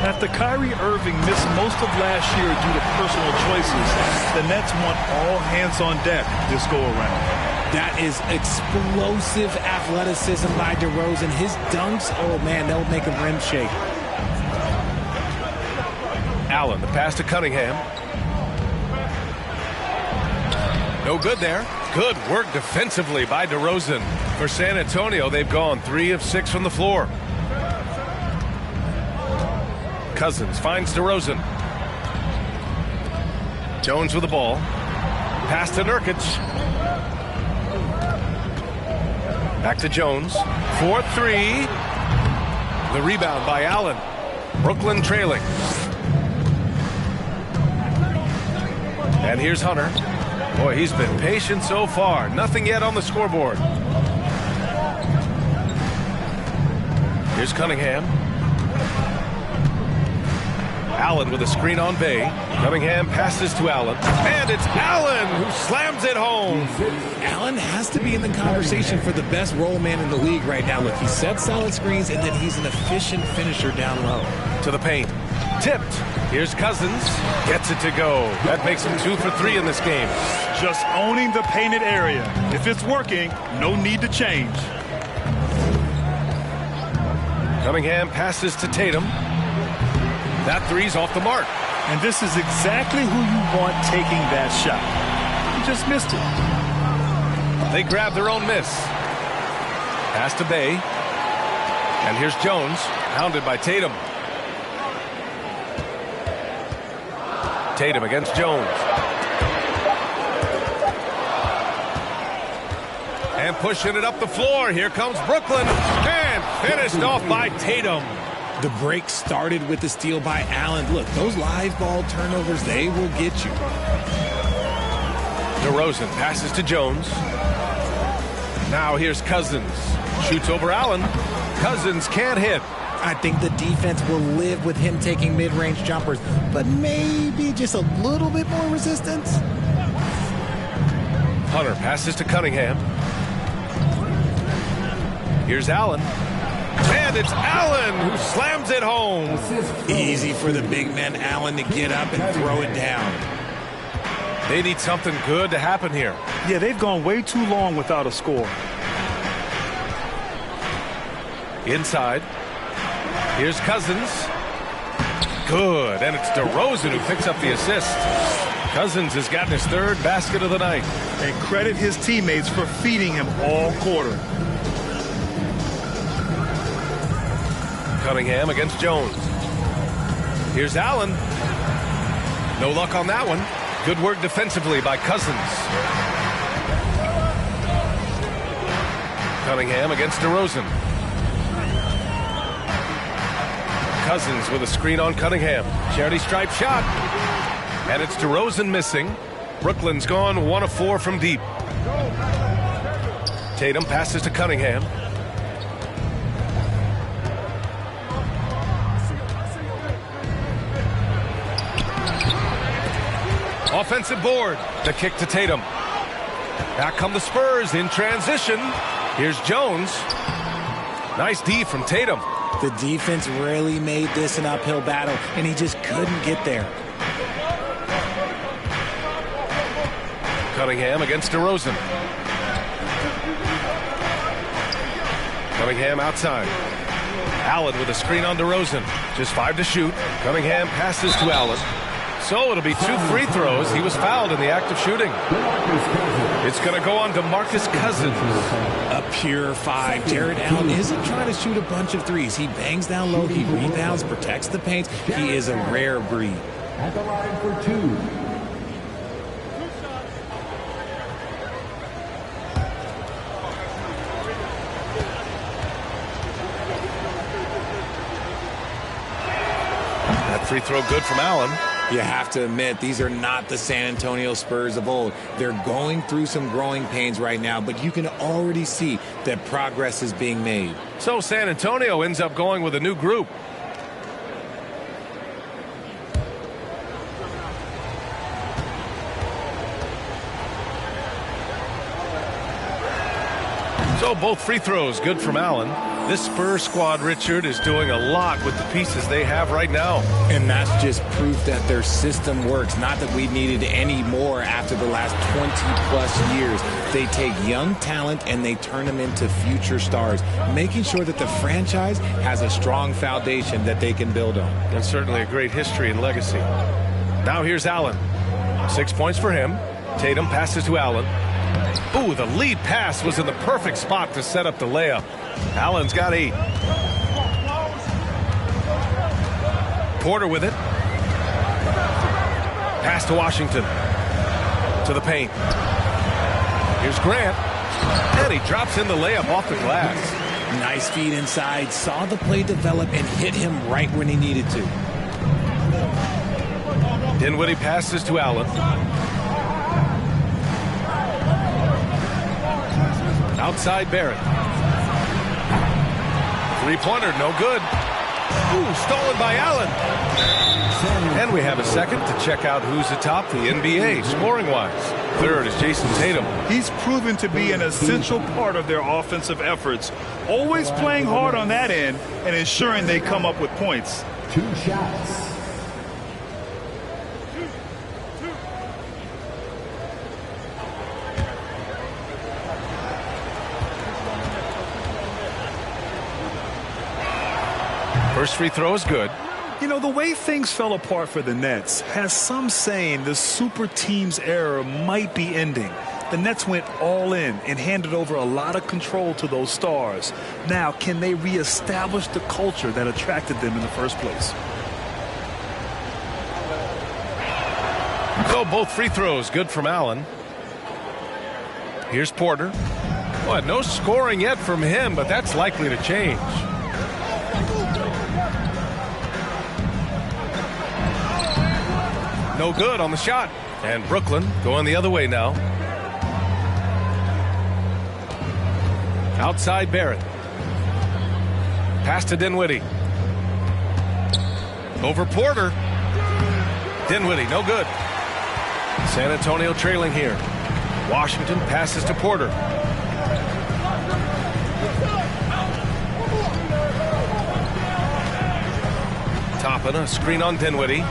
After Kyrie Irving missed most of last year due to personal choices, the Nets want all hands on deck this go-around. That is explosive athleticism by DeRozan. His dunks, oh, man, they'll make a rim shake. Allen, the pass to Cunningham. No good there. Good work defensively by DeRozan. For San Antonio, they've gone 3 of 6 from the floor. Cousins finds DeRozan. Jones with the ball. Pass to Nurkic. Back to Jones. 4-3. The rebound by Allen. Brooklyn trailing. And here's Hunter. Boy, he's been patient so far. Nothing yet on the scoreboard. Here's Cunningham. Allen with a screen on Bay. Cunningham passes to Allen. And it's Allen who slams it home. Allen has to be in the conversation for the best roll man in the league right now. Look, he sets solid screens, and then he's an efficient finisher down low. To the paint. Tipped. Here's Cousins. Gets it to go. That makes him 2 for 3 in this game. Just owning the painted area. If it's working, no need to change. Cunningham passes to Tatum. That three's off the mark. And this is exactly who you want taking that shot. He just missed it. They grab their own miss. Pass to Bay. And here's Jones, hounded by Tatum. Tatum against Jones. And pushing it up the floor. Here comes Brooklyn. And finished off by Tatum. The break started with the steal by Allen. Look, those live ball turnovers, they will get you. DeRozan passes to Jones. Now here's Cousins. Shoots over Allen. Cousins can't hit. I think the defense will live with him taking mid-range jumpers, but maybe just a little bit more resistance. Hunter passes to Cunningham. Here's Allen. And it's Allen who slams it home. Easy for the big man Allen to get up and throw it down. They need something good to happen here. Yeah, they've gone way too long without a score. Inside. Here's Cousins. Good. And it's DeRozan who picks up the assist. Cousins has gotten his third basket of the night. And credit his teammates for feeding him all quarter. Cunningham against Jones. Here's Allen. No luck on that one. Good work defensively by Cousins. Cunningham against DeRozan. Cousins with a screen on Cunningham. Charity stripe shot. And it's DeRozan missing. Brooklyn's gone 1 of 4 from deep. Tatum passes to Cunningham. Offensive board. The kick to Tatum. Back come the Spurs in transition. Here's Jones. Nice D from Tatum. The defense really made this an uphill battle, and he just couldn't get there. Cunningham against DeRozan. Cunningham outside. Allen with a screen on DeRozan. Just 5 to shoot. Cunningham passes to Allen. So it'll be 2 free throws. He was fouled in the act of shooting. It's going to go on to DeMarcus Cousins. A pure 5. Jared Allen isn't trying to shoot a bunch of threes. He bangs down low. He rebounds, protects the paint. He is a rare breed. At the line for 2. That free throw good from Allen. You have to admit, these are not the San Antonio Spurs of old. They're going through some growing pains right now, but you can already see that progress is being made. So San Antonio ends up going with a new group. So both free throws good from Allen. This Spurs squad, Richard, is doing a lot with the pieces they have right now. And that's just proof that their system works. Not that we needed any more after the last 20-plus years. They take young talent and they turn them into future stars, making sure that the franchise has a strong foundation that they can build on. And certainly a great history and legacy. Now here's Allen. 6 points for him. Tatum passes to Allen. Ooh, the lead pass was in the perfect spot to set up the layup. Allen's got 8. Porter with it. Pass to Washington. To the paint. Here's Grant. And he drops in the layup off the glass. Nice feed inside. Saw the play develop and hit him right when he needed to. Dinwiddie passes to Allen. Outside Barrett. Three-pointer, no good. Ooh, stolen by Allen. And we have a second to check out who's atop the NBA, scoring-wise. Third is Jason Tatum. He's proven to be an essential part of their offensive efforts, always playing hard on that end and ensuring they come up with points. 2 shots. First free throw is good. You know, the way things fell apart for the Nets has some saying the super team's era might be ending. The Nets went all in and handed over a lot of control to those stars. Now, can they reestablish the culture that attracted them in the first place? So both free throws good from Allen. Here's Porter. Well, no scoring yet from him, but that's likely to change. No good on the shot. And Brooklyn going the other way now. Outside Barrett. Pass to Dinwiddie. Over Porter. Dinwiddie, no good. San Antonio trailing here. Washington passes to Porter. Toppin, a screen on Dinwiddie.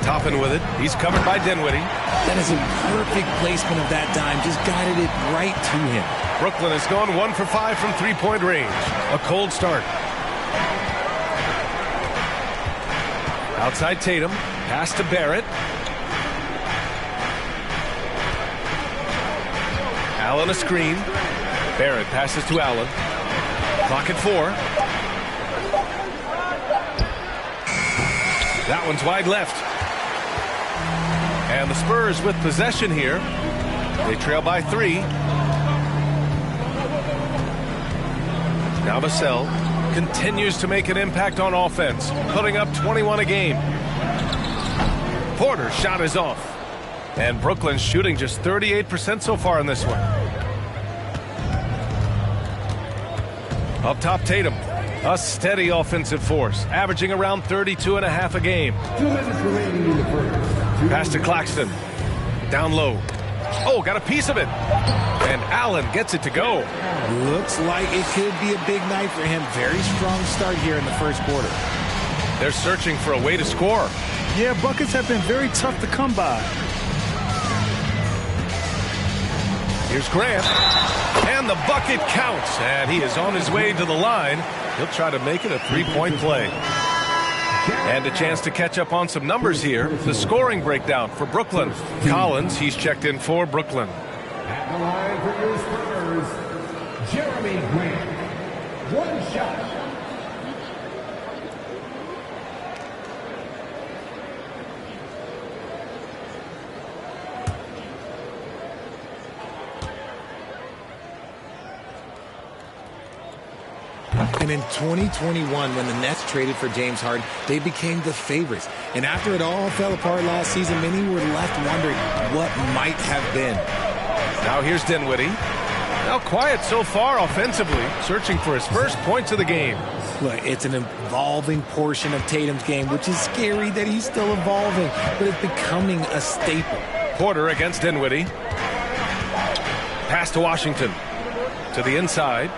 Toppin with it. He's covered by Dinwiddie. That is a perfect placement of that dime. Just guided it right to him. Brooklyn has gone 1 for 5 from three-point range. A cold start. Outside Tatum. Pass to Barrett. Allen a screen. Barrett passes to Allen. Clock at 4. That one's wide left. And the Spurs with possession here. They trail by 3. Now Vassell continues to make an impact on offense, putting up 21 a game. Porter's shot is off. And Brooklyn's shooting just 38% so far in this one. Up top, Tatum. A steady offensive force, averaging around 32.5 a game. 2 minutes remaining in the first. Pass to Claxton. Down low. Oh, got a piece of it. And Allen gets it to go. Looks like it could be a big night for him. Very strong start here in the first quarter. They're searching for a way to score. Yeah, buckets have been very tough to come by. Here's Grant. And the bucket counts. And he is on his way to the line. He'll try to make it a three-point play. And a chance to catch up on some numbers here. The scoring breakdown for Brooklyn. Collins, he's checked in for Brooklyn. At the line for your Spurs, Jeremy Grant. 1 shot. And in 2021, when the Nets traded for James Harden, they became the favorites. And after it all fell apart last season, many were left wondering what might have been. Now here's Dinwiddie. Now quiet so far offensively, searching for his first points of the game. Look, it's an evolving portion of Tatum's game, which is scary that he's still evolving, but it's becoming a staple. Porter against Dinwiddie. Pass to Washington. To the inside.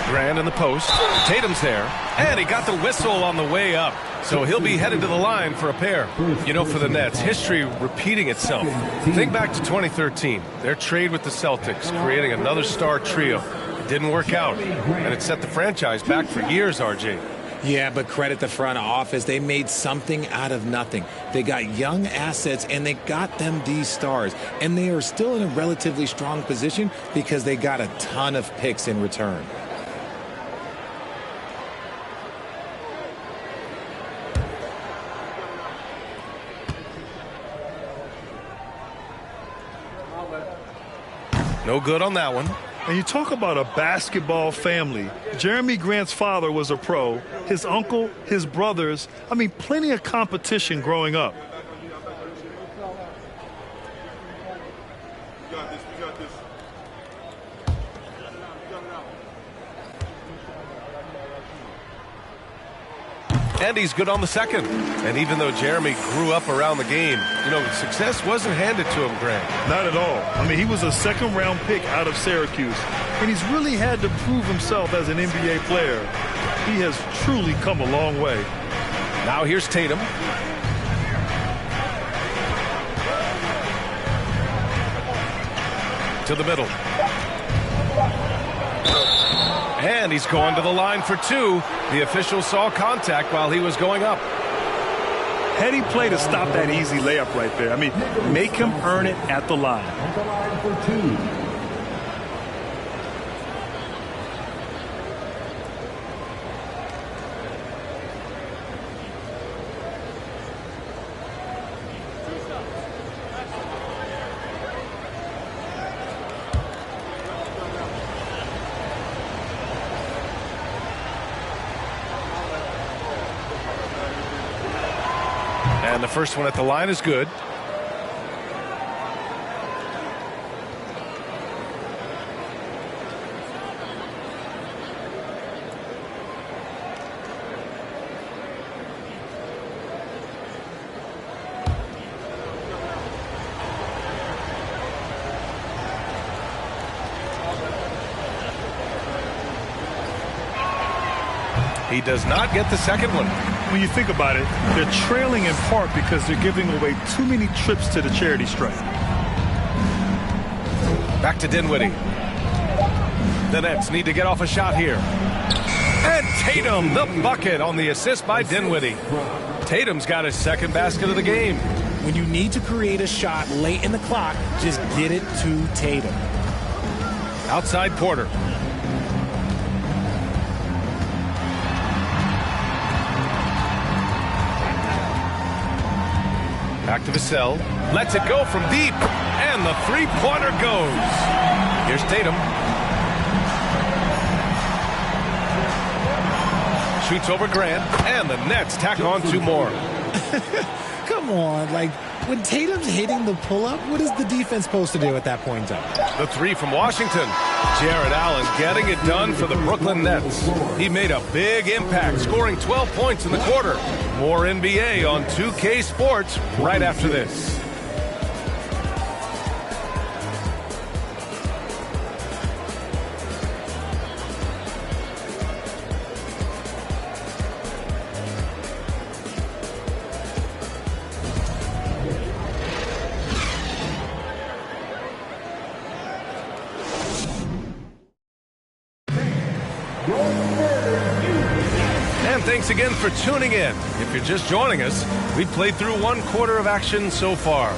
Grant in the post. Tatum's there. And he got the whistle on the way up. So he'll be headed to the line for a pair. You know, for the Nets, history repeating itself. Think back to 2013. Their trade with the Celtics, creating another star trio. It didn't work out. And it set the franchise back for years, RJ. Yeah, but credit the front office. They made something out of nothing. They got young assets, and they got them these stars. And they are still in a relatively strong position because they got a ton of picks in return. No good on that one. And you talk about a basketball family. Jeremy Grant's father was a pro. His uncle, his brothers. I mean, plenty of competition growing up. And he's good on the second. And even though Jeremy grew up around the game, you know, success wasn't handed to him, Grant. Not at all. I mean, he was a second-round pick out of Syracuse. And he's really had to prove himself as an NBA player. He has truly come a long way. Now here's Tatum. To the middle. And he's going to the line for 2. The official saw contact while he was going up. Heady play to stop that easy layup right there. I mean, make him earn it at the line. At the line for 2. And the first one at the line is good. He does not get the second one. When you think about it, they're trailing in part because they're giving away too many trips to the charity stripe. Back to Dinwiddie. The Nets need to get off a shot here. And Tatum, the bucket on the assist by Dinwiddie. Tatum's got his second basket of the game. When you need to create a shot late in the clock, just get it to Tatum. Outside Porter. Back to Vassell. Lets it go from deep. And the three-pointer goes. Here's Tatum. Shoots over Grant. And the Nets tack on two more. Come on. Like, when Tatum's hitting the pull-up, what is the defense supposed to do at that point in time? The three from Washington. Jared Allen getting it done for the Brooklyn Nets. He made a big impact, scoring 12 points in the quarter. More NBA on 2K Sports right after this. Thanks again for tuning in. If you're just joining us, we've played through one quarter of action so far.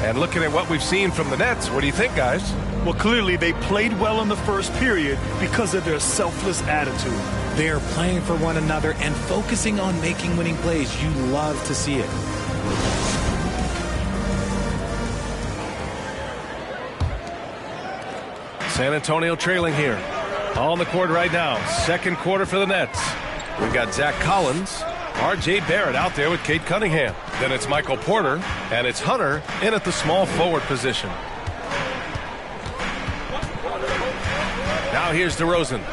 And looking at what we've seen from the Nets, what do you think, guys? Well, clearly they played well in the first period because of their selfless attitude. They're playing for one another and focusing on making winning plays. You love to see it. San Antonio trailing here. On the court right now. Second quarter for the Nets. We've got Zach Collins, R.J. Barrett out there with Cade Cunningham. Then it's Michael Porter, and it's Hunter in at the small forward position. Now here's DeRozan.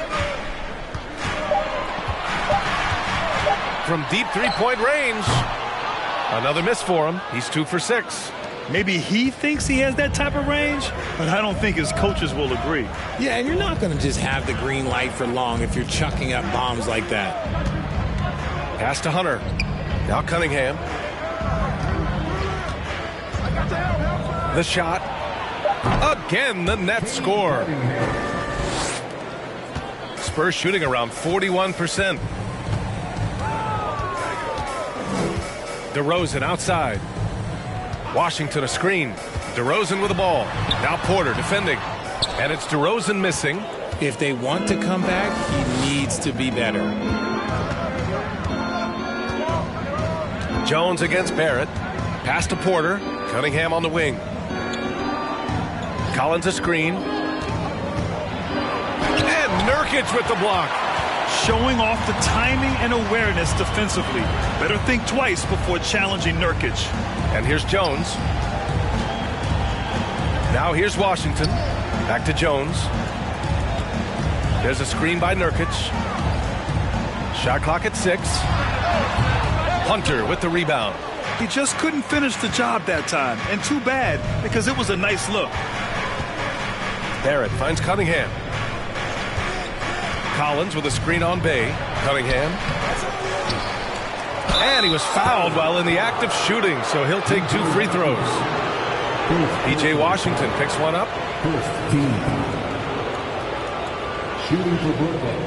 From deep three-point range. Another miss for him. He's 2 for 6. Maybe he thinks he has that type of range, but I don't think his coaches will agree. Yeah, and you're not going to just have the green light for long if you're chucking up bombs like that. Pass to Hunter. Now Cunningham. The shot. Again, the Nets score. Spurs shooting around 41%. DeRozan outside. Washington a screen. DeRozan with the ball. Now Porter defending. And it's DeRozan missing. If they want to come back, he needs to be better. Jones against Barrett. Pass to Porter. Cunningham on the wing. Collins a screen. And Nurkic with the block. Showing off the timing and awareness defensively. Better think twice before challenging Nurkic. And here's Jones. Now here's Washington. Back to Jones. There's a screen by Nurkic. Shot clock at 6. Hunter with the rebound. He just couldn't finish the job that time. And too bad, because it was a nice look. Barrett finds Cunningham. Collins with a screen on Bay. Cunningham. And he was fouled while in the act of shooting, so he'll take 2 free throws. P.J. Washington picks one up. Shooting for Brooklyn,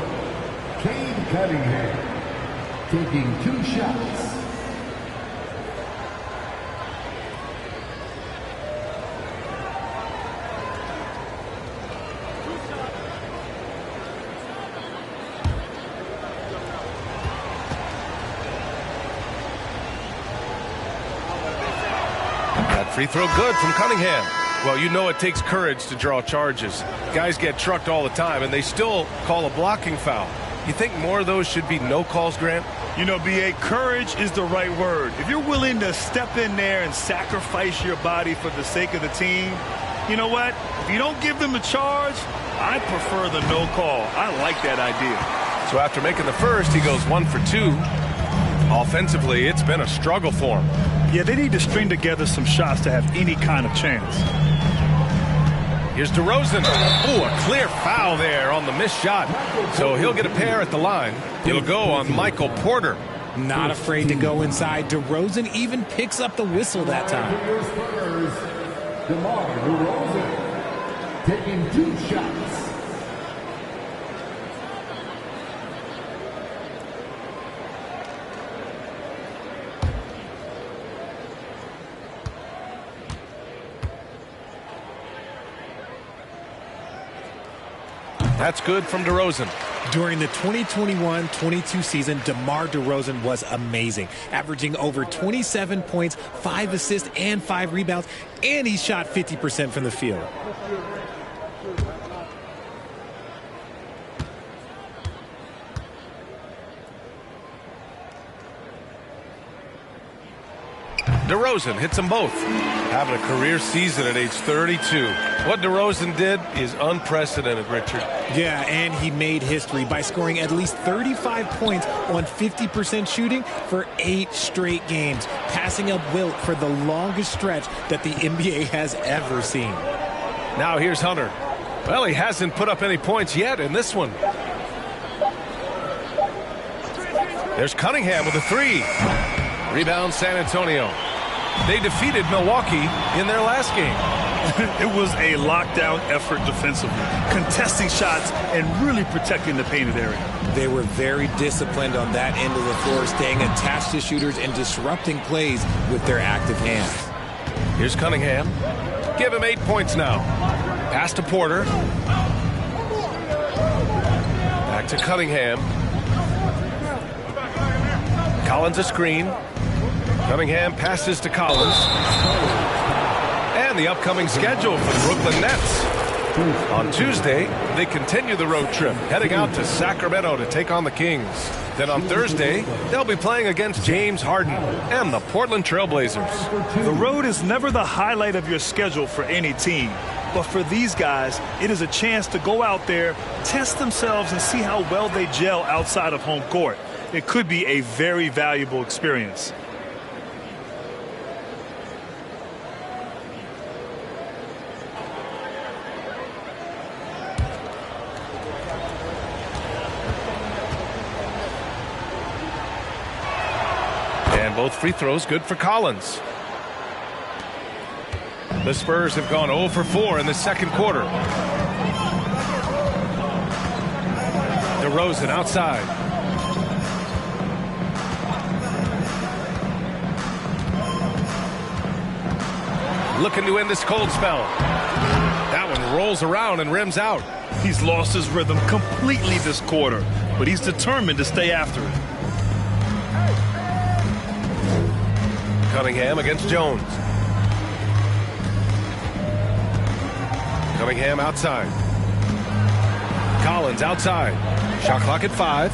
Cade Cunningham, taking 2 shots. Free throw good from Cunningham. Well, you know it takes courage to draw charges. Guys get trucked all the time, and they still call a blocking foul. You think more of those should be no calls, Grant? You know, B.A., courage is the right word. If you're willing to step in there and sacrifice your body for the sake of the team, you know what? If you don't give them a charge, I prefer the no call. I like that idea. So after making the first, he goes 1 for 2. Offensively, it's been a struggle for him. Yeah, they need to string together some shots to have any kind of chance. Here's DeRozan. Oh, a clear foul there on the missed shot. So he'll get a pair at the line. It'll go on Michael Porter. Not afraid to go inside. DeRozan even picks up the whistle that time. DeMar DeRozan taking 2 shots. That's good from DeRozan. During the 2021-22 season, DeMar DeRozan was amazing, averaging over 27 points, 5 assists, and 5 rebounds, and he shot 50% from the field. DeRozan hits them both. Having a career season at age 32. What DeRozan did is unprecedented, Richard. Yeah, and he made history by scoring at least 35 points on 50% shooting for 8 straight games, passing up Wilt for the longest stretch that the NBA has ever seen. Now here's Hunter. Well, he hasn't put up any points yet in this one. There's Cunningham with a 3. Rebound San Antonio. They defeated Milwaukee in their last game. It was a lockdown effort defensively, contesting shots and really protecting the painted area. They were very disciplined on that end of the floor, staying attached to shooters and disrupting plays with their active hands. Here's Cunningham. Give him 8 points now. Pass to Porter. Back to Cunningham. Collins a screen. Cunningham passes to Collins. And the upcoming schedule for the Brooklyn Nets. On Tuesday, they continue the road trip, heading out to Sacramento to take on the Kings. Then on Thursday, they'll be playing against James Harden and the Portland Trailblazers. The road is never the highlight of your schedule for any team. But for these guys, it is a chance to go out there, test themselves, and see how well they gel outside of home court. It could be a very valuable experience. And both free throws good for Collins. The Spurs have gone 0 for 4 in the second quarter. DeRozan outside. Looking to end this cold spell. That one rolls around and rims out. He's lost his rhythm completely this quarter, but he's determined to stay after it. Cunningham against Jones. Cunningham outside. Collins outside. Shot clock at 5.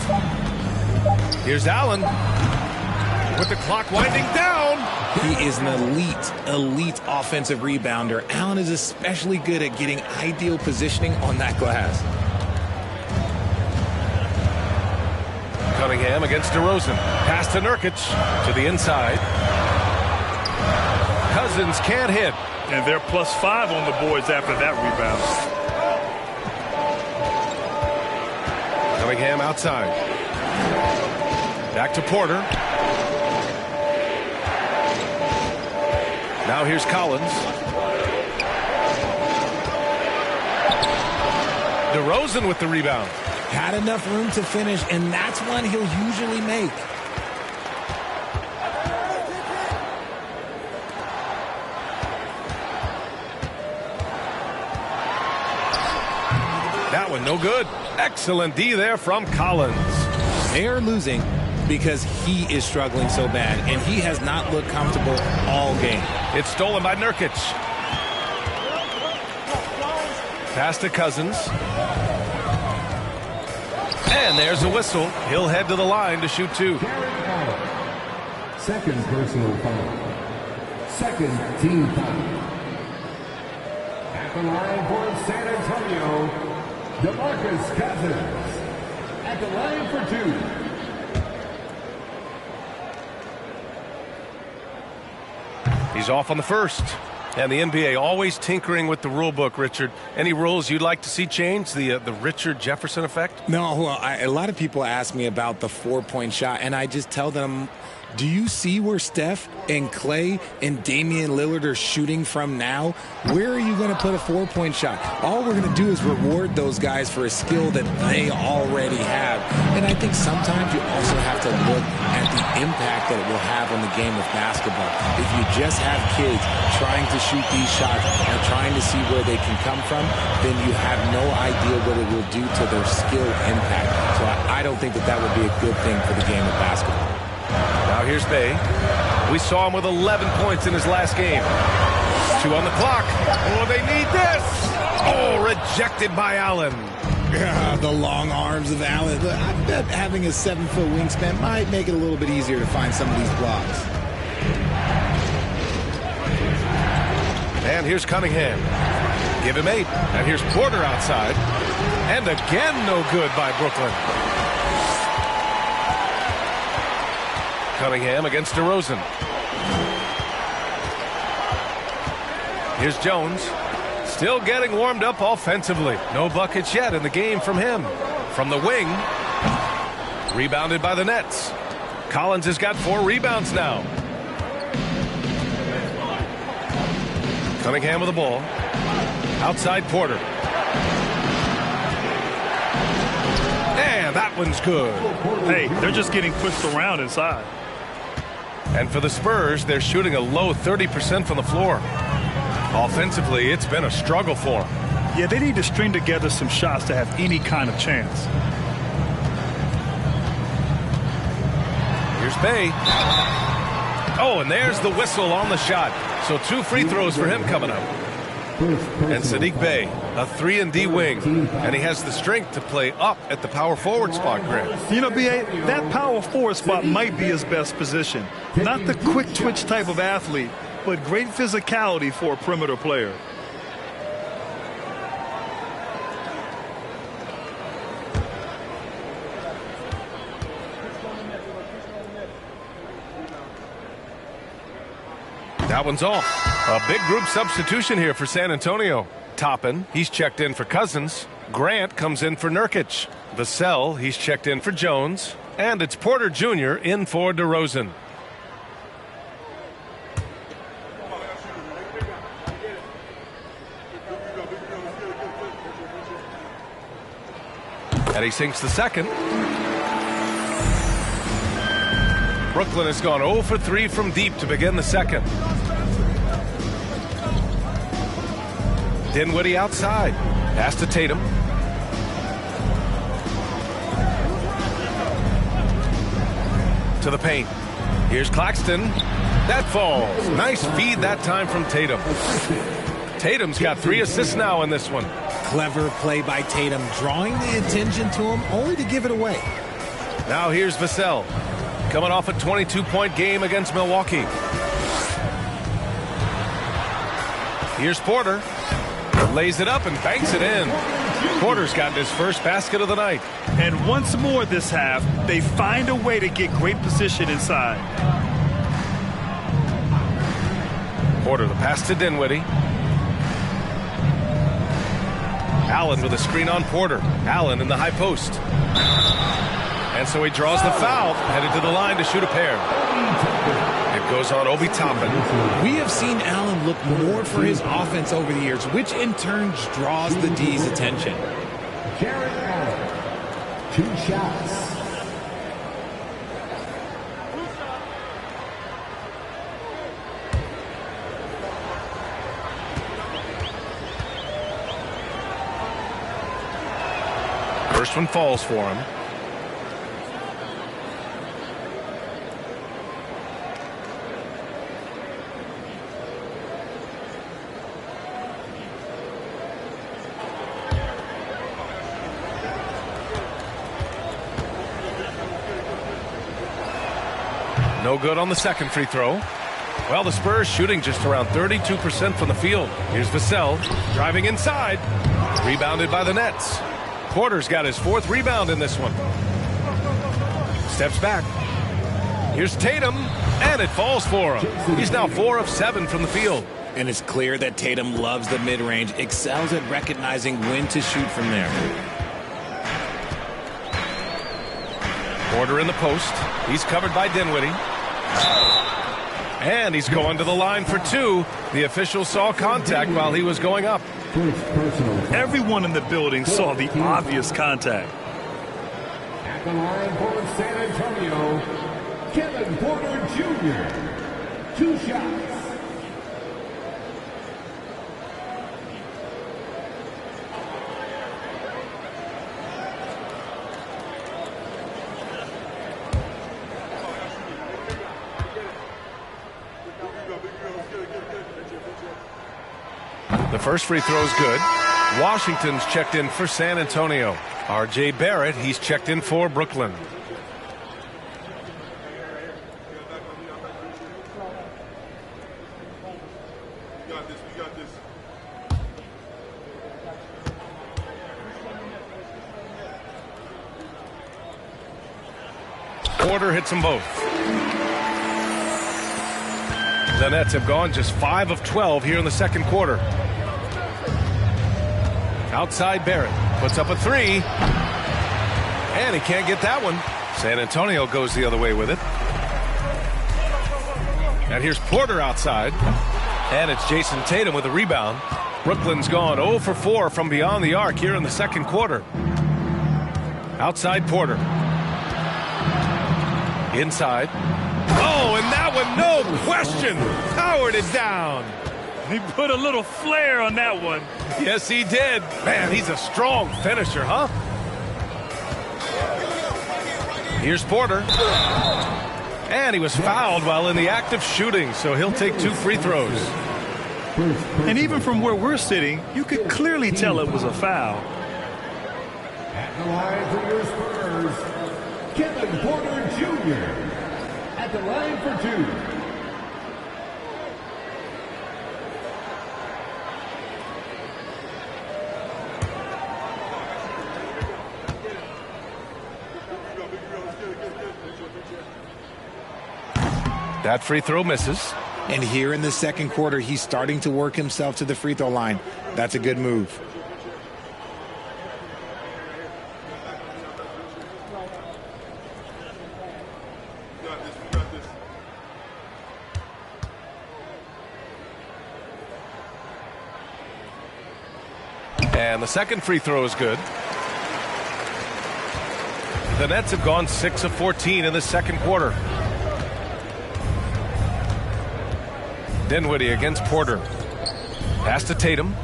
Here's Allen with the clock winding down. He is an elite offensive rebounder. Allen is especially good at getting ideal positioning on that glass. Cunningham against DeRozan. Pass to Nurkic to the inside. Cousins can't hit. And they're +5 on the boards after that rebound. Cunningham outside. Back to Porter. Now here's Collins. DeRozan with the rebound. Had enough room to finish, and that's one he'll usually make. That one no good. Excellent D there from Collins. They are losing because he is struggling so bad, and he has not looked comfortable all game. It's stolen by Nurkic. Pass to Cousins. And there's a whistle. He'll head to the line to shoot 2. Second personal foul. Second team foul. At the line for San Antonio, DeMarcus Cousins. At the line for 2. He's off on the first. And the NBA always tinkering with the rule book, Richard. Any rules you'd like to see changed? The Richard Jefferson effect? No, well, a lot of people ask me about the 4-point shot, and I just tell them, do you see where Steph and Clay and Damian Lillard are shooting from now? Where are you going to put a 4-point shot? All we're going to do is reward those guys for a skill that they already have. And I think sometimes you also have to look at the impact that it will have on the game of basketball. If you just have kids trying to shoot these shots or trying to see where they can come from, then you have no idea what it will do to their skill impact. So I don't think that would be a good thing for the game of basketball. Now here's Bey. We saw him with 11 points in his last game. 2 on the clock. Oh, they need this. Oh, rejected by Allen. Yeah, the long arms of Allen. I bet having a 7-foot wingspan might make it a little bit easier to find some of these blocks. And here's Cunningham. Give him 8. And here's Porter outside. And again, no good by Brooklyn. Cunningham against DeRozan. Here's Jones. Still getting warmed up offensively. No buckets yet in the game from him. From the wing. Rebounded by the Nets. Collins has got 4 rebounds now. Cunningham with the ball. Outside Porter. And that one's good. Hey, they're just getting pushed around inside. And for the Spurs, they're shooting a low 30% from the floor. Offensively, it's been a struggle for them. Yeah, they need to string together some shots to have any kind of chance. Here's Bey. Oh, and there's the whistle on the shot. So 2 free throws for him coming up. And Saddiq Bey, a 3-and-D wing. And he has the strength to play up at the power forward spot, Grant. You know, B.A., that power forward spot might be his best position. Not the quick twitch type of athlete, but great physicality for a perimeter player. That one's off. A big group substitution here for San Antonio. Toppin, he's checked in for Cousins. Grant comes in for Nurkic. Vassell, he's checked in for Jones. And it's Porter Jr. in for DeRozan. And he sinks the second. Brooklyn has gone 0 for 3 from deep to begin the second. Dinwiddie outside. Pass to Tatum. To the paint. Here's Claxton. That falls. Nice feed that time from Tatum. Tatum's got 3 assists now in this one. Clever play by Tatum, drawing the attention to him only to give it away. Now here's Vassell. Coming off a 22-point game against Milwaukee. Here's Porter. Lays it up and banks it in. Porter's gotten his first basket of the night. And once more this half, they find a way to get great position inside. Porter, the pass to Dinwiddie. Allen with a screen on Porter. Allen in the high post. And so he draws the foul, headed to the line to shoot a pair. It goes on Obi Toppin. We have seen Allen look more for his offense over the years, which in turn draws the D's attention. Jarrett Allen, 2 shots. First one falls for him. No good on the second free throw. Well, the Spurs shooting just around 32% from the field. Here's Vassell driving inside. Rebounded by the Nets. Porter's got his 4th rebound in this one. Steps back. Here's Tatum, and it falls for him. He's now 4 of 7 from the field. And it's clear that Tatum loves the mid-range, excels at recognizing when to shoot from there. Porter in the post. He's covered by Dinwiddie. And he's going to the line for 2. The official saw contact while he was going up. Everyone in the building saw the obvious contact. At the line for San Antonio, Kevin Porter Jr. 2 shots. The first free throw is good. Washington's checked in for San Antonio. R.J. Barrett, he's checked in for Brooklyn. Porter hits them both. The Nets have gone just 5 of 12 here in the second quarter. Outside Barrett puts up a 3. And he can't get that one. San Antonio goes the other way with it. And here's Porter outside. And it's Jason Tatum with a rebound. Brooklyn's gone 0 for 4 from beyond the arc here in the second quarter. Outside Porter. Inside. Oh, and that one, no question, powered it down. He put a little flair on that one. Yes, he did. Man, he's a strong finisher, huh? Here's Porter. And he was fouled while in the act of shooting, so he'll take 2 free throws. And even from where we're sitting, you could clearly tell it was a foul. At the line for your Spurs, Kevin Porter Jr. At the line for 2. That free throw misses. And here in the second quarter, he's starting to work himself to the free throw line. That's a good move. And the second free throw is good. The Nets have gone 6 of 14 in the second quarter. Dinwiddie against Porter. Pass to Tatum.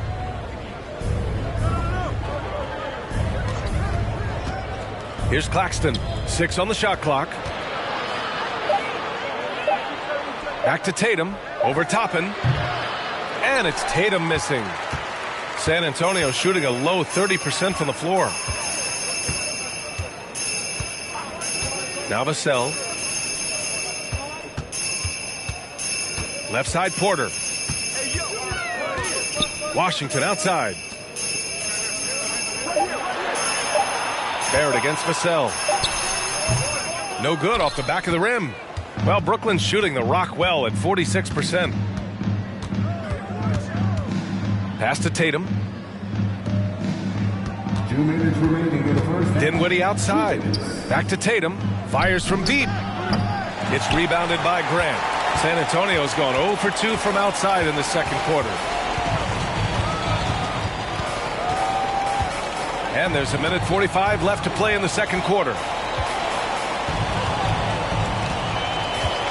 Here's Claxton. 6 on the shot clock. Back to Tatum. Over Toppin. And it's Tatum missing. San Antonio shooting a low 30% from the floor. Now Vassell. Left side Porter. Washington outside. Barrett against Vassell. No good off the back of the rim. Well, Brooklyn's shooting the rock well at 46%. Pass to Tatum. 2 minutes remaining in the first half. Dinwiddie outside. Back to Tatum. Fires from deep. It's rebounded by Grant. San Antonio's gone 0 for 2 from outside in the second quarter. And there's 1:45 left to play in the second quarter.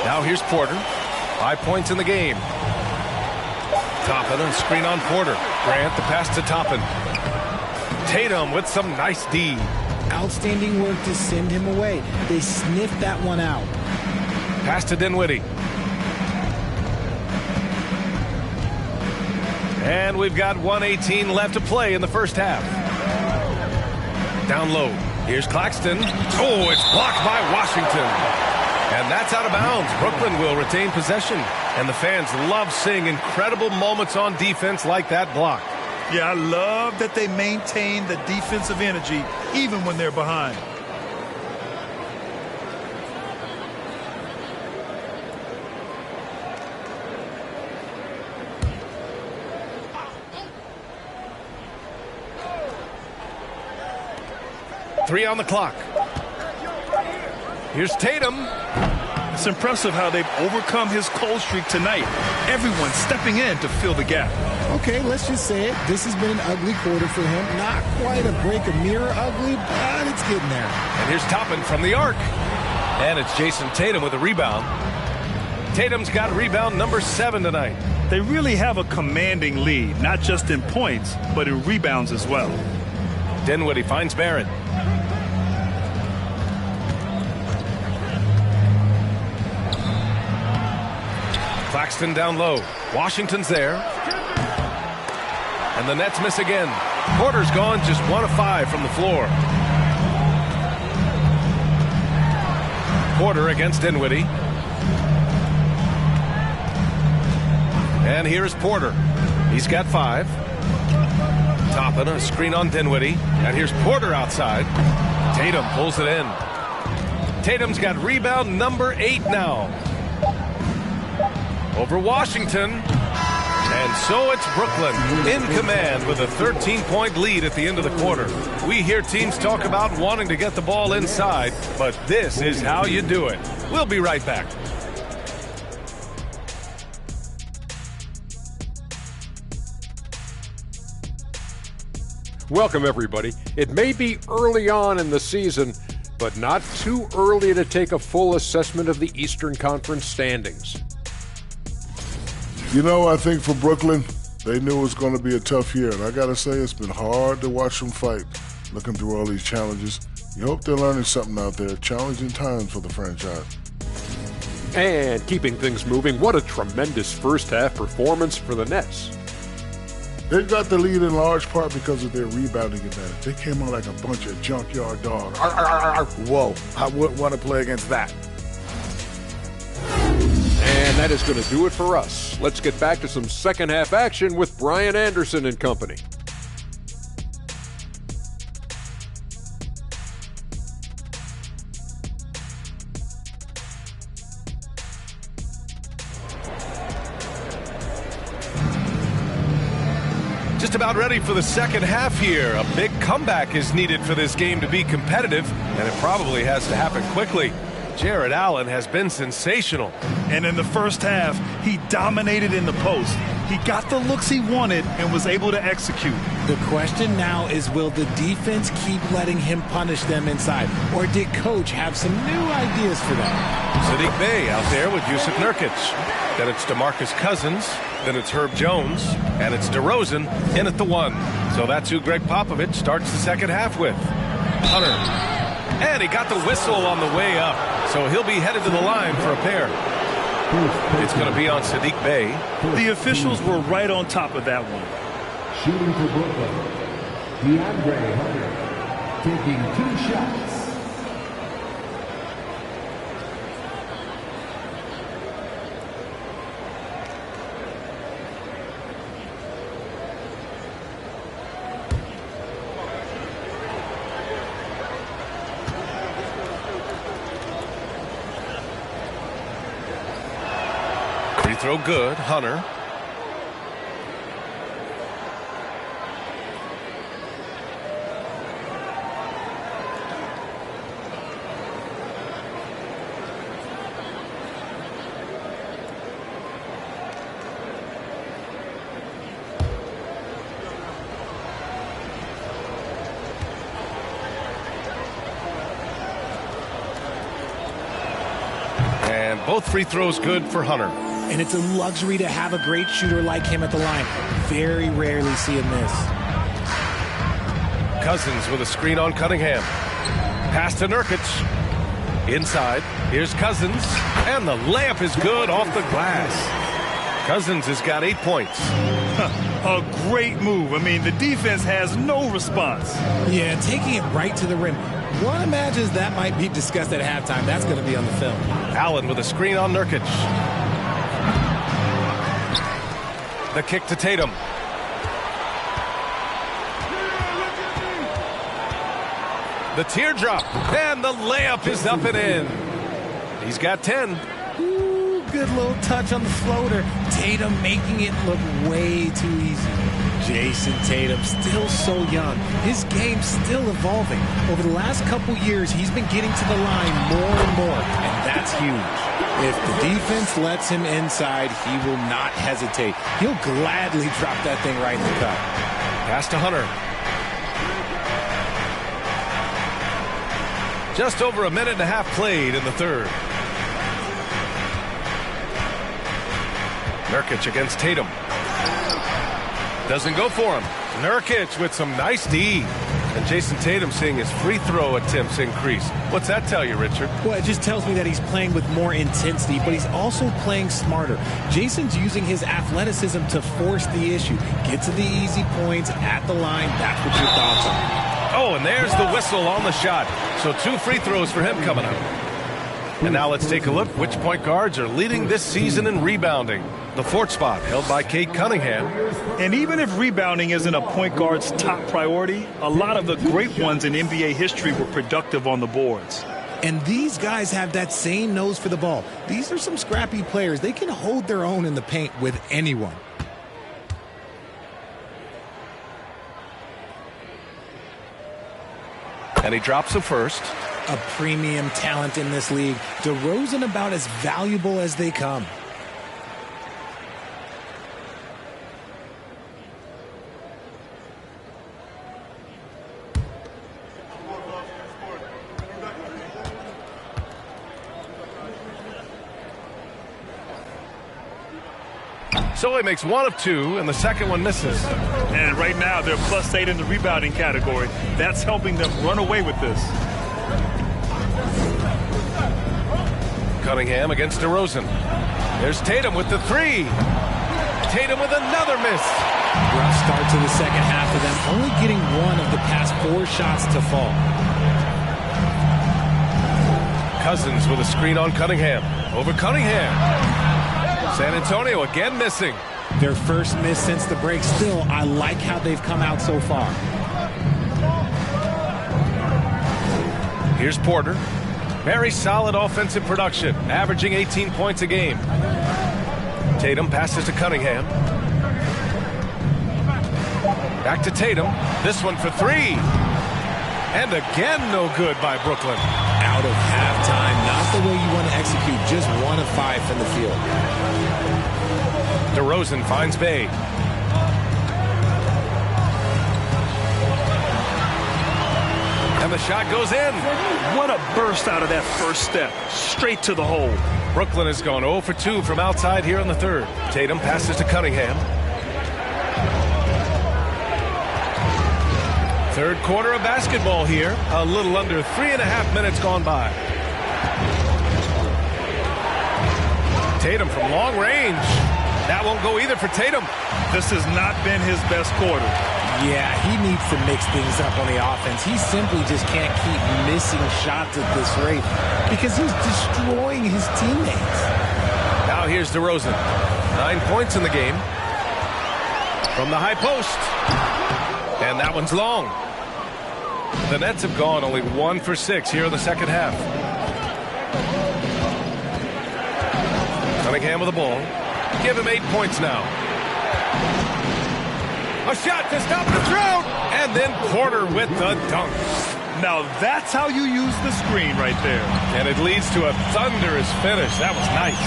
Now here's Porter. 5 points in the game. Toppin and screen on Porter. Grant the pass to Toppin. Tatum with some nice D. Outstanding work to send him away. They sniffed that one out. Pass to Dinwiddie. And we've got 1:18 left to play in the first half. Down low. Here's Claxton. Oh, it's blocked by Washington. And that's out of bounds. Brooklyn will retain possession. And the fans love seeing incredible moments on defense like that block. Yeah, I love that they maintain the defensive energy even when they're behind. Three on the clock. Here's Tatum. It's impressive how they've overcome his cold streak tonight. Everyone stepping in to fill the gap. Okay, let's just say it. This has been an ugly quarter for him. Not quite a break of mirror ugly, but it's getting there. And here's Toppin from the arc. And it's Jason Tatum with a rebound. Tatum's got rebound number 7 tonight. They really have a commanding lead, not just in points, but in rebounds as well. Dinwiddie finds Barrett. Claxton down low. Washington's there. And the Nets miss again. Porter's gone just 1 of 5 from the floor. Porter against Dinwiddie. And here's Porter. He's got 5. Toppin, a screen on Dinwiddie. And here's Porter outside. Tatum pulls it in. Tatum's got rebound number 8 now. Over Washington. And so it's Brooklyn in command with a 13-point lead at the end of the quarter. We hear teams talk about wanting to get the ball inside, but this is how you do it. We'll be right back. Welcome, everybody. It may be early on in the season, but not too early to take a full assessment of the Eastern Conference standings. You know, I think for Brooklyn, they knew it was going to be a tough year. And I got to say, it's been hard to watch them fight, looking through all these challenges. You hope they're learning something out there. Challenging times for the franchise. And keeping things moving, what a tremendous first-half performance for the Nets. They got the lead in large part because of their rebounding advantage. They came out like a bunch of junkyard dogs. Arr, arr, arr, arr. Whoa, I wouldn't want to play against that. And that is going to do it for us. Let's get back to some second-half action with Brian Anderson and company. Just about ready for the second half here. A big comeback is needed for this game to be competitive, and it probably has to happen quickly. Jarrett Allen has been sensational. And in the first half, he dominated in the post. He got the looks he wanted and was able to execute. The question now is, will the defense keep letting him punish them inside? Or did Coach have some new ideas for them? Saddiq Bey out there with Jusuf Nurkic. Then it's DeMarcus Cousins. Then it's Herb Jones. And it's DeRozan in at the 1. So that's who Greg Popovich starts the second half with. Hunter. And he got the whistle on the way up. So he'll be headed to the line for a pair. It's going to be on Saddiq Bey. The officials were right on top of that one. Shooting for Brooklyn, DeAndre Hunter, taking 2 shots. Free throw good. Hunter. And both free throws good for Hunter. And it's a luxury to have a great shooter like him at the line. Very rarely see him miss. Cousins with a screen on Cunningham. Pass to Nurkic. Inside. Here's Cousins. And the layup is good off the glass. Cousins has got 8 points. A great move. I mean, the defense has no response. Yeah, taking it right to the rim. One imagines that might be discussed at halftime. That's going to be on the film. Allen with a screen on Nurkic. The kick to Tatum. The teardrop, and the layup is up and in. He's got 10. Ooh, good little touch on the floater. Tatum making it look way too easy. Jason Tatum, still so young. His game's still evolving. Over the last couple years, he's been getting to the line more and more, and that's huge. If the defense lets him inside, he will not hesitate. He'll gladly drop that thing right in the cup. Pass to Hunter. Just over a minute and a half played in the third. Nurkic against Tatum. Doesn't go for him. Nurkic with some nice D. And Jason Tatum seeing his free throw attempts increase. What's that tell you, Richard? Well, it just tells me that he's playing with more intensity, but he's also playing smarter. Jason's using his athleticism to force the issue. Get to the easy points at the line. That's what your thoughts are. Oh, and there's the whistle on the shot. So 2 free throws for him coming up. And now let's take a look which point guards are leading this season in rebounding. The 4th spot held by Cade Cunningham. And even if rebounding isn't a point guard's top priority, a lot of the great ones in NBA history were productive on the boards. And these guys have that same nose for the ball. These are some scrappy players. They can hold their own in the paint with anyone. And he drops the first. A premium talent in this league. DeRozan about as valuable as they come. So he makes 1 of 2, and the second one misses. And right now, they're +8 in the rebounding category. That's helping them run away with this. Cunningham against DeRozan. There's Tatum with the 3. Tatum with another miss. Rough start to the second half of them, only getting 1 of the past 4 shots to fall. Cousins with a screen on Cunningham. Over Cunningham. San Antonio again missing. Their first miss since the break. Still, I like how they've come out so far. Here's Porter. Very solid offensive production, averaging 18 points a game. Tatum passes to Cunningham. Back to Tatum. This one for 3. And again, no good by Brooklyn. Out of halftime. Not the way you want to execute. Just 1 of 5 from the field. DeRozan finds Bay. And the shot goes in. What a burst out of that first step. Straight to the hole. Brooklyn has gone 0 for 2 from outside here in the third. Tatum passes to Cunningham. Third quarter of basketball here. A little under 3.5 minutes gone by. Tatum from long range. That won't go either for Tatum. This has not been his best quarter. Yeah, he needs to mix things up on the offense. He simply just can't keep missing shots at this rate because he's destroying his teammates. Now here's DeRozan. 9 points in the game. From the high post. And that one's long. The Nets have gone only 1 for 6 here in the second half. Cunningham with the ball. Give him 8 points now. A shot to stop the drought. And then Porter with the dunk. Now that's how you use the screen right there. And it leads to a thunderous finish. That was nice.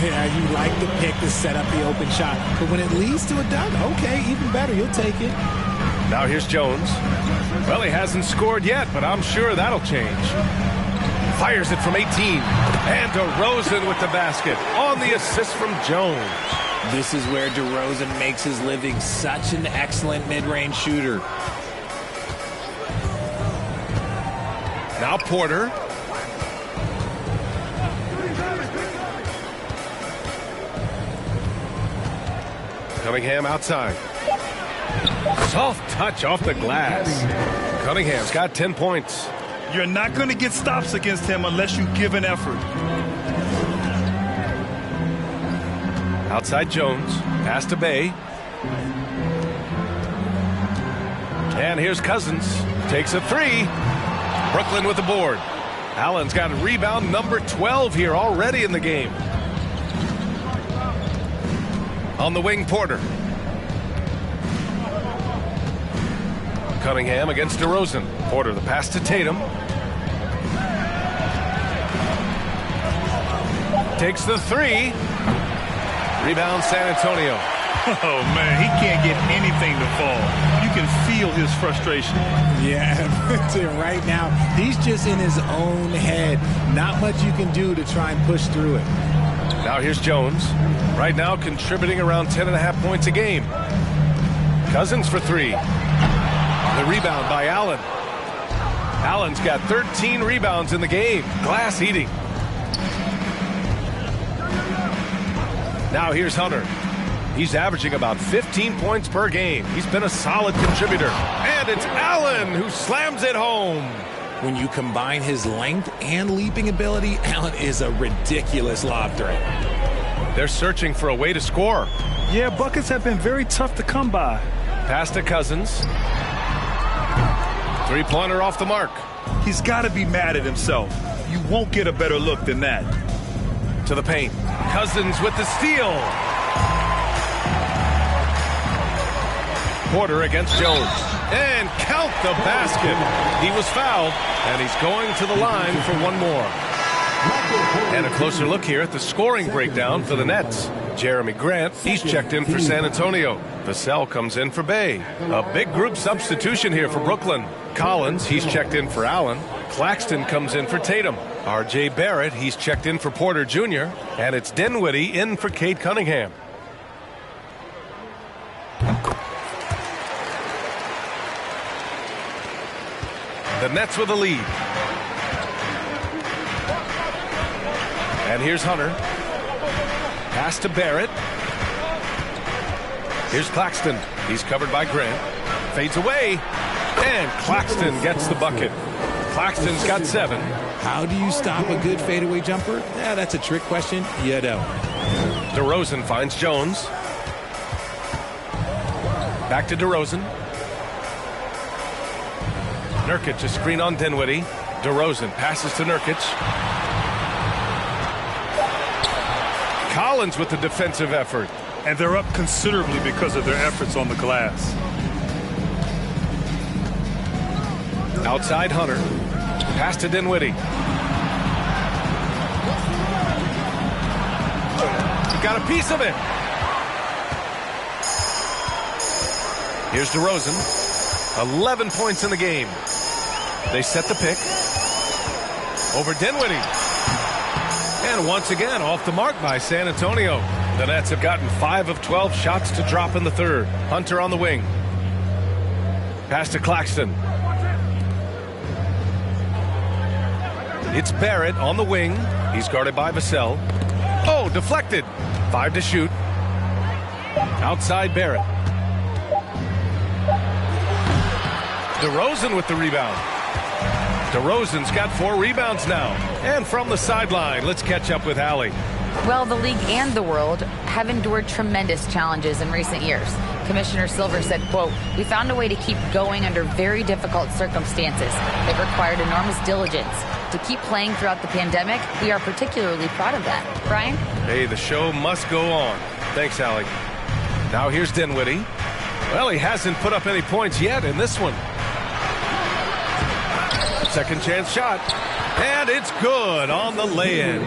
Yeah, you like the pick to set up the open shot. But when it leads to a dunk, okay, even better. You'll take it. Now here's Jones. Well, he hasn't scored yet, but I'm sure that'll change. Fires it from 18. And DeRozan with the basket on the assist from Jones. This is where DeRozan makes his living. Such an excellent mid-range shooter. Now Porter. Cunningham outside. Soft touch off the glass. Cunningham's got 10 points. You're not going to get stops against him unless you give an effort. Outside Jones. Pass to Bay. And here's Cousins. Takes a three. Brooklyn with the board. Allen's got rebound number 12 here already in the game. On the wing, Porter. Cunningham against DeRozan. Porter, the pass to Tatum. Takes the three. Rebound San Antonio. Oh, man, he can't get anything to fall. You can feel his frustration. Yeah, right now, he's just in his own head. Not much you can do to try and push through it. Now here's Jones. Right now contributing around 10.5 points a game. Cousins for three. The rebound by Allen. Allen's got 13 rebounds in the game. Glass eating. Now here's Hunter. He's averaging about 15 points per game. He's been a solid contributor. And it's Allen who slams it home. When you combine his length and leaping ability, Allen is a ridiculous lob threat. They're searching for a way to score. Yeah, buckets have been very tough to come by. Pass to Cousins. Three-pointer off the mark. He's got to be mad at himself. You won't get a better look than that. To the paint. Cousins with the steal. Porter against Jones. And count the basket. He was fouled, and he's going to the line for one more. And a closer look here at the scoring breakdown for the Nets. Jeremy Grant, he's checked in for San Antonio. Vassell comes in for Bay. A big group substitution here for Brooklyn. Collins, he's checked in for Allen. Claxton comes in for Tatum. R.J. Barrett, he's checked in for Porter Jr. And it's Dinwiddie in for Cade Cunningham. The Nets with a lead. And here's Hunter. Pass to Barrett. Here's Claxton. He's covered by Grant. Fades away. And Claxton gets the bucket. Claxton's got 7. How do you stop a good fadeaway jumper? Yeah, that's a trick question. You don't. DeRozan finds Jones. Back to DeRozan. Nurkic, a screen on Dinwiddie. DeRozan passes to Nurkic. Collins with the defensive effort. And they're up considerably because of their efforts on the glass. Outside Hunter. Pass to Dinwiddie. He got a piece of it. Here's DeRozan. 11 points in the game. They set the pick. Over Dinwiddie. And once again, off the mark by San Antonio. The Nets have gotten 5 of 12 shots to drop in the third. Hunter on the wing. Pass to Claxton. It's Barrett on the wing. He's guarded by Vassell. Oh, deflected. 5 to shoot. Outside Barrett. DeRozan with the rebound. DeRozan's got 4 rebounds now. And from the sideline, let's catch up with Allie. Well, the league and the world have endured tremendous challenges in recent years. Commissioner Silver said, quote, "We found a way to keep going under very difficult circumstances. It required enormous diligence. To keep playing throughout the pandemic, we are particularly proud of that." Brian? Hey, the show must go on. Thanks, Allie. Now here's Dinwiddie. Well, he hasn't put up any points yet in this one. Second chance shot. And it's good on the lay-in.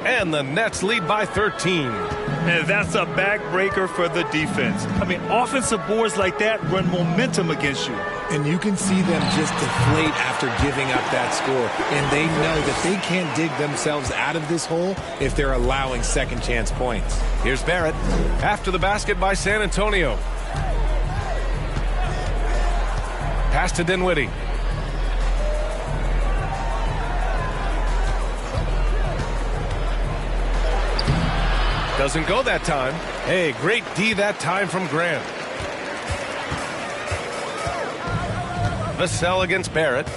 And the Nets lead by 13. And that's a backbreaker for the defense. I mean, offensive boards like that run momentum against you. And you can see them just deflate after giving up that score. And they know that they can't dig themselves out of this hole if they're allowing second chance points. Here's Barrett. After the basket by San Antonio. Pass to Dinwiddie. Doesn't go that time. Hey, great D that time from Grant. Vassell against Barrett.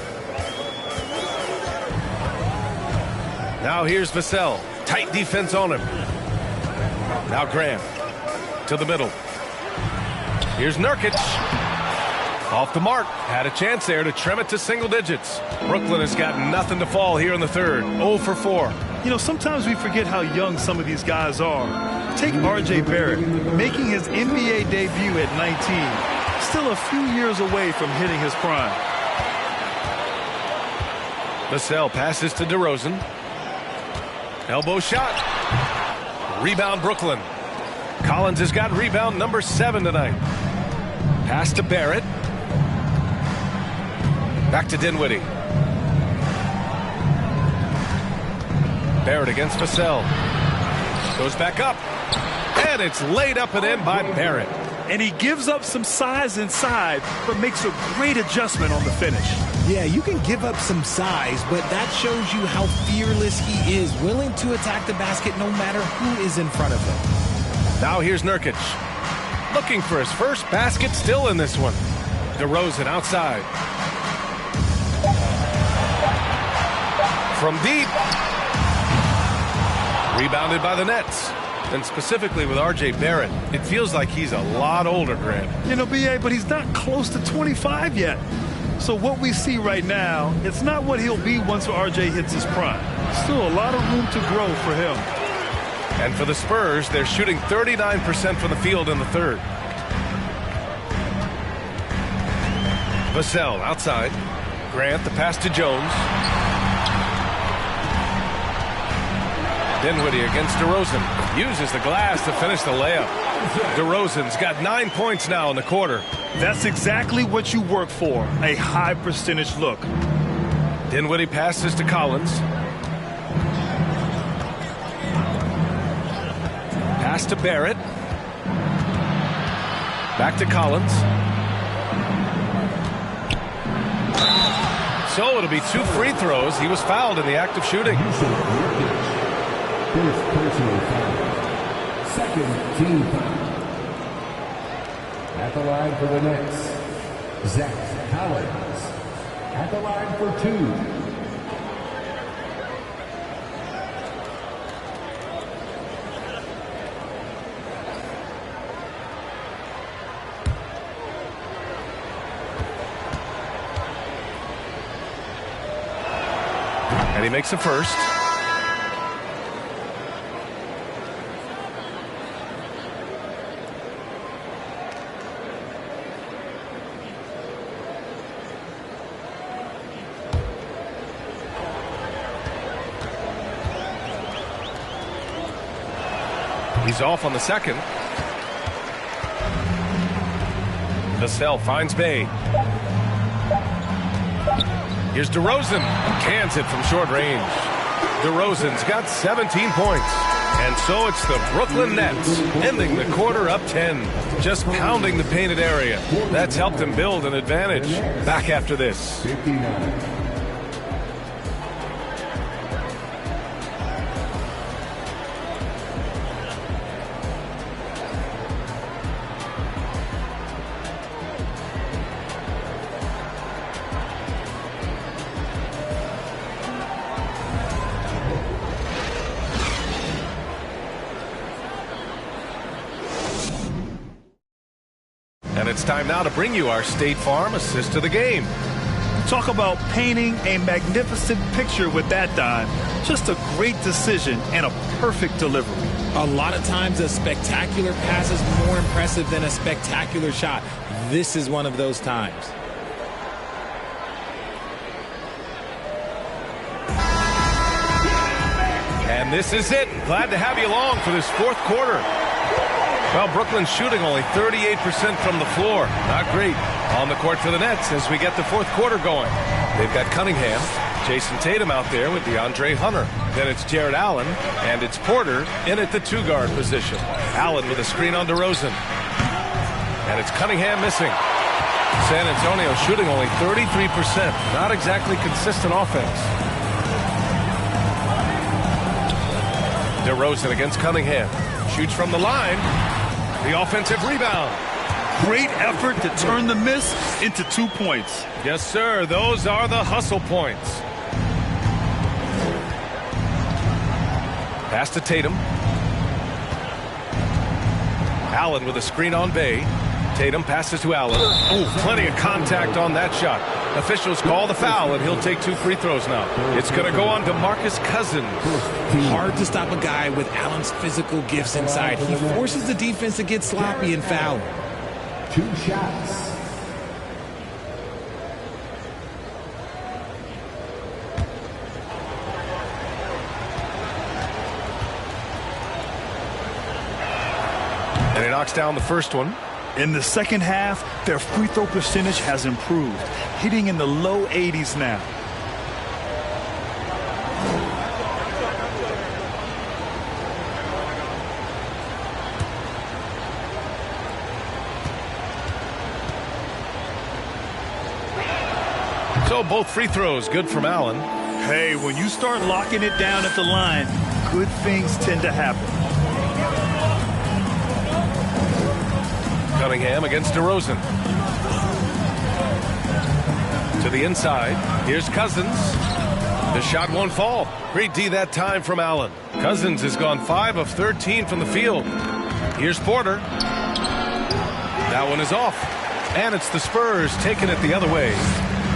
Now here's Vassell. Tight defense on him. Now Grant to the middle. Here's Nurkic. Off the mark. Had a chance there to trim it to single digits. Brooklyn has got nothing to fall here in the third. 0 for 4. You know, sometimes we forget how young some of these guys are. Take R.J. Barrett, making his NBA debut at 19. Still a few years away from hitting his prime. Vassell passes to DeRozan. Elbow shot. Rebound Brooklyn. Collins has got rebound number 7 tonight. Pass to Barrett. Back to Dinwiddie. Barrett against Vassell. Goes back up. And it's laid up and in by Barrett. And he gives up some size inside, but makes a great adjustment on the finish. Yeah, you can give up some size, but that shows you how fearless he is, willing to attack the basket no matter who is in front of him. Now here's Nurkic. Looking for his first basket, still in this one. DeRozan outside. From deep. Rebounded by the Nets. And specifically with R.J. Barrett, it feels like he's a lot older, Grant. You know, B.A., but he's not close to 25 yet. So what we see right now, it's not what he'll be once R.J. hits his prime. Still a lot of room to grow for him. And for the Spurs, they're shooting 39% from the field in the third. Vassell outside. Grant, the pass to Jones. Dinwiddie against DeRozan. Uses the glass to finish the layup. DeRozan's got 9 points now in the quarter. That's exactly what you work for, a high percentage look. Dinwiddie passes to Collins. Pass to Barrett. Back to Collins. So it'll be 2 free throws. He was fouled in the act of shooting. First personal foul. Second team foul. At the line for the Nets, Zach Collins. At the line for 2. And he makes the first. He's off on the second. Vassell finds Bay. Here's DeRozan. Cans it from short range. DeRozan's got 17 points. And so it's the Brooklyn Nets ending the quarter up 10. Just pounding the painted area. That's helped them build an advantage. Back after this. 59. And it's time now to bring you our State Farm assist to the game. Talk about painting a magnificent picture with that dime. Just a great decision and a perfect delivery. A lot of times a spectacular pass is more impressive than a spectacular shot. This is one of those times. And this is it. Glad to have you along for this fourth quarter. Well, Brooklyn's shooting only 38% from the floor. Not great. On the court for the Nets as we get the fourth quarter going. They've got Cunningham, Jason Tatum out there with DeAndre Hunter. Then it's Jared Allen, and it's Porter in at the 2-guard position. Allen with a screen on DeRozan. And it's Cunningham missing. San Antonio shooting only 33%. Not exactly consistent offense. DeRozan against Cunningham. Shoots from the line. The offensive rebound. Great effort to turn the miss into 2 points. Yes, sir. Those are the hustle points. Pass to Tatum. Allen with a screen on Bay. Tatum passes to Allen. Oh, plenty of contact on that shot. Officials call the foul, and he'll take 2 free throws now. It's going to go on DeMarcus Cousins. Hard to stop a guy with Allen's physical gifts inside. He forces the defense to get sloppy and foul. 2 shots. And he knocks down the first one. In the second half, their free throw percentage has improved, hitting in the low 80s now. So both free throws good from Allen. Hey, when you start locking it down at the line, good things tend to happen. Cunningham against DeRozan. To the inside. Here's Cousins. The shot won't fall. Great D that time from Allen. Cousins has gone 5 of 13 from the field. Here's Porter. That one is off. And it's the Spurs taking it the other way.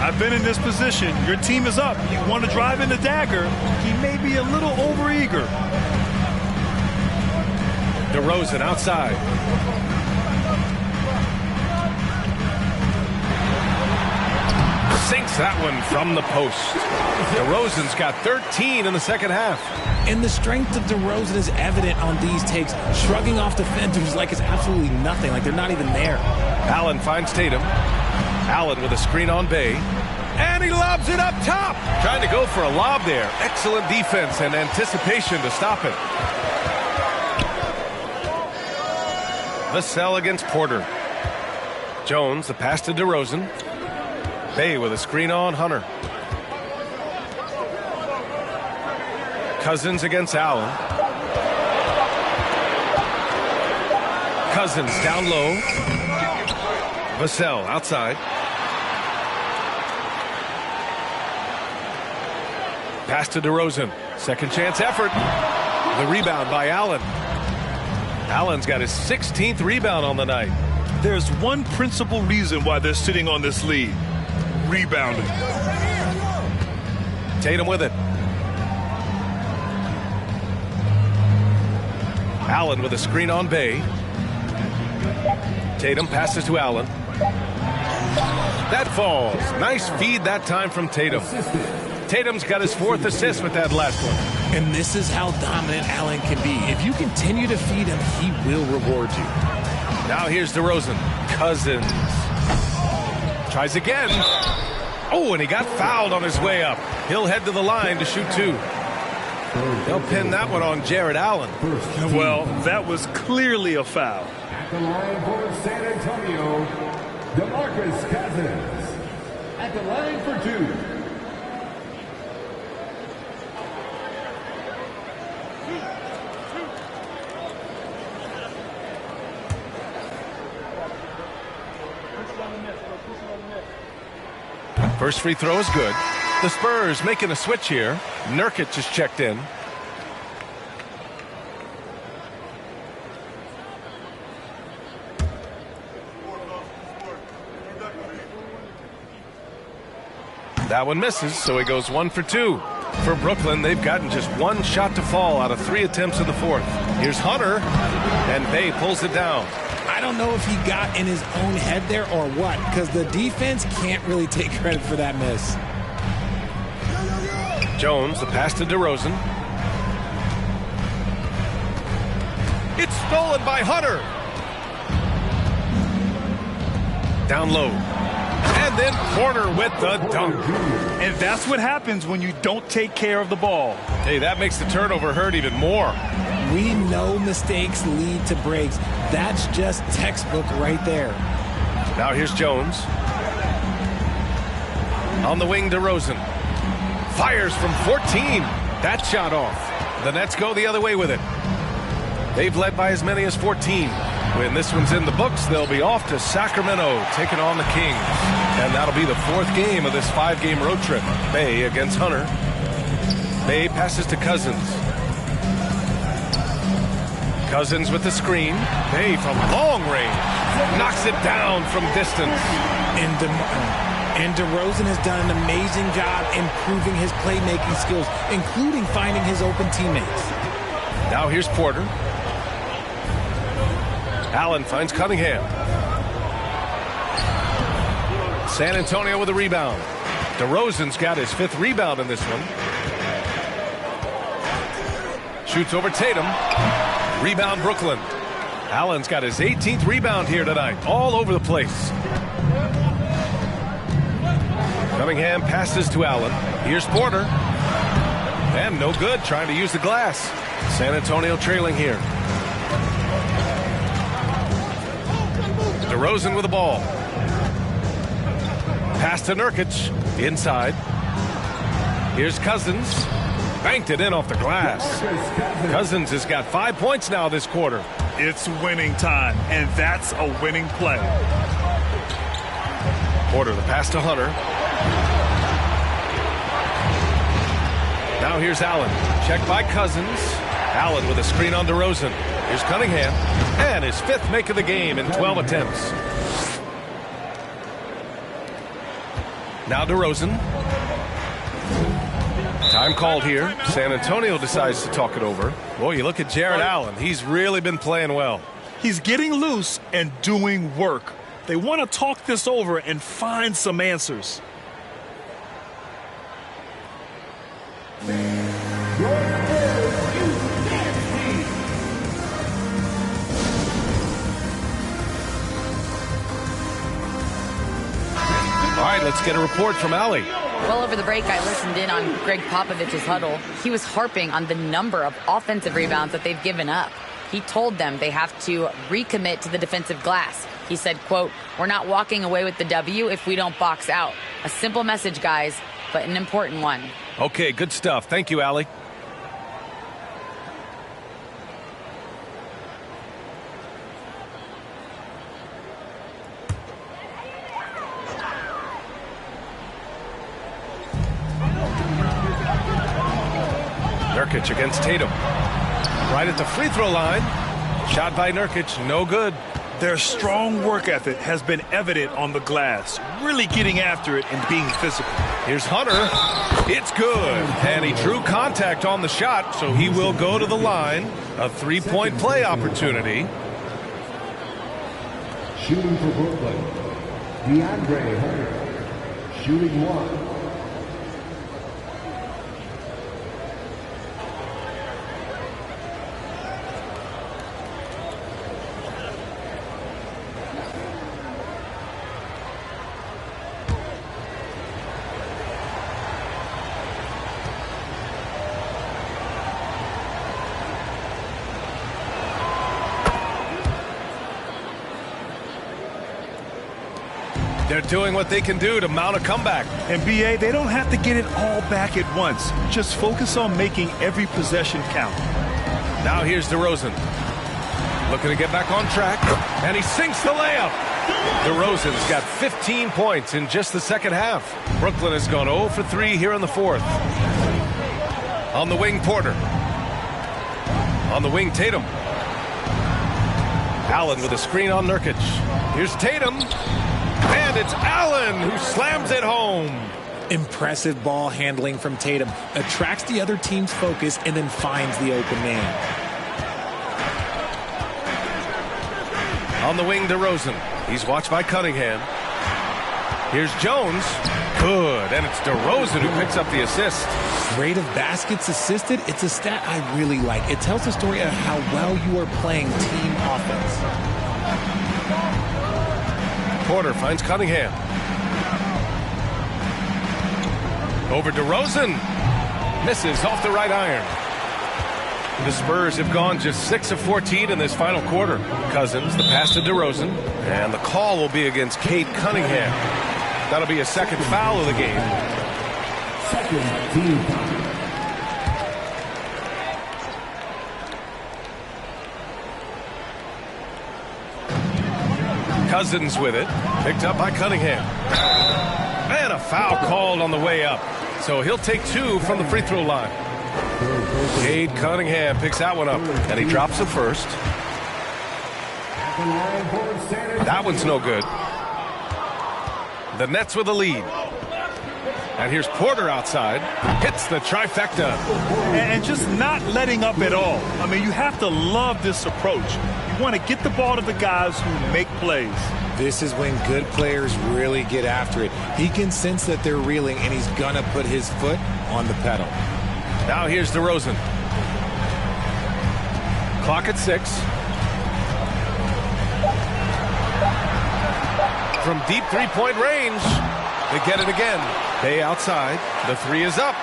I've been in this position. Your team is up. You want to drive in the dagger. He may be a little overeager. DeRozan outside. Sinks that one from the post. DeRozan's got 13 in the second half. And the strength of DeRozan is evident on these takes, shrugging off defenders like it's absolutely nothing, like they're not even there. Allen finds Tatum. Allen with a screen on Bay. And he lobs it up top. Trying to go for a lob there. Excellent defense and anticipation to stop it. Vassell against Porter. Jones, the pass to DeRozan. Bay with a screen on Hunter. Cousins against Allen. Cousins down low. Vassell outside. Pass to DeRozan. Second chance effort. The rebound by Allen. Allen's got his 16th rebound on the night. There's one principal reason why they're sitting on this lead. Rebounding. Tatum with it. Allen with a screen on Bay. Tatum passes to Allen. That falls. Nice feed that time from Tatum. Tatum's got his 4th assist with that last one. And this is how dominant Allen can be. If you continue to feed him, he will reward you. Now here's DeRozan. Cousins. Tries again. Oh, and he got fouled on his way up. He'll head to the line to shoot 2. They'll pin that one on Jared Allen. Well, that was clearly a foul. At the line for San Antonio, DeMarcus Cousins. At the line for 2. First free throw is good. The Spurs making a switch here. Nurkic just checked in. That one misses, so he goes 1 for 2. For Brooklyn, they've gotten just 1 shot to fall out of 3 attempts in the 4th. Here's Hunter, and Bay pulls it down. I don't know if he got in his own head there or what, because the defense can't really take credit for that miss. Jones, the pass to DeRozan. It's stolen by Hunter. Down low. And then Porter with the dunk. And that's what happens when you don't take care of the ball. Hey, that makes the turnover hurt even more. We know mistakes lead to breaks. That's just textbook right there. Now here's Jones. On the wing, DeRozan. Fires from 14. That shot off. The Nets go the other way with it. They've led by as many as 14. When this one's in the books, they'll be off to Sacramento, taking on the Kings. And that'll be the 4th game of this 5-game road trip. Bay against Hunter. Bay passes to Cousins. Cousins with the screen. Hey, from long range. Knocks it down from distance. And DeRozan has done an amazing job improving his playmaking skills, including finding his open teammates. Now here's Porter. Allen finds Cunningham. San Antonio with a rebound. DeRozan's got his 5th rebound in this one. Shoots over Tatum. Rebound Brooklyn. Allen's got his 18th rebound here tonight. All over the place. Cunningham passes to Allen. Here's Porter. And no good, trying to use the glass. San Antonio trailing here. DeRozan with the ball. Pass to Nurkic. Inside. Here's Cousins. Banked it in off the glass. Cousins has got 5 points now this quarter. It's winning time, and that's a winning play. Porter, the pass to Hunter. Now here's Allen. Checked by Cousins. Allen with a screen on DeRozan. Here's Cunningham. And his 5th make of the game in 12 attempts. Now DeRozan. Time called here. San Antonio decides to talk it over. Boy, you look at Jared Allen. He's really been playing well. He's getting loose and doing work. They want to talk this over and find some answers. All right, let's get a report from Allie. Well, over the break, I listened in on Greg Popovich's huddle. He was harping on the number of offensive rebounds that they've given up. He told them they have to recommit to the defensive glass. He said, quote, "We're not walking away with the W if we don't box out." A simple message, guys, but an important one. Okay, good stuff. Thank you, Allie. Nurkic against Tatum. Right at the free throw line. Shot by Nurkic, no good. Their strong work ethic has been evident on the glass, really getting after it and being physical. Here's Hunter. It's good. And he drew contact on the shot, so he will go to the line. A 3-point play opportunity. Shooting for Brooklyn, DeAndre Hunter. Shooting 1. They're doing what they can do to mount a comeback. And B.A., they don't have to get it all back at once. Just focus on making every possession count. Now here's DeRozan. Looking to get back on track. And he sinks the layup. DeRozan's got 15 points in just the second half. Brooklyn has gone 0 for 3 here in the 4th. On the wing, Porter. On the wing, Tatum. Allen with a screen on Nurkic. Here's Tatum. And it's Allen who slams it home. Impressive ball handling from Tatum. Attracts the other team's focus and then finds the open man. On the wing, DeRozan. He's watched by Cunningham. Here's Jones. Good. And it's DeRozan who picks up the assist. Rate of baskets assisted. It's a stat I really like. It tells the story of how well you are playing team offense. Porter finds Cunningham. Over DeRozan. Misses off the right iron. The Spurs have gone just 6 of 14 in this final quarter. Cousins, the pass to DeRozan. And the call will be against Cade Cunningham. That'll be a second foul of the game. Second team foul. Cousins with it. Picked up by Cunningham. And a foul called on the way up. So he'll take 2 from the free throw line. Cade Cunningham picks that one up, and he drops the first. That one's no good. The Nets with the lead. And here's Porter outside. Hits the trifecta. And just not letting up at all. I mean, you have to love this approach. You want to get the ball to the guys who make plays. This is when good players really get after it. He can sense that they're reeling, and he's going to put his foot on the pedal. Now here's DeRozan. Clock at 6. From deep three-point range, they get it again. Bay outside. The three is up.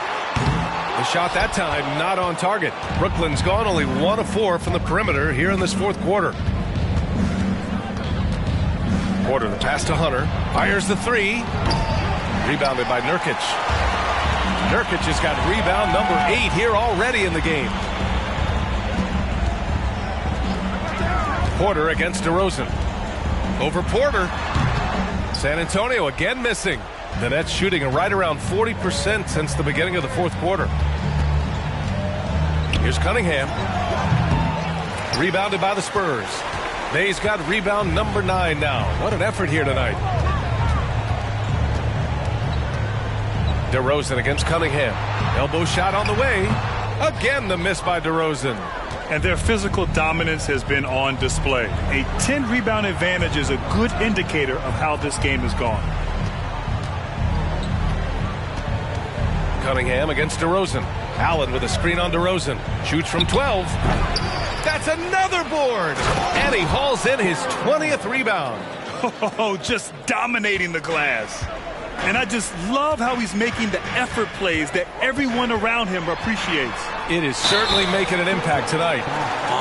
The shot that time not on target. Brooklyn's gone only 1 of 4 from the perimeter here in this fourth quarter. Porter, the pass to Hunter. Fires the three. Rebounded by Nurkic. Nurkic has got rebound number 8 here already in the game. Porter against DeRozan. Over Porter. San Antonio again missing. The Nets shooting right around 40% since the beginning of the fourth quarter. Here's Cunningham. Rebounded by the Spurs. Bay's got rebound number 9 now. What an effort here tonight. DeRozan against Cunningham. Elbow shot on the way. Again the miss by DeRozan. And their physical dominance has been on display. A 10-rebound advantage is a good indicator of how this game has gone. Cunningham against DeRozan. Allen with a screen on DeRozan. Shoots from 12. That's another board. And he hauls in his 20th rebound. Oh, just dominating the glass. And I just love how he's making the effort plays that everyone around him appreciates. It is certainly making an impact tonight.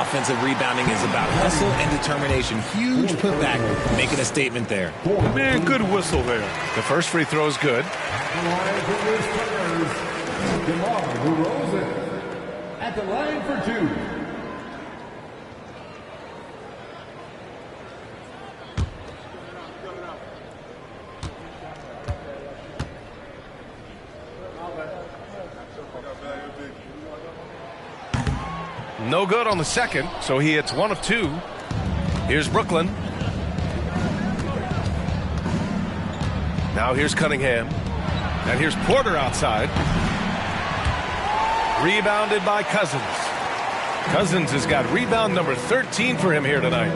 Offensive rebounding is about hustle and determination. Huge putback, making a statement there. Man, good whistle there. The first free throw is good. DeMar DeRozan at the line for 2. No good on the second, so he hits 1 of 2. Here's Brooklyn. Now here's Cunningham. And here's Porter outside. Rebounded by Cousins. Cousins has got rebound number 13 for him here tonight.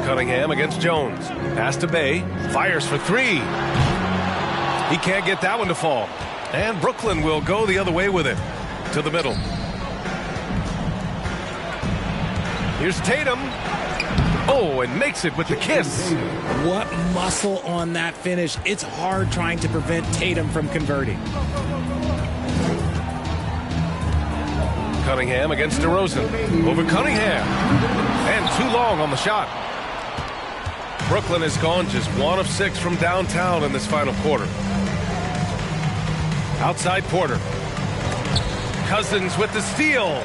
Cunningham against Jones. Pass to Bay. Fires for 3. He can't get that one to fall. And Brooklyn will go the other way with it. To the middle. Here's Tatum. Oh, and makes it with the kiss. What muscle on that finish. It's hard trying to prevent Tatum from converting. Cunningham against DeRozan. Over Cunningham. And too long on the shot. Brooklyn has gone just 1 of 6 from downtown in this final quarter. Outside Porter. Cousins with the steal.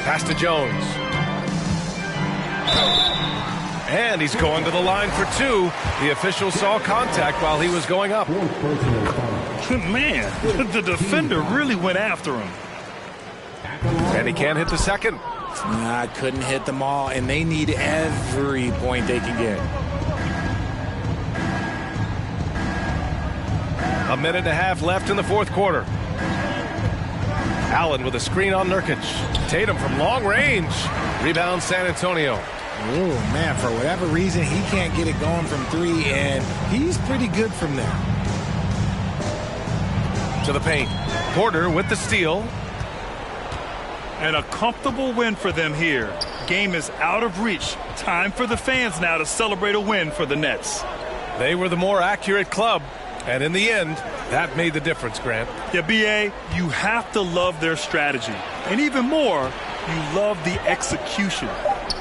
Pass to Jones. And he's going to the line for 2. The official saw contact while he was going up. Man, the defender really went after him. And he can't hit the second. Couldn't hit them all, and they need every point they can get. A minute and a half left in the fourth quarter. Allen with a screen on Nurkic. Tatum from long range. Rebound San Antonio. Oh, man, for whatever reason, he can't get it going from 3, and he's pretty good from there. To the paint. Porter with the steal. And a comfortable win for them here. Game is out of reach. Time for the fans now to celebrate a win for the Nets. They were the more accurate club. And in the end, that made the difference, Grant. Yeah, B.A., you have to love their strategy. And even more, you love the execution.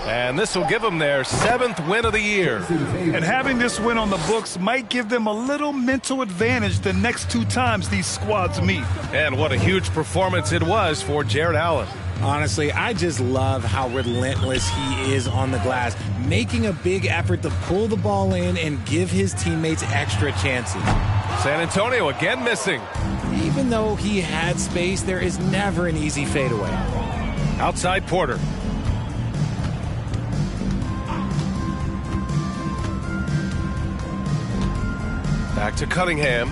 And this will give them their 7th win of the year. And having this win on the books might give them a little mental advantage the next 2 times these squads meet. And what a huge performance it was for Jarrett Allen. Honestly, I just love how relentless he is on the glass, making a big effort to pull the ball in and give his teammates extra chances. San Antonio again missing. Even though he had space, there is never an easy fadeaway. Outside Porter. Back to Cunningham.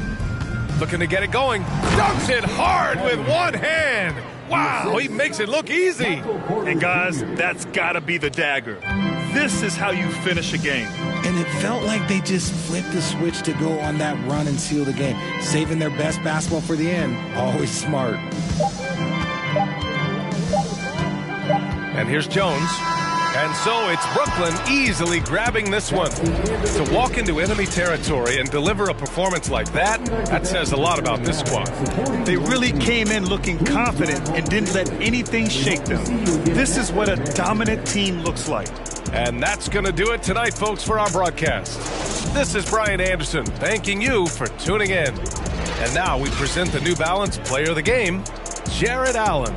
Looking to get it going. Dunks it hard with one hand. Wow, he makes it look easy. And guys, that's got to be the dagger. This is how you finish a game. And it felt like they just flipped the switch to go on that run and seal the game. Saving their best basketball for the end. Always smart. And here's Jones. And so it's Brooklyn easily grabbing this one. To walk into enemy territory and deliver a performance like that, that says a lot about this squad. They really came in looking confident and didn't let anything shake them. This is what a dominant team looks like. And that's going to do it tonight, folks, for our broadcast. This is Brian Anderson, thanking you for tuning in. And now we present the New Balance Player of the Game, Jarrett Allen.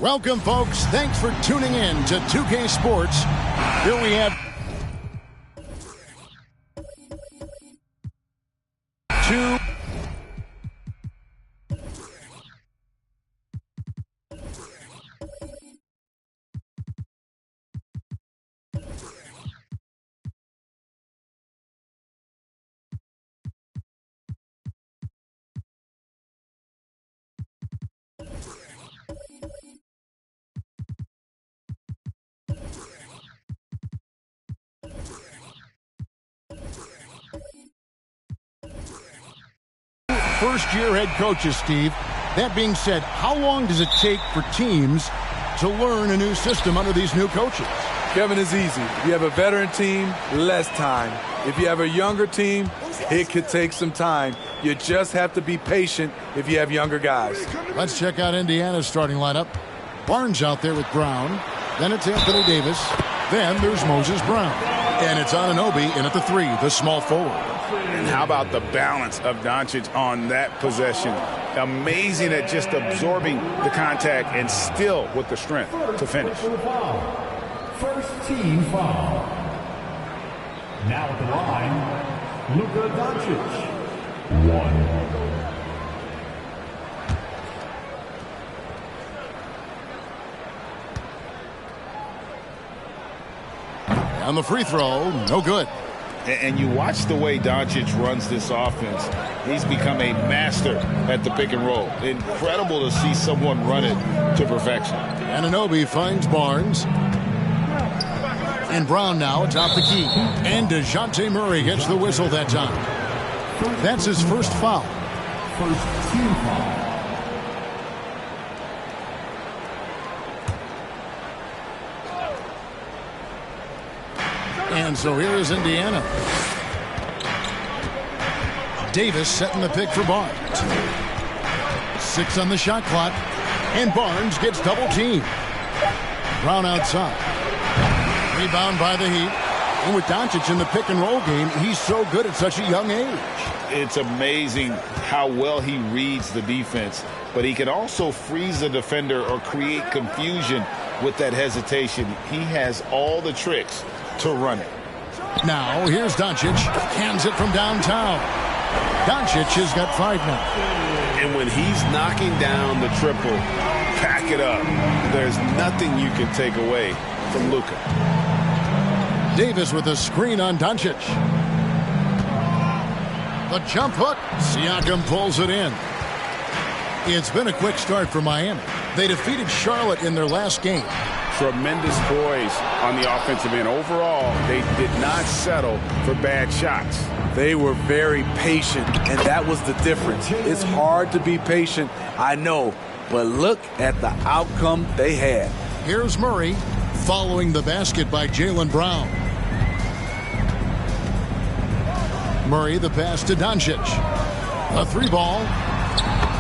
Welcome, folks. Thanks for tuning in to 2K Sports. Here we have two. First-year head coaches, Steve. That being said, how long does it take for teams to learn a new system under these new coaches? Kevin, is easy. If you have a veteran team, less time. If you have a younger team, it could take some time. You just have to be patient if you have younger guys. Let's check out Indiana's starting lineup. Barnes out there with Brown. Then it's Anthony Davis. Then there's Moses Brown. And it's Anunoby in at the 3, the small forward. And how about the balance of Doncic on that possession? Amazing at just absorbing the contact and still with the strength to finish. First team foul. Now at the line, Luka Doncic. 1. On the free throw, no good. And you watch the way Doncic runs this offense. He's become a master at the pick and roll. Incredible to see someone run it to perfection. Anunoby finds Barnes. And Brown now atop the key. And DeJounte Murray gets the whistle that time. That's his first foul. First team foul. And so here is Indiana. Davis setting the pick for Barnes. 6 on the shot clock. And Barnes gets double teamed. Brown outside. Rebound by the Heat. And with Doncic in the pick and roll game, he's so good at such a young age. It's amazing how well he reads the defense, but he can also freeze the defender or create confusion with that hesitation. He has all the tricks to run it. Now, here's Doncic. Hands it from downtown. Doncic has got 5 now. And when he's knocking down the triple, pack it up. There's nothing you can take away from Luka. Davis with a screen on Doncic. The jump hook. Siakam pulls it in. It's been a quick start for Miami. They defeated Charlotte in their last game. Tremendous poise on the offensive end. Overall, they did not settle for bad shots. They were very patient, and that was the difference. It's hard to be patient, I know, but look at the outcome they had. Here's Murray following the basket by Jaylen Brown. Murray the pass to Doncic. A 3-ball.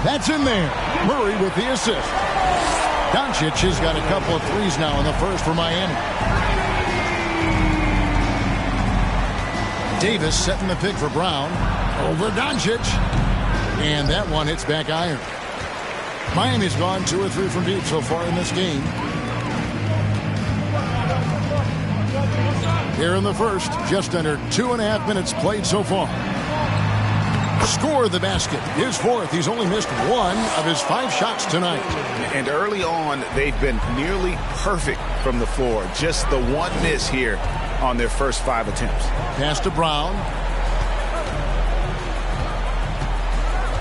That's in there. Murray with the assist. Doncic has got a couple of threes now in the first for Miami. Davis setting the pick for Brown. Over Doncic. And that one hits back iron. Miami's gone 2 or 3 from deep so far in this game. Here in the first, just under 2.5 minutes played so far. Score the basket. His 4th. He's only missed 1 of his 5 shots tonight. And early on, they've been nearly perfect from the floor. Just the 1 miss here on their first 5 attempts. Pass to Brown.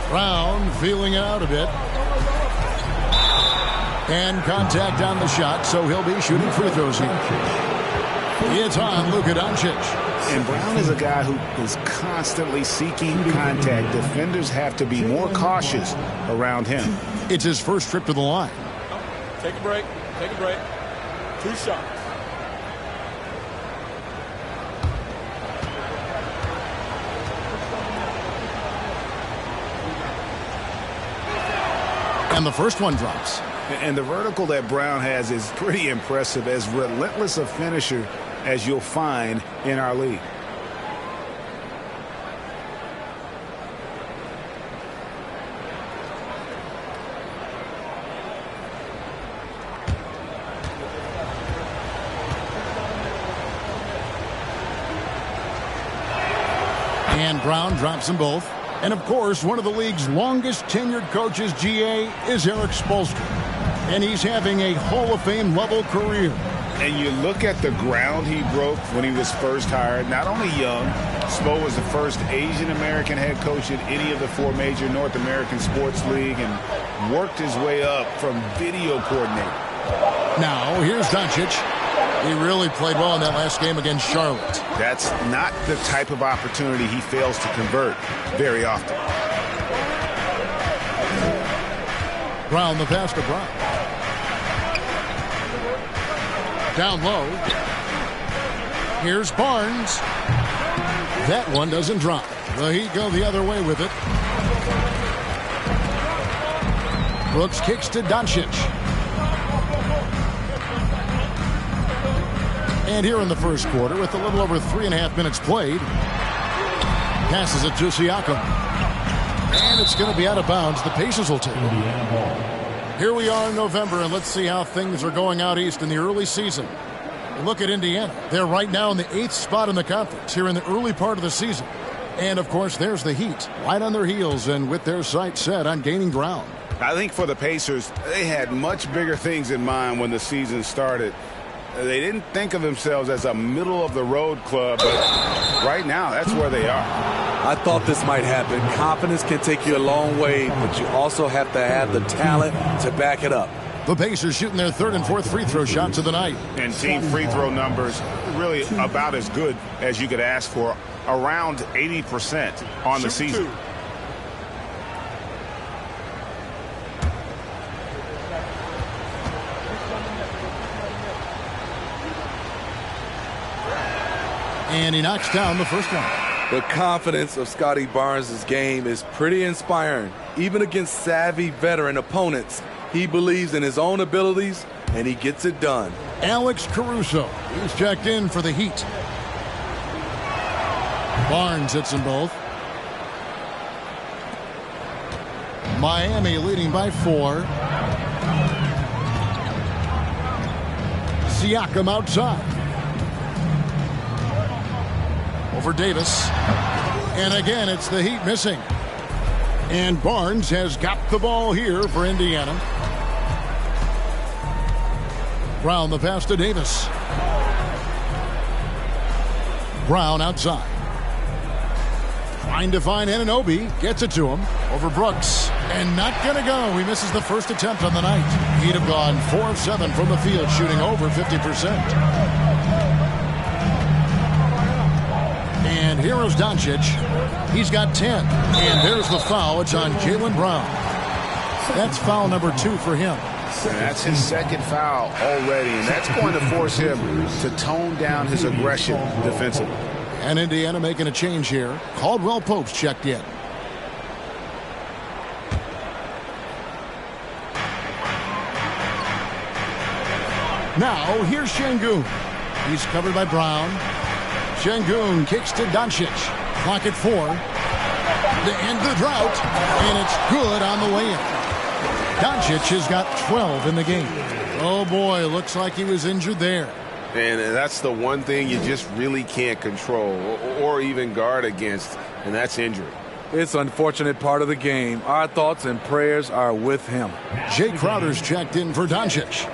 Brown feeling it out a bit. And contact on the shot, so he'll be shooting free throws here. It's on Luka Doncic. And Brown is a guy who is constantly seeking contact. Defenders have to be more cautious around him. It's his first trip to the line. Take a break. Take a break. 2 shots. And the first one drops. And the vertical that Brown has is pretty impressive, as relentless a finisher as you'll find in our league. And Brown drops them both. And, of course, one of the league's longest tenured coaches, GA, is Eric Spoelstra. And he's having a Hall of Fame level career. And you look at the ground he broke when he was first hired. Not only young, Spo was the first Asian-American head coach at any of the 4 major North American sports league and worked his way up from video coordinator. Now, here's Doncic. He really played well in that last game against Charlotte. That's not the type of opportunity he fails to convert very often. Brown, the pass to Brown. Down low. Here's Barnes. That one doesn't drop. The Heat go the other way with it. Brooks kicks to Doncic. And here in the first quarter, with a little over 3.5 minutes played, passes it to Siakam. And it's going to be out of bounds. The Pacers will take it. Here we are in November, and let's see how things are going out east in the early season. Look at Indiana. They're right now in the 8th spot in the conference here in the early part of the season. And, of course, there's the Heat, right on their heels and with their sights set on gaining ground. I think for the Pacers, they had much bigger things in mind when the season started. They didn't think of themselves as a middle-of-the-road club, but right now, that's where they are. I thought this might happen. Confidence can take you a long way, but you also have to have the talent to back it up. The Pacers shooting their 3rd and 4th free throw shots of the night. And team free throw numbers really about as good as you could ask for, around 80% on the season. And he knocks down the first one. The confidence of Scottie Barnes' game is pretty inspiring. Even against savvy veteran opponents, he believes in his own abilities, and he gets it done. Alex Caruso is checked in for the Heat. Barnes hits them both. Miami leading by 4. Siakam outside. Over Davis. And again, it's the Heat missing. And Barnes has got the ball here for Indiana. Brown the pass to Davis. Brown outside. Trying to find Anunoby. Gets it to him. Over Brooks. And not going to go. He misses the first attempt on the night. He'd have gone 4 of 7 from the field, shooting over 50%. And here is Doncic. He's got 10. And there's the foul. It's on Jaylen Brown. That's foul number 2 for him. And that's his 2nd foul already. And that's going to force him to tone down his aggression defensively. And Indiana making a change here. Caldwell Pope's checked in. Now, here's Şengün. He's covered by Brown. Şengün kicks to Doncic. Clock at 4. To end the drought. And it's good on the way in. Doncic has got 12 in the game. Oh, boy, looks like he was injured there. And that's the one thing you just really can't control or even guard against, and that's injury. It's an unfortunate part of the game. Our thoughts and prayers are with him. Jay Crowder's checked in for Doncic.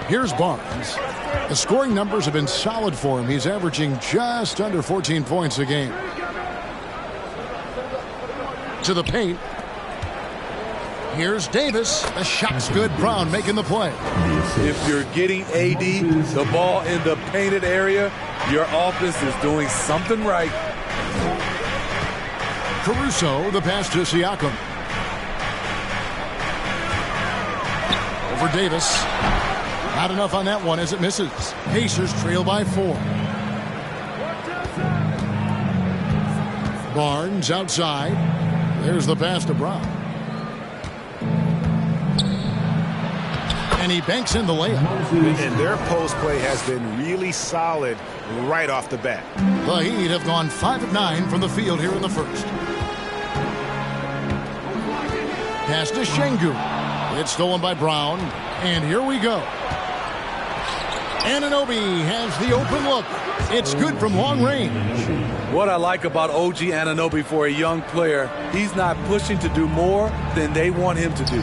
Here's Barnes. The scoring numbers have been solid for him. He's averaging just under 14 points a game. To the paint. Here's Davis. The shot's good. Brown making the play. If you're getting AD the ball in the painted area, your offense is doing something right. Caruso, the pass to Siakam. Over Davis. Not enough on that one as it misses. Pacers trail by 4. Barnes outside. There's the pass to Brown. And he banks in the layup. And their post play has been really solid right off the bat. The Heat have gone 5 of 9 from the field here in the first. Pass to Şengün. It's stolen by Brown. And here we go. Anunoby has the open look. It's good from long range. What I like about OG Anunoby for a young player, he's not pushing to do more than they want him to do.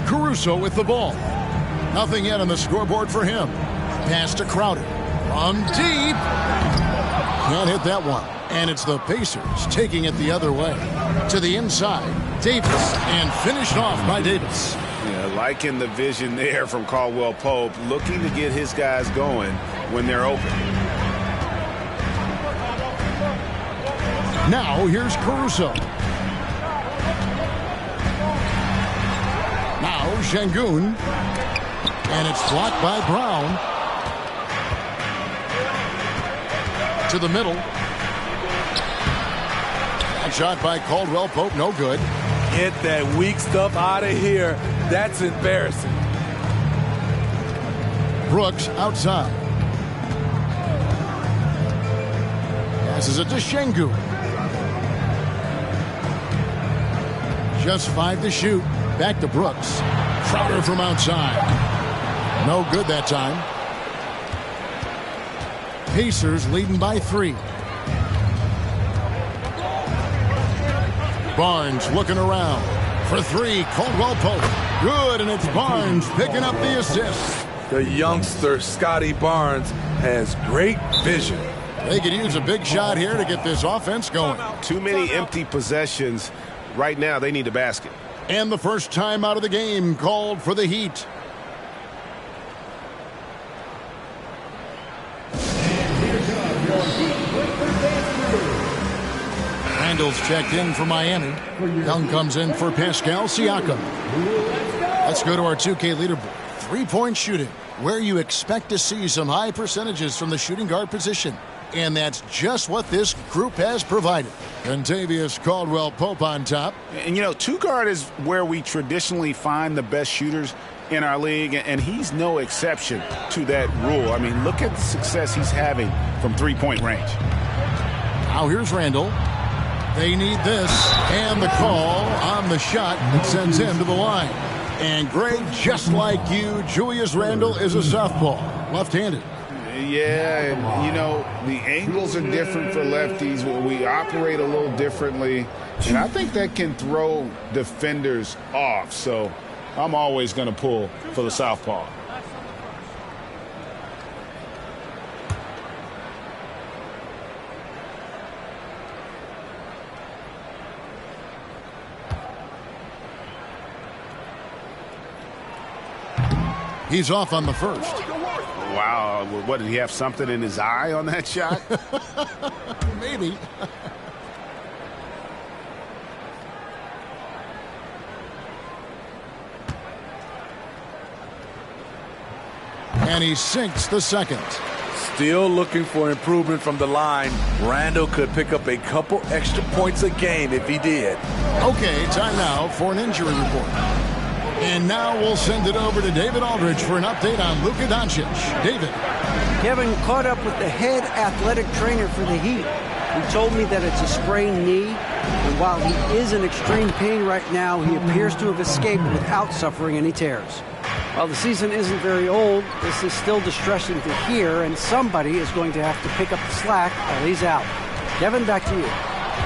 Caruso with the ball. Nothing yet on the scoreboard for him. Pass to Crowder. From deep. Can't hit that one. And it's the Pacers taking it the other way. To the inside. Davis. And finished off by Davis. Yeah, liking the vision there from Caldwell Pope. Looking to get his guys going when they're open. Now here's Caruso. Now Şengün. And it's blocked by Brown. To the middle. That shot by Caldwell Pope, no good. Get that weak stuff out of here. That's embarrassing. Brooks outside. Passes it to Şengün. Just 5 to shoot. Back to Brooks. Crowder from outside. No good that time. Pacers leading by 3. Barnes looking around. For 3, Caldwell Pope. Good, and it's Barnes picking up the assist. The youngster, Scotty Barnes, has great vision. They could use a big shot here to get this offense going. Too many empty possessions. Right now, they need a basket. And the first time out of the game called for the Heat. Randall's checked in for Miami. Young comes in for Pascal Siakam. Let's go to our 2K leaderboard. 3-point shooting, where you expect to see some high percentages from the shooting guard position. And that's just what this group has provided. Kentavious Caldwell-Pope on top. And, you know, 2-guard is where we traditionally find the best shooters in our league, and he's no exception to that rule. I mean, look at the success he's having from 3-point range. Now here's Randall. They need this, and the call on the shot that sends him to the line. And Greg, just like you, Julius Randle is a southpaw, left-handed. Yeah, and, you know, the angles are different for lefties. We operate a little differently, and I think that can throw defenders off. So I'm always going to pull for the southpaw. He's off on the first. Wow, what, did he have something in his eye on that shot? Maybe. And he sinks the second. Still looking for improvement from the line. Randall could pick up a couple extra points a game if he did. Okay, time now for an injury report. And now we'll send it over to David Aldridge for an update on Luka Doncic. David. Kevin caught up with the head athletic trainer for the Heat. He told me that it's a sprained knee, and while he is in extreme pain right now, he appears to have escaped without suffering any tears. While the season isn't very old, this is still distressing to hear, and somebody is going to have to pick up the slack while he's out. Kevin, back to you.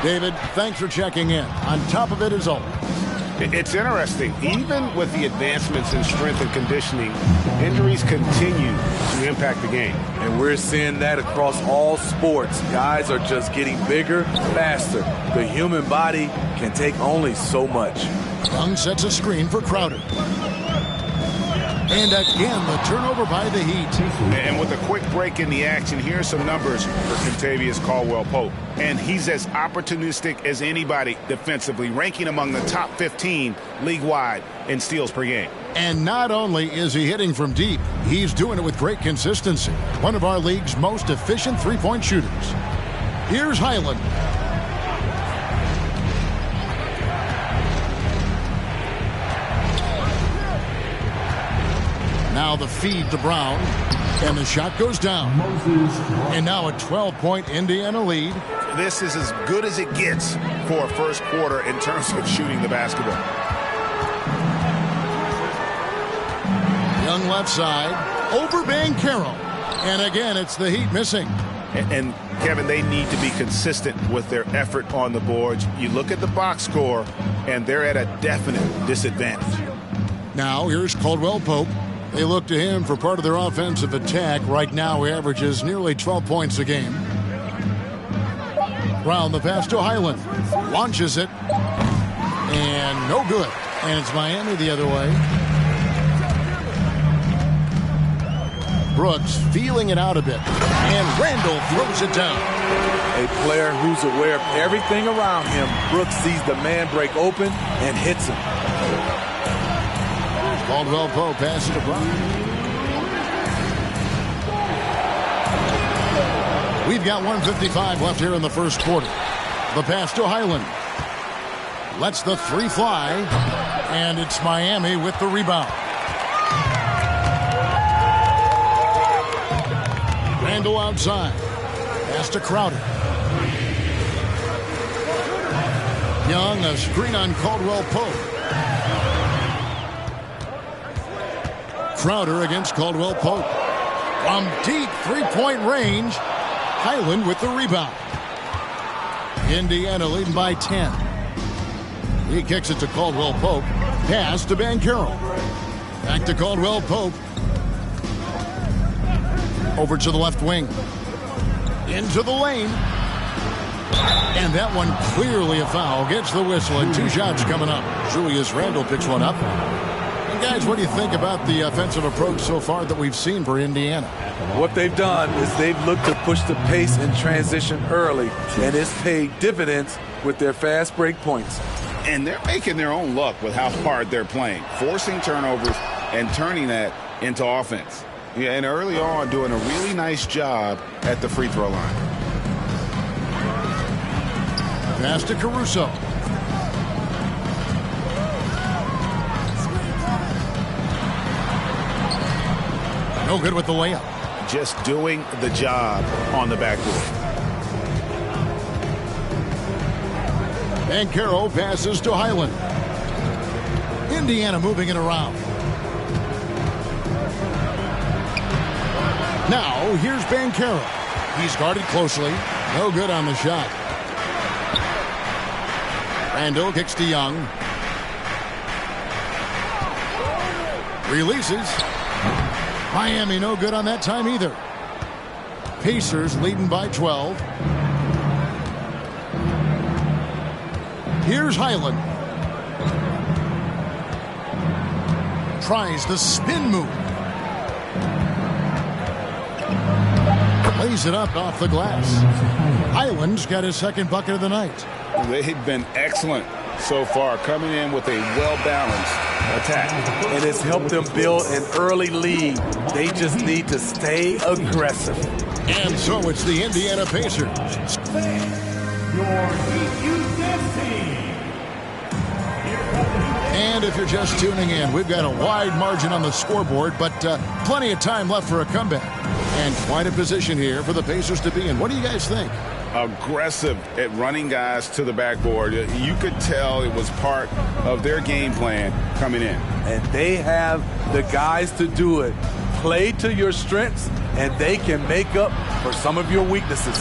David, thanks for checking in. On top of it, as always. It's interesting. Even with the advancements in strength and conditioning, injuries continue to impact the game. And we're seeing that across all sports. Guys are just getting bigger, faster. The human body can take only so much. Young sets a screen for Crowder. And again, the turnover by the Heat. And with a quick break in the action, here's some numbers for Kentavious Caldwell-Pope. And he's as opportunistic as anybody defensively, ranking among the top 15 league-wide in steals per game. And not only is he hitting from deep, he's doing it with great consistency. One of our league's most efficient three-point shooters. Here's Highland. Now the feed to Brown, and the shot goes down. And now a 12-point Indiana lead. This is as good as it gets for a first quarter in terms of shooting the basketball. Young left side, over Banchero. And again, it's the Heat missing. And Kevin, they need to be consistent with their effort on the boards. You look at the box score, and they're at a definite disadvantage. Now here's Caldwell-Pope. They look to him for part of their offensive attack. Right now, he averages nearly 12 points a game. Brown, the pass to Highland. Launches it. And no good. And it's Miami the other way. Brooks feeling it out a bit. And Randall throws it down. A player who's aware of everything around him. Brooks sees the man break open and hits him. Caldwell-Pope passes to Brown. We've got 1:55 left here in the first quarter. The pass to Highland. Lets the three fly. And it's Miami with the rebound. Randall outside. Pass to Crowder. Young, a screen on Caldwell-Pope. Crowder against Caldwell-Pope. From deep three-point range, Highland with the rebound. Indiana leading by 10. He kicks it to Caldwell-Pope. Pass to Banchero. Back to Caldwell-Pope. Over to the left wing. Into the lane. And that one clearly a foul. Gets the whistle and two shots coming up. Julius Randle picks one up. Guys, what do you think about the offensive approach so far that we've seen for Indiana? What they've done is they've looked to push the pace and transition early, and it's paid dividends with their fast break points. And they're making their own luck with how hard they're playing, forcing turnovers and turning that into offense. Yeah, and early on doing a really nice job at the free throw line. Pass to Caruso. No good with the layup. Just doing the job on the backboard. Banchero passes to Highland. Indiana moving it around. Now, here's Banchero. He's guarded closely. No good on the shot. Randall kicks to Young. Releases. Miami no good on that time either. Pacers leading by 12. Here's Highland. Tries the spin move. Lays it up off the glass. Highland's got his second bucket of the night. They've been excellent so far, coming in with a well-balanced attack. And it's helped them build an early lead. They just need to stay aggressive. And so it's the Indiana Pacers. And if you're just tuning in, we've got a wide margin on the scoreboard, but plenty of time left for a comeback. And quite a position here for the Pacers to be in. What do you guys think? Aggressive at running guys to the backboard. You could tell it was part of their game plan coming in. And they have the guys to do it. Play to your strengths, and they can make up for some of your weaknesses.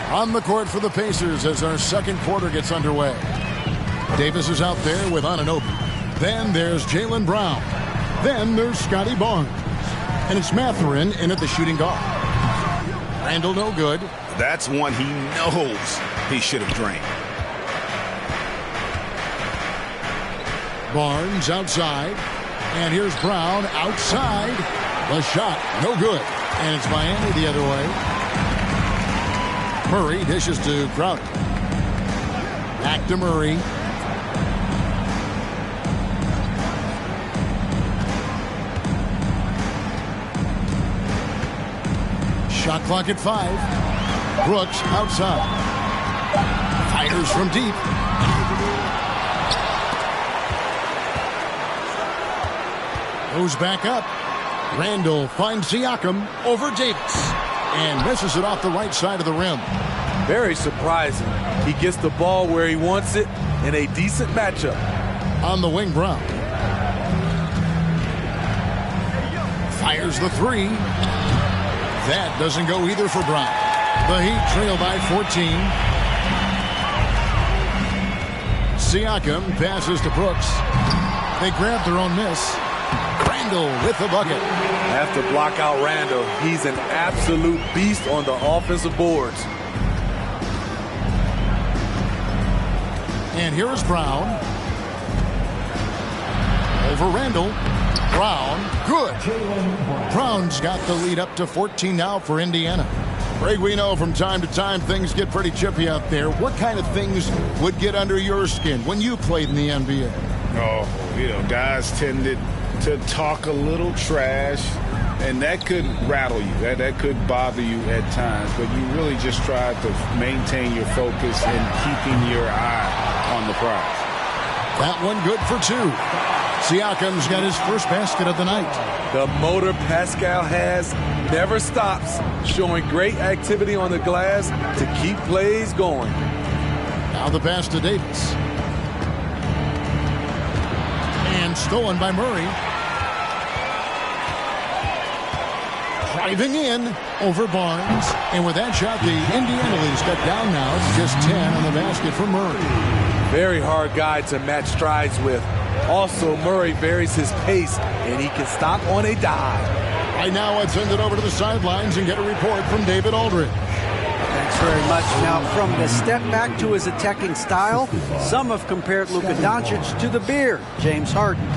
On the court for the Pacers as our second quarter gets underway. Davis is out there with Anunoby. Then there's Jaylen Brown. Then there's Scotty Barnes. And it's Mathurin in at the shooting guard. Randall no good. That's one he knows he should have drained. Barnes outside. And here's Brown outside. The shot, no good. And it's Miami the other way. Murray dishes to Crowder. Back to Murray. Shot clock at 5. Brooks outside. Fires from deep. Goes back up. Randall finds Siakam over Davis and misses it off the right side of the rim. Very surprising. He gets the ball where he wants it in a decent matchup. On the wing, Brown. Fires the 3. That doesn't go either for Brown. The Heat trail by 14. Siakam passes to Brooks. They grab their own miss. Randall with the bucket. Have to block out Randall. He's an absolute beast on the offensive boards. And here's Brown. Over Randall. Brown, good. Brown's got the lead up to 14 now for Indiana. Greg, we know from time to time things get pretty chippy out there. What kind of things would get under your skin when you played in the NBA? Oh, guys tended to talk a little trash, and that could rattle you. That could bother you at times, but you really just try to maintain your focus and keeping your eye on the prize. That one good for 2. Siakam's got his first basket of the night. The motor Pascal has never stops, showing great activity on the glass to keep plays going. Now the pass to Davis. And stolen by Murray. Driving in over Barnes. And with that shot, the Indiana lead's cut down now. It's just 10 on the basket for Murray. Very hard guy to match strides with. Also, Murray varies his pace, and he can stop on a dive. Right now, let's send it over to the sidelines and get a report from David Aldridge. Thanks very much. Now, from the step back to his attacking style, some have compared Luka Doncic to the Bear, James Harden.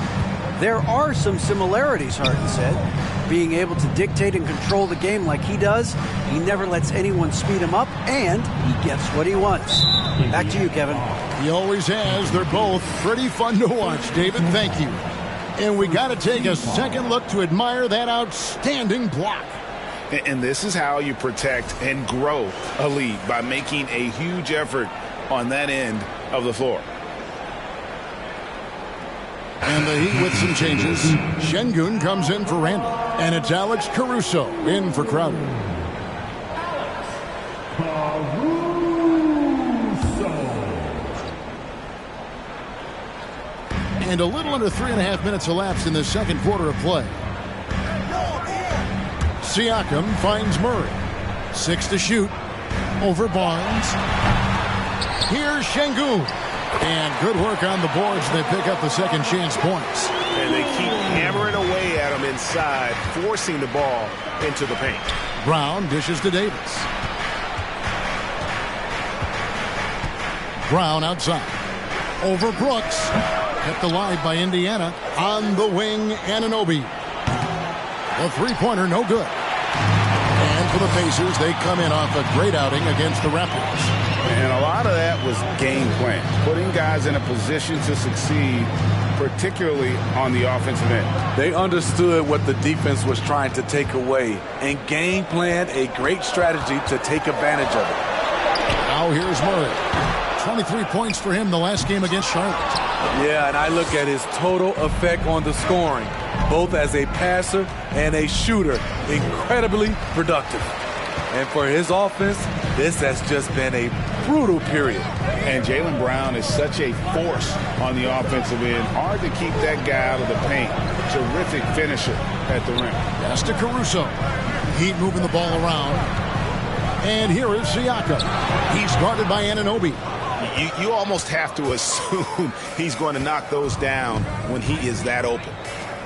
There are some similarities, Harden said. Being able to dictate and control the game like he does, he never lets anyone speed him up, and he gets what he wants. Back to you, Kevin. He always has. They're both pretty fun to watch, David. Thank you. And we got to take a second look to admire that outstanding block. And this is how you protect and grow a lead, by making a huge effort on that end of the floor. And the Heat with some changes. Şengün comes in for Randall. And it's Alex Caruso in for Crowder. And a little under 3.5 minutes elapsed in the second quarter of play. Siakam finds Murray. 6 to shoot. Over Barnes. Here's Şengün. And good work on the boards. They pick up the second chance points. And they keep hammering away at him inside, forcing the ball into the paint. Brown dishes to Davis. Brown outside. Over Brooks. Kept alive by Indiana. On the wing, Anunoby. The three-pointer, no good. And for the Pacers, they come in off a great outing against the Raptors. And a lot of that was game plan, putting guys in a position to succeed, particularly on the offensive end. They understood what the defense was trying to take away and game planned a great strategy to take advantage of it. Now here's Murray. 23 points for him the last game against Charlotte. Yeah, and I look at his total effect on the scoring, both as a passer and a shooter. Incredibly productive. And for his offense, this has just been a brutal period. And Jaylen Brown is such a force on the offensive end. Hard to keep that guy out of the paint. Terrific finisher at the rim. Pass to Caruso. Heat moving the ball around. And here is Siakam. He's guarded by Anunoby. You almost have to assume he's going to knock those down when he is that open.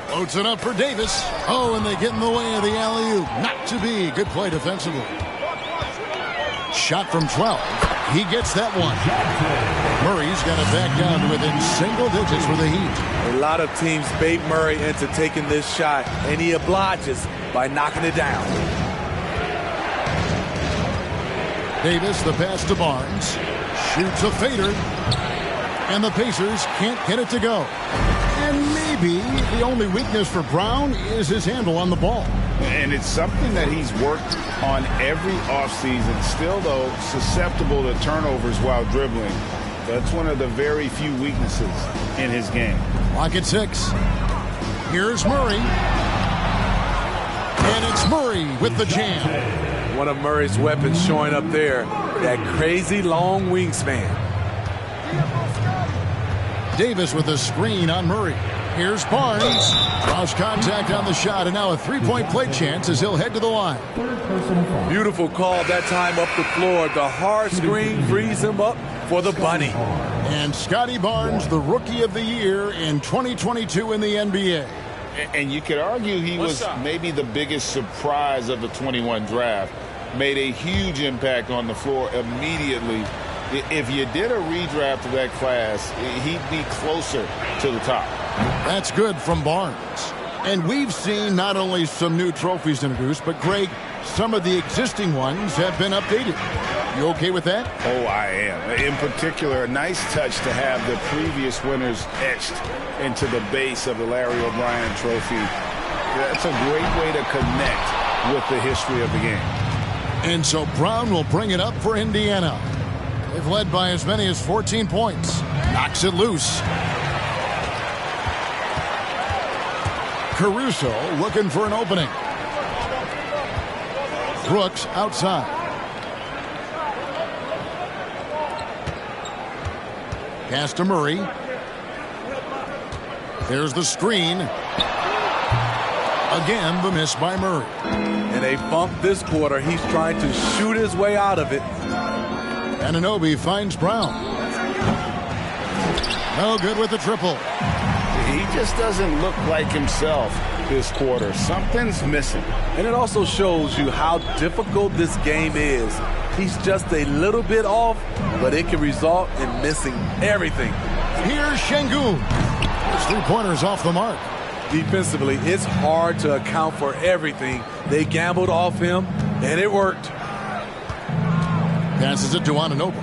Loads it up for Davis. Oh, and they get in the way of the alley-oop. Not to be. Good play defensively. Shot from 12. He gets that one. Murray's got it back down to within single digits for the Heat. A lot of teams bait Murray into taking this shot, and he obliges by knocking it down. Davis, the pass to Barnes. Shoots a fader. And the Pacers can't get it to go. And maybe the only weakness for Brown is his handle on the ball. And it's something that he's worked on every offseason. Still, though, susceptible to turnovers while dribbling. That's one of the very few weaknesses in his game. Clock at 6. Here's Murray. And it's Murray with the jam. One of Murray's weapons showing up there. That crazy long wingspan. Davis with a screen on Murray. Here's Barnes. Cross contact on the shot, and now a three-point play chance as he'll head to the line. Beautiful call that time up the floor. The hard screen frees him up for the bunny. And Scotty Barnes, the Rookie of the Year in 2022 in the NBA. And you could argue he was maybe the biggest surprise of the 21 draft. Made a huge impact on the floor immediately. If you did a redraft of that class, he'd be closer to the top. That's good from Barnes. And we've seen not only some new trophies introduced, but, Greg, some of the existing ones have been updated. You okay with that? Oh, I am. In particular, a nice touch to have the previous winners etched into the base of the Larry O'Brien trophy. That's a great way to connect with the history of the game. And so Brown will bring it up for Indiana. They've led by as many as 14 points. Knocks it loose. Caruso looking for an opening. Brooks outside. Pass to Murray. There's the screen. Again, the miss by Murray. And they bumped this quarter. He's trying to shoot his way out of it. Anunoby finds Brown. No good with the triple. He just doesn't look like himself this quarter. Something's missing. And it also shows you how difficult this game is. He's just a little bit off, but it can result in missing everything. Here's Şengün. His three-pointer's off the mark. Defensively, it's hard to account for everything. They gambled off him, and it worked. Passes it to Anunoby.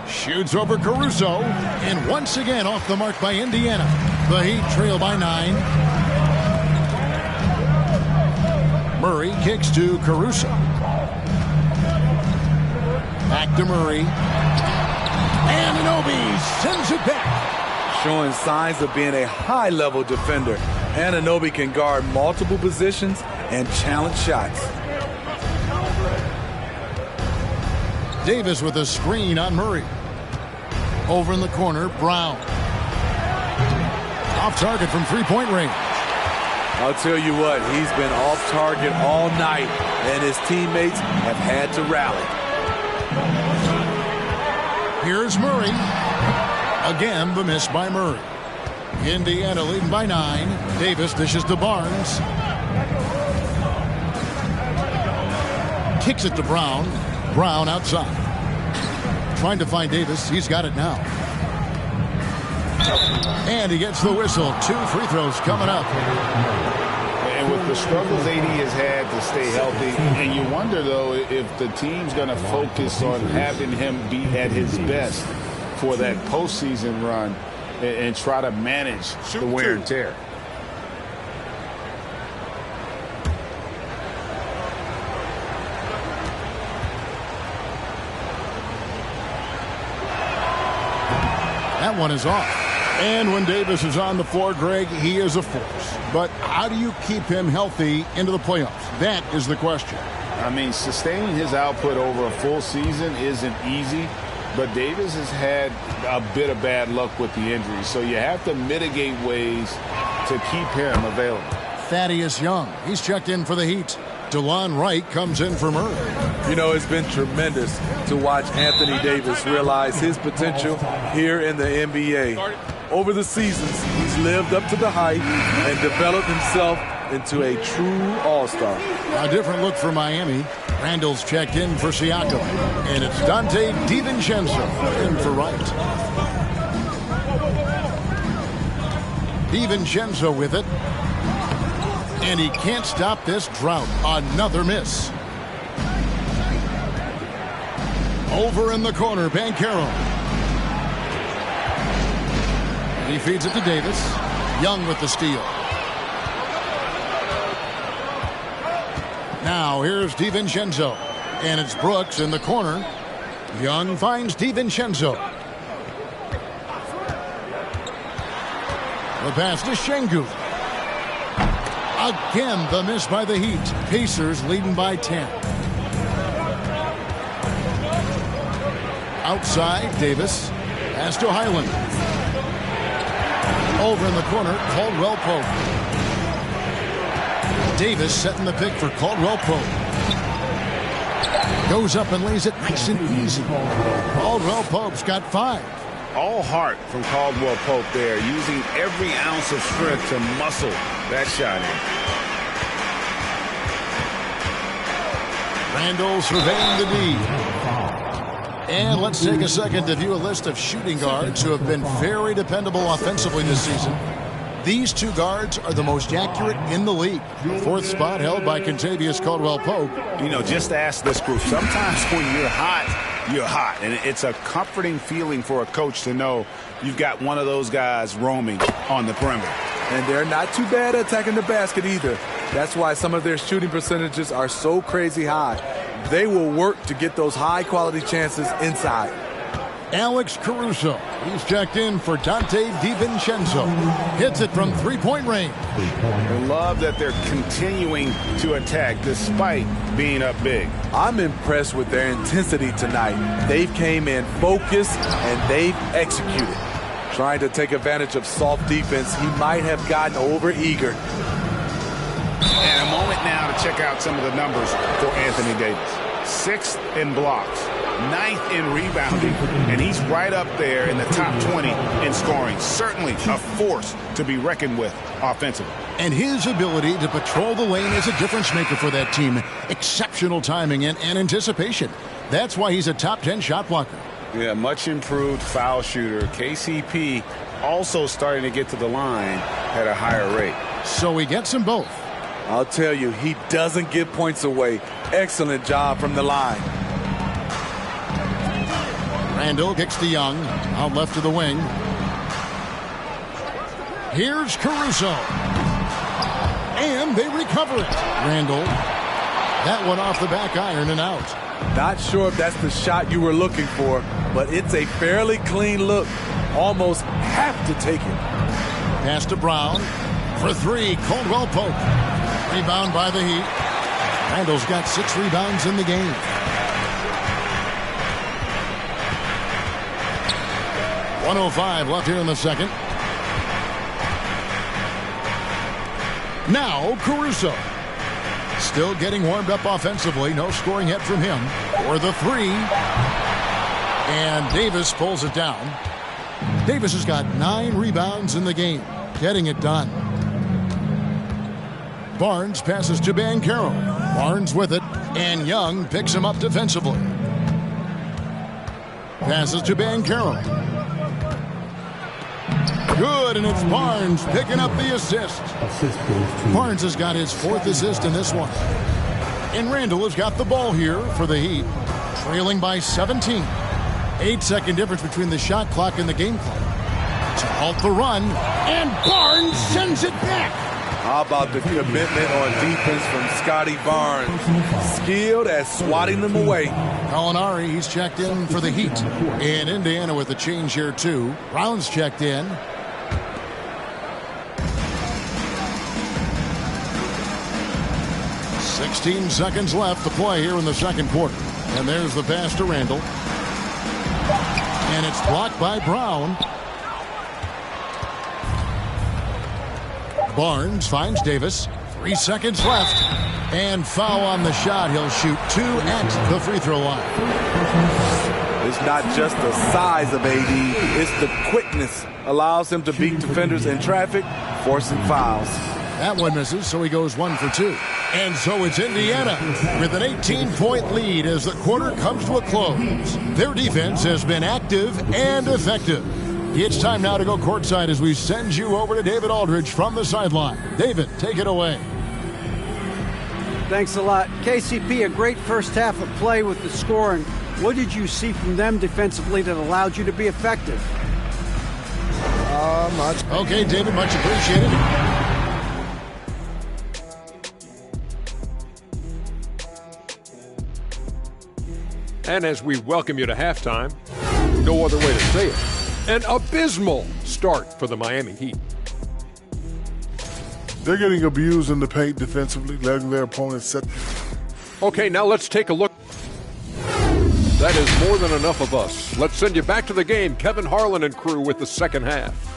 Shoots over Caruso. And once again off the mark by Indiana. The Heat trail by 9. Murray kicks to Caruso. Back to Murray. Anunoby sends it back. Showing signs of being a high-level defender. Anunoby can guard multiple positions and challenge shots. Davis with a screen on Murray. Over in the corner, Brown. Off target from three-point range. I'll tell you what, he's been off target all night, and his teammates have had to rally. Here's Murray. Again, the miss by Murray. Indiana leading by 9. Davis dishes to Barnes. Kicks it to Brown. Brown outside. Trying to find Davis. He's got it now. And he gets the whistle. 2 free throws coming up. And with the struggles AD has had to stay healthy, and you wonder, though, if the team's going to focus on having him be at his best for that postseason run and try to manage the wear and tear. That one is off. And when Davis is on the floor, Greg, he is a force. But how do you keep him healthy into the playoffs? That is the question. I mean, sustaining his output over a full season isn't easy, but Davis has had a bit of bad luck with the injuries, so you have to mitigate ways to keep him available. Thaddeus Young, he's checked in for the Heat. DeLon Wright comes in for Murray. You know, it's been tremendous to watch Anthony Davis realize his potential here in the NBA. Over the seasons, he's lived up to the hype and developed himself into a true all-star. A different look for Miami. Randall's checked in for Siakam. And it's Dante DiVincenzo in for Wright. DiVincenzo with it. And he can't stop this drought. Another miss. Over in the corner, Banchero. He feeds it to Davis. Young with the steal. Now here's DiVincenzo. And it's Brooks in the corner. Young finds DiVincenzo. The pass to Şengün. Again, the miss by the Heat. Pacers leading by 10. Outside, Davis. Pass to Highland. Over in the corner, Caldwell Pope. Davis setting the pick for Caldwell Pope. Goes up and lays it nice and easy. Caldwell Pope's got 5. All heart from Caldwell Pope there, using every ounce of strength to muscle that shot in. Randall surveying the D. And let's take a second to view a list of shooting guards who have been very dependable offensively this season. These two guards are the most accurate in the league. Fourth spot held by Kentavious Caldwell-Pope. You know, just ask this group. Sometimes when you're hot, you're hot. And it's a comforting feeling for a coach to know you've got one of those guys roaming on the perimeter. And they're not too bad at attacking the basket either. That's why some of their shooting percentages are so crazy high. They will work to get those high-quality chances inside. Alex Caruso. He's checked in for Dante DiVincenzo. Hits it from three-point range. I love that they're continuing to attack despite being up big. I'm impressed with their intensity tonight. They've came in focused and they've executed. Trying to take advantage of soft defense, he might have gotten over-eager. And a moment now to check out some of the numbers for Anthony Davis. 6th in blocks, 9th in rebounding, and he's right up there in the top 20 in scoring. Certainly a force to be reckoned with offensively. And his ability to patrol the lane is a difference maker for that team. Exceptional timing and anticipation. That's why he's a top 10 shot blocker. Yeah, much improved foul shooter. KCP also starting to get to the line at a higher rate. So he gets them both. I'll tell you, he doesn't give points away. Excellent job from the line. Randall kicks to Young. Out left to the wing. Here's Caruso. And they recover it. Randall. That one off the back iron and out. Not sure if that's the shot you were looking for, but it's a fairly clean look. Almost have to take it. Pass to Brown. For 3, Caldwell Pope. Rebound by the Heat. Randall's got 6 rebounds in the game. .105 left here in the second. Now Caruso. Still getting warmed up offensively. No scoring yet from him. For the 3. And Davis pulls it down. Davis has got 9 rebounds in the game. Getting it done. Barnes passes to Banchero. Barnes with it, and Young picks him up defensively. Passes to Banchero. Good, and it's Barnes picking up the assist. Barnes has got his 4th assist in this one. And Randall has got the ball here for the Heat, trailing by 17. 8-second difference between the shot clock and the game clock. To halt the run, and Barnes sends it back. How about the commitment on defense from Scotty Barnes? Skilled at swatting them away. Gallinari, he's checked in for the Heat. And Indiana with a change here, too. Brown's checked in. "16 seconds left to play here in the second quarter. And there's the pass to Randall. And it's blocked by Brown. Barnes finds Davis. 3 seconds left. And foul on the shot. He'll shoot 2 at the free throw line. It's not just the size of AD, it's the quickness. Allows him to beat defenders in traffic, forcing fouls. That one misses, so he goes 1 for 2. And so it's Indiana with an 18-point lead as the quarter comes to a close. Their defense has been active and effective. It's time now to go courtside as we send you over to David Aldridge from the sideline. David, take it away. Thanks a lot. KCP, a great first half of play with the scoring. What did you see from them defensively that allowed you to be effective? Much. Okay, David, much appreciated. And as we welcome you to halftime, no other way to say it, an abysmal start for the Miami Heat. They're getting abused in the paint defensively, letting their opponents set. Okay, now let's take a look. That is more than enough of us. Let's send you back to the game. Kevin Harlan and crew with the second half.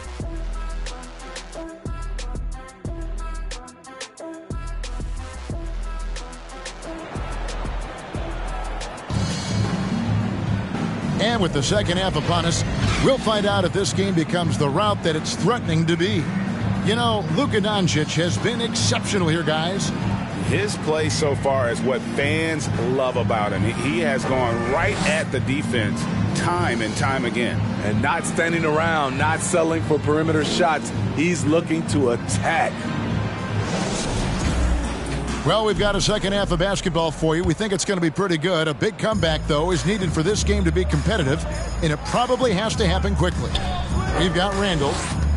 And with the second half upon us, we'll find out if this game becomes the route that it's threatening to be. You know, Luka Doncic has been exceptional here, guys. His play so far is what fans love about him. He has gone right at the defense time and time again. And not standing around, not settling for perimeter shots. He's looking to attack. Well, we've got a second half of basketball for you. We think it's going to be pretty good. A big comeback, though, is needed for this game to be competitive, and it probably has to happen quickly. We've got Randall,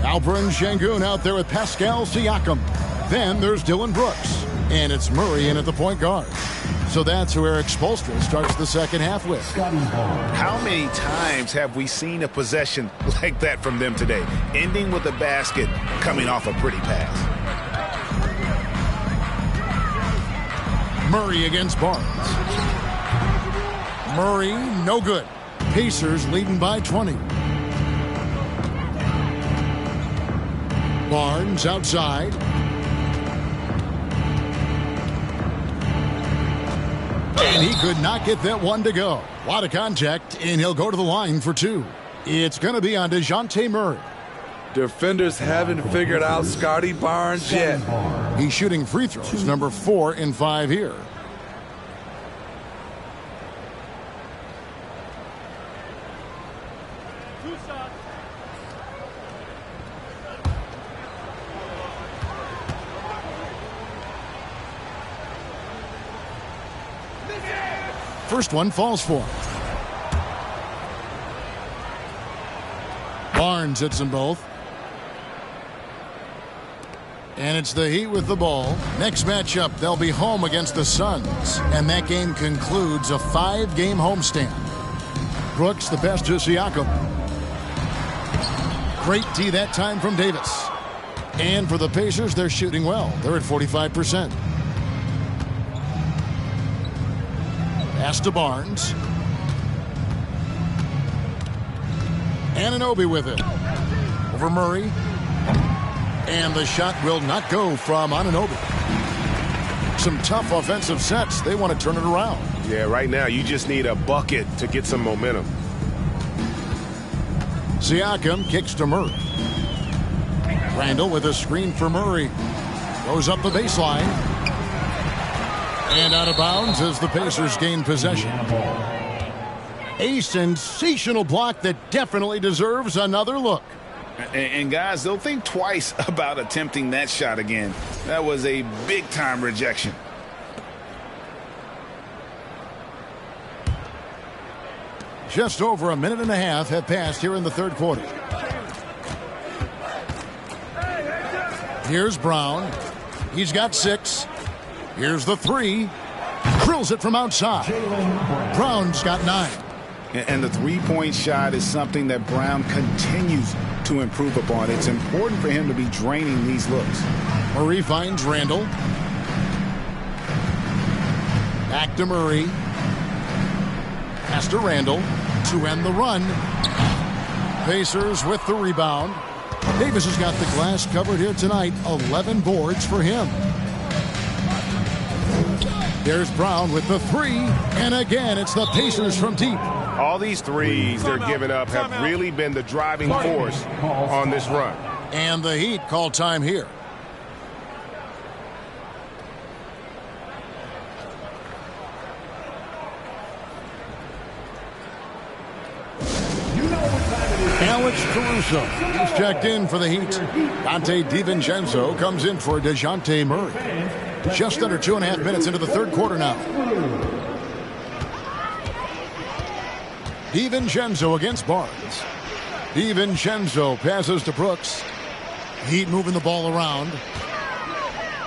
Alperen Sengun out there with Pascal Siakam. Then there's Dylan Brooks, and it's Murray in at the point guard. So that's who Eric Spoelstra starts the second half with. How many times have we seen a possession like that from them today, ending with a basket coming off a pretty pass? Murray against Barnes. Murray, no good. Pacers leading by 20. Barnes outside. And he could not get that one to go. A lot of contact, and he'll go to the line for 2. It's going to be on DeJounte Murray. Defenders haven't figured out Scotty Barnes yet. He's shooting free throws, number 4 in 5 here. First one falls for him. Barnes hits them both. And it's the Heat with the ball. Next matchup, they'll be home against the Suns. And that game concludes a 5-game homestand. Brooks, the pass to Siakam. Great D that time from Davis. And for the Pacers, they're shooting well. They're at 45%. Pass to Barnes. Anunoby with it. Over Murray. And the shot will not go from Anunoby. Some tough offensive sets. They want to turn it around. Yeah, right now you just need a bucket to get some momentum. Siakam kicks to Murray. Randall with a screen for Murray. Goes up the baseline. And out of bounds as the Pacers gain possession. A sensational block that definitely deserves another look. And guys, they'll think twice about attempting that shot again. That was a big-time rejection. Just over a minute and a half have passed here in the third quarter. Here's Brown. He's got 6. Here's the 3. Drills it from outside. Brown's got 9. And the three-point shot is something that Brown continues to improve upon. It's important for him to be draining these looks. Murray finds Randall. Back to Murray. Pass to Randall to end the run. Pacers with the rebound. Davis has got the glass covered here tonight. 11 boards for him. There's Brown with the 3. And again, it's the Pacers from deep. All these threes they're giving up have really been the driving force on this run. And the Heat call time here. Alex Caruso. He's checked in for the Heat. Dante DiVincenzo comes in for DeJounte Murray. Just under 2.5 minutes into the third quarter now. DiVincenzo against Barnes. DiVincenzo passes to Brooks. Heat moving the ball around.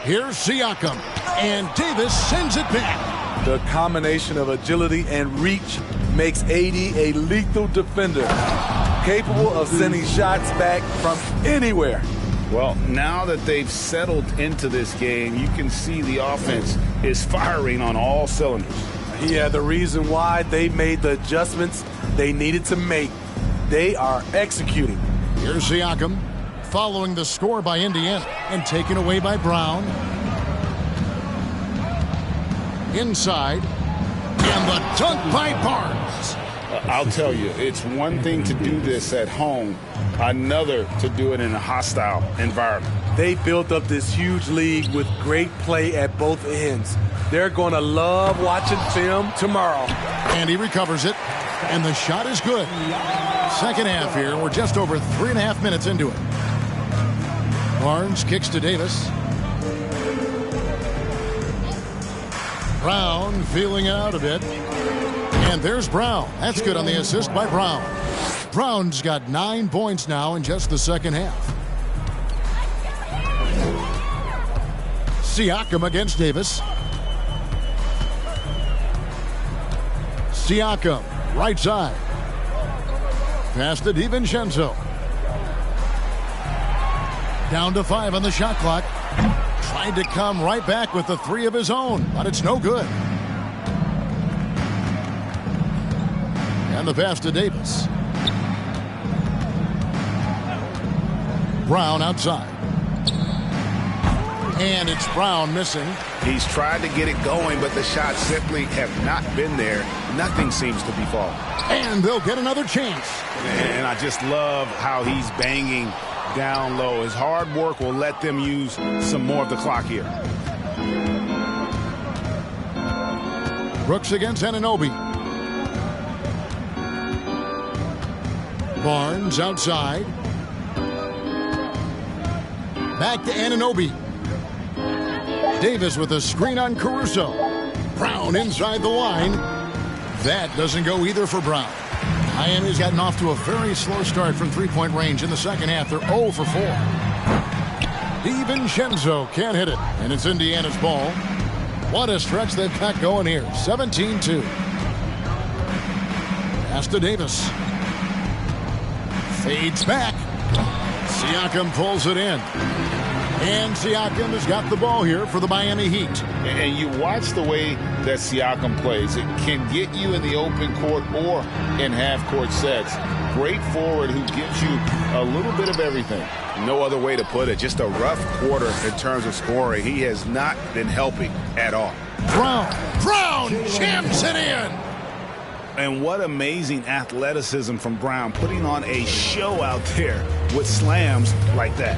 Here's Siakam. And Davis sends it back. The combination of agility and reach makes AD a lethal defender, capable of sending shots back from anywhere. Well, now that they've settled into this game, you can see the offense is firing on all cylinders. Yeah, the reason why they made the adjustments they needed to make. They are executing. Here's Siakam, following the score by Indiana and taken away by Brown. Inside, and the dunk by Barnes. I'll tell you, it's one thing to do this at home, another to do it in a hostile environment. They built up this huge league with great play at both ends. They're going to love watching film tomorrow. And he recovers it, and the shot is good. Second half here, we're just over 3.5 minutes into it. Barnes kicks to Davis. Brown feeling it out a bit. And there's Brown. That's good on the assist by Brown. Brown's got 9 points now in just the second half. Siakam against Davis. Siakam, right side. Pass to DiVincenzo. Down to 5 on the shot clock. Tried to come right back with the 3 of his own, but it's no good. And the pass to Davis. Brown outside. And it's Brown missing. He's tried to get it going, but the shots simply have not been there. Nothing seems to be falling. And they'll get another chance. And I just love how he's banging down low. His hard work will let them use some more of the clock here. Brooks against Anunoby. Barnes outside. Back to Anunoby. Davis with a screen on Caruso. Brown inside the line. That doesn't go either for Brown. Miami's gotten off to a very slow start from three-point range in the second half. They're 0 for 4. DiVincenzo can't hit it, and it's Indiana's ball. What a stretch they've got going here. 17-2. Pass to Davis. Fades back. Siakam pulls it in. And Siakam has got the ball here for the Miami Heat. And you watch the way that Siakam plays. It can get you in the open court or in half-court sets. Great forward who gives you a little bit of everything. No other way to put it. Just a rough quarter in terms of scoring. He has not been helping at all. Brown jams it in. And what amazing athleticism from Brown, putting on a show out there with slams like that.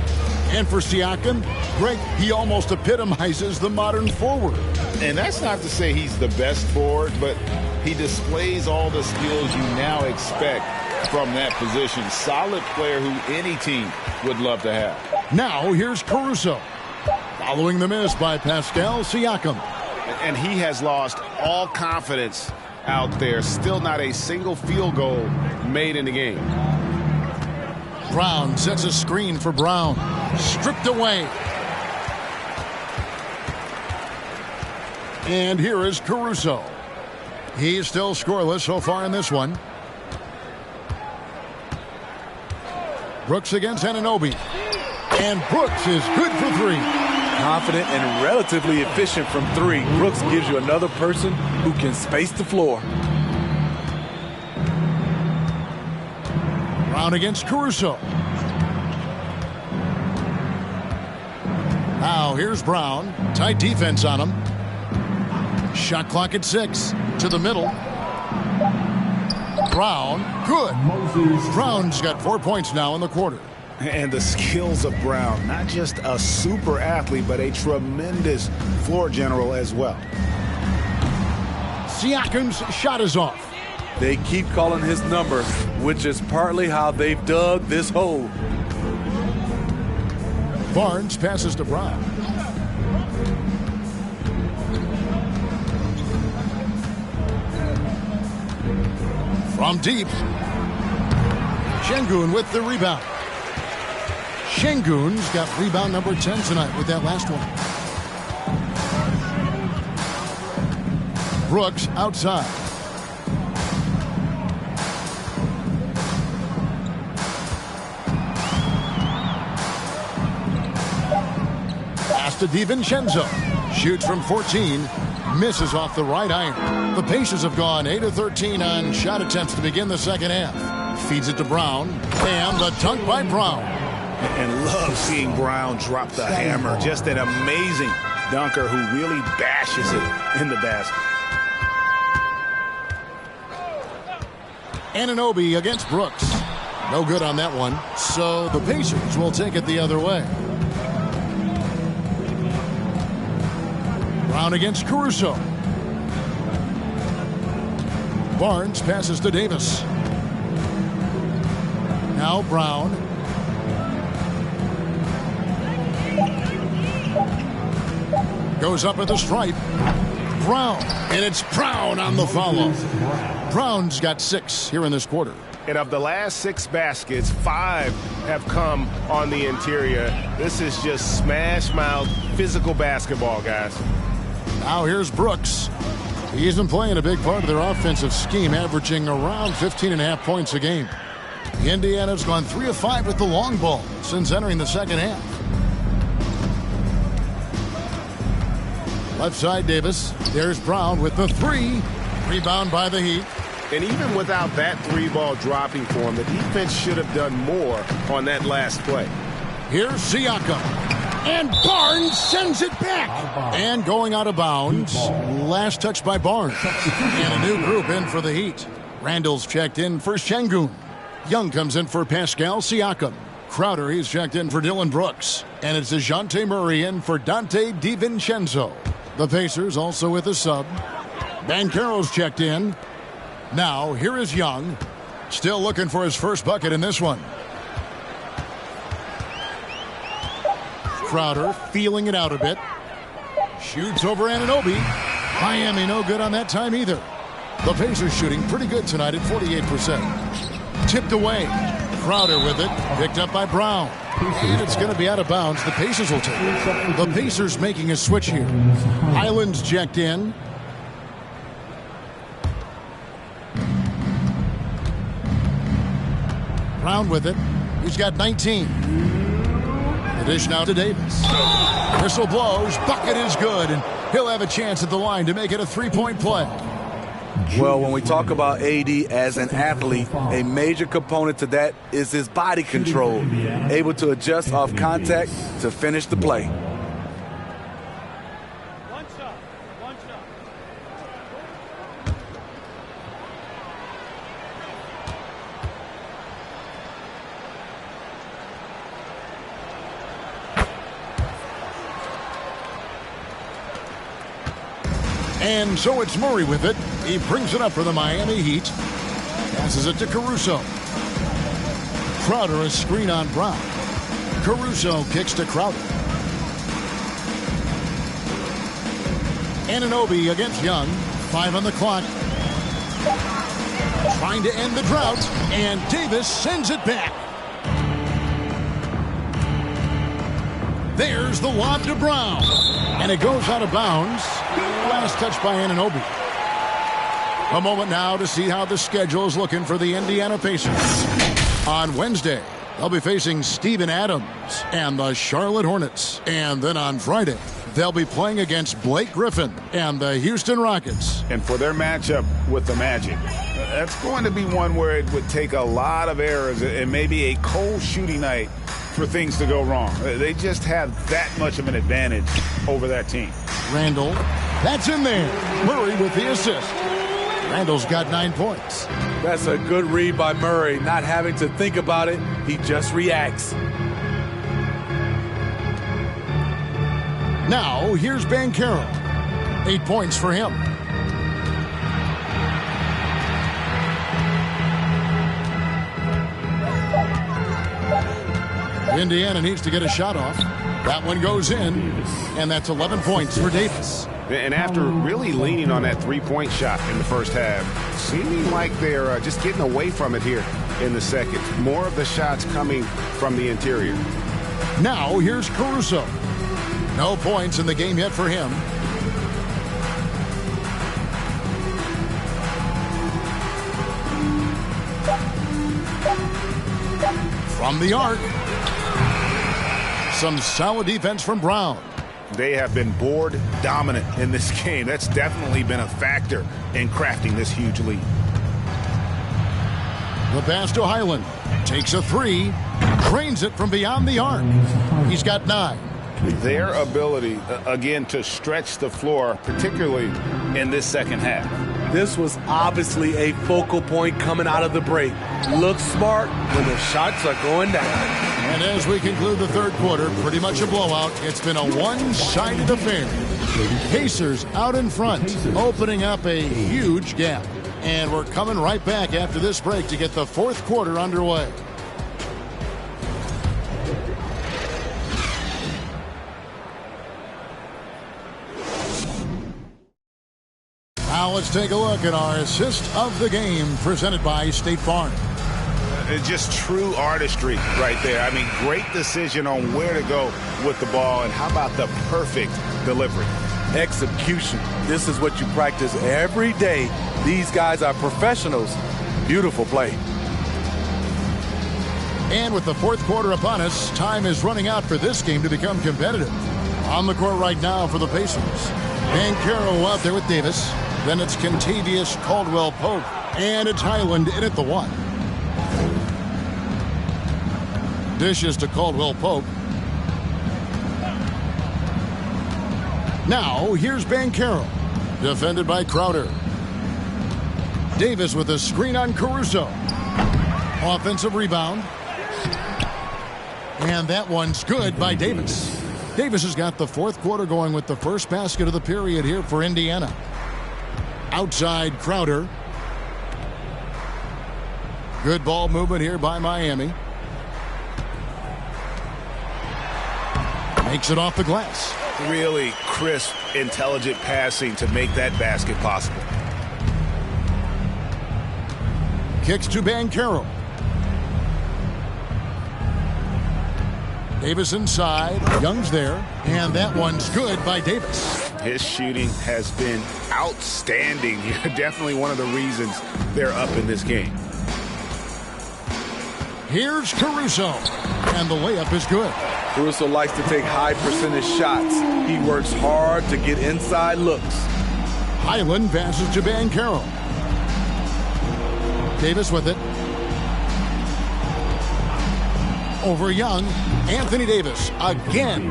And for Siakam, Greg, he almost epitomizes the modern forward. And that's not to say he's the best forward, but he displays all the skills you now expect from that position. Solid player who any team would love to have. Now here's Caruso. Following the miss by Pascal Siakam. And he has lost all confidence out there. Still not a single field goal made in the game. Brown sets a screen for Brown. Stripped away. And here is Caruso. He's still scoreless so far in this one. Brooks against Anunoby. And Brooks is good for 3. Confident and relatively efficient from 3. Brooks gives you another person who can space the floor. Brown against Caruso. Now here's Brown. Tight defense on him. Shot clock at 6. To the middle. Brown, good. Brown's got 4 points now in the quarter. And the skills of Brown, not just a super athlete, but a tremendous floor general as well. Siakam's shot is off. They keep calling his number, which is partly how they've dug this hole. Barnes passes to Brown. From deep, Şengün with the rebound. Şengün's got rebound number 10 tonight with that last one. Brooks outside. Pass to DiVincenzo. Shoots from 14. Misses off the right iron. The Pacers have gone 8 of 13 on shot attempts to begin the second half. Feeds it to Brown. And the dunk by Brown. And love seeing Brown drop the hammer. Just an amazing dunker who really bashes it in the basket. Anunoby against Brooks. No good on that one. So the Pacers will take it the other way. Brown against Caruso. Barnes passes to Davis. Now Brown. Goes up at the stripe. Brown. And it's Brown on the follow. Brown's got 6 here in this quarter. And of the last 6 baskets, 5 have come on the interior. This is just smash mouth physical basketball, guys. Now here's Brooks. He's been playing a big part of their offensive scheme, averaging around 15.5 points a game. Indiana's gone 3 of 5 with the long ball since entering the second half. Left side, Davis. There's Brown with the 3. Rebound by the Heat. And even without that 3-ball dropping for him, the defense should have done more on that last play. Here's Siakam. And Barnes sends it back. And going out of bounds. Last touch by Barnes. And a new group in for the Heat. Randall's checked in for Şengün. Young comes in for Pascal Siakam. Crowder, he's checked in for Dylan Brooks. And it's DeJounte Murray in for Donte DiVincenzo. The Pacers also with a sub. Banchero's checked in. Now, here is Young. Still looking for his first bucket in this one. Crowder feeling it out a bit. Shoots over Anunoby. Miami no good on that time either. The Pacers shooting pretty good tonight at 48%. Tipped away. Crowder with it. Picked up by Brown. And it's going to be out of bounds. The Pacers will take it. The Pacers making a switch here. Highland's checked in. Brown with it. He's got 19. The dish now to Davis. Whistle blows. Bucket is good. And he'll have a chance at the line to make it a 3-point play. Well, when we talk about AD as an athlete, a major component to that is his body control. Able to adjust off contact to finish the play. And so it's Murray with it. He brings it up for the Miami Heat. Passes it to Caruso. Crowder a screen on Brown. Caruso kicks to Crowder. Anunoby against Young. 5 on the clock. Trying to end the drought. And Davis sends it back. There's the lob to Brown. And it goes out of bounds. Last touch by Anunoby. A moment now to see how the schedule is looking for the Indiana Pacers. On Wednesday, they'll be facing Steven Adams and the Charlotte Hornets. And then on Friday, they'll be playing against Blake Griffin and the Houston Rockets. And for their matchup with the Magic, that's going to be one where it would take a lot of errors and maybe a cold shooting night for things to go wrong. They just have that much of an advantage over that team. Randall, that's in there. Murray with the assist. Randall's got 9 points. That's a good read by Murray. Not having to think about it, he just reacts. Now, here's Banchero. 8 points for him. Indiana needs to get a shot off. That one goes in, and that's 11 points for Davis. And after really leaning on that three-point shot in the first half, seeming like they're just getting away from it here in the second. More of the shots coming from the interior. Now here's Caruso. No points in the game yet for him. From the arc. Some solid defense from Brown. They have been board dominant in this game. That's definitely been a factor in crafting this huge lead. The pass to Highland. Takes a three. Drains it from beyond the arc. He's got 9. Their ability, again, to stretch the floor, particularly in this second half. This was obviously a focal point coming out of the break. Looks smart when the shots are going down. And as we conclude the third quarter, pretty much a blowout. It's been a one-sided affair. Pacers out in front, opening up a huge gap. And we're coming right back after this break to get the fourth quarter underway. Now let's take a look at our assist of the game presented by State Farm. It's just true artistry right there. I mean, great decision on where to go with the ball, and how about the perfect delivery? Execution. This is what you practice every day. These guys are professionals. Beautiful play. And with the fourth quarter upon us, time is running out for this game to become competitive. On the court right now for the Pacers. Banchero out there with Davis. Then it's Kentavious Caldwell-Pope. And it's Highland in at the 1. Dishes to Caldwell-Pope. Now, here's Banchero. Defended by Crowder. Davis with a screen on Caruso. Offensive rebound. And that one's good by Davis. Davis has got the fourth quarter going with the first basket of the period here for Indiana. Outside Crowder. Good ball movement here by Miami. Makes it off the glass. Really crisp, intelligent passing to make that basket possible. Kicks to Banchero. Davis inside. Young's there. And that one's good by Davis. His shooting has been outstanding. Definitely one of the reasons they're up in this game. Here's Caruso. And the layup is good. Caruso likes to take high percentage shots. He works hard to get inside looks. Highland passes to Banchero. Davis with it. Over Young. Anthony Davis again.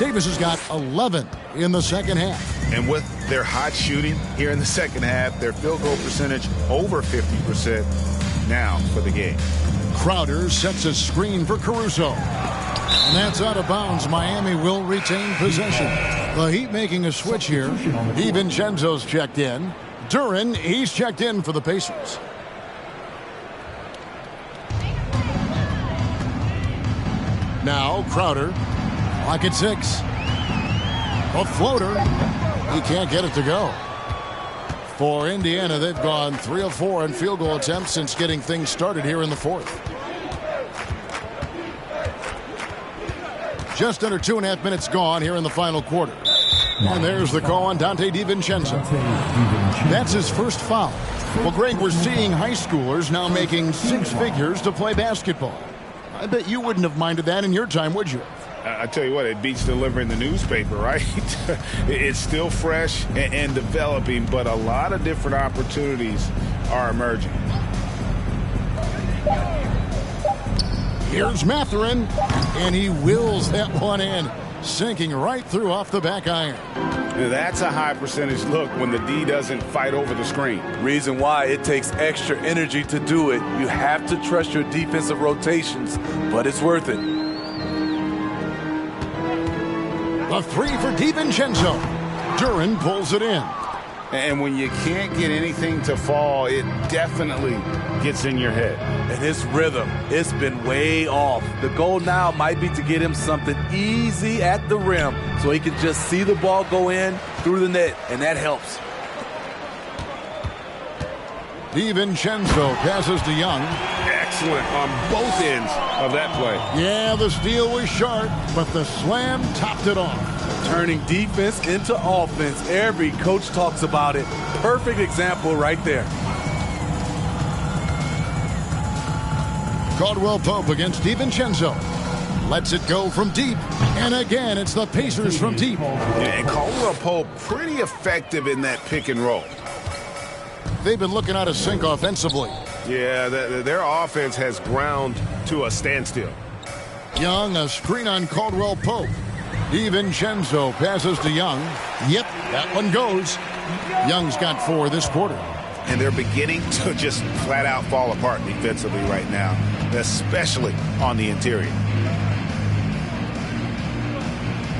Davis has got 11 in the second half. And with their hot shooting here in the second half, their field goal percentage over 50% now for the game. Crowder sets a screen for Caruso. And that's out of bounds. Miami will retain possession. The Heat making a switch here. DiVincenzo's checked in. Duren, he's checked in for the Pacers. Now Crowder. Clock at 6. A floater. He can't get it to go. For Indiana, they've gone 3 of 4 in field goal attempts since getting things started here in the fourth. Just under 2.5 minutes gone here in the final quarter. And there's the call on Donte DiVincenzo. That's his first foul. Well, Greg, we're seeing high schoolers now making 6 figures to play basketball. I bet you wouldn't have minded that in your time, would you? I tell you what, it beats delivering the newspaper, right? It's still fresh and developing, but a lot of different opportunities are emerging. Here's Mathurin, and he wills that one in, sinking right through off the back iron. That's a high percentage look when the D doesn't fight over the screen. Reason why it takes extra energy to do it. You have to trust your defensive rotations, but it's worth it. A 3 for DiVincenzo. Duren pulls it in. And when you can't get anything to fall, it definitely gets in your head. And his rhythm, it's been way off. The goal now might be to get him something easy at the rim so he can just see the ball go in through the net, and that helps. DiVincenzo passes to Young. Excellent on both ends of that play. Yeah, the steal was sharp, but the slam topped it off. Turning defense into offense. Every coach talks about it. Perfect example right there. Caldwell Pope against DiVincenzo. Lets it go from deep. And again, it's the Pacers from deep. And Caldwell Pope pretty effective in that pick and roll. They've been looking out of sync offensively. Yeah, their offense has ground to a standstill. Young, a screen on Caldwell Pope. DiVincenzo passes to Young. Yep, that one goes. Young's got 4 this quarter. And they're beginning to just flat out fall apart defensively right now, especially on the interior.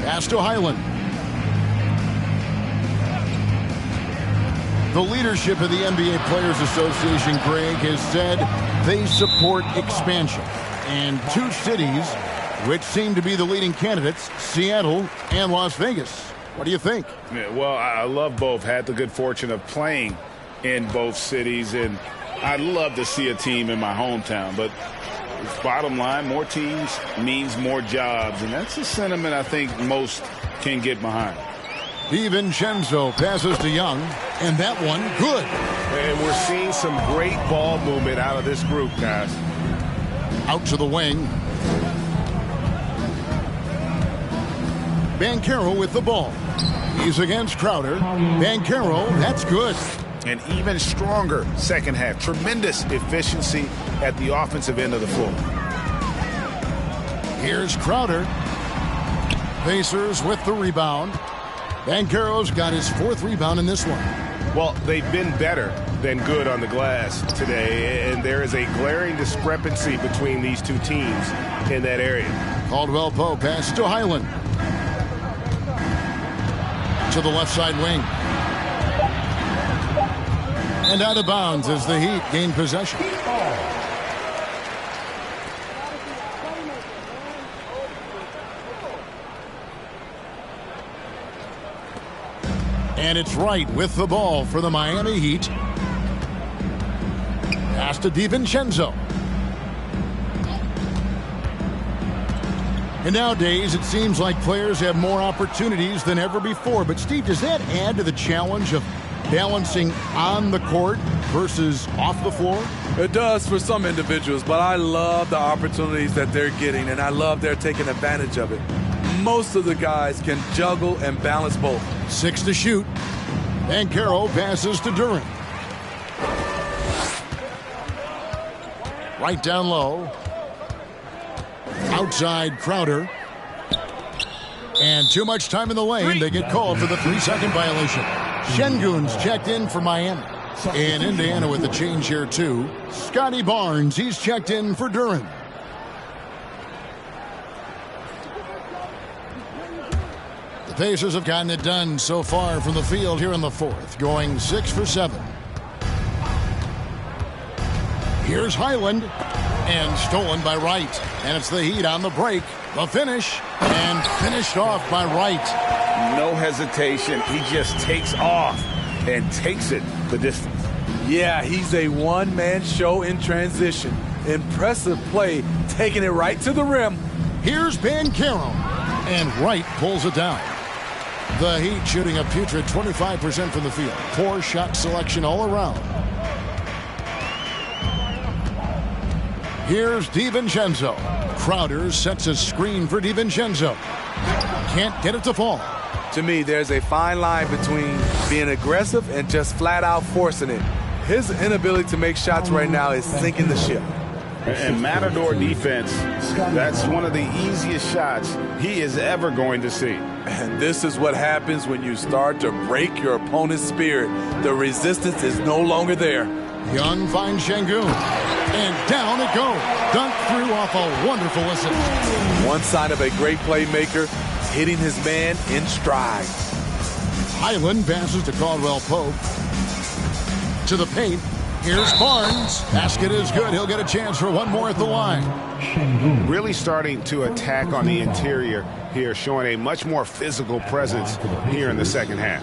Pass to Highland. The leadership of the NBA Players Association, Greg, has said they support expansion. And 2 cities which seem to be the leading candidates, Seattle and Las Vegas. What do you think? Yeah, well, I love both. Had the good fortune of playing in both cities, and I'd love to see a team in my hometown. But bottom line, more teams means more jobs, and that's a sentiment I think most can get behind. DiVincenzo passes to Young, and that one good. And we're seeing some great ball movement out of this group, guys. Out to the wing. Banchero with the ball. He's against Crowder. Banchero, that's good. An even stronger second half. Tremendous efficiency at the offensive end of the floor. Here's Crowder. Pacers with the rebound. Banchero's got his 4th rebound in this one. Well, they've been better than good on the glass today, and there is a glaring discrepancy between these 2 teams in that area. Caldwell Pope pass to Highland. To the left side wing. And out of bounds as the Heat gain possession. And it's Wright with the ball for the Miami Heat. Pass to DiVincenzo. And nowadays, it seems like players have more opportunities than ever before. But, Steve, does that add to the challenge of balancing on the court versus off the floor? It does for some individuals, but I love the opportunities that they're getting, and I love they're taking advantage of it. Most of the guys can juggle and balance both. 6 to shoot. Banchero passes to Duren. Right down low. Outside Crowder. And too much time in the lane. They get called for the 3-second violation. Şengün's checked in for Miami. And Indiana with the change here too. Scotty Barnes, he's checked in for Duren. The Pacers have gotten it done so far from the field here in the 4th, going 6 for 7. Here's Highland, and stolen by Wright. And it's the Heat on the break. The finish, and finished off by Wright. No hesitation. He just takes off and takes it the distance. Yeah, he's a one-man show in transition. Impressive play, taking it right to the rim. Here's Banchero, and Wright pulls it down. The Heat shooting a putrid 25% from the field. Poor shot selection all around. Here's DiVincenzo. Crowder sets a screen for DiVincenzo. Can't get it to fall. To me, there's a fine line between being aggressive and just flat out forcing it. His inability to make shots right now is sinking the ship. And Matador defense, that's one of the easiest shots he is ever going to see. And this is what happens when you start to break your opponent's spirit. The resistance is no longer there. Young finds Şengün. And down it goes. Dunked through off a wonderful assist. One sign of a great playmaker, hitting his man in stride. Highland passes to Caldwell Pope. To the paint. Here's Barnes. Basket is good. He'll get a chance for one more at the line. Really starting to attack on the interior here, showing a much more physical presence here in the second half.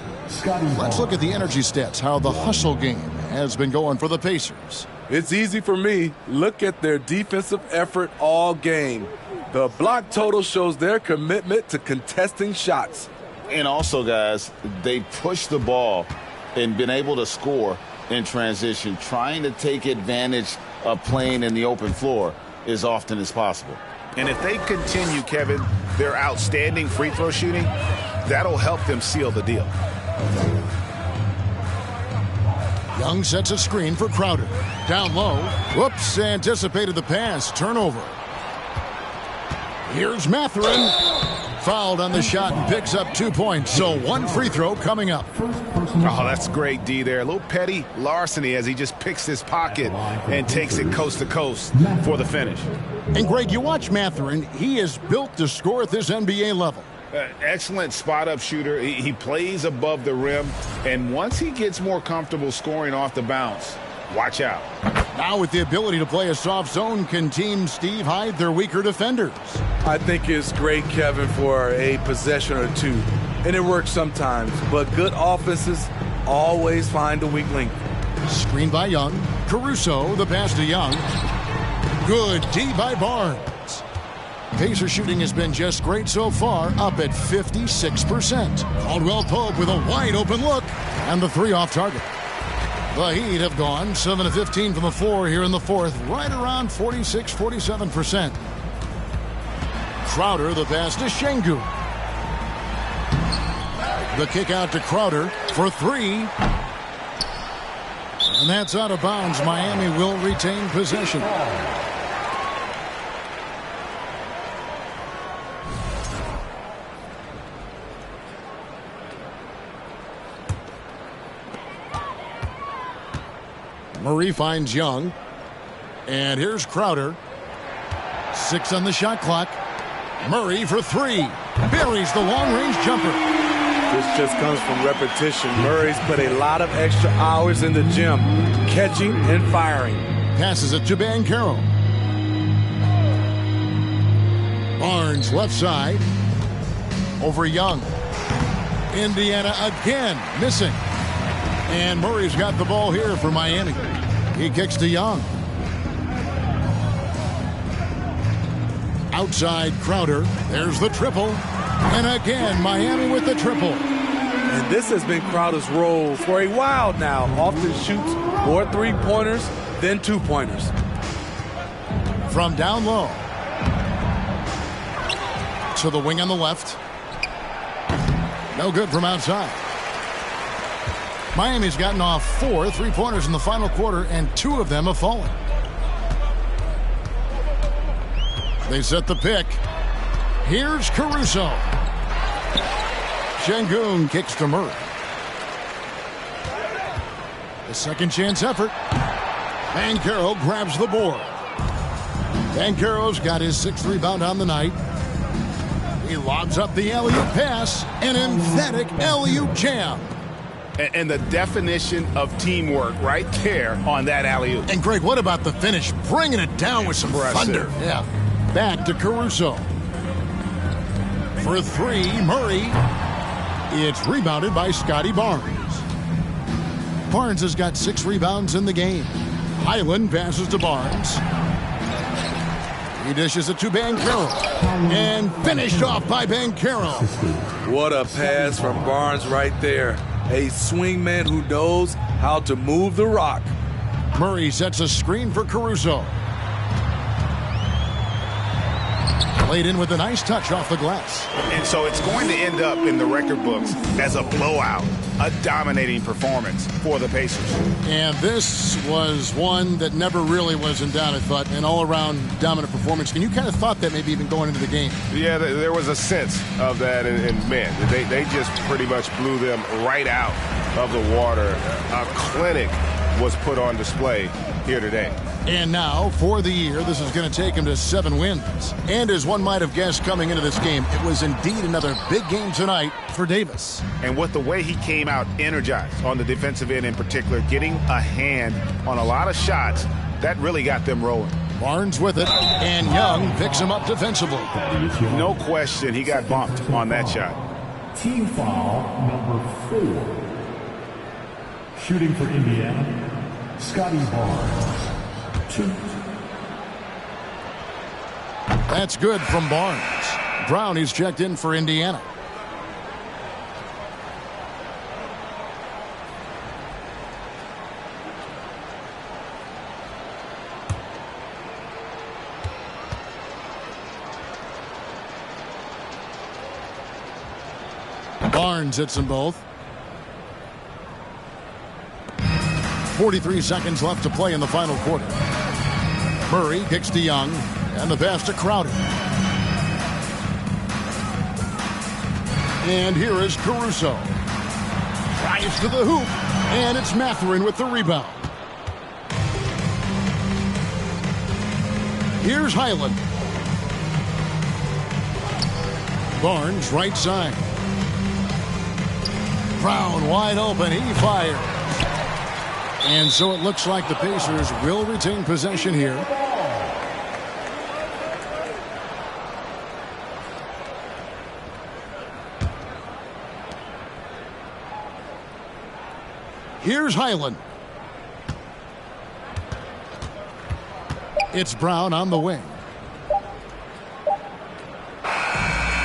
Let's look at the energy stats, how the hustle game has been going for the Pacers. It's easy for me. Look at their defensive effort all game. The block total shows their commitment to contesting shots. And also, guys, they push the ball and been able to score in transition, trying to take advantage of playing in the open floor as often as possible. And if they continue, Kevin, their outstanding free throw shooting, that'll help them seal the deal. Young sets a screen for Crowder. Down low. Whoops, anticipated the pass. Turnover. Here's Mathurin. Fouled on the shot and picks up 2 points. So one free throw coming up. Oh, that's great D there. A little petty larceny as he just picks his pocket and takes it coast to coast for the finish. And Greg, you watch Mathurin. He is built to score at this NBA level. Excellent spot-up shooter. He plays above the rim, and once he gets more comfortable scoring off the bounce, watch out. Now with the ability to play a soft zone, can Team Steve hide their weaker defenders? I think it's great, Kevin, for a possession or two. And it works sometimes, but good offenses always find a weak link. Screen by Young. Caruso, the pass to Young. Good D by Barnes. Pacer shooting has been just great so far, up at 56%. Caldwell Pope with a wide open look, and the three off target. The Heat have gone 7 of 15 from the floor here in the fourth, right around 46-47%. Crowder, the pass to Şengün. The kick out to Crowder for three. And that's out of bounds. Miami will retain possession. Murray finds Young. And here's Crowder. 6 on the shot clock. Murray for three. Buries the long-range jumper. This just comes from repetition. Murray's put a lot of extra hours in the gym, catching and firing. Passes it to Banchero. Barnes left side. Over Young. Indiana again missing. And Murray's got the ball here for Miami. He kicks to Young. Outside Crowder. There's the triple. And again, Miami with the triple. And this has been Crowder's role for a while now. Often shoots more three-pointers than two-pointers. From down low. To the wing on the left. No good from outside. Miami's gotten off 4 three-pointers in the final quarter, and 2 of them have fallen. They set the pick. Here's Caruso. Şengün kicks to Murray. A second chance effort. Banchero grabs the board. Banchero's got his 6th rebound on the night. He lobs up the alley-oop pass. An emphatic alley-oop jam. And the definition of teamwork right there on that alley-oop. And Greg, what about the finish? Bringing it down with some thunder. Yeah. Back to Caruso. For three, Murray. It's rebounded by Scotty Barnes. Barnes has got 6 rebounds in the game. Highland passes to Barnes. He dishes it to Banchero. And finished off by Banchero. What a pass from Barnes right there. A swingman who knows how to move the rock. Murray sets a screen for Caruso. Laid in with a nice touch off the glass. And so it's going to end up in the record books as a blowout, a dominating performance for the Pacers. And this was one that never really was in doubt, I thought, an all-around dominant performance. And you kind of thought that maybe even going into the game. Yeah, there was a sense of that, and man, they just pretty much blew them right out of the water. A clinic was put on display here today. And now, for the year, this is going to take him to 7 wins. And as one might have guessed coming into this game, it was indeed another big game tonight for Davis. And with the way he came out energized on the defensive end in particular, getting a hand on a lot of shots, that really got them rolling. Barnes with it, and Young picks him up defensively. No question he got bumped on that shot. Team foul number 4. Shooting for Indiana, Scotty Barnes. 2. That's good from Barnes. Brown, he's checked in for Indiana. Barnes hits them both. 43 seconds left to play in the final quarter. Murray kicks to Young, and the pass to Crowder. And here is Caruso. Drives to the hoop, and it's Mathurin with the rebound. Here's Highland. Barnes, right side. Brown wide open, he fires. And so it looks like the Pacers will retain possession here. Here's Highland. It's Brown on the wing.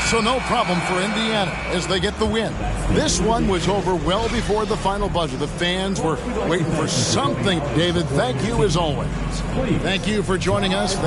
So no problem for Indiana as they get the win. This one was over well before the final buzzer. The fans were waiting for something. David, thank you as always. Thank you for joining us.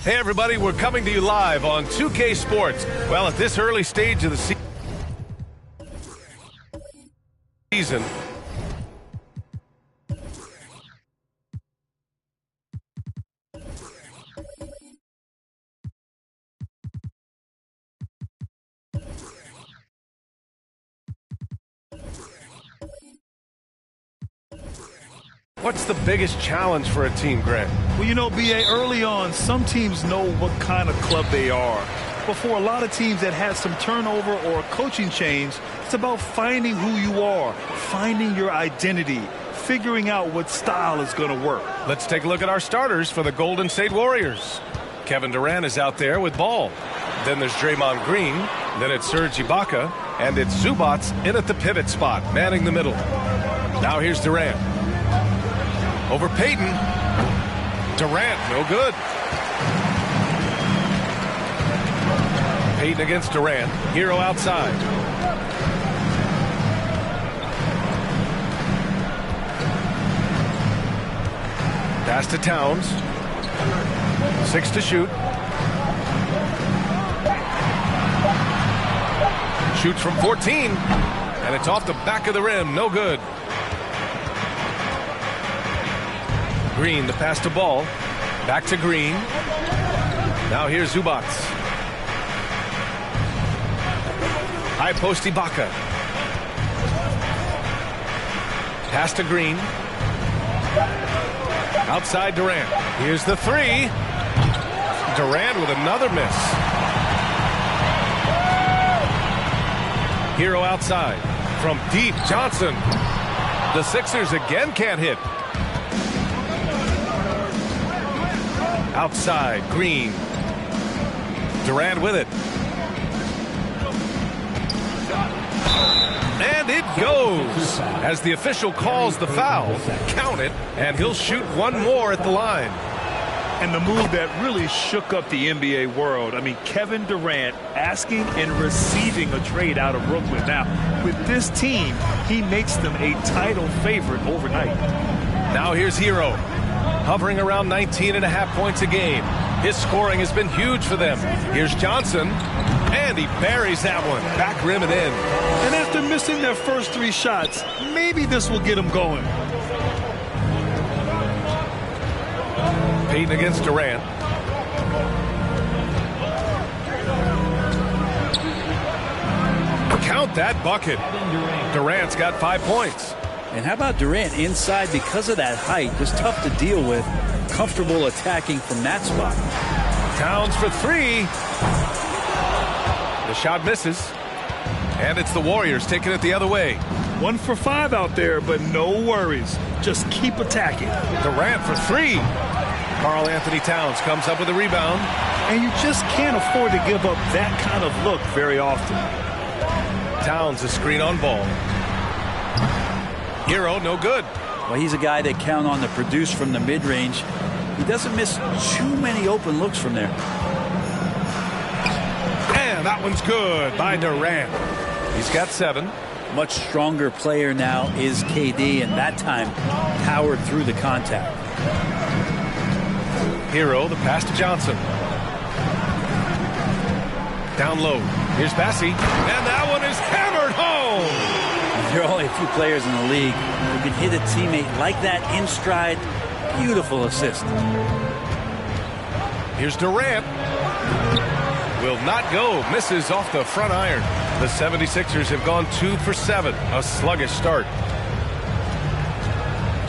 Hey, everybody, we're coming to you live on 2K Sports. Well, at this early stage of the season, what's the biggest challenge for a team, Grant? Well, you know, B.A., early on, some teams know what kind of club they are. But for a lot of teams that had some turnover or a coaching change, it's about finding who you are, finding your identity, figuring out what style is going to work. Let's take a look at our starters for the Golden State Warriors. Kevin Durant is out there with ball. Then there's Draymond Green. Then it's Serge Ibaka. And it's Zubats in at the pivot spot, manning the middle. Now here's Durant. Over Payton. Durant, no good. Payton against Durant. Hero outside. Pass to Towns. 6 to shoot. Shoots from 14. And it's off the back of the rim. No good. Green, the pass to Ball. Back to Green. Now here's Zubats. High post Ibaka. Pass to Green. Outside Durant. Here's the three. Durant with another miss. Hero outside. From deep, Johnson. The Sixers again can't hit. Outside, Green. Durant with it. And it goes. As the official calls the foul, count it, and he'll shoot one more at the line. And the move that really shook up the NBA world. I mean, Kevin Durant asking and receiving a trade out of Brooklyn. Now, with this team, he makes them a title favorite overnight. Now here's Hero. Hovering around 19.5 points a game. His scoring has been huge for them. Here's Johnson. And he buries that one. Back rim and in. And after missing their first 3 shots, maybe this will get them going. Payton against Durant. Count that bucket. Durant's got 5 points. And how about Durant inside because of that height? Just tough to deal with. Comfortable attacking from that spot. Towns for 3. The shot misses. And it's the Warriors taking it the other way. 1 for 5 out there, but no worries. Just keep attacking. Durant for 3. Karl Anthony Towns comes up with a rebound. And you just can't afford to give up that kind of look very often. Towns a screen on Ball. Hero, no good. Well, he's a guy they count on to produce from the mid-range. He doesn't miss too many open looks from there. And that one's good by Durant. He's got 7. Much stronger player now is KD, and that time powered through the contact. Hero, the pass to Johnson. Down low. Here's Bassey. And that one is hammered home. There are only a few players in the league who can hit a teammate like that in stride. Beautiful assist. Here's Durant. Will not go. Misses off the front iron. The 76ers have gone 2 for 7. A sluggish start.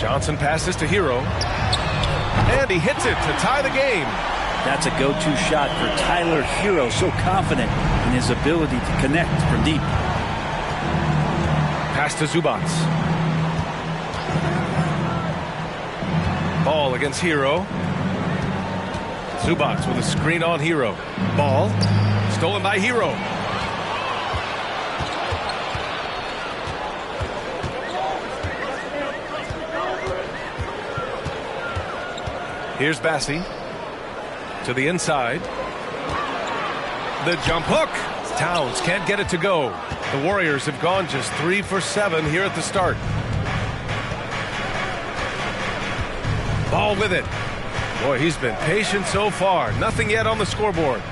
Johnson passes to Hero. And he hits it to tie the game. That's a go-to shot for Tyler Hero. So confident in his ability to connect from deep. Pass to Zubac. Ball against Hero. Zubac with a screen on Hero. Ball stolen by Hero. Here's Bassey to the inside. The jump hook. Towns can't get it to go. The Warriors have gone just 3 for 7 here at the start. Ball with it. Boy, he's been patient so far. Nothing yet on the scoreboard.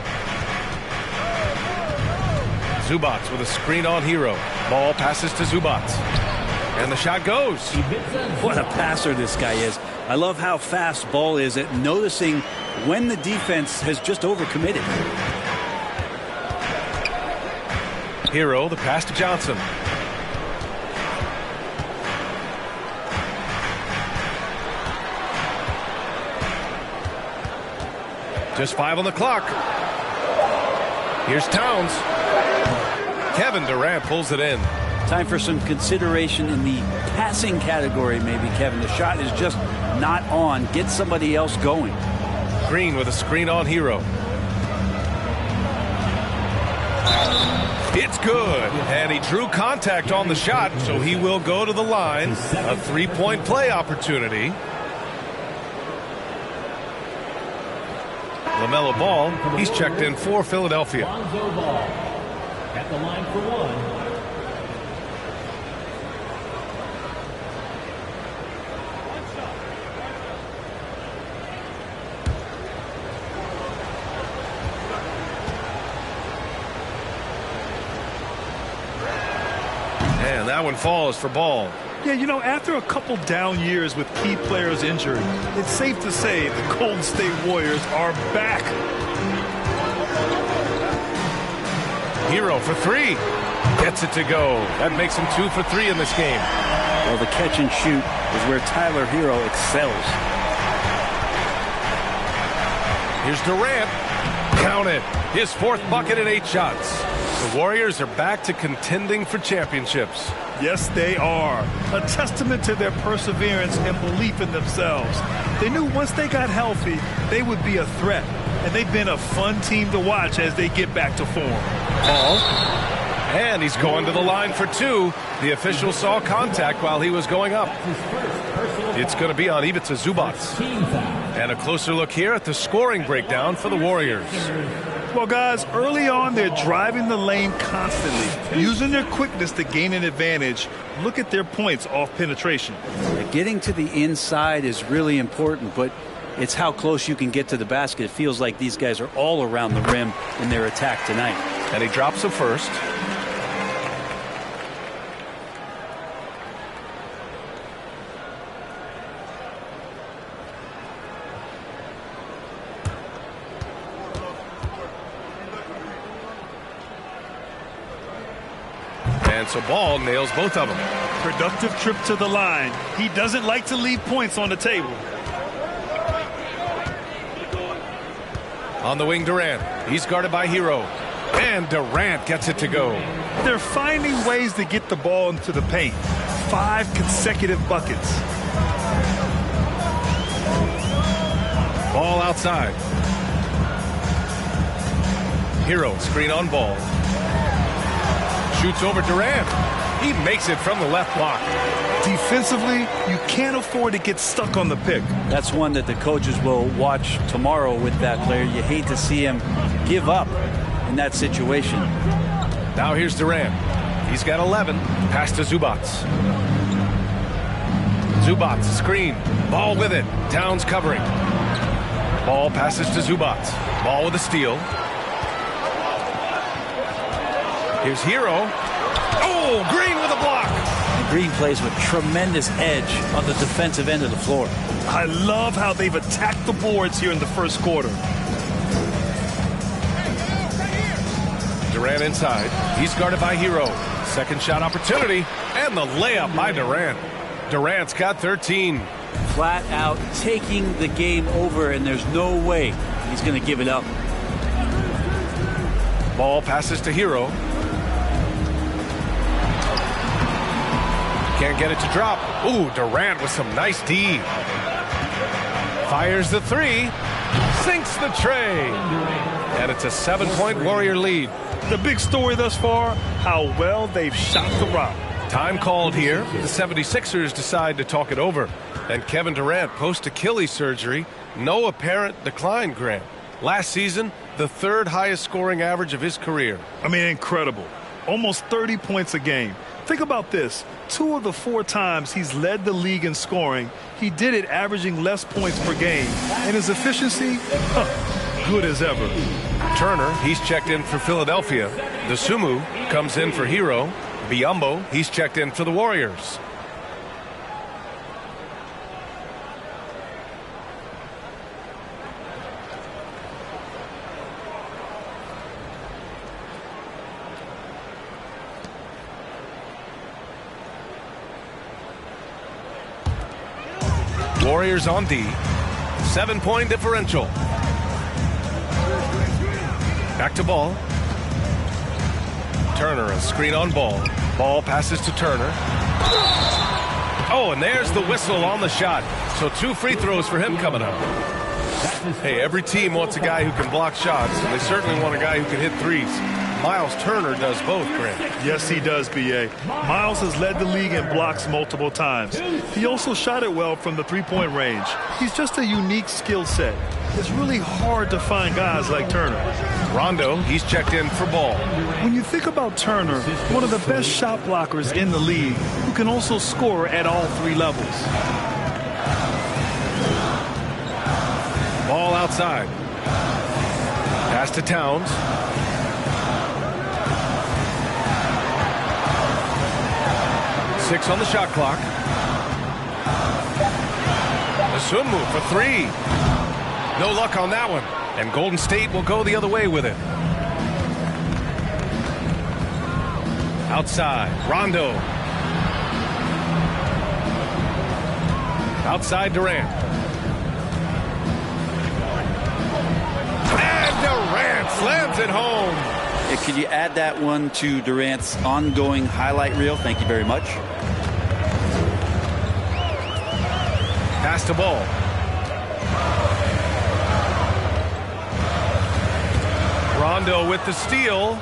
Zubac with a screen on Hero. Ball passes to Zubac. And the shot goes. What a passer this guy is. I love how fast Ball is at noticing when the defense has just overcommitted. Hero, the pass to Johnson. Just 5 on the clock. Here's Towns. Kevin Durant pulls it in. Time for some consideration in the passing category, maybe, Kevin. The shot is just not on. Get somebody else going. Green with a screen on Hero. It's good. And he drew contact on the shot, so he will go to the line. A 3-point play opportunity. LaMelo Ball, he's checked in for Philadelphia. Lonzo Ball at the line for 1. And that one falls for Ball. Yeah, you know, after a couple down years with key players injured, it's safe to say the Golden State Warriors are back. Hero for 3. Gets it to go. That makes him 2 for 3 in this game. Well, the catch and shoot is where Tyler Hero excels. Here's Durant. Count it. His 4th bucket in 8 shots. The Warriors are back to contending for championships. Yes, they are. A testament to their perseverance and belief in themselves. They knew once they got healthy, they would be a threat. And they've been a fun team to watch as they get back to form. Ball. And he's going to the line for 2. The official saw contact while he was going up. It's going to be on Ivica Zubac. And a closer look here at the scoring breakdown for the Warriors. Well, guys, early on, they're driving the lane constantly, using their quickness to gain an advantage. Look at their points off penetration. Getting to the inside is really important, but it's how close you can get to the basket. It feels like these guys are all around the rim in their attack tonight. And he drops a first. And so Ball nails both of them. Productive trip to the line. He doesn't like to leave points on the table. On the wing, Durant. He's guarded by Hero. And Durant gets it to go. They're finding ways to get the ball into the paint. 5 consecutive buckets. Ball outside. Hero, screen on Ball. Shoots over Durant. He makes it from the left block. Defensively, you can't afford to get stuck on the pick. That's one that the coaches will watch tomorrow with that player. You hate to see him give up in that situation. Now here's Durant. He's got 11. Pass to Zubac. Zubac, screen. Ball with it. Towns covering. Ball passes to Zubac. Ball with a steal. Here's Hero. Oh, Green with a block. Green plays with tremendous edge on the defensive end of the floor. I love how they've attacked the boards here in the first quarter. Durant inside. He's guarded by Hero. Second shot opportunity. And the layup by Durant. Durant's got 13. Flat out taking the game over, and there's no way he's going to give it up. Ball passes to Hero. Can't get it to drop. Ooh, Durant with some nice D. Fires the three. Sinks the tray. And it's a 7-point Warrior lead. The big story thus far, how well they've shot the rock. Time called here. The 76ers decide to talk it over. And Kevin Durant, post-Achilles surgery, no apparent decline, Grant. Last season, the 3rd highest scoring average of his career. I mean, incredible. Almost 30 points a game. Think about this. 2 of the 4 times he's led the league in scoring, he did it averaging less points per game. And his efficiency, good as ever. Turner, he's checked in for Philadelphia. Dosunmu comes in for Hero. Biyombo, he's checked in for the Warriors. Warriors on D. 7-point differential. Back to Ball. Turner, a screen on Ball. Ball passes to Turner. Oh, and there's the whistle on the shot. So 2 free throws for him coming up. Hey, every team wants a guy who can block shots, and they certainly want a guy who can hit threes. Miles Turner does both, Grant. Yes, he does, B.A. Miles has led the league in blocks multiple times. He also shot it well from the three-point range. He's just a unique skill set. It's really hard to find guys like Turner. Rondo, he's checked in for Ball. When you think about Turner, one of the best shot blockers in the league, who can also score at all 3 levels. Ball outside. Pass to Towns. Six on the shot clock. Dosunmu for 3. No luck on that one. And Golden State will go the other way with it. Outside, Rondo. Outside, Durant. And Durant slams it home. Yeah, could you add that one to Durant's ongoing highlight reel? Thank you very much. Pass to Ball. Rondo with the steal.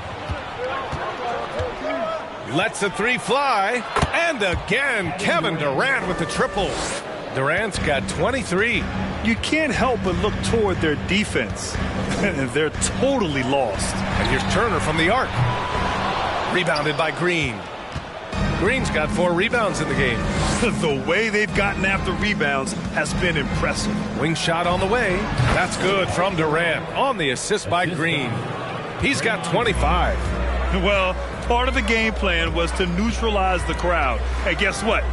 Lets a 3 fly. And again, Kevin Durant with the triple. Durant's got 23. You can't help but look toward their defense. They're totally lost. And here's Turner from the arc. Rebounded by Green. Green's got 4 rebounds in the game. The way they've gotten after rebounds has been impressive. Wing shot on the way. That's good from Durant on the assist by Green. He's got 25. Well, part of the game plan was to neutralize the crowd. Hey, guess what?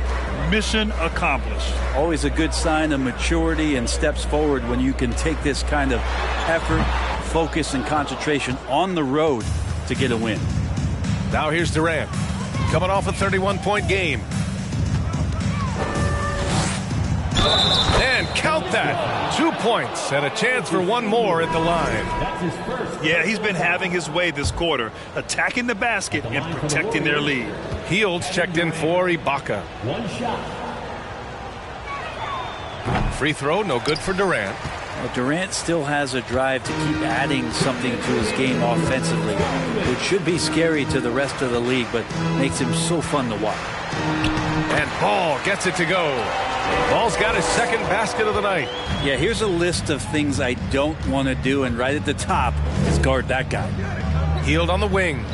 Mission accomplished. Always a good sign of maturity and steps forward when you can take this kind of effort, focus, and concentration on the road to get a win. Now here's Durant, coming off a 31-point game. And count that. 2 points and a chance for one more at the line. Yeah, he's been having his way this quarter, attacking the basket and protecting their lead. Hields checked in for Ibaka. One shot. Free throw, no good for Durant. Well, Durant still has a drive to keep adding something to his game offensively, which should be scary to the rest of the league, but makes him so fun to watch. And Ball gets it to go. Ball's got his second basket of the night. Yeah, here's a list of things I don't want to do, and right at the top is guard that guy. Hield on the wing.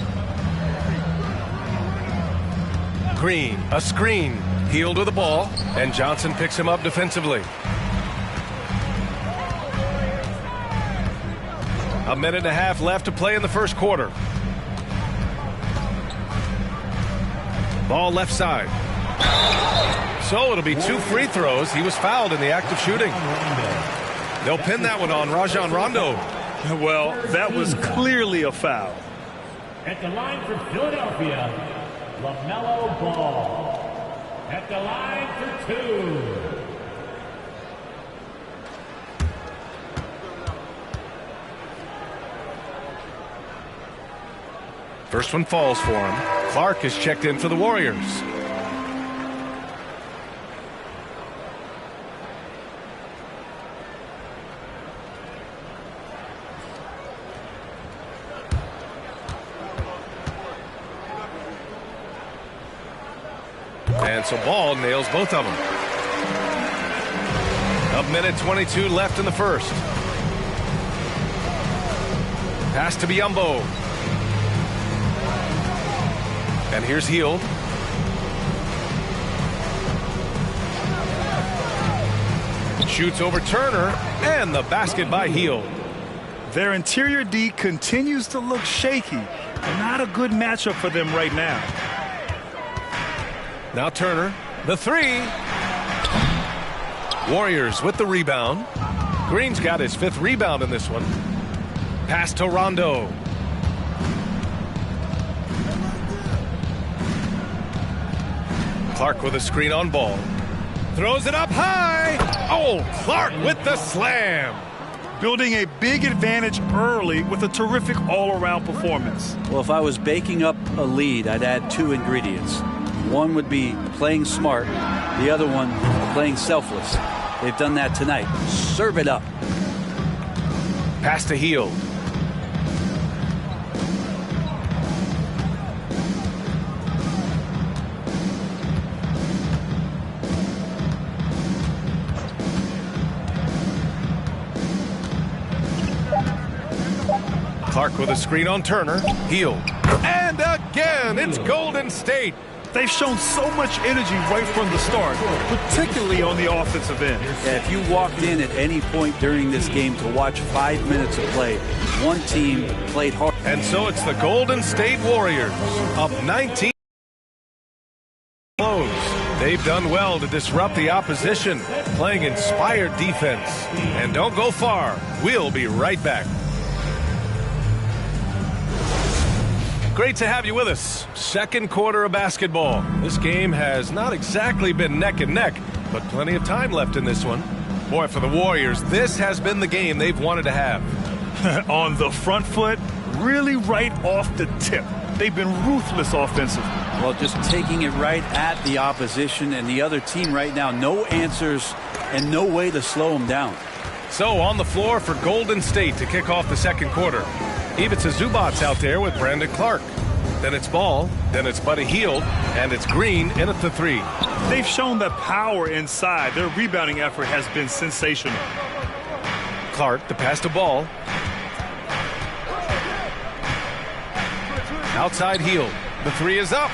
Green, a screen. Hield with the ball, and Johnson picks him up defensively. A minute and a half left to play in the first quarter. Ball left side. So it'll be 2 free throws. He was fouled in the act of shooting. They'll pin that one on Rajon Rondo. Well, that was clearly a foul. At the line for Philadelphia, LaMelo Ball. At the line for 2. First one falls for him. Clark is checked in for the Warriors. And so Ball nails both of them. A minute 22 left in the first. Pass to Biyombo. And here's Hield. Shoots over Turner, and the basket by Hield. Their interior D continues to look shaky. Not a good matchup for them right now. Now Turner, the three. Warriors with the rebound. Green's got his 5th rebound in this one. Pass to Rondo. Clark with a screen on Ball. Throws it up high. Oh, Clark with the slam. Building a big advantage early with a terrific all-around performance. Well, if I was baking up a lead, I'd add 2 ingredients. One would be playing smart. The other one, playing selfless. They've done that tonight. Serve it up. Pass to Hield. Clark with a screen on Turner. Hield. And again, it's Golden State. They've shown so much energy right from the start, particularly on the offensive end. Yeah, if you walked in at any point during this game to watch 5 minutes of play, one team played hard. And so it's the Golden State Warriors, up 19. They've done well to disrupt the opposition, playing inspired defense. And don't go far. We'll be right back. Great to have you with us. Second quarter of basketball. This game has not exactly been neck and neck, but plenty of time left in this one. Boy, for the Warriors, this has been the game they've wanted to have. On the front foot, really right off the tip. They've been ruthless offensively. Well, just taking it right at the opposition and the other team right now. No answers and no way to slow them down. So on the floor for Golden State to kick off the second quarter. Ivica Zubac's out there with Brandon Clark. Then it's Ball, then it's Buddy Hield, and it's Green in at the 3. They've shown the power inside. Their rebounding effort has been sensational. Clark, the pass to Ball. Outside Hield. The 3 is up.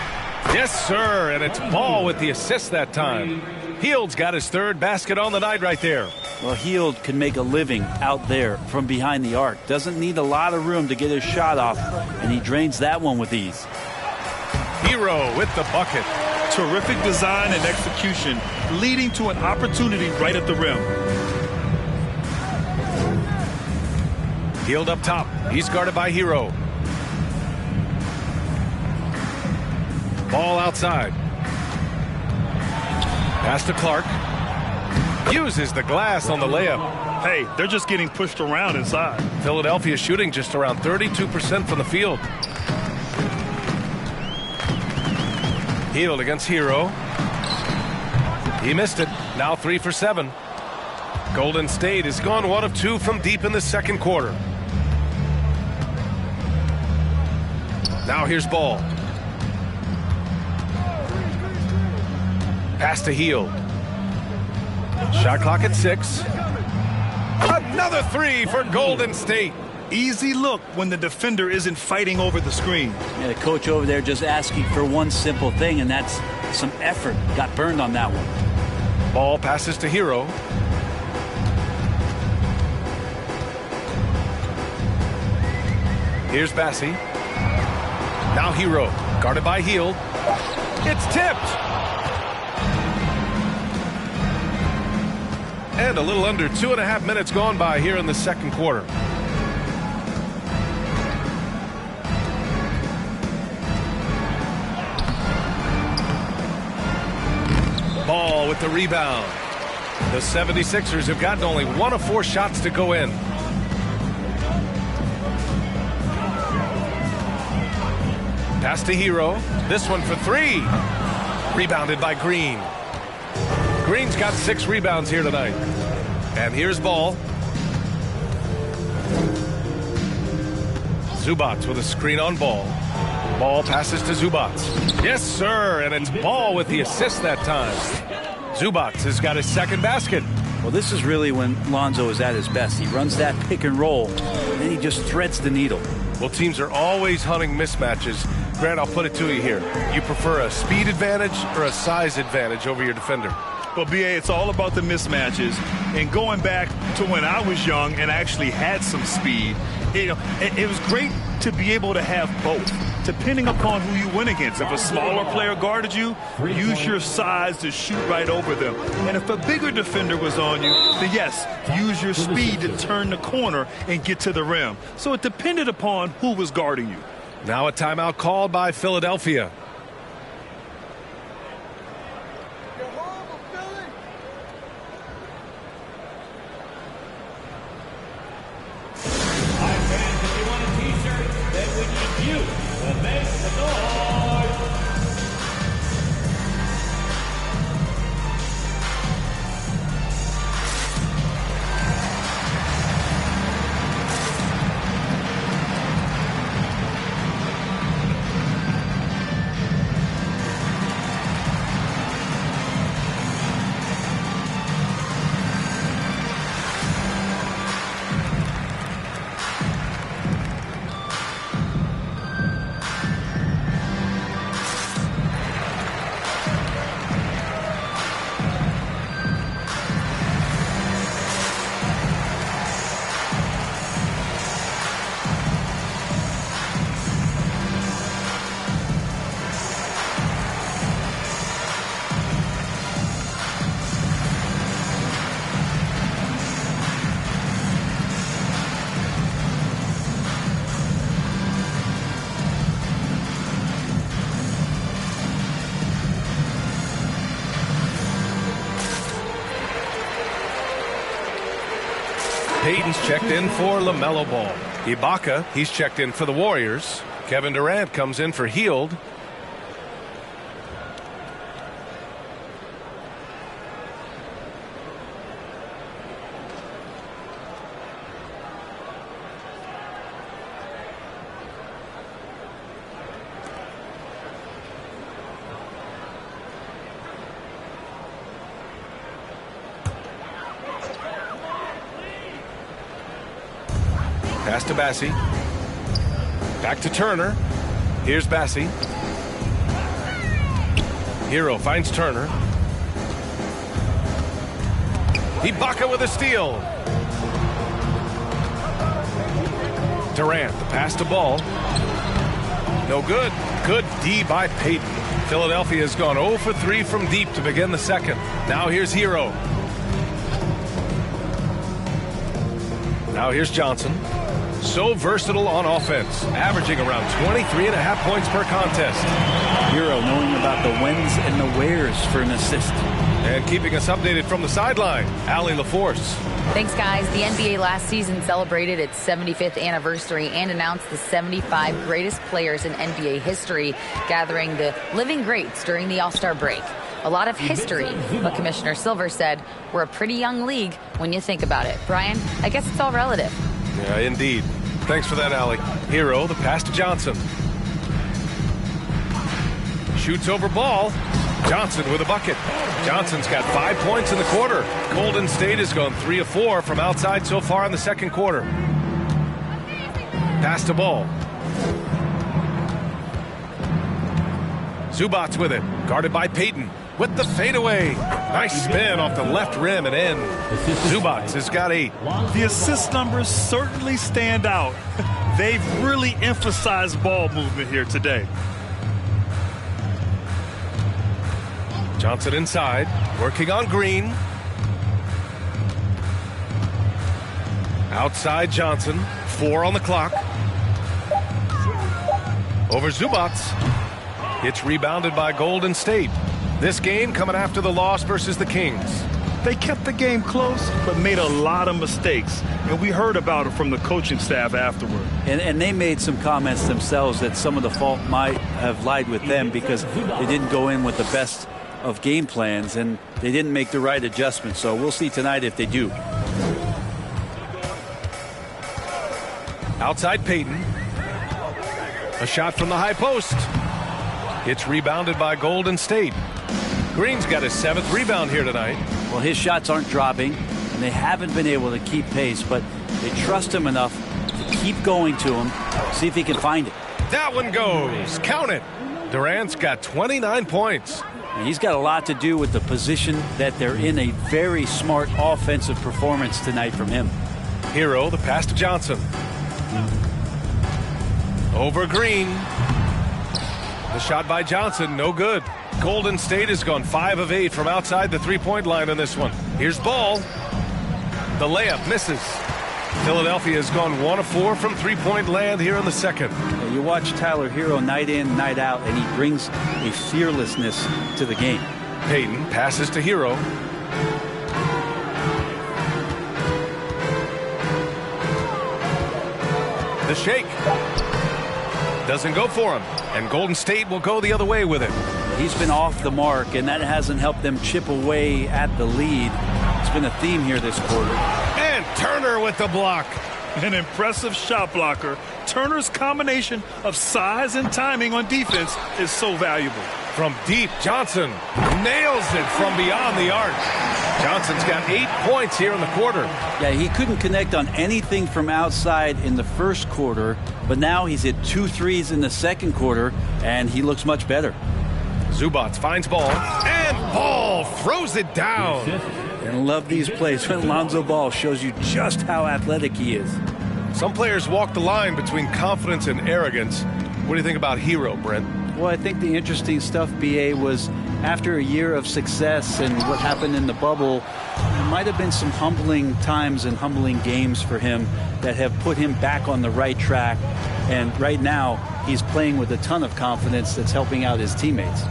Yes, sir, and it's Ball with the assist that time. Hield's got his 3rd basket on the night right there. Well, Hield can make a living out there from behind the arc. Doesn't need a lot of room to get his shot off, and he drains that one with ease. Hero with the bucket. Terrific design and execution, leading to an opportunity right at the rim. Hield up top. He's guarded by Hero. Ball outside. Pass to Clark. Uses the glass on the layup. Hey, they're just getting pushed around inside. Philadelphia shooting just around 32% from the field. Hield against Hero. He missed it. Now 3 for 7. Golden State has gone 1 of 2 from deep in the second quarter. Now here's Ball. Pass to Hield. Shot clock at 6. Another 3 for Golden State. Easy look when the defender isn't fighting over the screen. Yeah, the coach over there just asking for one simple thing, and that's some effort. Got burned on that one. Ball passes to Hero. Here's Bassi. Now Hero, guarded by Hield. It's tipped. And a little under 2.5 minutes gone by here in the second quarter. Ball with the rebound. The 76ers have gotten only 1 of 4 shots to go in. Pass to Hero. This one for 3. Rebounded by Green. Green's got 6 rebounds here tonight. And here's Ball. Zubac with a screen on Ball. Ball passes to Zubac. Yes, sir, and it's Ball with the assist that time. Zubac has got his second basket. Well, this is really when Lonzo is at his best. He runs that pick and roll, and then he just threads the needle. Well, teams are always hunting mismatches. Grant, I'll put it to you here. You prefer a speed advantage or a size advantage over your defender? Well, B.A., it's all about the mismatches. And going back to when I was young and actually had some speed, it was great to be able to have both, depending upon who you went against. If a smaller player guarded you, use your size to shoot right over them. And if a bigger defender was on you, then yes, use your speed to turn the corner and get to the rim. So it depended upon who was guarding you. Now a timeout called by Philadelphia. Payton's checked in for LaMelo Ball. Ibaka, he's checked in for the Warriors. Kevin Durant comes in for Hield. Pass to Bassi. Back to Turner. Here's Bassi. Hero finds Turner. Ibaka with a steal. Durant, the pass to Ball. No good. Good D by Payton. Philadelphia has gone 0 for 3 from deep to begin the second. Now here's Hero. Now here's Johnson. So versatile on offense, averaging around 23.5 points per contest. Hero knowing about the whens and the wheres for an assist. And keeping us updated from the sideline, Allie LaForce. Thanks, guys. The NBA last season celebrated its 75th anniversary and announced the 75 greatest players in NBA history, gathering the living greats during the All-Star break. A lot of history, but Commissioner Silver said we're a pretty young league when you think about it. Brian, I guess it's all relative. Yeah, indeed. Thanks for that, Allie. Hero, the pass to Johnson. Shoots over Ball. Johnson with a bucket. Johnson's got 5 points in the quarter. Golden State has gone 3 of 4 from outside so far in the second quarter. Pass to Ball. Zubac with it. Guarded by Payton. With the fadeaway. Nice spin off the left rim and in. Zubac has got 8. The assist numbers certainly stand out. They've really emphasized ball movement here today. Johnson inside, working on Green. Outside Johnson, 4 on the clock. Over Zubac. It's rebounded by Golden State. This game coming after the loss versus the Kings. They kept the game close, but made a lot of mistakes. And we heard about it from the coaching staff afterward. And they made some comments themselves that some of the fault might have lied with them because they didn't go in with the best of game plans and they didn't make the right adjustments. So we'll see tonight if they do. Outside Payton. A shot from the high post. It's rebounded by Golden State. Green's got his 7th rebound here tonight. Well, his shots aren't dropping, and they haven't been able to keep pace, but they trust him enough to keep going to him, see if he can find it. That one goes. Count it. Durant's got 29 points. And he's got a lot to do with the position that they're in. A very smart offensive performance tonight from him. Hero, the pass to Johnson. Over Green. The shot by Johnson, no good. Golden State has gone 5 of 8 from outside the three-point line on this one. Here's Ball. The layup misses. Philadelphia has gone 1 of 4 from three-point land here in the second. You watch Tyler Hero night in, night out, and he brings a fearlessness to the game. Payton passes to Hero. The shake. Doesn't go for him. And Golden State will go the other way with it. He's been off the mark, and that hasn't helped them chip away at the lead. It's been a theme here this quarter. And Turner with the block. An impressive shot blocker. Turner's combination of size and timing on defense is so valuable. From deep, Johnson nails it from beyond the arc. Johnson's got 8 points here in the quarter. Yeah, he couldn't connect on anything from outside in the first quarter, but now he's hit 2 threes in the second quarter, and he looks much better. Zubac finds Ball, and Ball throws it down. And love these plays when Lonzo Ball shows you just how athletic he is. Some players walk the line between confidence and arrogance. What do you think about Hero, Brent? Well, I think the interesting stuff, B.A., was after a year of success and what happened in the bubble, there might have been some humbling times and humbling games for him that have put him back on the right track. And right now, he's playing with a ton of confidence that's helping out his teammates.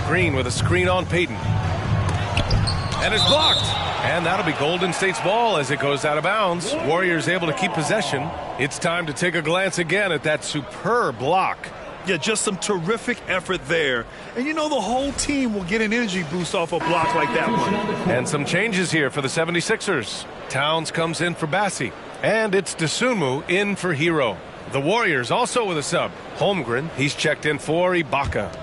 Green with a screen on Payton. And it's blocked. And that'll be Golden State's ball as it goes out of bounds. Warriors able to keep possession. It's time to take a glance again at that superb block. Yeah, just some terrific effort there. And you know the whole team will get an energy boost off a block like that one. And some changes here for the 76ers. Towns comes in for Bassi. And it's Dosunmu in for Hero. The Warriors also with a sub. Holmgren, he's checked in for Ibaka.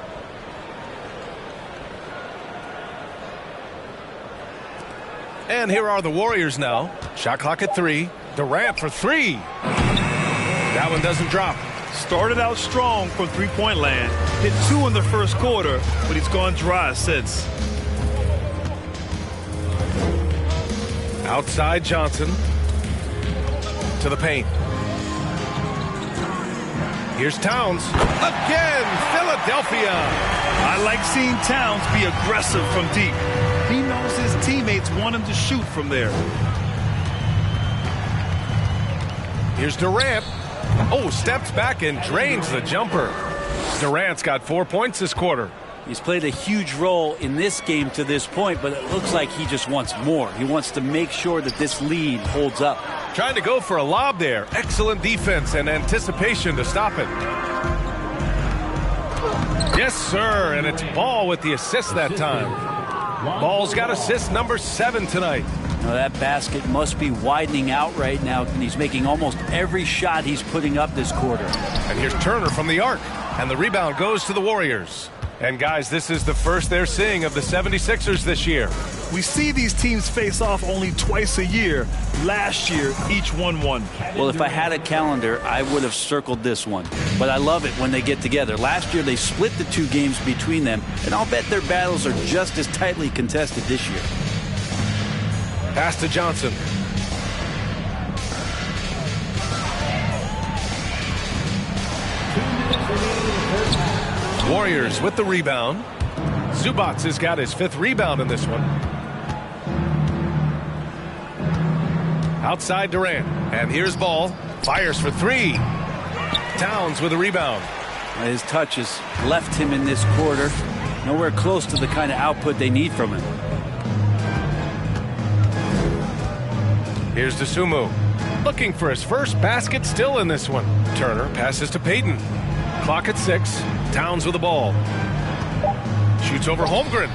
And here are the Warriors now. Shot clock at 3. Durant for 3. That one doesn't drop. Started out strong from three-point land. Hit 2 in the first quarter, but he's gone dry since. Outside Johnson to the paint. Here's Towns. Again, Philadelphia. I like seeing Towns be aggressive from deep. He knows his teammates want him to shoot from there. Here's Durant. Oh, steps back and drains the jumper. Durant's got 4 points this quarter. He's played a huge role in this game to this point, but it looks like he just wants more. He wants to make sure that this lead holds up. Trying to go for a lob there. Excellent defense and anticipation to stop it. Yes, sir, and it's Ball with the assist that time. Ball's got assist number 7 tonight. Now that basket must be widening out right now, and he's making almost every shot he's putting up this quarter. And here's Turner from the arc, and the rebound goes to the Warriors. And guys, this is the first they're seeing of the 76ers this year. We see these teams face off only twice a year. Last year, each won one. Well, if I had a calendar, I would have circled this one. But I love it when they get together. Last year, they split the 2 games between them, and I'll bet their battles are just as tightly contested this year. Pass to Johnson. Warriors with the rebound. Zubac has got his 5th rebound in this one. Outside Durant. And here's Ball. Fires for 3. Towns with a rebound. His touch has left him in this quarter. Nowhere close to the kind of output they need from him. Here's Dosunmu. Looking for his first basket still in this one. Turner passes to Payton. Clock at 6. Towns with the ball. Shoots over Holmgren.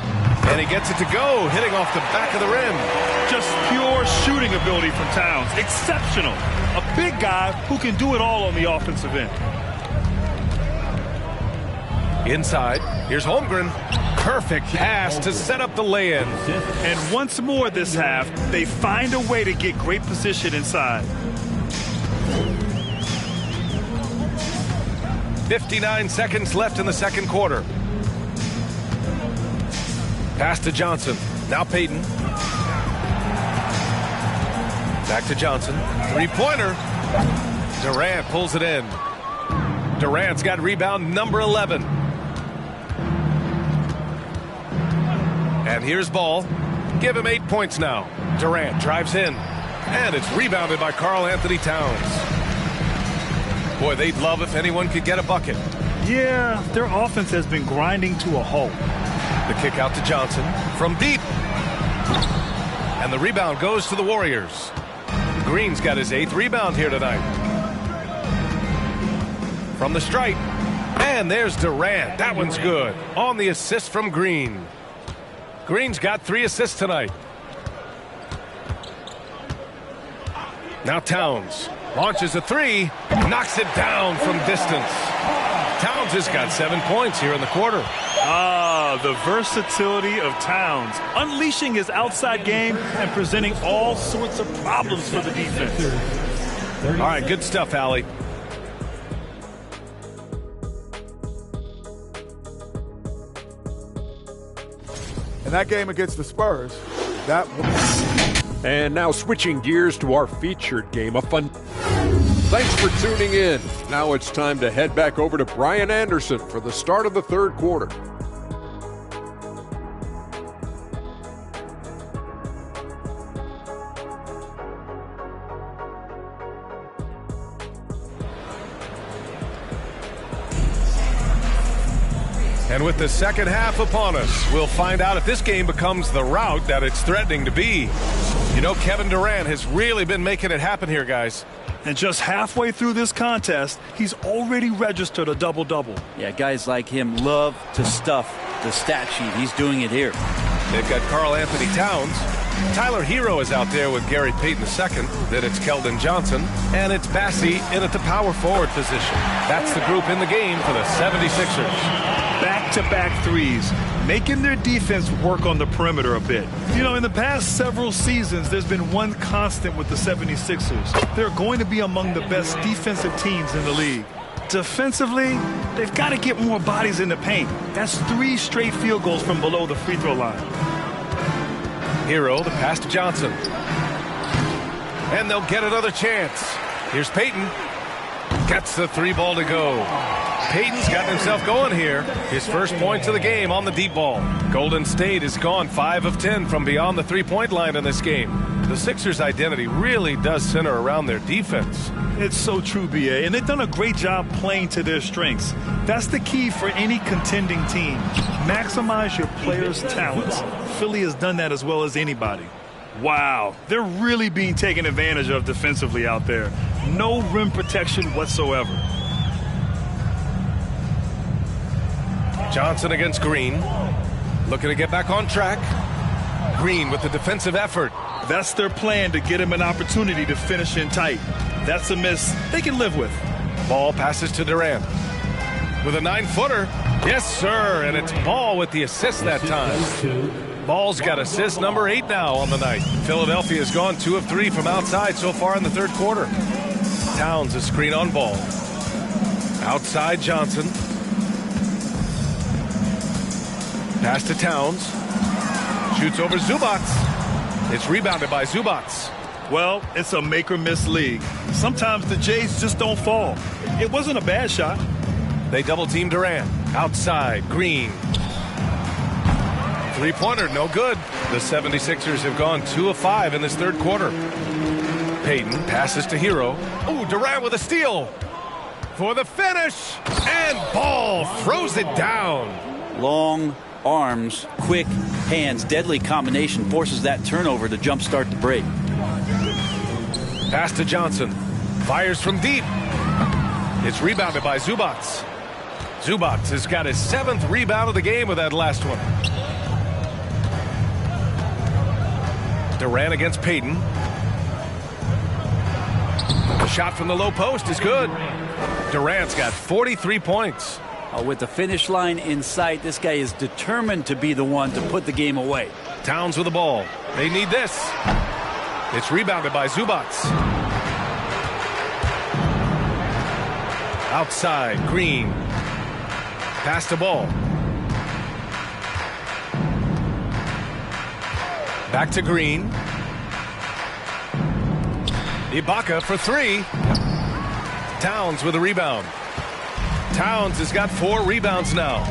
And he gets it to go, hitting off the back of the rim. Just pure shooting ability from Towns. Exceptional. A big guy who can do it all on the offensive end. Inside, here's Holmgren. Perfect pass to set up the lay-in. And once more this half, they find a way to get great position inside. 59 seconds left in the second quarter. Pass to Johnson. Now Payton. Back to Johnson. 3-pointer. Durant pulls it in. Durant's got rebound number 11. And here's Ball. Give him 8 points now. Durant drives in. And it's rebounded by Karl Anthony Towns. Boy, they'd love if anyone could get a bucket. Yeah, their offense has been grinding to a halt. The kick out to Johnson from deep. And the rebound goes to the Warriors. Green's got his 8th rebound here tonight. From the stripe. And there's Durant. That one's good. On the assist from Green. Green's got 3 assists tonight. Now Towns. Launches a 3. Knocks it down from distance. Towns has got 7 points here in the quarter. Ah, the versatility of Towns. Unleashing his outside game and presenting all sorts of problems for the defense. All right, good stuff, Allie. In that game against the Spurs, that was... And now switching gears to our featured game of fun. Thanks for tuning in. Now it's time to head back over to Brian Anderson for the start of the third quarter. And with the second half upon us, we'll find out if this game becomes the rout that it's threatening to be. You know, Kevin Durant has really been making it happen here, guys. And just halfway through this contest, he's already registered a double-double. Yeah, guys like him love to stuff the stat sheet. He's doing it here. They've got Karl Anthony Towns. Tyler Hero is out there with Gary Payton II. Then it's Keldon Johnson. And it's Bassey in at the power forward position. That's the group in the game for the 76ers. Back-to-back threes, making their defense work on the perimeter a bit. You know, in the past several seasons, there's been one constant with the 76ers. They're going to be among the best defensive teams in the league. Defensively, they've got to get more bodies in the paint. That's 3 straight field goals from below the free throw line. Hero, the pass to Johnson. And they'll get another chance. Here's Payton. Gets the 3 ball to go. Payton's got himself going here. His first points of the game on the deep ball. Golden State has gone 5 of 10 from beyond the 3-point line in this game. The Sixers' identity really does center around their defense. It's so true, B.A., and they've done a great job playing to their strengths. That's the key for any contending team. Maximize your players' talents. Philly has done that as well as anybody. Wow, they're really being taken advantage of defensively out there. No rim protection whatsoever. Johnson against Green. Looking to get back on track. Green with the defensive effort. That's their plan, to get him an opportunity to finish in tight. That's a miss they can live with. Ball passes to Durant. With a 9-footer. Yes, sir. And it's Ball with the assist that time. Ball's got assist number 8 now on the night. Philadelphia has gone 2 of 3 from outside so far in the third quarter. Towns a screen on Ball. Outside Johnson. Pass to Towns. Shoots over Zubac. It's rebounded by Zubac. Well, it's a make-or-miss league. Sometimes the Jays just don't fall. It wasn't a bad shot. They double-team Durant. Outside, Green. 3-pointer, no good. The 76ers have gone 2 of 5 in this third quarter. Payton passes to Hero. Ooh, Durant with a steal. For the finish. And Ball throws it down. Long arms, quick hands, deadly combination forces that turnover to jumpstart the break. Pass to Johnson. Fires from deep. It's rebounded by Zubac. Zubac has got his 7th rebound of the game with that last one. Durant against Payton. The shot from the low post is good. Durant's got 43 points. With the finish line in sight, this guy is determined to be the one to put the game away. Towns with the ball. They need this. It's rebounded by Zubac. Outside, Green. Pass to Ball. Back to Green. Ibaka for 3. Towns with a rebound. Towns has got 4 rebounds now.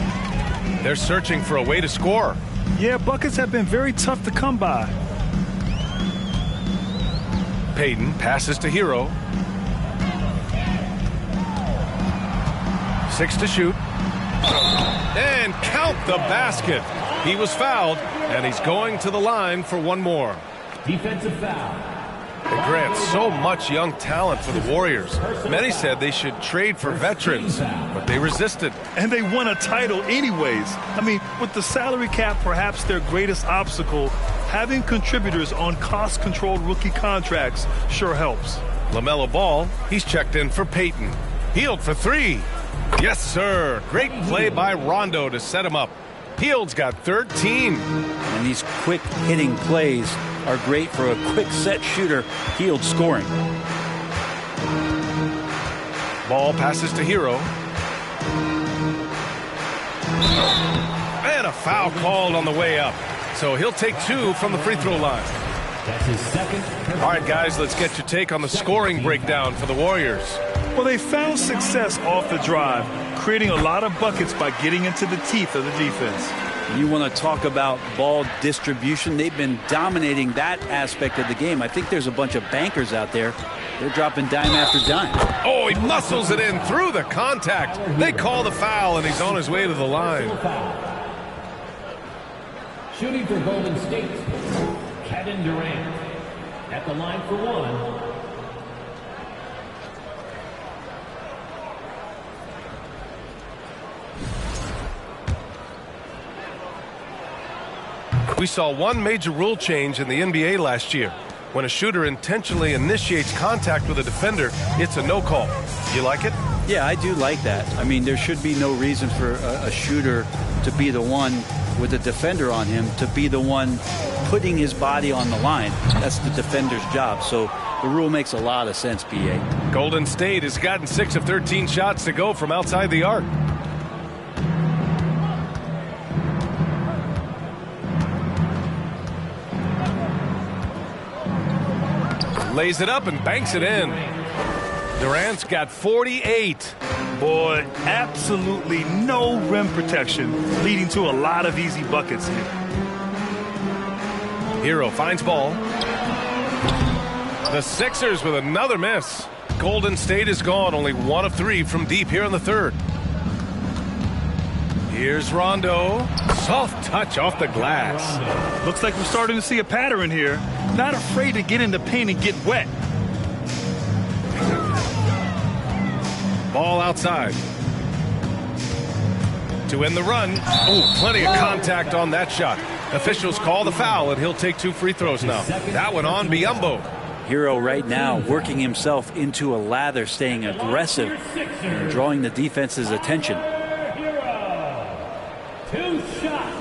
They're searching for a way to score. Yeah, buckets have been very tough to come by. Payton passes to Hero. 6 to shoot. And count the basket. He was fouled, and he's going to the line for one more. Defensive foul. And Grant, so much young talent for the Warriors. Many said they should trade for veterans, but they resisted. And they won a title anyways. I mean, with the salary cap perhaps their greatest obstacle, having contributors on cost-controlled rookie contracts sure helps. LaMelo Ball, he's checked in for Payton. Hield for 3. Yes, sir. Great play by Rondo to set him up. Hield's got 13. And these quick hitting plays are great for a quick set shooter. Hield scoring. Ball passes to Hero. And a foul called on the way up. So he'll take 2 from the free throw line. That's his 2nd. All right, guys, let's get your take on the scoring breakdown for the Warriors. Well, they found success off the drive, creating a lot of buckets by getting into the teeth of the defense. You want to talk about ball distribution. They've been dominating that aspect of the game. I think there's a bunch of bankers out there. They're dropping dime after dime. Oh, he muscles it in through the contact. They call the foul, and he's on his way to the line. Shooting for Golden State, Kevin Durant. At the line for 1. We saw one major rule change in the NBA last year. When a shooter intentionally initiates contact with a defender, it's a no call. You like it? Yeah, I do like that. I mean, there should be no reason for a shooter to be the one with a defender on him to be the one putting his body on the line. That's the defender's job. So the rule makes a lot of sense, B.A. Golden State has gotten 6 of 13 shots to go from outside the arc. Lays it up and banks it in. Durant's got 48. Boy, absolutely no rim protection, leading to a lot of easy buckets here. Hero finds ball. The Sixers with another miss. Golden State is gone, only 1 of 3 from deep here in the third. Here's Rondo. Soft touch off the glass. Looks like we're starting to see a pattern here. Not afraid to get in the paint and get wet. Ball outside. To end the run. Oh, plenty of contact on that shot. Officials call the foul, and he'll take 2 free throws now. That one on Biyombo. Hero right now working himself into a lather, staying aggressive and drawing the defense's attention. 2 shots.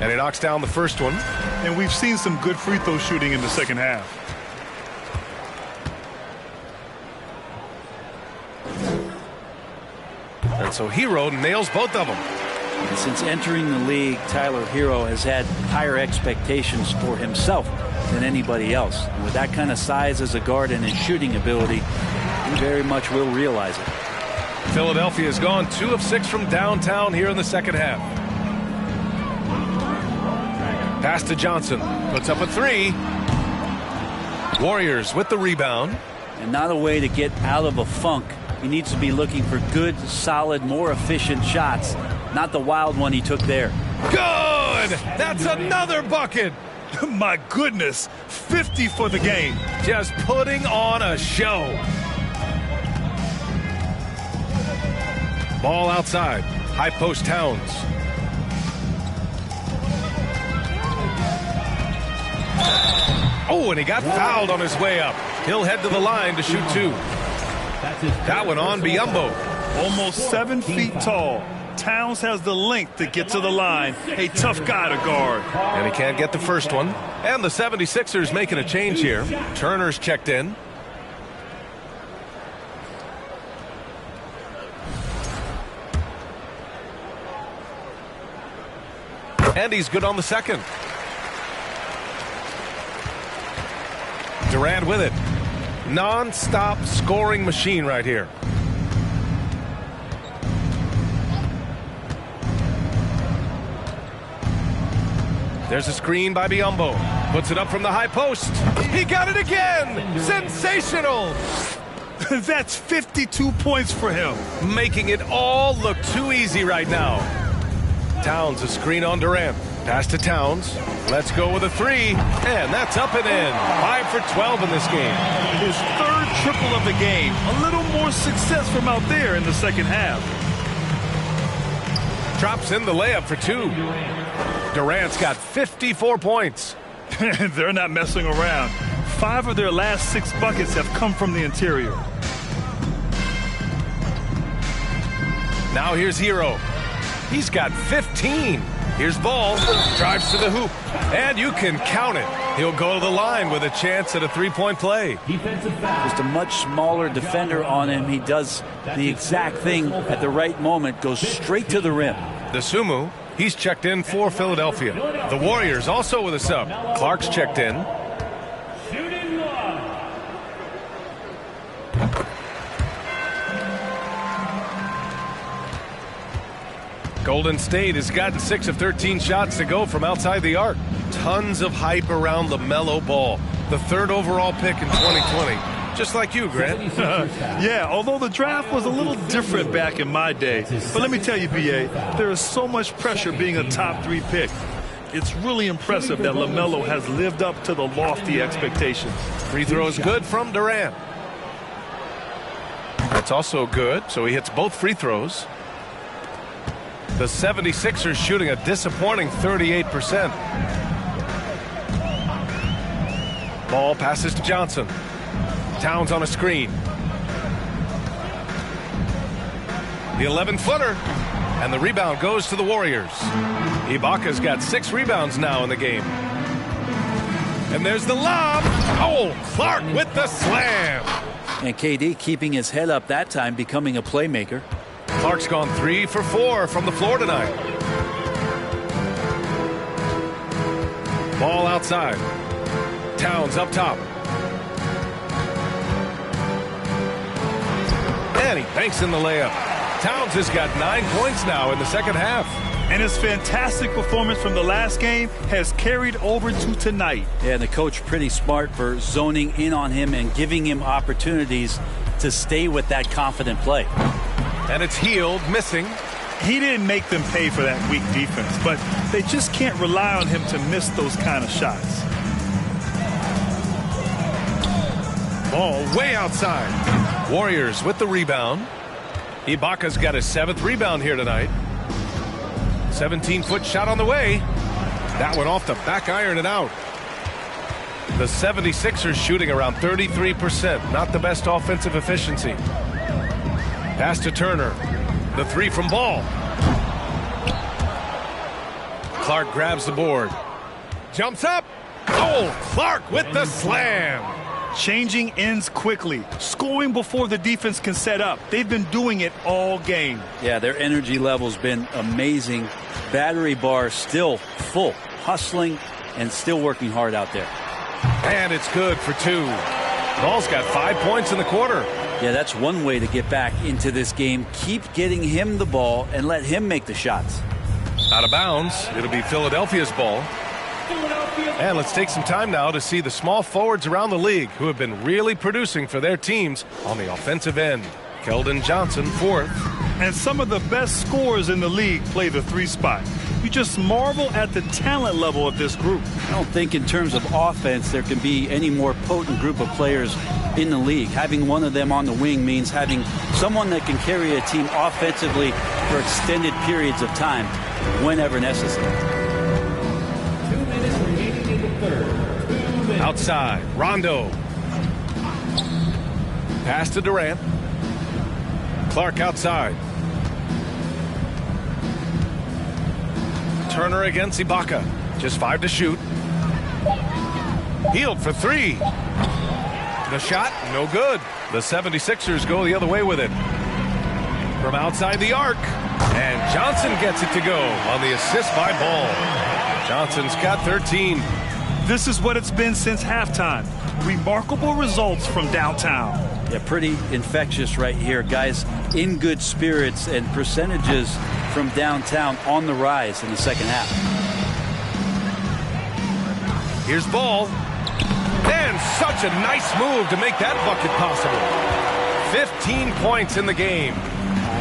And he knocks down the first one. And we've seen some good free throw shooting in the second half. And so Hero nails both of them. And since entering the league, Tyler Hero has had higher expectations for himself than anybody else. And with that kind of size as a guard and his shooting ability, he very much will realize it. Philadelphia has gone 2 of 6 from downtown here in the second half. Pass to Johnson. Puts up a 3. Warriors with the rebound. And not a way to get out of a funk. He needs to be looking for good, solid, more efficient shots, not the wild one he took there. Good! That's another bucket! My goodness, 50 for the game. Just putting on a show. Ball outside. High post Towns. Oh, and he got fouled on his way up. He'll head to the line to shoot 2. That one on Biyombo. Almost 7 feet tall. Towns has the length to get to the line. A tough guy to guard. And he can't get the first one. And the 76ers making a change here. Turner's checked in. And he's good on the second. Durant with it. Non-stop scoring machine right here. There's a screen by Biyombo. Puts it up from the high post. He got it again! Sensational! That's 52 points for him. Making it all look too easy right now. Towns a screen on Durant. Pass to Towns. Let's go with a 3. And that's up and in. 5 for 12 in this game. His 3rd triple of the game. A little more success from out there in the second half. Drops in the layup for 2. Durant's got 54 points. They're not messing around. 5 of their last 6 buckets have come from the interior. Now here's Hero. He's got 15. Here's Ball. Drives to the hoop. And you can count it. He'll go to the line with a chance at a 3-point play. Just a much smaller defender on him. He does the exact thing at the right moment. Goes straight to the rim. Dosunmu, he's checked in for Philadelphia. The Warriors also with a sub. Clark's checked in. Golden State has gotten 6 of 13 shots to go from outside the arc. Tons of hype around LaMelo Ball, the 3rd overall pick in 2020. Just like you, Grant. Yeah, although the draft was a little different back in my day. But let me tell you, B.A., there is so much pressure being a top 3 pick. It's really impressive that LaMelo has lived up to the lofty expectations. Free throw is good from Durant. That's also good, so he hits both free throws. The 76ers shooting a disappointing 38%. Ball passes to Johnson. Towns on a screen. The 11-footer. And the rebound goes to the Warriors. Ibaka's got 6 rebounds now in the game. And there's the lob. Oh, Clark with the slam. And KD keeping his head up that time, becoming a playmaker. Clark's gone 3 for 4 from the floor tonight. Ball outside. Towns up top. And he banks in the layup. Towns has got 9 points now in the second half. And his fantastic performance from the last game has carried over to tonight. Yeah, the coach pretty smart for zoning in on him and giving him opportunities to stay with that confident play. And it's Hield missing. He didn't make them pay for that weak defense, but they just can't rely on him to miss those kind of shots. Ball way outside. Warriors with the rebound. Ibaka's got his 7th rebound here tonight. 17-foot shot on the way. That one off the back iron and out. The 76ers shooting around 33%. Not the best offensive efficiency. Pass to Turner. The 3 from Ball. Clark grabs the board. Jumps up. Oh, Clark with the slam. Changing ends quickly, scoring before the defense can set up. They've been doing it all game. Yeah, their energy level's been amazing. Battery bar still full, hustling and still working hard out there. And it's good for 2. Ball's got 5 points in the quarter. Yeah, that's one way to get back into this game. Keep getting him the ball and let him make the shots. Out of bounds. It'll be Philadelphia's ball. And let's take some time now to see the small forwards around the league who have been really producing for their teams on the offensive end. Keldon Johnson, 4th. And some of the best scorers in the league play the 3 spot. You just marvel at the talent level of this group. I don't think in terms of offense there can be any more potent group of players in the league. Having one of them on the wing means having someone that can carry a team offensively for extended periods of time whenever necessary. Outside, Rondo. Pass to Durant. Clark outside. Turner against Ibaka. Just 5 to shoot. Hield for 3. The shot, no good. The 76ers go the other way with it. From outside the arc. And Johnson gets it to go on the assist by Ball. Johnson's got 13. This is what it's been since halftime. Remarkable results from downtown. Yeah, pretty infectious right here. Guys in good spirits and percentages from downtown on the rise in the second half. Here's Ball. And such a nice move to make that bucket possible. 15 points in the game.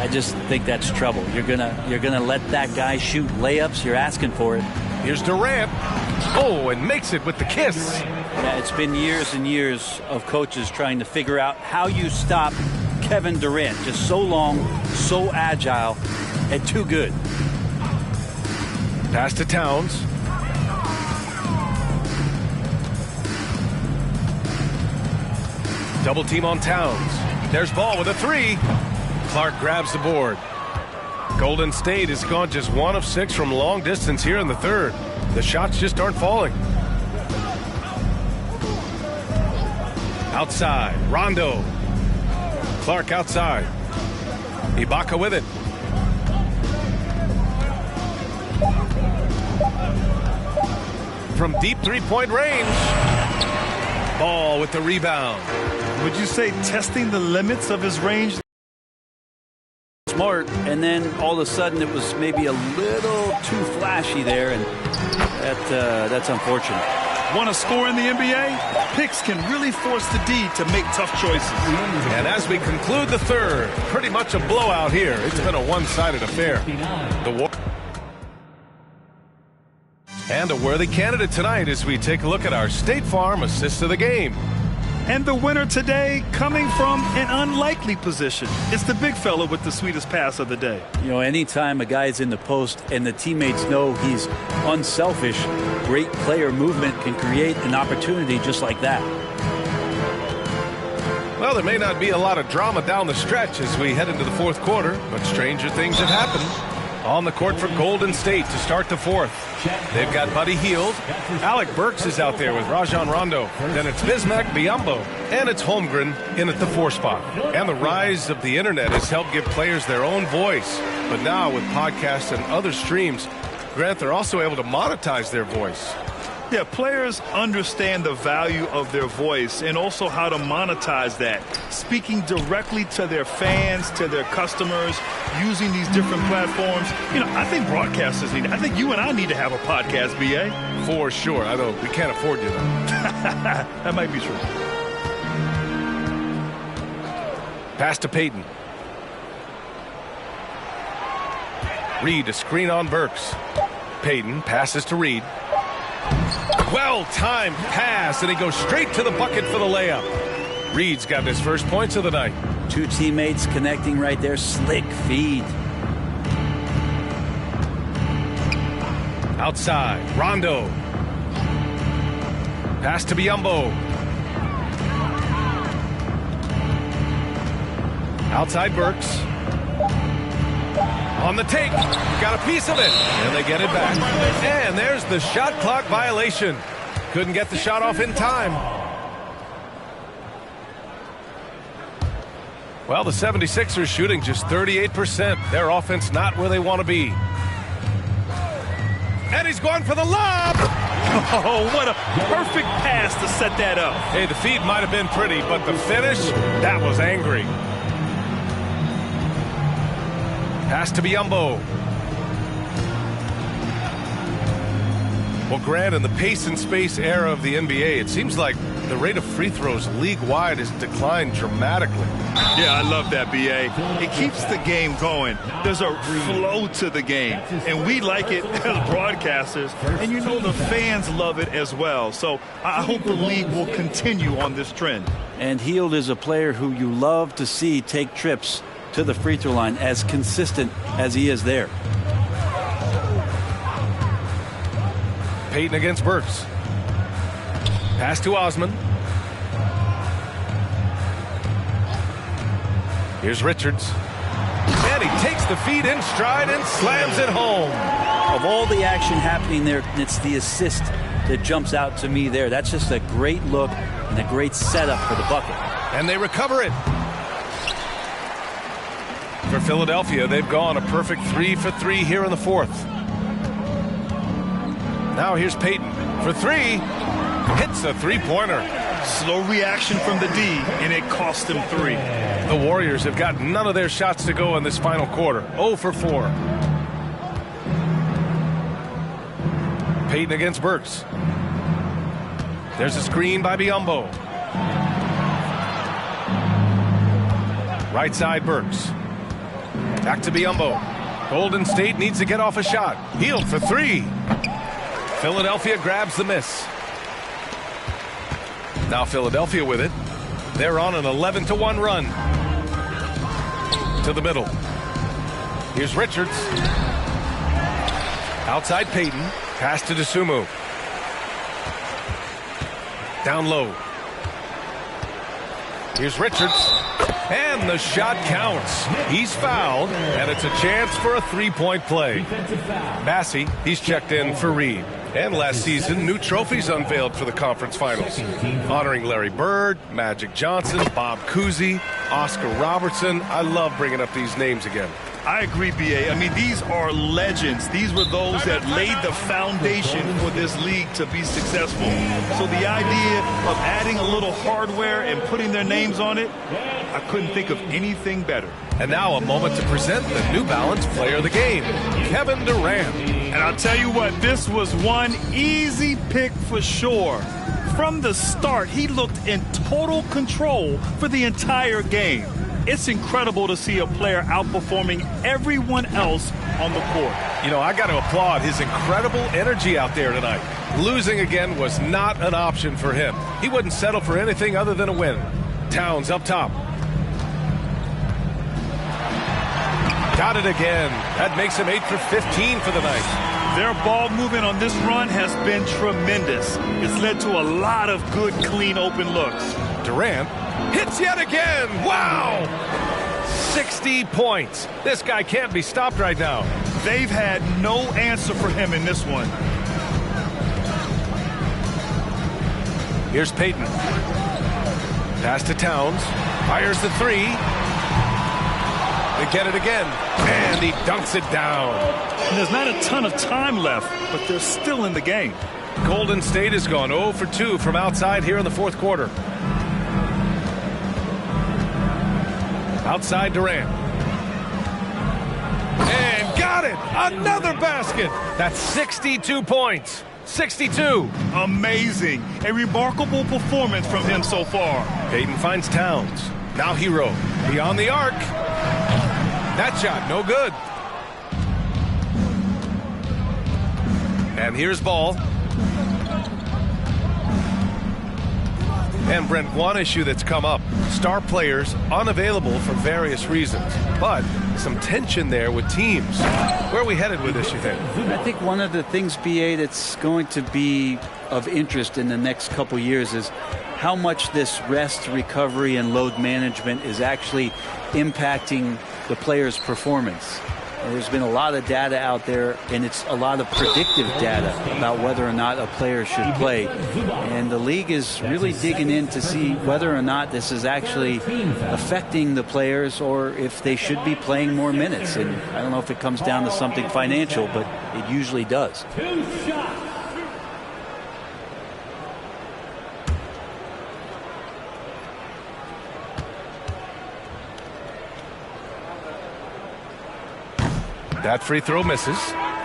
I just think that's trouble. You're gonna let that guy shoot layups. You're asking for it. Here's Durant. Oh, and makes it with the kiss. Yeah, it's been years and years of coaches trying to figure out how you stop Kevin Durant. Just so long, so agile, and too good. Pass to Towns. Double team on Towns. There's Ball with a 3. Clark grabs the board. Golden State has gone just 1 of 6 from long distance here in the third. The shots just aren't falling. Outside, Rondo. Clark outside. Ibaka with it. From deep 3-point range. Ball with the rebound. Would you say testing the limits of his range? Smart, and then all of a sudden it was maybe a little too flashy there, and that's unfortunate. Want to score in the NBA? Picks can really force the D to make tough choices. And as we conclude the third, pretty much a blowout here. It's been a one-sided affair. And a worthy candidate tonight as we take a look at our State Farm assist of the game. And the winner today coming from an unlikely position. It's the big fella with the sweetest pass of the day. You know, anytime a guy's in the post and the teammates know he's unselfish, great player movement can create an opportunity just like that. Well, there may not be a lot of drama down the stretch as we head into the fourth quarter, but stranger things have happened. On the court for Golden State to start the fourth. They've got Buddy Hield. Alec Burks is out there with Rajon Rondo. Then it's Bismack Biyombo. And it's Holmgren in at the 4 spot. And the rise of the internet has helped give players their own voice. But now with podcasts and other streams, Grant, they're also able to monetize their voice. Yeah, players understand the value of their voice and also how to monetize that. Speaking directly to their fans, to their customers, using these different platforms. You know, I think broadcasters need, I think you and I need to have a podcast, B.A. For sure. I know we can't afford you, though. That might be true. Pass to Payton. Reed, a screen on Burks. Payton passes to Reed. Well-timed pass, and he goes straight to the bucket for the layup. Reed's got his first points of the night. 2 teammates connecting right there. Slick feed. Outside, Rondo. Pass to Biyombo. Outside Burks. On the take, got a piece of it, and they get it back. And there's the shot clock violation. Couldn't get the shot off in time. Well, the 76ers shooting just 38%. Their offense not where they want to be. And he's going for the lob. Oh, what a perfect pass to set that up. Hey, the feed might have been pretty, but the finish, that was angry. Pass to Biyombo. Well, Grant, in the pace and space era of the NBA, it seems like the rate of free throws league-wide has declined dramatically. Yeah, I love that, B.A. It keeps the game going. There's a flow to the game, and we like it as broadcasters, and you know the fans love it as well. So I hope the league will continue on this trend. And Hield is a player who you love to see take trips to the free throw line, as consistent as he is there. Payton against Burks. Pass to Osman. Here's Richards. And he takes the feed in stride and slams it home. Of all the action happening there, it's the assist that jumps out to me there. That's just a great look and a great setup for the bucket. And they recover it. For Philadelphia, they've gone a perfect 3 for 3 here in the fourth. Now here's Payton for 3. Hits a three-pointer. Slow reaction from the D, and it cost them 3. The Warriors have got none of their shots to go in this final quarter. 0 for 4. Payton against Burks. There's a screen by Biyombo. Right side Burks. Back to Biyombo. Golden State needs to get off a shot. Hield for 3. Philadelphia grabs the miss. Now Philadelphia with it. They're on an 11-1 run. To the middle. Here's Richards. Outside Payton. Pass to Dosunmu. Down low. Here's Richards. And the shot counts. He's fouled, and it's a chance for a three-point play. Massey, he's checked in for Reed. And last season, new trophies unveiled for the conference finals, honoring Larry Bird, Magic Johnson, Bob Cousy, Oscar Robertson. I love bringing up these names again. I agree, B.A. I mean, these are legends. These were those that laid the foundation for this league to be successful. So the idea of adding a little hardware and putting their names on it, I couldn't think of anything better. And now a moment to present the New Balance Player of the Game, Kevin Durant. And I'll tell you what, this was one easy pick for sure. From the start, he looked in total control for the entire game. It's incredible to see a player outperforming everyone else on the court. You know, I got to applaud his incredible energy out there tonight. Losing again was not an option for him. He wouldn't settle for anything other than a win. Towns up top. Got it again. That makes him 8 for 15 for the night. Their ball movement on this run has been tremendous. It's led to a lot of good, clean, open looks. Durant hits yet again. Wow! 60 points. This guy can't be stopped right now. They've had no answer for him in this one. Here's Payton. Pass to Towns. Fires the three. They get it again. And he dunks it down. And there's not a ton of time left, but they're still in the game. Golden State has gone 0 for 2 from outside here in the fourth quarter. Outside Durant. And got it! Another basket! That's 62 points. 62. Amazing. A remarkable performance from him so far. Payton finds Towns. Now Hero. Beyond the arc. That shot, no good. And here's Ball. And Brent, one issue that's come up. Star players unavailable for various reasons. But some tension there with teams. Where are we headed with this, you think? I think one of the things, BA, that's going to be of interest in the next couple years is how much this rest, recovery, and load management is actually impacting the player's performance. There's been a lot of data out there, and it's a lot of predictive data about whether or not a player should play. And the league is really digging in to see whether or not this is actually affecting the players or if they should be playing more minutes. And I don't know if it comes down to something financial, but it usually does. That free throw misses,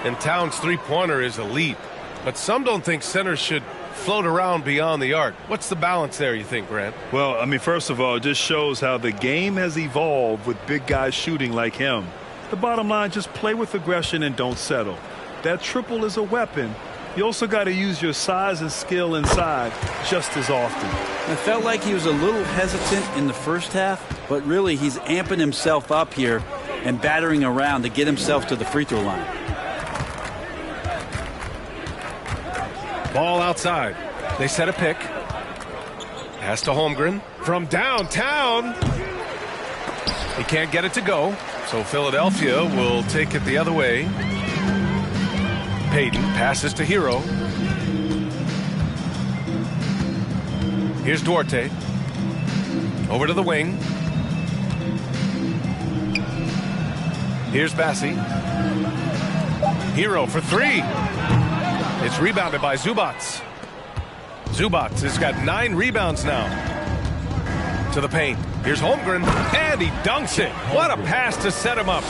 and Towns' three-pointer is elite. But some don't think centers should float around beyond the arc. What's the balance there, you think, Grant? Well, I mean, first of all, it just shows how the game has evolved with big guys shooting like him. The bottom line, just play with aggression and don't settle. That triple is a weapon. You also got to use your size and skill inside just as often. It felt like he was a little hesitant in the first half, but really he's amping himself up here and battering around to get himself to the free throw line. Ball outside. They set a pick. Pass to Holmgren from downtown. He can't get it to go, so Philadelphia will take it the other way. Payton passes to Hero. Here's Duarte. Over to the wing. Here's Bassi. Hero for three. It's rebounded by Zubats. Zubats has got 9 rebounds now. To the paint. Here's Holmgren, and he dunks it. What a pass to set him up.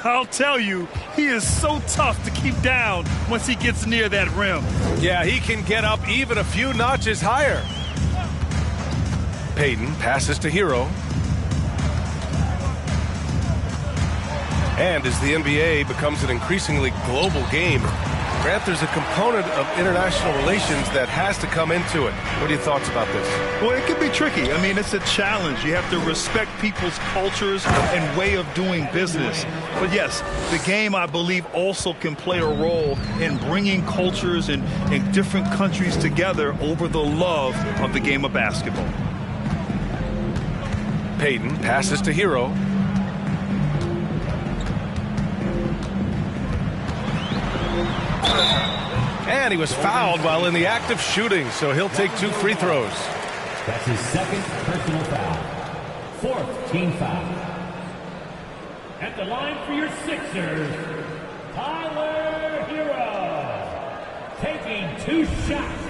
I'll tell you, he is so tough to keep down once he gets near that rim. Yeah, he can get up even a few notches higher. Payton passes to Hero. And as the NBA becomes an increasingly global game, Grant, there's a component of international relations that has to come into it. What are your thoughts about this? Well, it can be tricky. I mean, it's a challenge. You have to respect people's cultures and way of doing business. But yes, the game, I believe, also can play a role in bringing cultures in different countries together over the love of the game of basketball. Payton passes to Hero. And he was fouled while in the act of shooting, so he'll take 2 free throws. That's his second personal foul. 4th team foul. At the line for your Sixers, Tyler Hero. Taking 2 shots.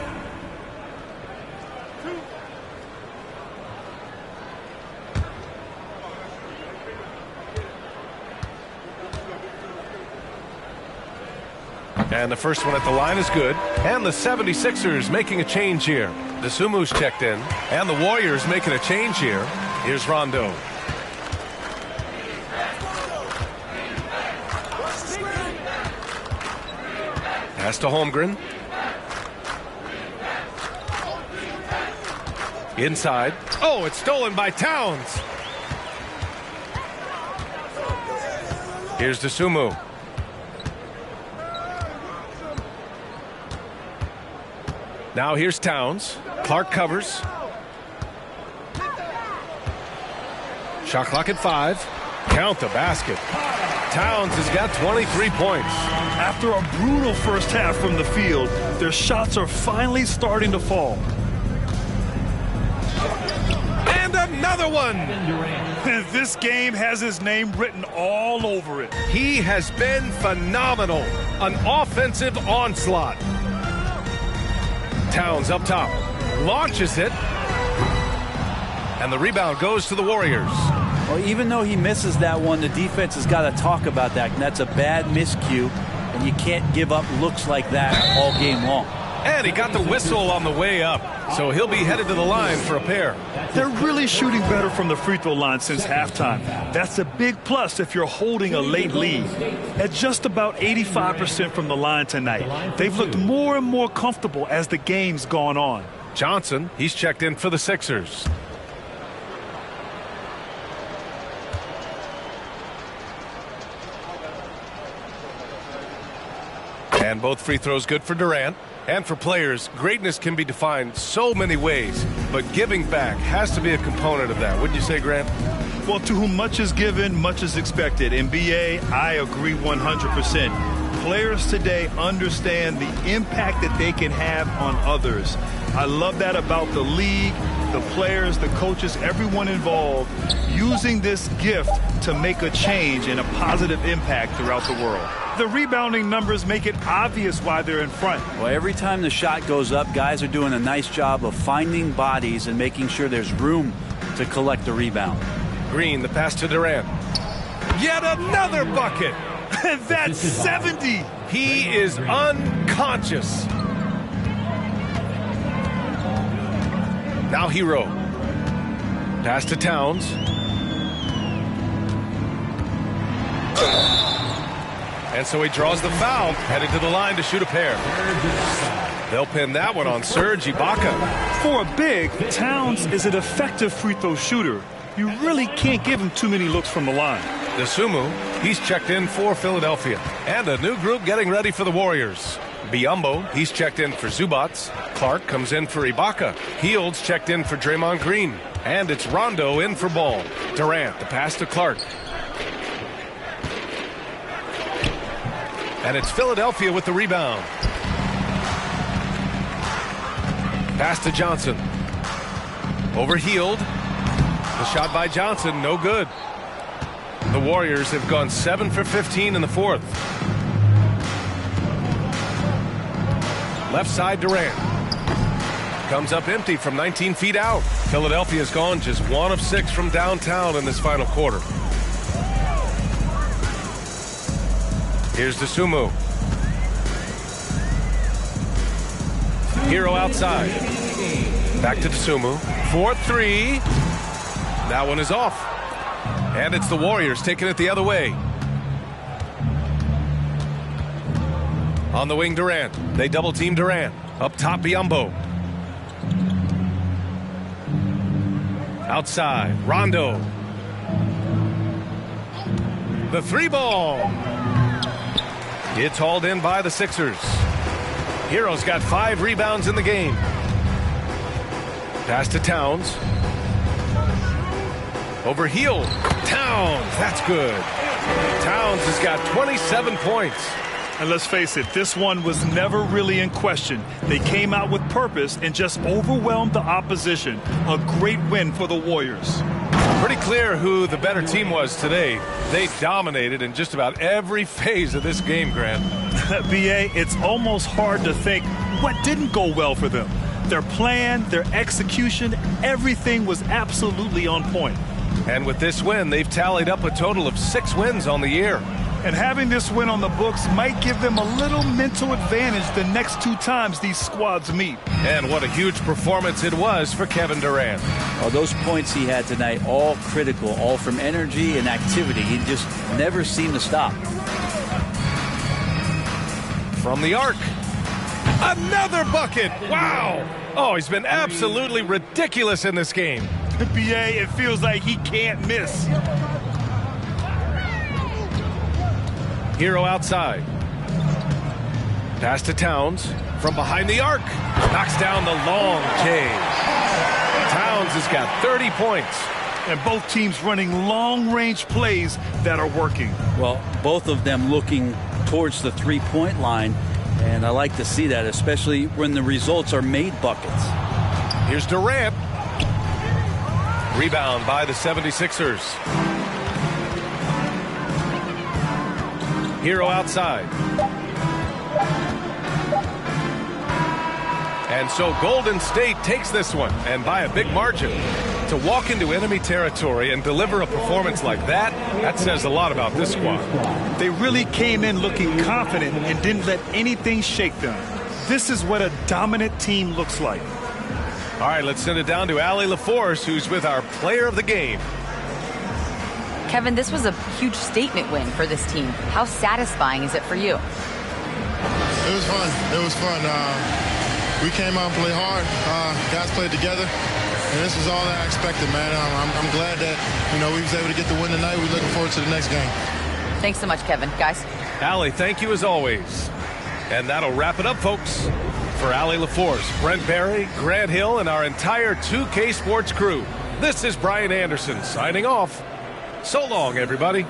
And the first one at the line is good. And the 76ers making a change here. The Sumu's checked in. And the Warriors making a change here. Here's Rondo. Pass to Holmgren. Inside. Oh, it's stolen by Towns. Here's the Sumu. Now here's Towns. Clark covers. Shot clock at 5. Count the basket. Towns has got 23 points. After a brutal first half from the field, their shots are finally starting to fall. And another one. This game has his name written all over it. He has been phenomenal. An offensive onslaught. Towns up top. Launches it. And the rebound goes to the Warriors. Well, even though he misses that one, the defense has got to talk about that. And that's a bad miscue. And you can't give up looks like that all game long. And he got the whistle on the way up. So he'll be headed to the line for a pair. They're really shooting better from the free throw line since halftime. That's a big plus if you're holding a late lead. At just about 85% from the line tonight, they've looked more and more comfortable as the game's gone on. Johnson, he's checked in for the Sixers. And both free throws good for Durant. And for players, greatness can be defined so many ways, but giving back has to be a component of that. Wouldn't you say, Grant? Well, to whom much is given, much is expected. In BA, I agree 100%. Players today understand the impact that they can have on others. I love that about the league, the players, the coaches, everyone involved, using this gift to make a change and a positive impact throughout the world. The rebounding numbers make it obvious why they're in front. Well, every time the shot goes up, guys are doing a nice job of finding bodies and making sure there's room to collect the rebound. Green, the pass to Durant. Yet another bucket. That's 70. He is unconscious. Now Hero. Pass to Towns. And so he draws the foul, headed to the line to shoot a pair. They'll pin that one on Serge Ibaka. For a big, Towns is an effective free throw shooter. You really can't give him too many looks from the line. Dosunmu, he's checked in for Philadelphia. And a new group getting ready for the Warriors. Biyombo, he's checked in for Zubats. Clark comes in for Ibaka. Fields checked in for Draymond Green. And it's Rondo in for Ball. Durant, the pass to Clark. And it's Philadelphia with the rebound. Pass to Johnson. Overhealed. The shot by Johnson, no good. The Warriors have gone 7 for 15 in the fourth. Left side, Durant. Comes up empty from 19 feet out. Philadelphia's gone just 1 of 6 from downtown in this final quarter. Here's Dosunmu. Hero outside. Back to Dosunmu. 4-3. That one is off. And it's the Warriors taking it the other way. On the wing, Durant. They double team Durant. Up top, Biyombo. Outside, Rondo. The 3-ball. It's hauled in by the Sixers. Hero's got 5 rebounds in the game. Pass to Towns. Overhealed. Towns, that's good. Towns has got 27 points. And let's face it, this one was never really in question. They came out with purpose and just overwhelmed the opposition. A great win for the Warriors. Pretty clear who the better team was today. They dominated in just about every phase of this game, Grant. BA, it's almost hard to think what didn't go well for them. Their plan, their execution, everything was absolutely on point. And with this win, they've tallied up a total of 6 wins on the year. And having this win on the books might give them a little mental advantage the next 2 times these squads meet. And what a huge performance it was for Kevin Durant. Well, those points he had tonight, all critical, all from energy and activity. He just never seemed to stop. From the arc. Another bucket. Wow. Oh, he's been absolutely ridiculous in this game. BA, it feels like he can't miss. Hero outside. Pass to Towns from behind the arc. Knocks down the long J. Towns has got 30 points. and both teams running long-range plays that are working. Well, both of them looking towards the three-point line, and I like to see that, especially when the results are made buckets. Here's Durant. Rebound by the 76ers. Hero outside. And so Golden State takes this one, and by a big margin. To walk into enemy territory and deliver a performance like that, that says a lot about this squad. They really came in looking confident and didn't let anything shake them. This is what a dominant team looks like. All right, let's send it down to Allie LaForce, who's with our player of the game. Kevin, this was a huge statement win for this team. How satisfying is it for you? It was fun. It was fun. We came out and played hard. Guys played together, and this is all that I expected, man. I'm glad that, we was able to get the win tonight. We're looking forward to the next game. Thanks so much, Kevin. Guys. Allie, thank you as always. And that'll wrap it up, folks. For Allie LaForce, Brent Barry, Grant Hill, and our entire 2K Sports crew, this is Brian Anderson signing off. So long, everybody.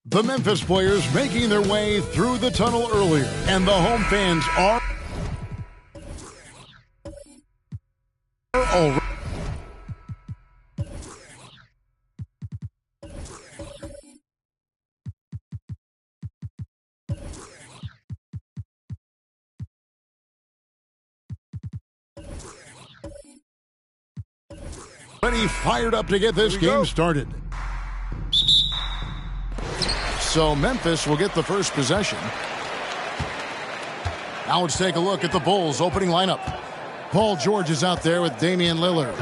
The Memphis players making their way through the tunnel earlier, and the home fans are already. Ready, fired up to get this game started. So Memphis will get the first possession. Now let's take a look at the Bulls' opening lineup. Paul George is out there with Damian Lillard.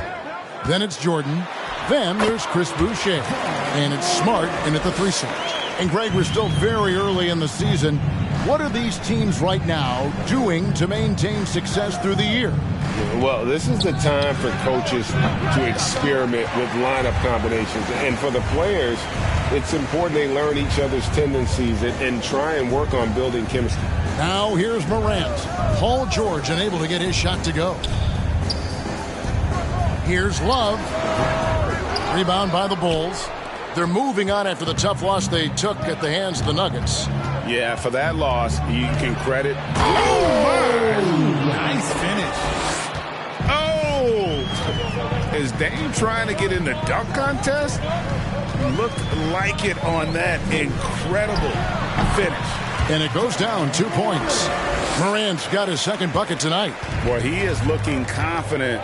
Then it's Jordan. Then there's Chris Boucher. And it's Smart in at the 3 slot. And Greg, we're still very early in the season. What are these teams right now doing to maintain success through the year? Well, this is the time for coaches to experiment with lineup combinations. And for the players, it's important they learn each other's tendencies and try and work on building chemistry. Now here's Morant. Paul George unable to get his shot to go. Here's Love. Rebound by the Bulls. They're moving on after the tough loss they took at the hands of the Nuggets. Yeah, for that loss, you can credit. Nice finish. Oh! Is Dame trying to get in the dunk contest? Looked like it on that incredible finish. And it goes down 2 points. Morant's got his second bucket tonight. Boy, he is looking confident.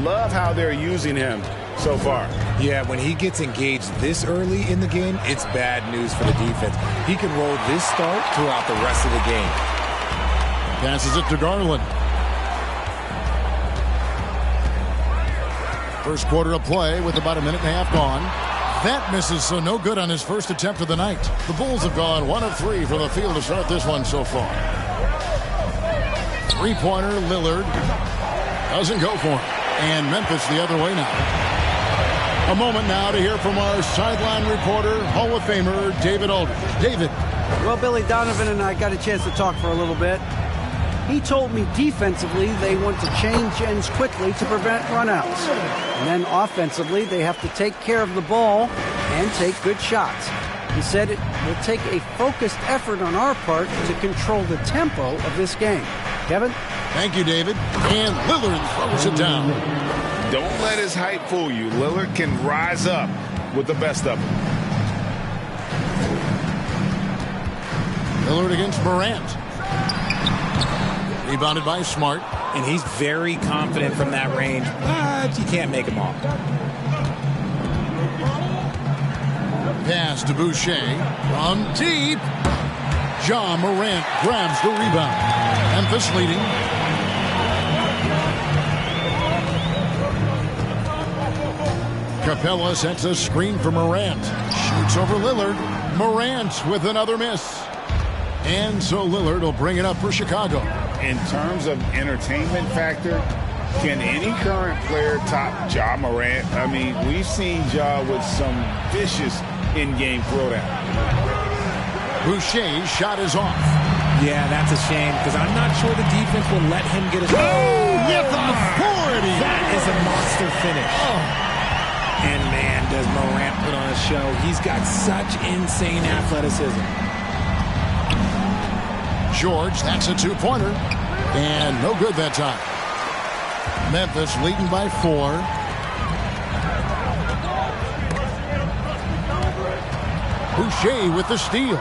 Love how they're using him so far. Yeah, when he gets engaged this early in the game, it's bad news for the defense. He can roll this start throughout the rest of the game. Passes it to Garland. First quarter of play with about a minute and a half gone. That misses, so no good on his first attempt of the night. The Bulls have gone 1 of 3 from the field to start this one so far. Three-pointer, Lillard. Doesn't go for him. And Memphis the other way now. A moment now to hear from our sideline reporter, Hall of Famer David Aldridge. David. Well, Billy Donovan and I got a chance to talk for a little bit. He told me defensively they want to change ends quickly to prevent runouts. And then offensively they have to take care of the ball and take good shots. He said it will take a focused effort on our part to control the tempo of this game. Kevin? Thank you, David. And Lillard throws it down. Don't let his hype fool you. Lillard can rise up with the best of them. Lillard against Morant. Rebounded by Smart. And he's very confident from that range, but you can't make him all. Pass to Boucher from deep. Ja Morant grabs the rebound. Memphis leading. Capella sets a screen for Morant. Shoots over Lillard. Morant with another miss. And so Lillard will bring it up for Chicago. In terms of entertainment factor, can any current player top Ja Morant? I mean, we've seen Ja with some vicious in-game throwdown. Boucher's shot is off. Yeah, that's a shame because I'm not sure the defense will let him get a with authority. That is a monster finish. And man, does Morant put on a show. He's got such insane athleticism. George, that's a two-pointer. And no good that time. Memphis leading by 4. Boucher with the steal.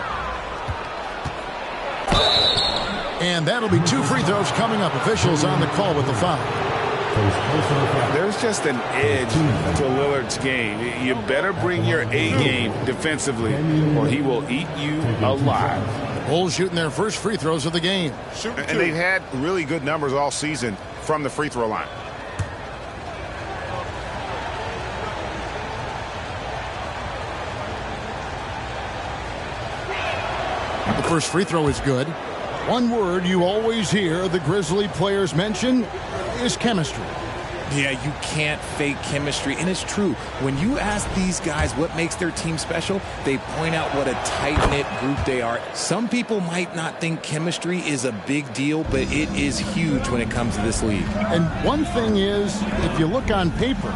And that'll be 2 free throws coming up. Officials on the call with the foul. There's just an edge to Lillard's game. You better bring your A game defensively or he will eat you alive. Bulls shooting their first free throws of the game. And they've had really good numbers all season from the free throw line. The first free throw is good. One word you always hear the Grizzly players mention is chemistry. Yeah, you can't fake chemistry, and it's true. When you ask these guys what makes their team special, they point out what a tight-knit group they are. Some people might not think chemistry is a big deal, but it is huge when it comes to this league. And one thing is, if you look on paper,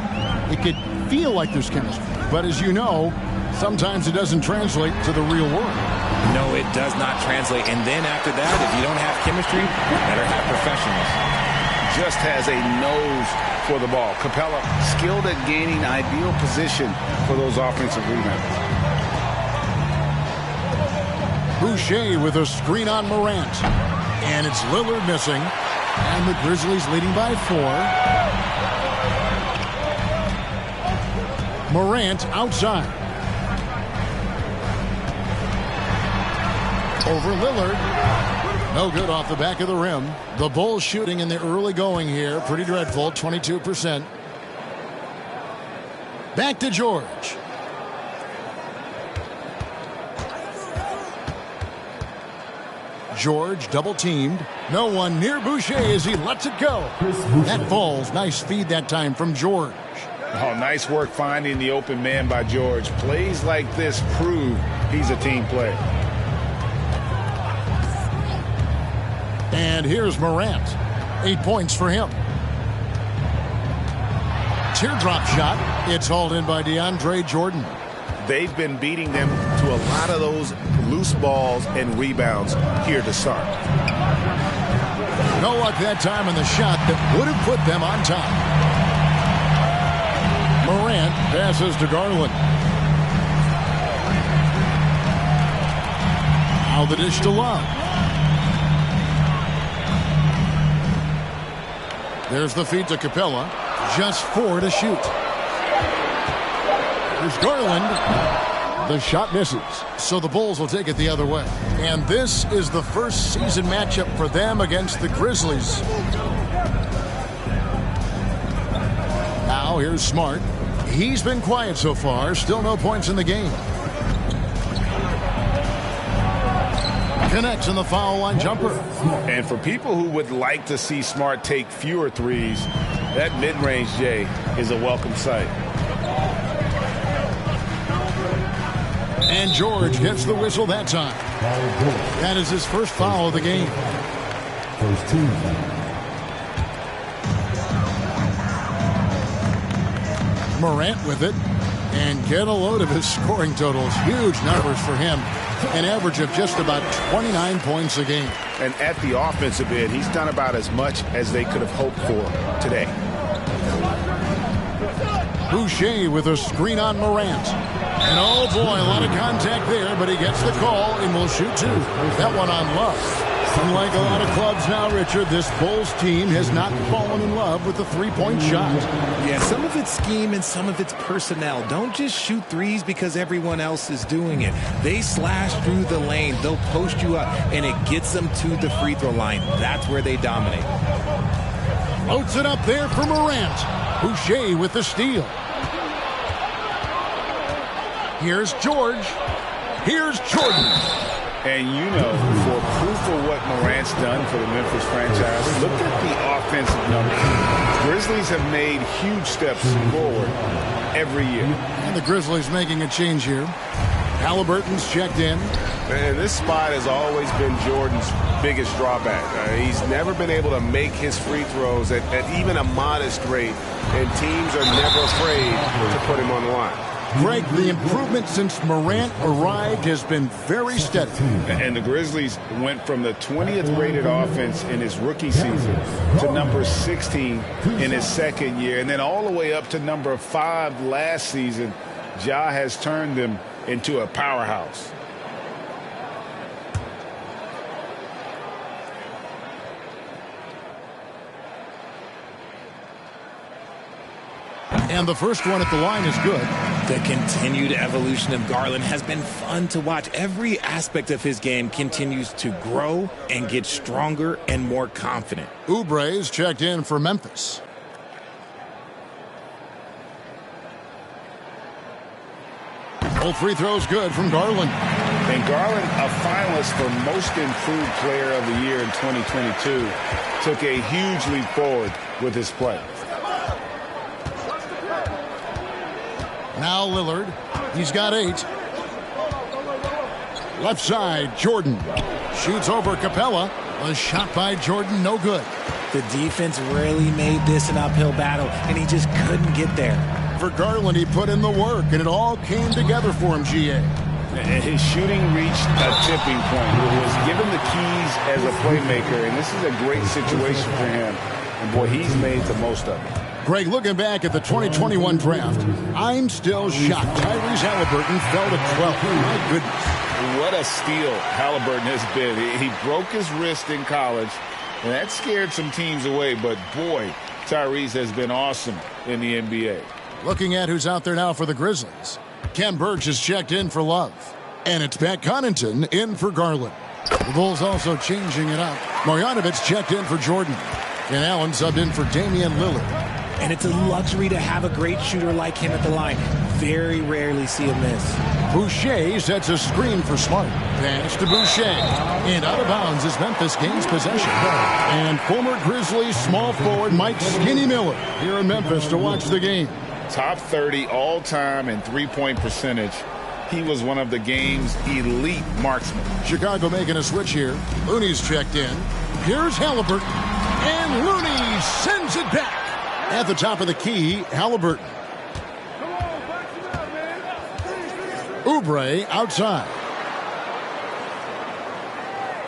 it could feel like there's chemistry. But as you know, sometimes it doesn't translate to the real world. No, it does not translate. And then after that, if you don't have chemistry, you better have professionals. Just has a nose for the ball. Capella skilled at gaining ideal position for those offensive rebounds. Boucher with a screen on Morant. And it's Lillard missing. And the Grizzlies leading by 4. Morant outside. Over Lillard. No good off the back of the rim. The Bulls shooting in the early going here. Pretty dreadful, 22%. Back to George. George double teamed. No one near Boucher as he lets it go. That falls. Nice feed that time from George. Oh, nice work finding the open man by George. Plays like this prove he's a team player. And here's Morant. 8 points for him. Teardrop shot. It's hauled in by DeAndre Jordan. They've been beating them to a lot of those loose balls and rebounds here to start. No luck that time on the shot that would have put them on top. Morant passes to Garland. Now the dish to Love. There's the feed to Capella. Just 4 to shoot. There's Garland. The shot misses. So the Bulls will take it the other way. And this is the first season matchup for them against the Grizzlies. Now here's Smart. He's been quiet so far. Still no points in the game. Connects in the foul line jumper. And for people who would like to see Smart take fewer threes, that mid-range J is a welcome sight. And George gets the whistle that time. That is his first foul of the game. First team. Morant with it. And get a load of his scoring totals. Huge numbers for him. An average of just about 29 points a game. And at the offensive end, he's done about as much as they could have hoped for today. Boucher with a screen on Morant. And oh boy, a lot of contact there, but he gets the call and will shoot two. That one on Love. Unlike a lot of clubs now, Richard, this Bulls team has not fallen in love with the three-point shot. Yeah, some of it's scheme and some of it's personnel. Don't just shoot threes because everyone else is doing it. They slash through the lane. They'll post you up, and it gets them to the free throw line. That's where they dominate. Floats it up there for Morant. Boucher with the steal. Here's George. Here's Jordan. And you know, for proof of what Morant's done for the Memphis franchise, look at the offensive numbers. Grizzlies have made huge steps forward every year. And the Grizzlies making a change here. Halliburton's checked in. Man, this spot has always been Jordan's biggest drawback. He's never been able to make his free throws at even a modest rate, and teams are never afraid to put him on the line. Greg, the improvement since Morant arrived has been very steady. And the Grizzlies went from the 20th rated offense in his rookie season to number 16 in his second year, and then all the way up to number 5 last season. Ja has turned them into a powerhouse. And the first one at the line is good. The continued evolution of Garland has been fun to watch. Every aspect of his game continues to grow and get stronger and more confident. Oubre's checked in for Memphis. Both free throws good from Garland. And Garland, a finalist for Most Improved Player of the Year in 2022, took a huge leap forward with his play. Now Lillard. He's got 8. Left side, Jordan. Shoots over Capella. A shot by Jordan, no good. The defense really made this an uphill battle, and he just couldn't get there. For Garland, he put in the work, and it all came together for him, GA. His shooting reached a tipping point. He was given the keys as a playmaker, and this is a great situation for him. And, boy, he's made the most of it. Greg, looking back at the 2021 draft, I'm still shocked. Tyrese Halliburton fell to 12th. My goodness. What a steal Halliburton has been. He broke his wrist in college, and that scared some teams away. But, boy, Tyrese has been awesome in the NBA. Looking at who's out there now for the Grizzlies. Ken Burch is checked in for Love. And it's Pat Connaughton in for Garland. The Bulls also changing it up. Marjanovic checked in for Jordan. And Allen subbed in for Damian Lillard. And it's a luxury to have a great shooter like him at the line. Very rarely see a miss. Boucher sets a screen for Smart. Pass to Boucher. And out of bounds as Memphis gains possession. And former Grizzlies small forward Mike Skinny Miller here in Memphis to watch the game. Top 30 all-time in three-point percentage. He was one of the game's elite marksmen. Chicago making a switch here. Looney's checked in. Here's Halliburton. And Looney sends it back. At the top of the key, Halliburton. Oubre outside.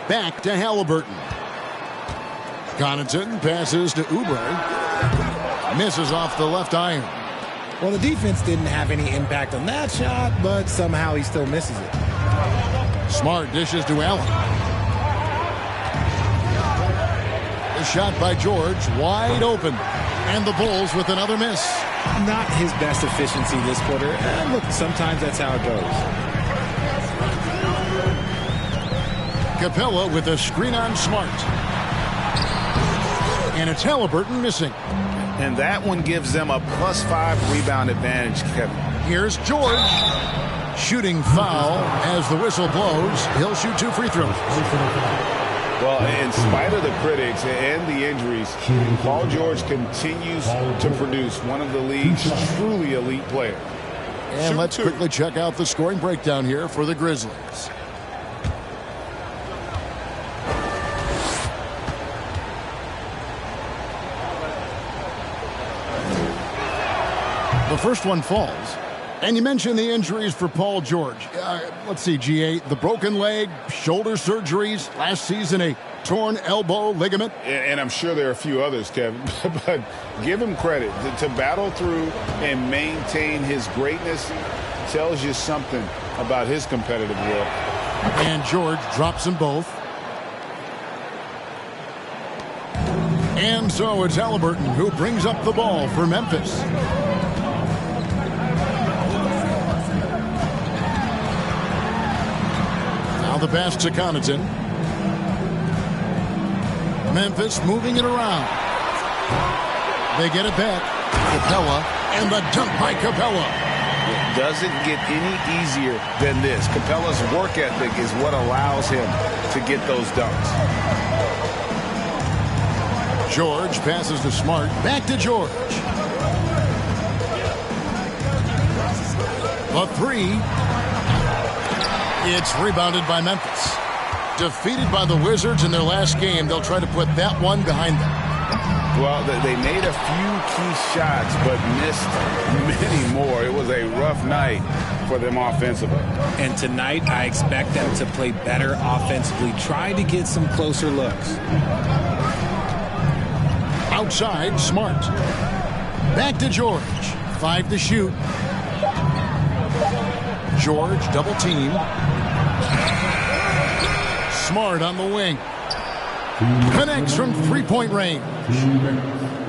Back to Halliburton. Connaughton passes to Oubre. Misses off the left iron. Well, the defense didn't have any impact on that shot, but somehow he still misses it. Smart dishes to Allen. The shot by George, wide open. And the Bulls with another miss. Not his best efficiency this quarter. Look, sometimes that's how it goes. Capella with a screen on Smart. And it's Halliburton missing. And that one gives them a +5 rebound advantage, Kevin. Here's George. Shooting foul as the whistle blows. He'll shoot 2 free throws. Well, in spite of the critics and the injuries, Paul George continues to produce one of the league's truly elite players. And let's quickly check out the scoring breakdown here for the Grizzlies. The first one falls. And you mentioned the injuries for Paul George. Let's see, GA, the broken leg, shoulder surgeries, last season a torn elbow ligament. And I'm sure there are a few others, Kevin, but give him credit to battle through and maintain his greatness. tells you something about his competitive will. And George drops them both. And so it's Halliburton who brings up the ball for Memphis. Now the pass to Connaughton. Memphis moving it around. They get it back. Capella, and the dunk by Capella. It doesn't get any easier than this. Capella's work ethic is what allows him to get those dunks. George passes to Smart. Back to George. The three. It's rebounded by Memphis. Defeated by the Wizards in their last game, they'll try to put that one behind them. Well, they made a few key shots, but missed many more. It was a rough night for them offensively. And tonight, I expect them to play better offensively. Try to get some closer looks. Outside, Smart. Back to George. 5 to shoot. George double team. Smart on the wing. Connects from three-point range.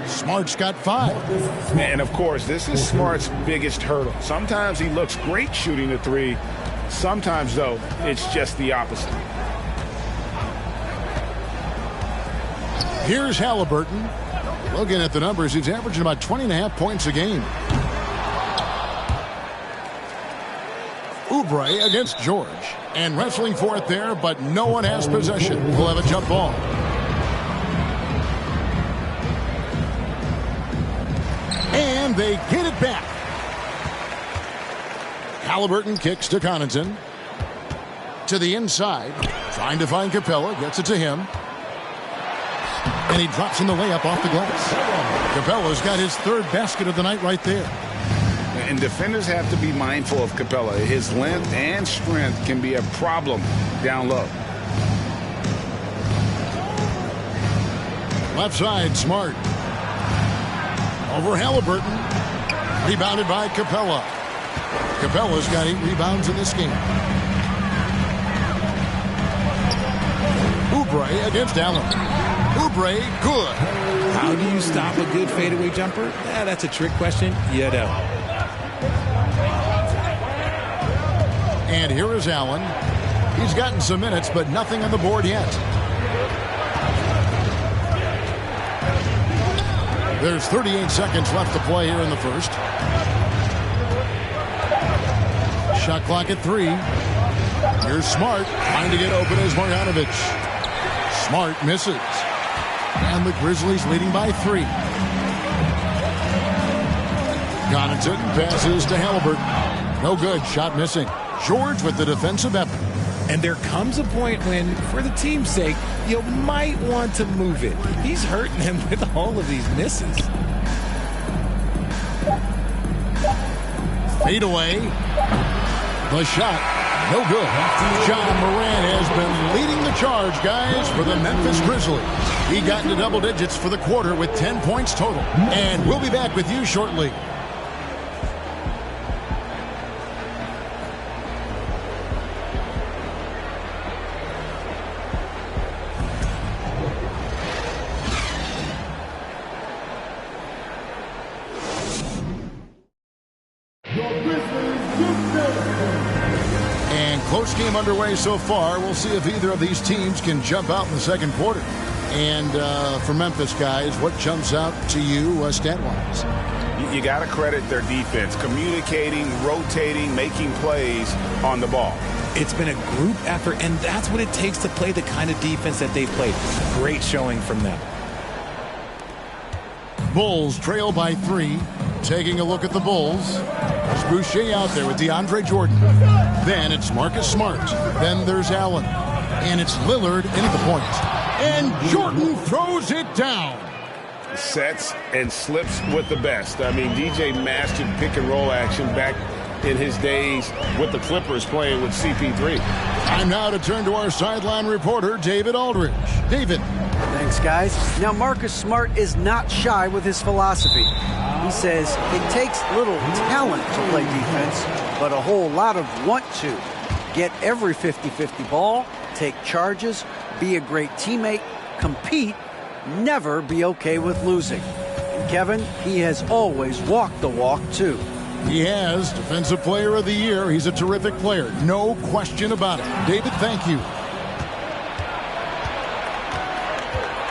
Smart's got 5. And, of course, this is Smart's biggest hurdle. Sometimes he looks great shooting the three. Sometimes, though, it's just the opposite. Here's Halliburton. Looking at the numbers, he's averaging about 20.5 points a game. Oubre against George. And wrestling for it there, but no one has possession. We'll have a jump ball. And they get it back. Halliburton kicks to Connaughton. To the inside. Trying to find Capella. Gets it to him. And he drops in the layup off the glass. Capella's got his 3rd basket of the night right there. And defenders have to be mindful of Capella. His length and strength can be a problem down low. Left side, Smart. Over Halliburton. Rebounded by Capella. Capella's got 8 rebounds in this game. Oubre against Allen. Oubre, good. How do you stop a good fadeaway jumper? That's a trick question. You know. And here is Allen. He's gotten some minutes, but nothing on the board yet. There's 38 seconds left to play here in the first. Shot clock at 3. Here's Smart trying to get open as Marjanovic. Smart misses. And the Grizzlies leading by 3. Connaughton passes to Halliburton. No good. Shot missing. George with the defensive effort. And there comes a point when, for the team's sake, you might want to move it. He's hurting him with all of these misses. Fade away. The shot. No good. John Moran has been leading the charge, guys, for the Memphis Grizzlies. He got into double digits for the quarter with 10 points total. And we'll be back with you shortly. Close game underway so far. We'll see if either of these teams can jump out in the second quarter. And for Memphis, guys, what jumps out to you stat-wise? You got to credit their defense. Communicating, rotating, making plays on the ball. It's been a group effort, and that's what it takes to play the kind of defense that they've played. Great showing from them. Bulls trail by 3. Taking a look at the Bulls. There's Boucher out there with DeAndre Jordan. Then it's Marcus Smart. Then there's Allen. And it's Lillard in at the point. And Jordan throws it down. Sets and slips with the best. I mean, DJ mastered pick and roll action back in his days with the Clippers playing with CP3. Time now to turn to our sideline reporter, David Aldridge. David. Thanks, guys. Now, Marcus Smart is not shy with his philosophy. He says it takes little talent to play defense. but a whole lot of want to. Get every 50-50 ball, take charges, be a great teammate, compete, never be okay with losing. And Kevin, he has always walked the walk, too. He has Defensive Player of the Year. He's a terrific player. No question about it. David, thank you.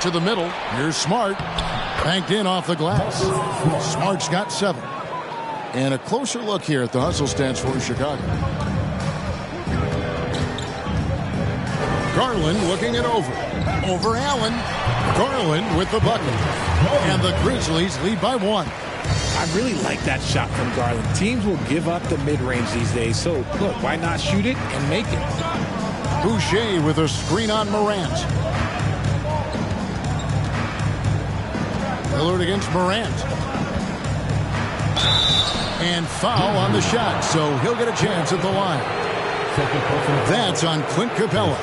To the middle. Here's Smart. Banked in off the glass. Smart's got 7. And a closer look here at the hustle stats for Chicago. Garland looking it over. Over Allen. Garland with the bucket. And the Grizzlies lead by 1. I really like that shot from Garland. Teams will give up the mid-range these days, so look, why not shoot it and make it? Boucher with a screen on Morant. Lillard against Morant. And foul on the shot, so he'll get a chance at the line. That's on Clint Capella.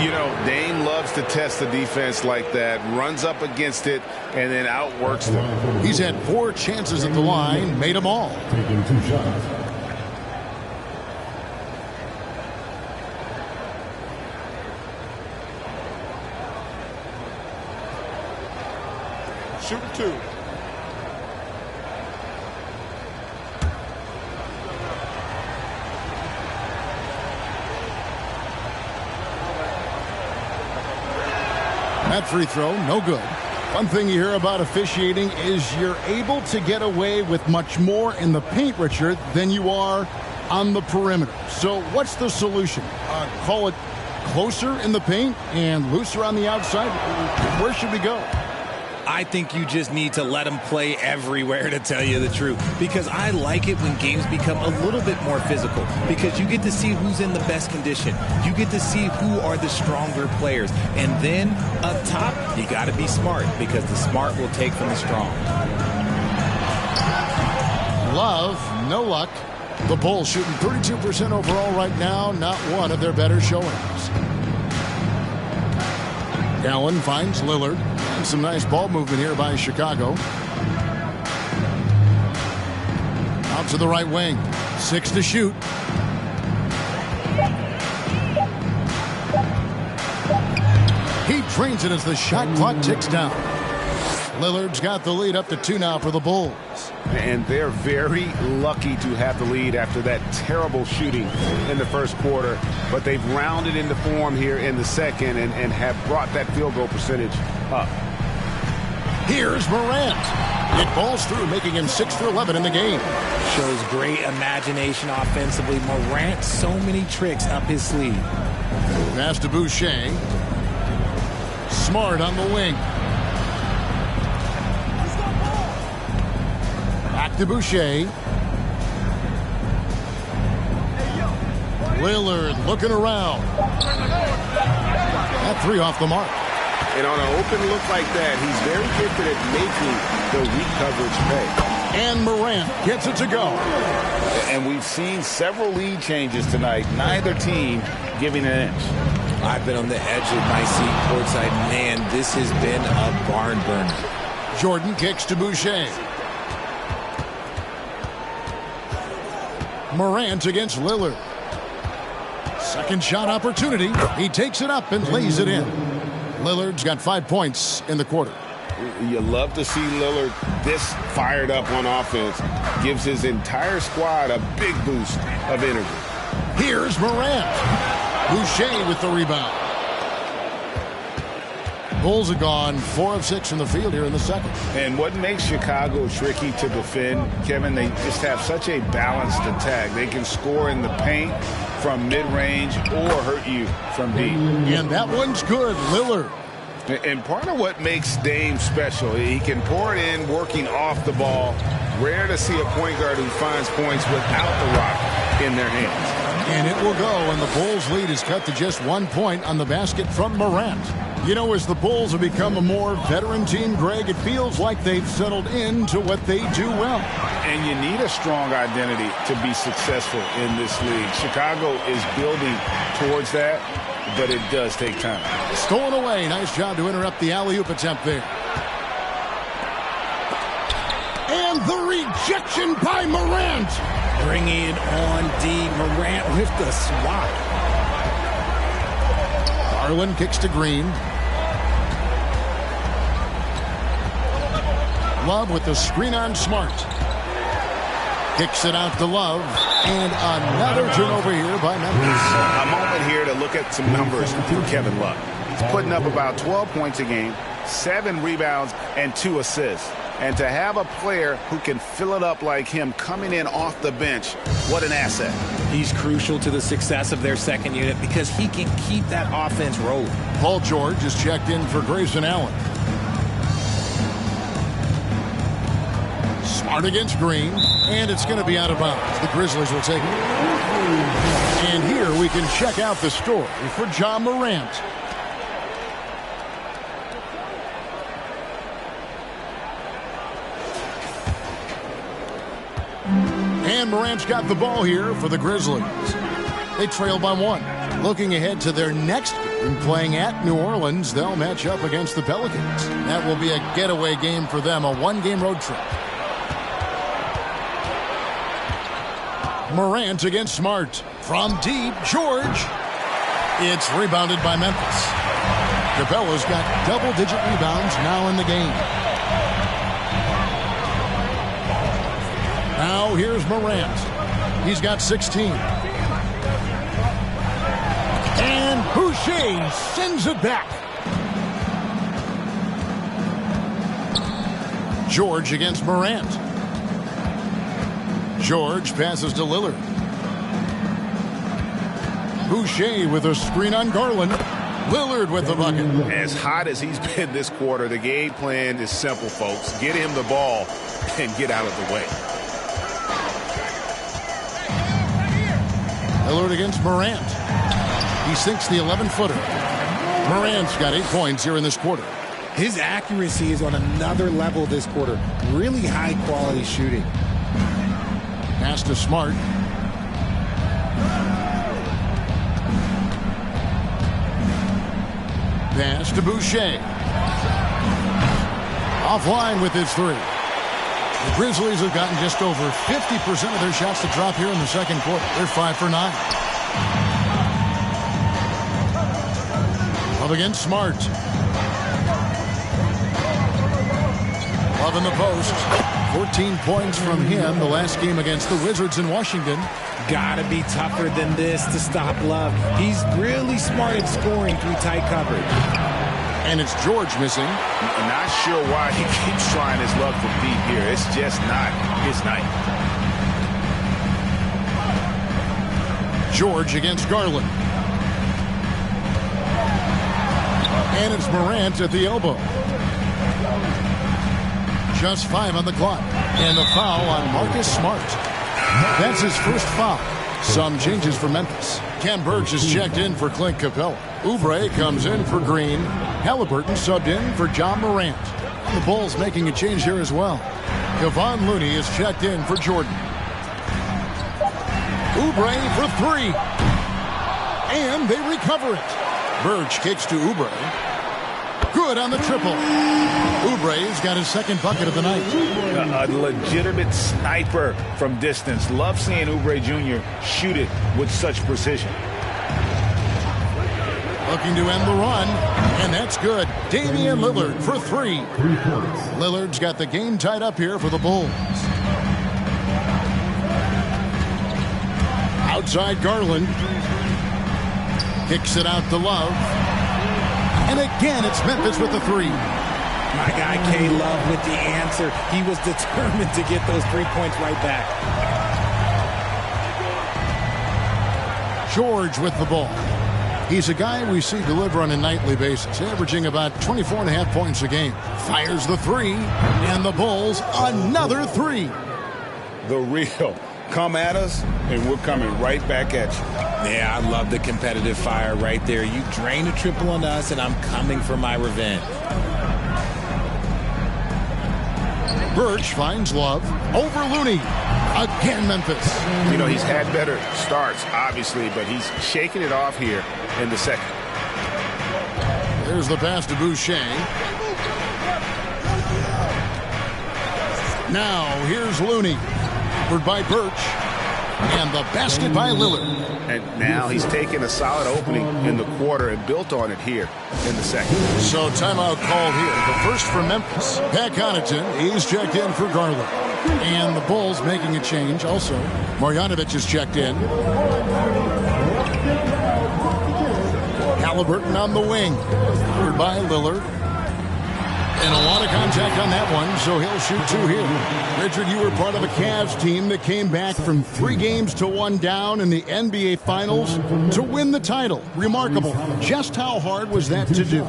You know, Dame loves to test the defense like that, runs up against it, and then outworks them. He's had 4 chances at the line, made them all. Taking 2 shots. Shooting 2. That free throw, no good. One thing you hear about officiating is you're able to get away with much more in the paint, Richard, than you are on the perimeter. So what's the solution? Call it closer in the paint and looser on the outside? Where should we go? I think you just need to let them play everywhere, to tell you the truth. Because I like it when games become a little bit more physical. Because you get to see who's in the best condition. You get to see who are the stronger players. And then, up top, you got to be smart. Because the smart will take from the strong. Love, no luck. The Bulls shooting 32% overall right now. Not one of their better showings. Allen finds Lillard. And some nice ball movement here by Chicago. Out to the right wing. 6 to shoot. He drains it as the shot clock ticks down. Lillard's got the lead up to 2 now for the Bulls. And they're very lucky to have the lead after that terrible shooting in the first quarter. But they've rounded into form here in the second and have brought that field goal percentage up. Here's Morant. It falls through, making him 6 for 11 in the game. Shows great imagination offensively. Morant, so many tricks up his sleeve. Pass to Boucher. Smart on the wing. Back to Boucher. Lillard looking around. That 3 off the mark. And on an open look like that, he's very gifted at making the weak coverage pay. And Morant gets it to go. And we've seen several lead changes tonight. Neither team giving an inch. I've been on the edge of my seat courtside. Man, this has been a barn burner. Jordan kicks to Boucher. Morant against Lillard. Second shot opportunity. He takes it up and lays it in. Lillard's got 5 points in the quarter. You love to see Lillard this fired up on offense. Gives his entire squad a big boost of energy. Here's Morant. Boucher with the rebound. Bulls have gone 4 of 6 from the field here in the second. And what makes Chicago tricky to defend, Kevin, they just have such a balanced attack. They can score in the paint from mid-range or hurt you from deep. And that one's good, Lillard. And part of what makes Dame special, he can pour it in working off the ball. Rare to see a point guard who finds points without the rock in their hands. And it will go, and the Bulls' lead is cut to just 1 point on the basket from Morant. You know, as the Bulls have become a more veteran team, Greg, it feels like they've settled into what they do well. And you need a strong identity to be successful in this league. Chicago is building towards that, but it does take time. Stolen away. Nice job to interrupt the alley-oop attempt there. And the rejection by Morant. Bringing it on D. Morant with the swat. Garland kicks to Green. Love with the screen on Smart. Kicks it out to Love. And another turnover here by Memphis. A moment here to look at some numbers for Kevin Love. He's putting up about 12 points a game, 7 rebounds, and 2 assists. And to have a player who can fill it up like him coming in off the bench, what an asset. He's crucial to the success of their second unit because he can keep that offense rolling. Paul George is checked in for Grayson Allen. Smart against Green, and it's going to be out of bounds. The Grizzlies will take it. And here we can check out the story for Ja Morant. And Morant's got the ball here for the Grizzlies. They trail by 1. Looking ahead to their next game, playing at New Orleans, they'll match up against the Pelicans. That will be a getaway game for them, a 1-game road trip. Morant against Smart. From deep, George. It's rebounded by Memphis. Capella's got double-digit rebounds now in the game. Now here's Morant. He's got 16. And Boucher sends it back. George against Morant. George passes to Lillard. Boucher with a screen on Garland. Lillard with the bucket. As hot as he's been this quarter, the game plan is simple, folks. Get him the ball and get out of the way. Lillard against Morant. He sinks the 11-footer. Morant's got 8 points here in this quarter. His accuracy is on another level this quarter. Really high-quality shooting. Pass to Smart. Pass to Boucher. Offline with his 3. The Grizzlies have gotten just over 50% of their shots to drop here in the second quarter. They're 5 for 9. Love against Smart. Love in the post. 14 points from him the last game against the Wizards in Washington. Gotta be tougher than this to stop Love. He's really smart at scoring through tight coverage. And it's George missing. I'm not sure why he keeps trying his luck from deep here. It's just not his night. George against Garland. And it's Morant at the elbow. Just 5 on the clock. And a foul on Marcus Smart. That's his first foul. Some changes for Memphis. Ken Burch is checked in for Clint Capella. Oubre comes in for Green. Halliburton subbed in for Ja Morant. The Bulls making a change here as well. Kevon Looney is checked in for Jordan. Oubre for 3. And they recover it. Burch kicks to Oubre. Good on the triple. Oubre's got his second bucket of the night. A legitimate sniper from distance. Love seeing Oubre Jr. shoot it with such precision. Looking to end the run, and that's good. Damian Lillard for 3. Lillard's got the game tied up here for the Bulls. Outside Garland. Kicks it out to Love. And again, it's Memphis with the 3. My guy K-Love with the answer. He was determined to get those 3 points right back. George with the ball. He's a guy we see deliver on a nightly basis, averaging about 24.5 points a game. Fires the 3, and the Bulls another 3. The real. Come at us, and we're coming right back at you. Yeah, I love the competitive fire right there. You drain a triple on us, and I'm coming for my revenge. Burch finds Love over Looney. Again, Memphis. You know, he's had better starts, obviously, but he's shaking it off here in the second. There's the pass to Boucher. Now, here's Looney. By Burch. And the basket by Lillard. And now he's taken a solid opening in the quarter and built on it here in the second. So timeout called here. The first for Memphis. Pat Connaughton, he's checked in for Garland. And the Bulls making a change also. Marjanovic is checked in. Halliburton on the wing. Covered by Lillard. And a lot of contact on that one, so he'll shoot 2 here. Richard, you were part of a Cavs team that came back from 3 games to 1 down in the NBA Finals to win the title. Remarkable. Just how hard was that to do?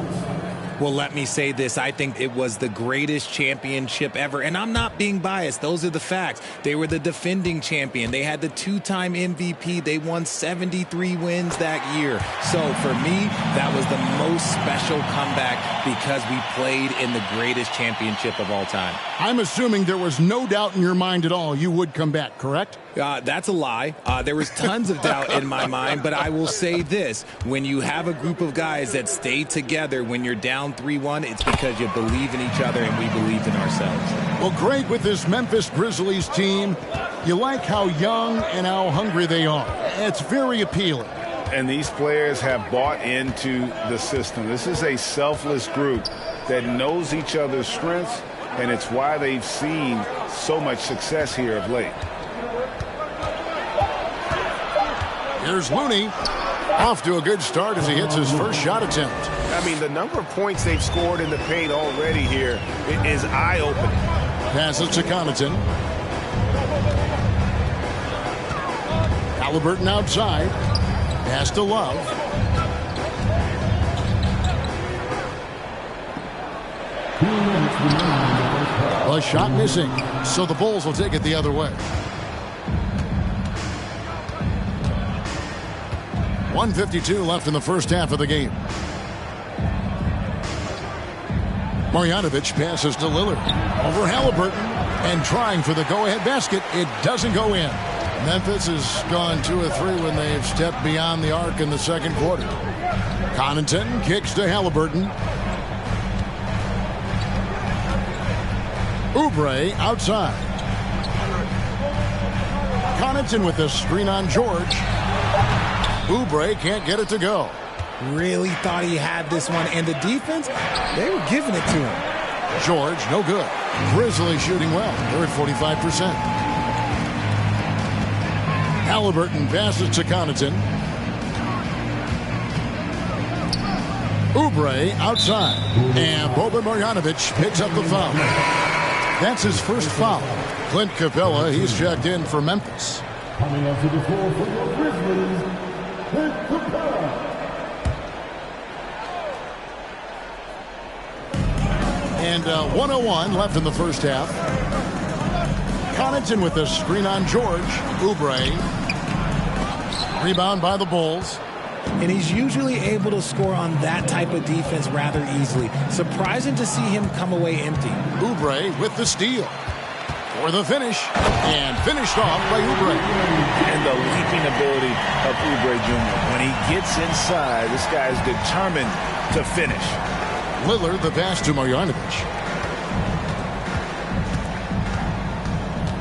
Well, let me say this. I think it was the greatest championship ever. And I'm not being biased. Those are the facts. They were the defending champion. They had the 2-time MVP. They won 73 wins that year. So for me, that was the most special comeback because we played in the greatest championship of all time. I'm assuming there was no doubt in your mind at all you would come back, correct? That's a lie. There was tons of doubt in my mind, but I will say this. When you have a group of guys that stay together when you're down 3-1, it's because you believe in each other and we believed in ourselves. Well, Greg, with this Memphis Grizzlies team, you like how young and how hungry they are. It's very appealing. And these players have bought into the system. This is a selfless group that knows each other's strengths, and it's why they've seen so much success here of late. Here's Looney. Off to a good start as he hits his first shot attempt. I mean, the number of points they've scored in the paint already here is eye-opening. Passes to Connaughton. Halliburton outside. Pass to Love. A shot missing, so the Bulls will take it the other way. 1:52 left in the first half of the game. Marjanovic passes to Lillard. Over Halliburton and trying for the go-ahead basket. It doesn't go in. Memphis has gone 2 of 3 when they've stepped beyond the arc in the second quarter. Connaughton kicks to Halliburton. Oubre outside. Connaughton with the screen on George. Oubre can't get it to go. Really thought he had this one, and the defense, they were giving it to him. George, no good. Grizzlies shooting well. They're at 45%. Halliburton passes to Connaughton. Oubre outside. And Boban Marjanovic picks up the foul. That's his first foul. Clint Capella, he's checked in for Memphis. Coming onto the floor for your Grizzlies, Clint Capella. And 1:01 left in the first half. Connaughton with the screen on George. Oubre. Rebound by the Bulls. And he's usually able to score on that type of defense rather easily. Surprising to see him come away empty. Oubre with the steal. For the finish. And finished off by Oubre. And the leaping ability of Oubre Jr. When he gets inside, this guy's determined to finish. Lillard the pass to Marjanovic.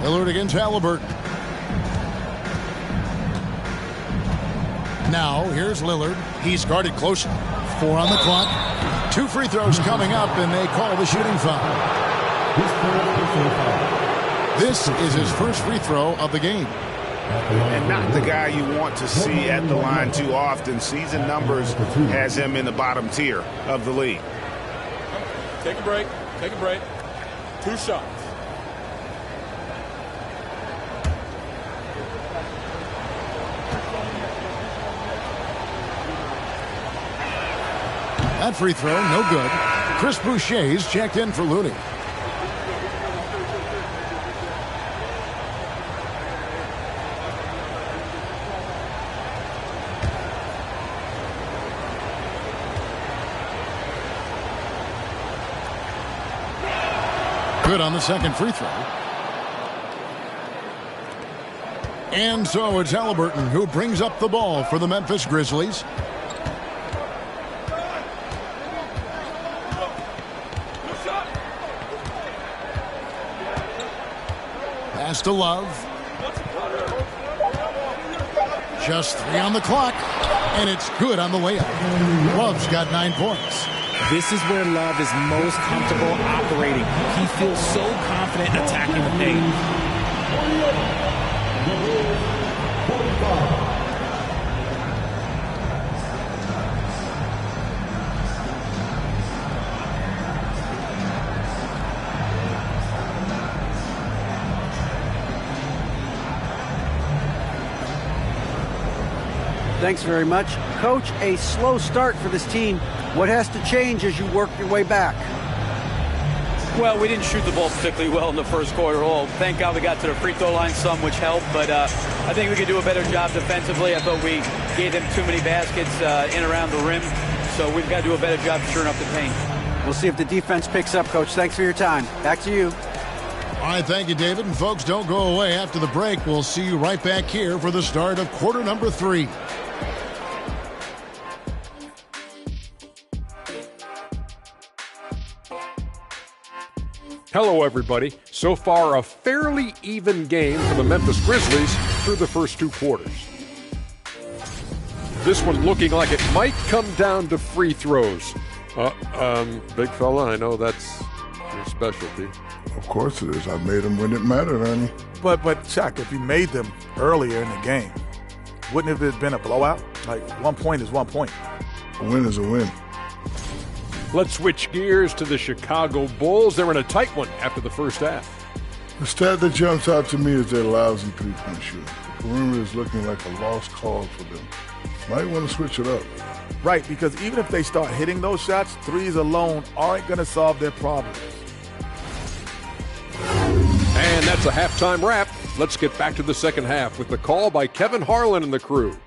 Lillard against Halliburton. Now, here's Lillard. He's guarded closely. 4 on the clock. 2 free throws coming up, and they call the shooting foul. This is his first free throw of the game. And not the guy you want to see at the line too often. Season numbers has him in the bottom tier of the league. Take a break. Take a break. 2 shots. That free throw, no good. Chris Boucher's checked in for Looney. Good on the second free throw. And so it's Halliburton who brings up the ball for the Memphis Grizzlies. Pass to Love. Just 3 on the clock, and it's good on the layup. Love's got 9 points. This is where Love is most comfortable operating. He feels so confident attacking the paint. Thanks very much. Coach, a slow start for this team. What has to change as you work your way back? Well, we didn't shoot the ball particularly well in the first quarter at all. Thank God we got to the free throw line some, which helped. But I think we could do a better job defensively. I thought we gave them too many baskets in around the rim. So we've got to do a better job shoring up the paint. We'll see if the defense picks up, Coach. Thanks for your time. Back to you. All right, thank you, David. And folks, don't go away. After the break, we'll see you right back here for the start of quarter number 3. Hello, everybody. So far, a fairly even game for the Memphis Grizzlies through the first 2 quarters. This one looking like it might come down to free throws. Big fella, I know that's your specialty. Of course it is. I made them when it mattered, honey. But Shaq, if you made them earlier in the game, wouldn't it have been a blowout? Like, 1 point is 1 point. A win is a win. Let's switch gears to the Chicago Bulls. They're in a tight one after the first half. The stat that jumps out to me is their lousy three-point shooting. The perimeter is looking like a lost cause for them. Might want to switch it up. Right, because even if they start hitting those shots, threes alone aren't going to solve their problems. And that's a halftime wrap. Let's get back to the second half with the call by Kevin Harlan and the crew.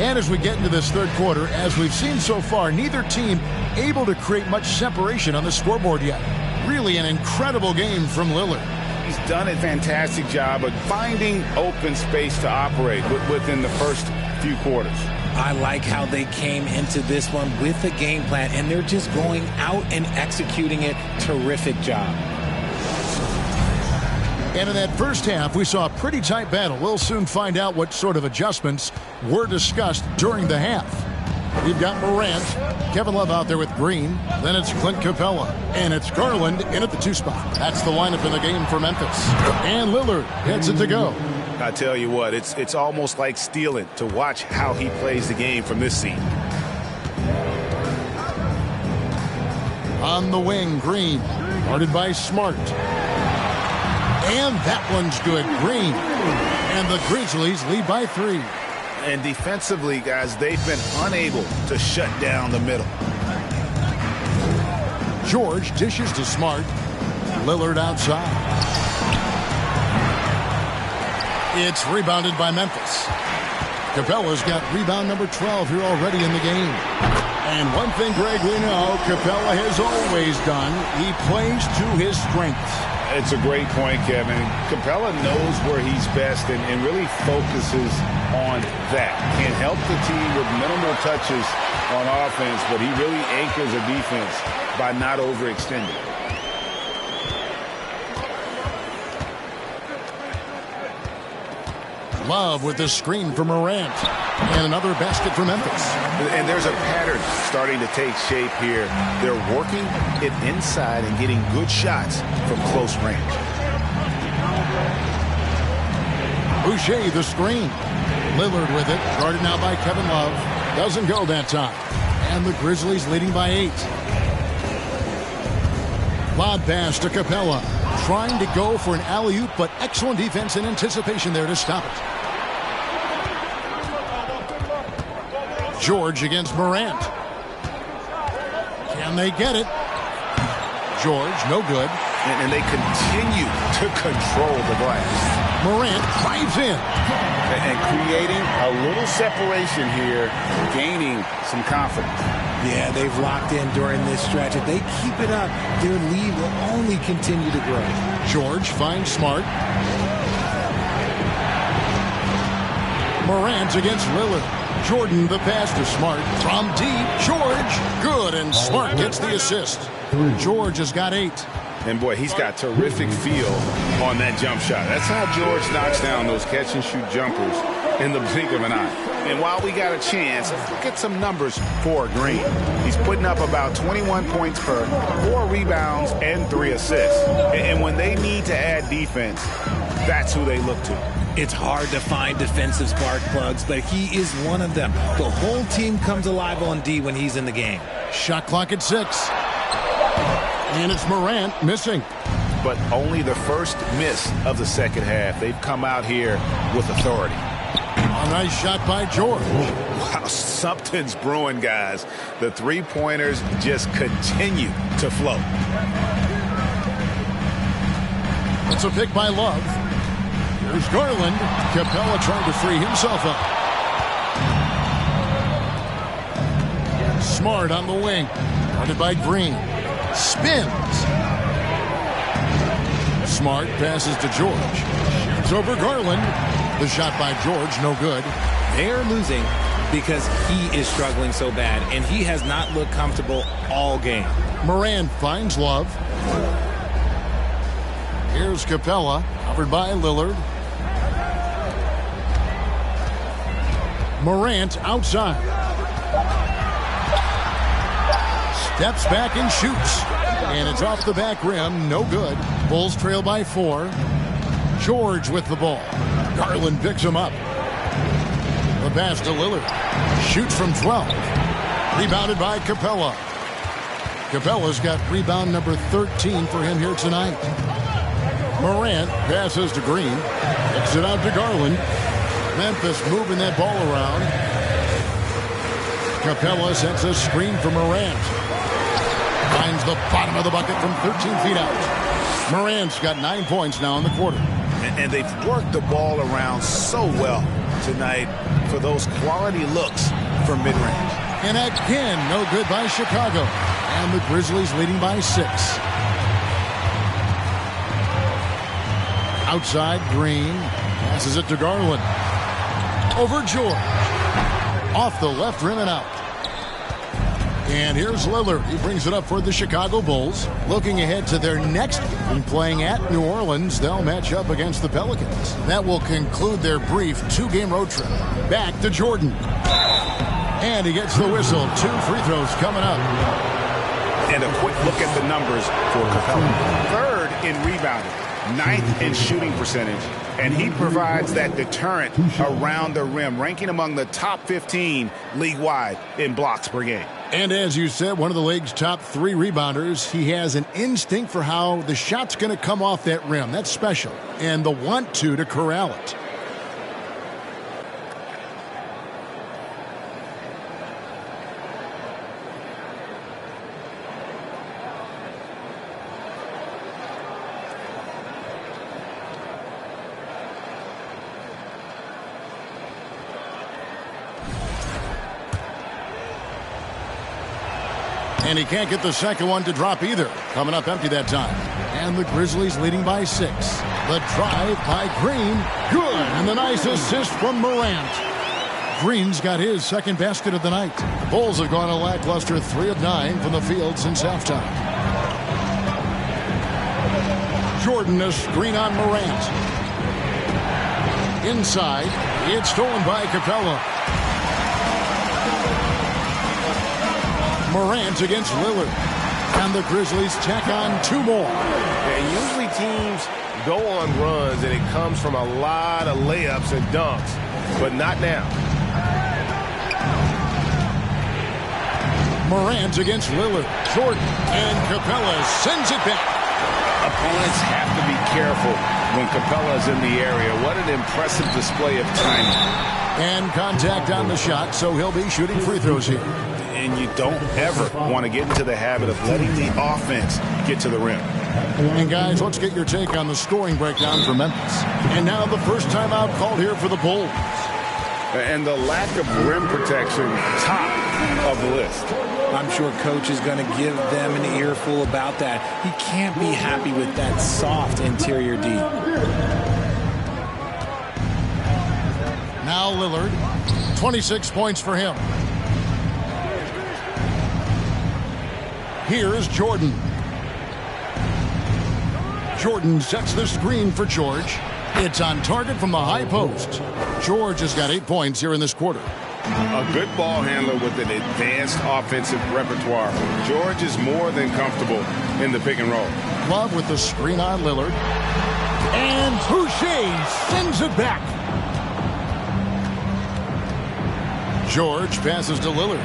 And as we get into this third quarter, as we've seen so far, neither team able to create much separation on the scoreboard yet. Really an incredible game from Lillard. He's done a fantastic job of finding open space to operate within the first few quarters. I like how they came into this one with a game plan, and they're just going out and executing it. Terrific job. And in that first half, we saw a pretty tight battle. We'll soon find out what sort of adjustments were discussed during the half. We've got Morant, Kevin Love out there with Green. Then it's Clint Capella. And it's Garland in at the 2 spot. That's the lineup in the game for Memphis. And Lillard gets it to go. I tell you what, it's almost like stealing to watch how he plays the game from this seat. On the wing, Green. Guarded by Smart. And that one's good. Green. And the Grizzlies lead by 3. And defensively, guys, they've been unable to shut down the middle. George dishes to Smart. Lillard outside. It's rebounded by Memphis. Capella's got rebound number 12 here already in the game. And one thing, Greg, we know Capella has always done. He plays to his strengths. It's a great point, Kevin. Capella knows where he's best and really focuses on that. Can help the team with minimal touches on offense, but he really anchors a defense by not overextending. Love with the screen for Morant. And another basket for Memphis. And there's a pattern starting to take shape here. They're working it inside and getting good shots from close range. Boucher the screen. Lillard with it. Guarded now by Kevin Love. Doesn't go that time. And the Grizzlies leading by 8. Lob pass to Capella. Trying to go for an alley-oop, but excellent defense and anticipation there to stop it. George against Morant. Can they get it? George, no good. And they continue to control the glass. Morant drives in. And creating a little separation here, gaining some confidence. Yeah, they've locked in during this stretch. If they keep it up, their lead will only continue to grow. George finds Smart. Morant against Lillard. Jordan, the pass to Smart. From deep, George. Good, and Smart gets the assist. George has got 8. And, boy, he's got terrific feel on that jump shot. That's how George knocks down those catch-and-shoot jumpers in the blink of an eye. And while we got a chance, look at some numbers for Green. He's putting up about 21 points per 4 rebounds and 3 assists. And when they need to add defense, that's who they look to. It's hard to find defensive spark plugs, but he is one of them. The whole team comes alive on D when he's in the game. Shot clock at 6. And it's Morant missing. But only the first miss of the second half. They've come out here with authority. A nice shot by George. Wow, something's brewing, guys. The three-pointers just continue to flow. It's a pick by Love. Here's Garland. Capella trying to free himself up. Smart on the wing. Guarded by Green. Spins. Smart passes to George. Shoots over Garland. The shot by George, no good. They're losing because he is struggling so bad, and he has not looked comfortable all game. Morant finds Love. Here's Capella, covered by Lillard. Morant outside. Steps back and shoots. And it's off the back rim, no good. Bulls trail by 4. George with the ball. Garland picks him up. The pass to Lillard. Shoots from 12. Rebounded by Capella. Capella's got rebound number 13 for him here tonight. Morant passes to Green. Kicks it out to Garland. Memphis moving that ball around. Capella sets a screen for Morant. Finds the bottom of the bucket from 13 feet out. Morant's got 9 points now in the quarter. And they've worked the ball around so well tonight for those quality looks from mid-range. And again, no good by Chicago. And the Grizzlies leading by 6. Outside, Green passes it to Garland. Over George. Off the left rim and out. And here's Lillard. He brings it up for the Chicago Bulls. Looking ahead to their next game, playing at New Orleans, they'll match up against the Pelicans. That will conclude their brief 2-game road trip. Back to Jordan. And he gets the whistle. 2 free throws coming up. And a quick look at the numbers for Capella. 3rd in rebounding, 9th in shooting percentage. And he provides that deterrent around the rim, ranking among the top 15 league-wide in blocks per game. And as you said, one of the league's top 3 rebounders. He has an instinct for how the shot's going to come off that rim. That's special. And the want to corral it. And he can't get the second one to drop either. Coming up empty that time. And the Grizzlies leading by 6. The drive by Green. Good. And the nice assist from Morant. Green's got his second basket of the night. The Bulls have gone a lackluster 3 of 9 from the field since halftime. Jordan, a screen on Morant. Inside. It's stolen by Capella. Morant against Lillard. And the Grizzlies tack on 2 more. And usually teams go on runs and it comes from a lot of layups and dunks, but not now. Morant against Lillard. Jordan and Capella sends it back. Opponents have to be careful when Capella's in the area. What an impressive display of timing. And contact on the shot, so he'll be shooting free throws here. And you don't ever want to get into the habit of letting the offense get to the rim. And guys, let's get your take on the scoring breakdown for Memphis. And now the first timeout called here for the Bulls. And the lack of rim protection, top of the list. I'm sure Coach is going to give them an earful about that. He can't be happy with that soft interior D. Now Lillard 26 points for him. Here's Jordan. Jordan sets the screen for George. It's on target from the high post. George has got 8 points here in this quarter. A good ball handler with an advanced offensive repertoire. George is more than comfortable in the pick and roll. Love with the screen on Lillard. And Boucher sends it back. George passes to Lillard.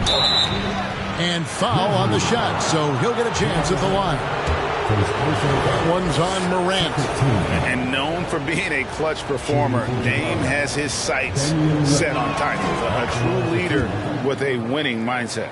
And foul on the shot, so he'll get a chance at the line. That one's on Morant. And known for being a clutch performer, Dame has his sights set on titles. A true leader with a winning mindset.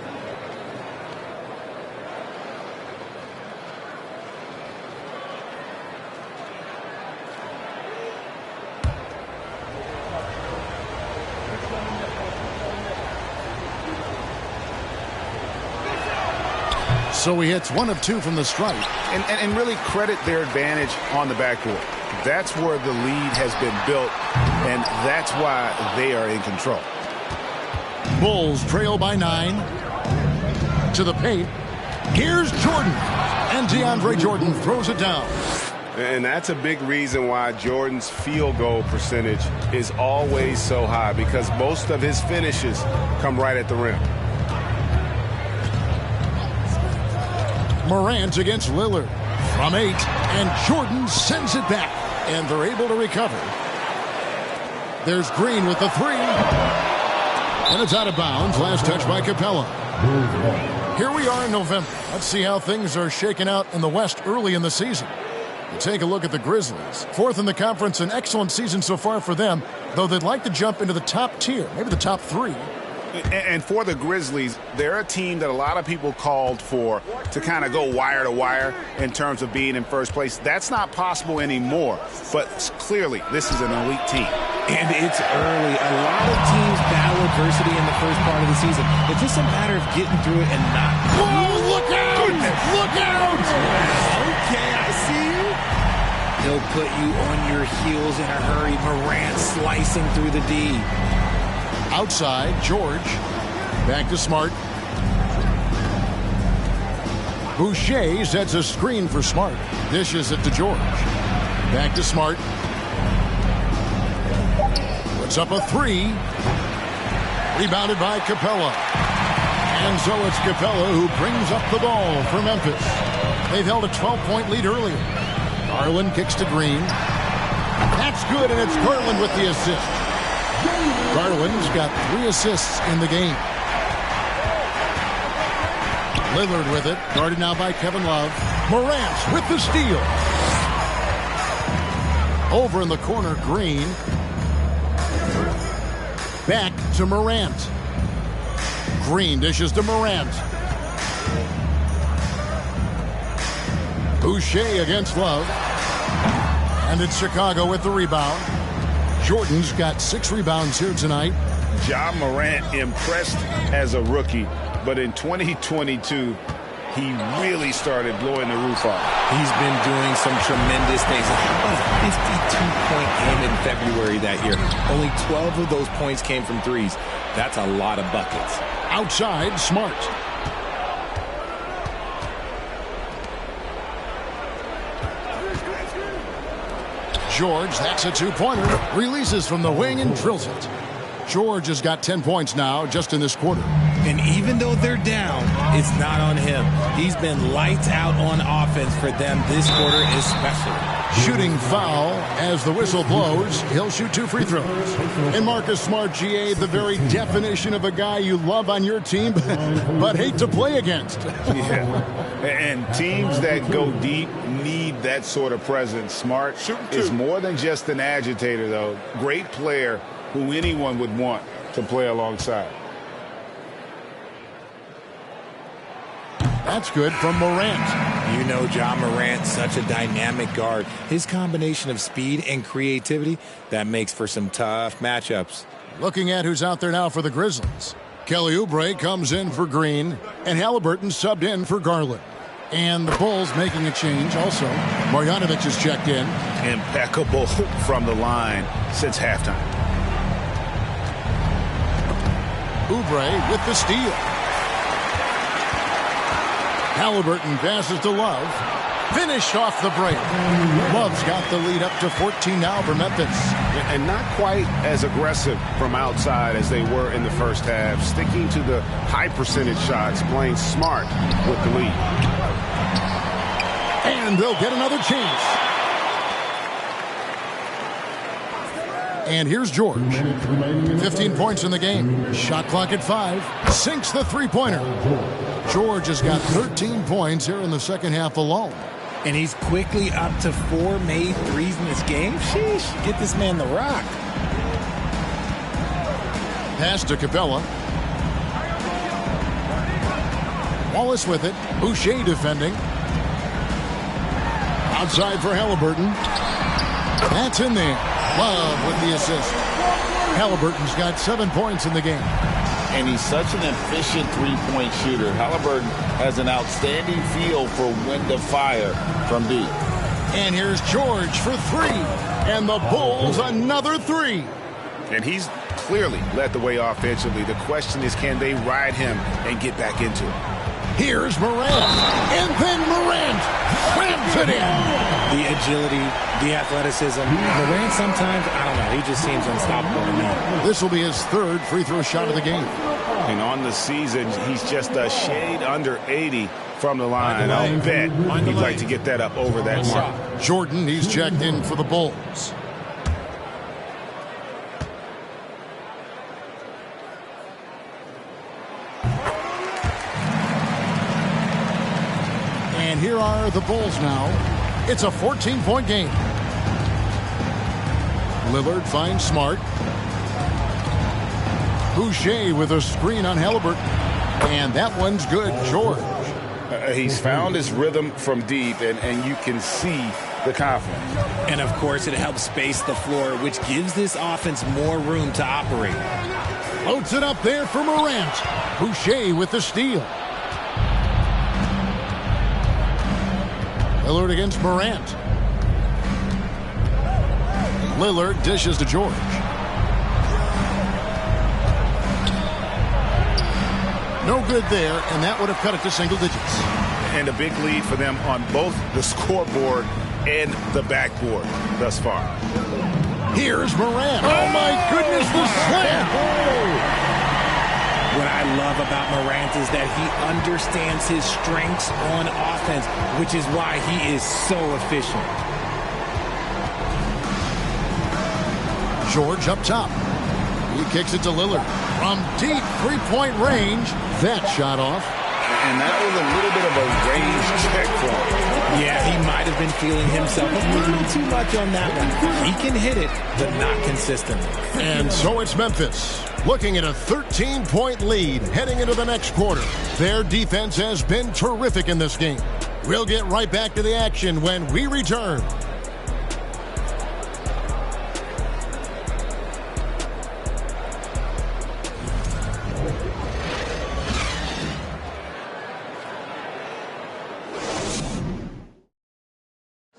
So he hits 1 of 2 from the stripe. And really credit their advantage on the backboard. That's where the lead has been built, and that's why they are in control. Bulls trail by 9. To the paint. Here's Jordan. And DeAndre Jordan throws it down. And that's a big reason why Jordan's field goal percentage is always so high, because most of his finishes come right at the rim. Morant against Lillard from 8, and Jordan sends it back, and they're able to recover. There's Green with the 3, and it's out of bounds. Last touch by Capella. Here we are in November. Let's see how things are shaking out in the West early in the season. You take a look at the Grizzlies. 4th in the conference, an excellent season so far for them, though they'd like to jump into the top tier, maybe the top 3. And for the Grizzlies, they're a team that a lot of people called for to kind of go wire to wire in terms of being in first place. That's not possible anymore. But clearly, this is an elite team. And it's early. A lot of teams battle adversity in the first part of the season. It's just a matter of getting through it and not. Whoa, look out! Goodness. Look out! Okay, I see you. He'll put you on your heels in a hurry. Morant slicing through the D. Outside, George. Back to Smart. Boucher sets a screen for Smart. Dishes it to George. Back to Smart. Puts up a 3. Rebounded by Capella. And so it's Capella who brings up the ball for Memphis. They've held a 12-point lead earlier. Garland kicks to Green. That's good, and it's Garland with the assist. Garland's got 3 assists in the game. Lillard with it, guarded now by Kevin Love. Morant with the steal. Over in the corner, Green. Back to Morant. Green dishes to Morant. Boucher against Love. And it's Chicago with the rebound. Jordan's got 6 rebounds here tonight. Ja Morant impressed as a rookie, but in 2022, he really started blowing the roof off. He's been doing some tremendous things. A 52-point game in February that year. Only 12 of those points came from threes. That's a lot of buckets. Outside, Smart. George, that's a 2-pointer. Releases from the wing and drills it. George has got 10 points now just in this quarter. And even though they're down, it's not on him. He's been lights out on offense for them this quarter especially. Shooting foul as the whistle blows. He'll shoot 2 free throws. And Marcus Smart, GA, the very definition of a guy you love on your team but hate to play against. Yeah. And teams that go deep need that sort of presence. Smart is more than just an agitator, though. Great player who anyone would want to play alongside. That's good from Morant. You know Ja Morant, such a dynamic guard. His combination of speed and creativity, that makes for some tough matchups. Looking at who's out there now for the Grizzlies. Kelly Oubre comes in for Green, and Halliburton subbed in for Garland. And the Bulls making a change also. Marjanovic is checked in. Impeccable from the line since halftime. Oubre with the steal. Halliburton passes to Love. Finished off the break. Love's got the lead up to 14 now for Memphis. And not quite as aggressive from outside as they were in the first half. Sticking to the high percentage shots, playing smart with the lead. And they'll get another chance. And here's George. 15 points in the game. Shot clock at 5. Sinks the three-pointer. George has got 13 points here in the second half alone. And he's quickly up to 4 made threes in this game. Sheesh, get this man the rock. Pass to Capella. Wallace with it. Boucher defending. Outside for Halliburton. That's in there. Love with the assist. Halliburton's got 7 points in the game. And he's such an efficient three-point shooter. Halliburton has an outstanding feel for when to fire from deep. And here's George for 3. And the Bulls another 3. And he's clearly led the way offensively. The question is, can they ride him and get back into it? Here's Morant. And then Morant slams it in. The agility, the athleticism. Morant sometimes, I don't know, he just seems unstoppable to me. This will be his 3rd free throw shot of the game. And on the season, he's just a shade under 80 from the line. And I'll bet he'd like to get that up over that mark. Jordan, he's checked in for the Bulls. And here are the Bulls now. It's a 14-point game. Lillard finds Smart. Boucher with a screen on Halliburton. And that one's good. George. He's found his rhythm from deep, and you can see the confidence. And, of course, it helps space the floor, which gives this offense more room to operate. Loads it up there for Morant. Boucher with the steal. Lillard against Morant. Lillard dishes to George. No good there, and that would have cut it to single digits. And a big lead for them on both the scoreboard and the backboard thus far. Here's Morant. Oh, my goodness, the slam. What I love about Morant is that he understands his strengths on offense, which is why he is so efficient. George up top. He kicks it to Lillard. From deep three-point range, that shot off. And that was a little bit of a range check for him. Yeah, he might have been feeling himself a little too much on that one. He can hit it, but not consistently. And so it's Memphis, looking at a 13-point lead heading into the next quarter. Their defense has been terrific in this game. We'll get right back to the action when we return.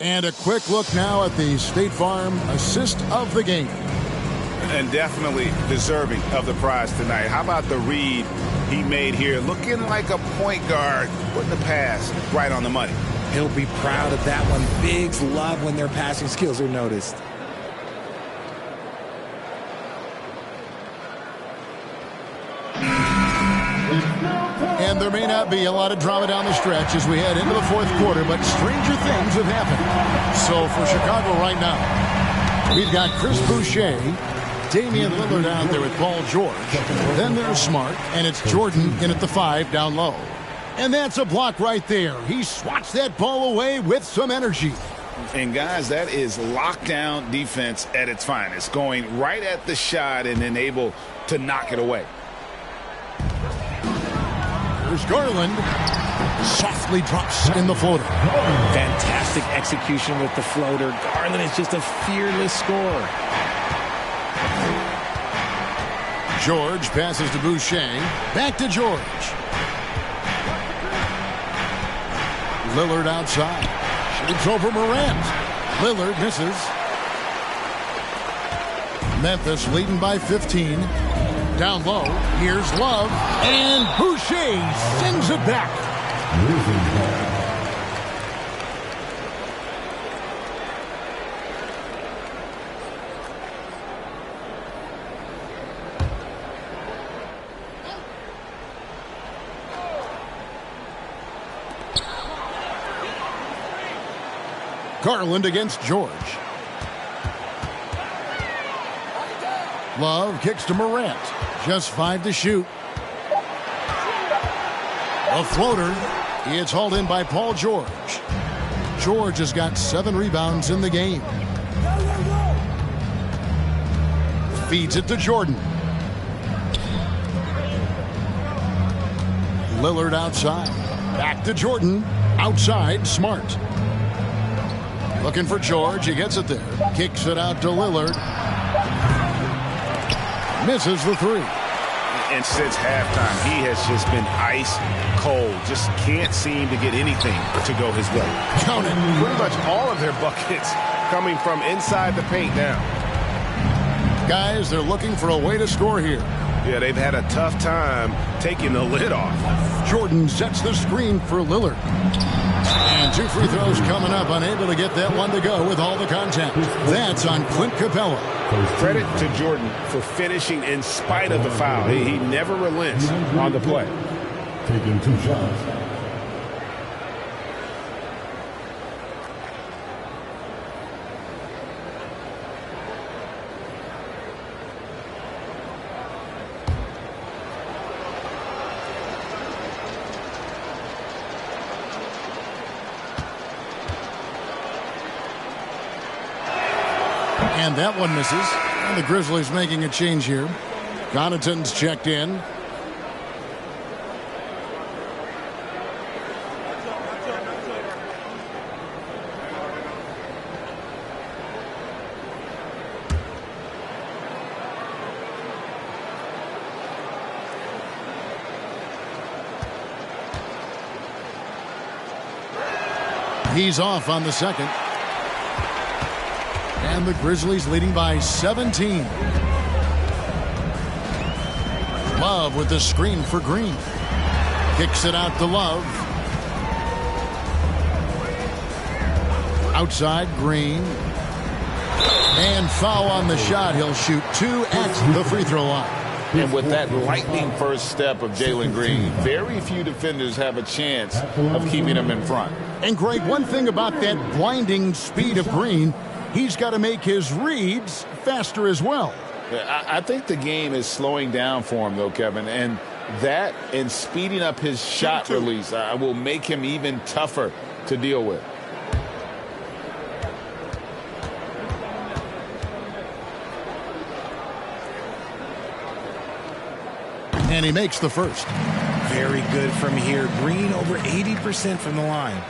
And a quick look now at the State Farm assist of the game. And definitely deserving of the prize tonight. How about the read he made here? Looking like a point guard, putting the pass right on the money. He'll be proud of that one. Bigs love when their passing skills are noticed. And there may not be a lot of drama down the stretch as we head into the fourth quarter, but stranger things have happened. So for Chicago right now, we've got Chris Boucher, Damian Lillard out there with Paul George. Then there's Smart, and it's Jordan in at the 5 down low. And that's a block right there. He swats that ball away with some energy. And, guys, that is lockdown defense at its finest, going right at the shot and then able to knock it away. Here's Garland. Softly drops in the floater. Fantastic execution with the floater. Garland is just a fearless scorer. George passes to Boucher. Back to George. Lillard outside. Shoots over Morant. Lillard misses. Memphis leading by 15. Down low, here's Love, and Boucher sends it back. Garland against George. Love kicks to Morant. Just 5 to shoot. A floater. It's hauled in by Paul George. George has got 7 rebounds in the game. Feeds it to Jordan. Lillard outside. Back to Jordan. Outside, Smart. Looking for George. He gets it there. Kicks it out to Lillard. Misses the 3. And since halftime, he has just been ice cold. Just can't seem to get anything to go his way. Count it. Pretty much all of their buckets coming from inside the paint now. Guys, they're looking for a way to score here. Yeah, they've had a tough time taking the lid off. Jordan sets the screen for Lillard. And 2 free throws coming up, unable to get that one to go with all the contact. That's on Clint Capella. Credit to Jordan for finishing in spite of the foul. He never relents on the play. Taking 2 shots. And that one misses. And the Grizzlies making a change here. Connaughton's checked in. He's off on the second. And the Grizzlies leading by 17. Love with the screen for Green. Kicks it out to Love. Outside, Green. And foul on the shot. He'll shoot 2 at the free throw line. And with that lightning first step of Jalen Green, very few defenders have a chance of keeping him in front. And Greg, one thing about that blinding speed of Green, he's got to make his reads faster as well. I think the game is slowing down for him, though, Kevin. And that and speeding up his shot release will make him even tougher to deal with. And he makes the first. Very good from here. Green over 80% from the line.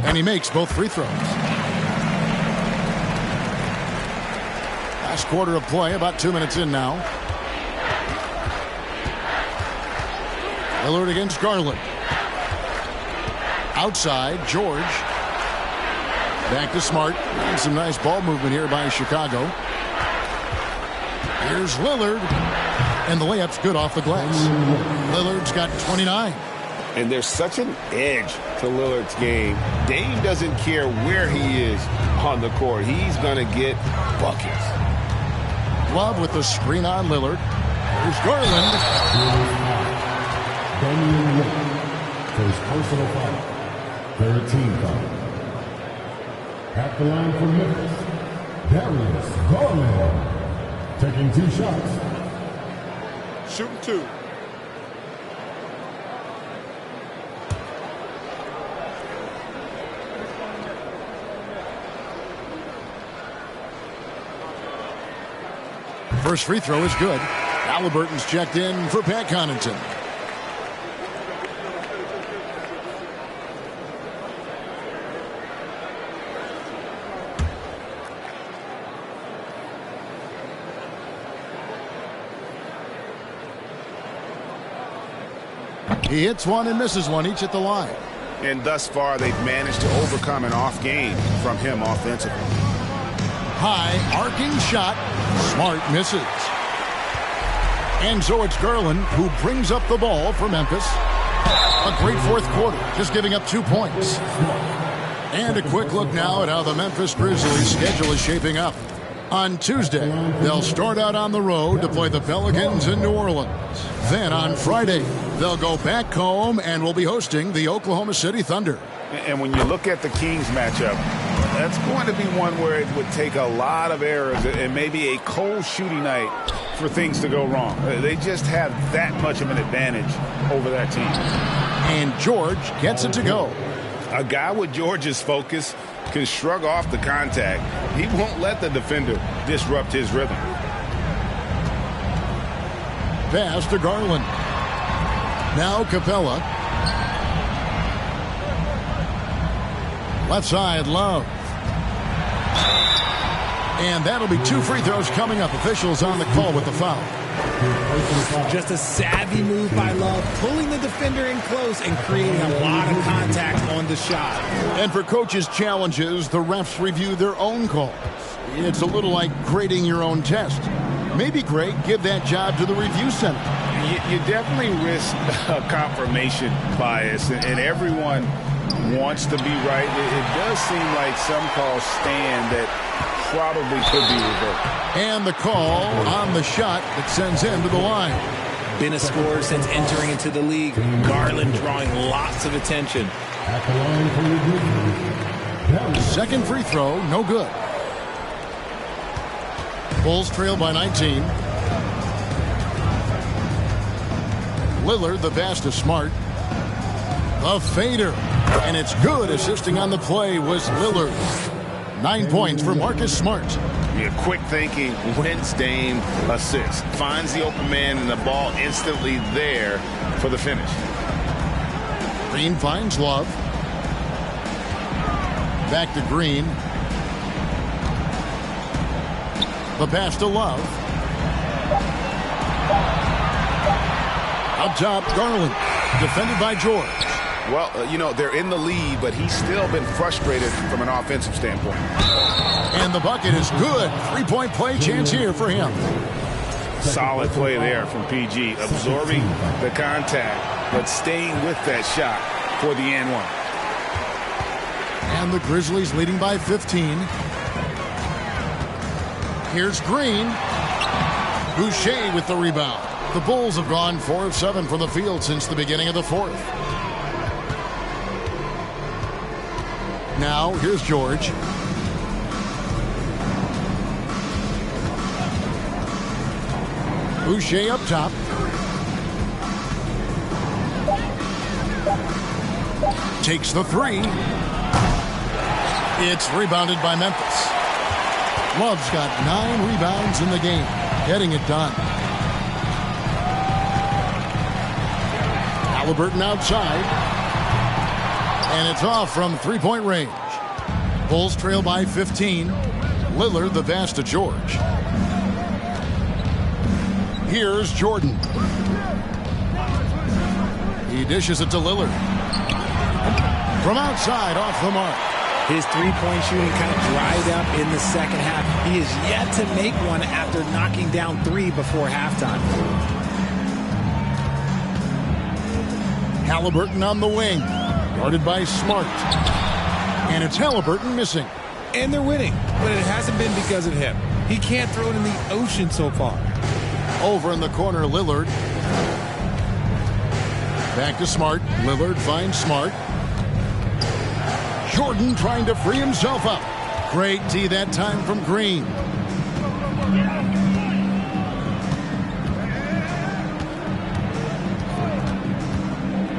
And he makes both free throws. Last quarter of play, about 2 minutes in now. Lillard against Garland. Outside, George. Back to Smart. And some nice ball movement here by Chicago. Here's Lillard. And the layup's good off the glass. Lillard's got 29. And there's such an edge to Lillard's game. Dame doesn't care where he is on the court. He's going to get buckets. Love with the screen on Lillard. Here's Garland. Damian Lillard, first personal foul. Third team foul. At the line for Memphis, Darius Garland, taking 2 shots. Shooting 2. First free throw is good. Halliburton's checked in for Pat Connaughton. He hits one and misses one, each at the line. And thus far, they've managed to overcome an off game from him offensively. High arcing shot. Smart misses. And so it's Garland who brings up the ball for Memphis. A great fourth quarter, just giving up 2 points. And a quick look now at how the Memphis Grizzlies' schedule is shaping up. On Tuesday, they'll start out on the road to play the Pelicans in New Orleans. Then on Friday, they'll go back home and will be hosting the Oklahoma City Thunder. And when you look at the Kings matchup, that's going to be one where it would take a lot of errors and maybe a cold shooting night for things to go wrong. They just have that much of an advantage over that team. And George gets it to go. A guy with George's focus can shrug off the contact. He won't let the defender disrupt his rhythm. Pass to Garland. Now Capella. Left side, Love. And that'll be 2 free throws coming up. Officials on the call with the foul. Just a savvy move by Love, pulling the defender in close and creating a lot of contact on the shot. And for coaches' challenges, the refs review their own calls. It's a little like grading your own test. Maybe, Greg, give that job to the review center. You definitely risk a confirmation bias, and everyone wants to be right. It does seem like some calls stand that probably could be revoked. And the call on the shot that sends him to the line. Been a scorer since entering into the league. Garland drawing lots of attention. Second free throw, no good. Bulls trail by 19. Lillard, the pass to Smart. A fader. And it's good. Assisting on the play was Lillard. 9 points for Marcus Smart. Yeah, quick thinking, wins Dame assist. Finds the open man and the ball instantly there for the finish. Green finds Love. Back to Green. The pass to Love. Up top, Garland. Defended by George. Well, they're in the lead, but he's still been frustrated from an offensive standpoint. And the bucket is good. 3-point play chance here for him. Solid play there from PG. Absorbing the contact, but staying with that shot for the and one. And the Grizzlies leading by 15. Here's Green. Boucher with the rebound. The Bulls have gone 4 of 7 from the field since the beginning of the fourth. Now, here's George. Boucher up top. Takes the three. It's rebounded by Memphis. Love's got 9 rebounds in the game, getting it done. Halliburton outside. And it's off from 3-point range. Bulls trail by 15. Lillard the pass to George. Here's Jordan. He dishes it to Lillard. From outside, off the mark. His three-point shooting kind of dried up in the second half. He is yet to make one after knocking down 3 before halftime. Halliburton on the wing. Guarded by Smart. And it's Halliburton missing. And they're winning, but it hasn't been because of him. He can't throw it in the ocean so far. Over in the corner, Lillard. Back to Smart. Lillard finds Smart. Jordan trying to free himself up. Great D that time from Green.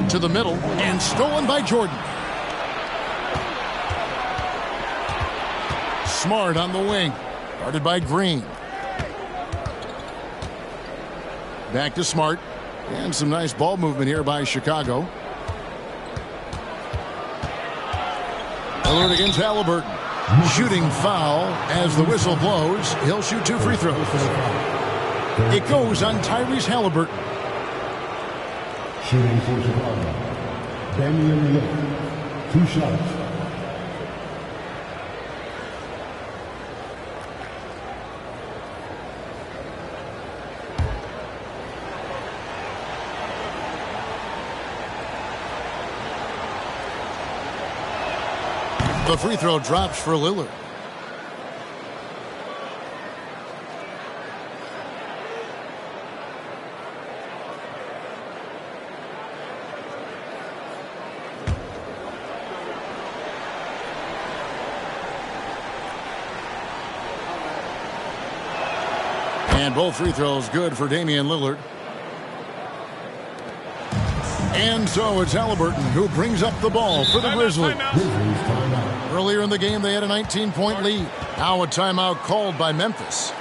To the middle and stolen by Jordan. Smart on the wing. Guarded by Green. Back to Smart. And some nice ball movement here by Chicago. Lillard against Halliburton. Shooting foul as the whistle blows. He'll shoot 2 free throws. It goes on Tyrese Halliburton. Shooting for Chicago, Damian Lillard, 2 shots. The free throw drops for Lillard. And both free throws good for Damian Lillard. And so it's Halliburton who brings up the ball for the Grizzlies. Earlier in the game, they had a 19-point lead. Now a timeout called by Memphis.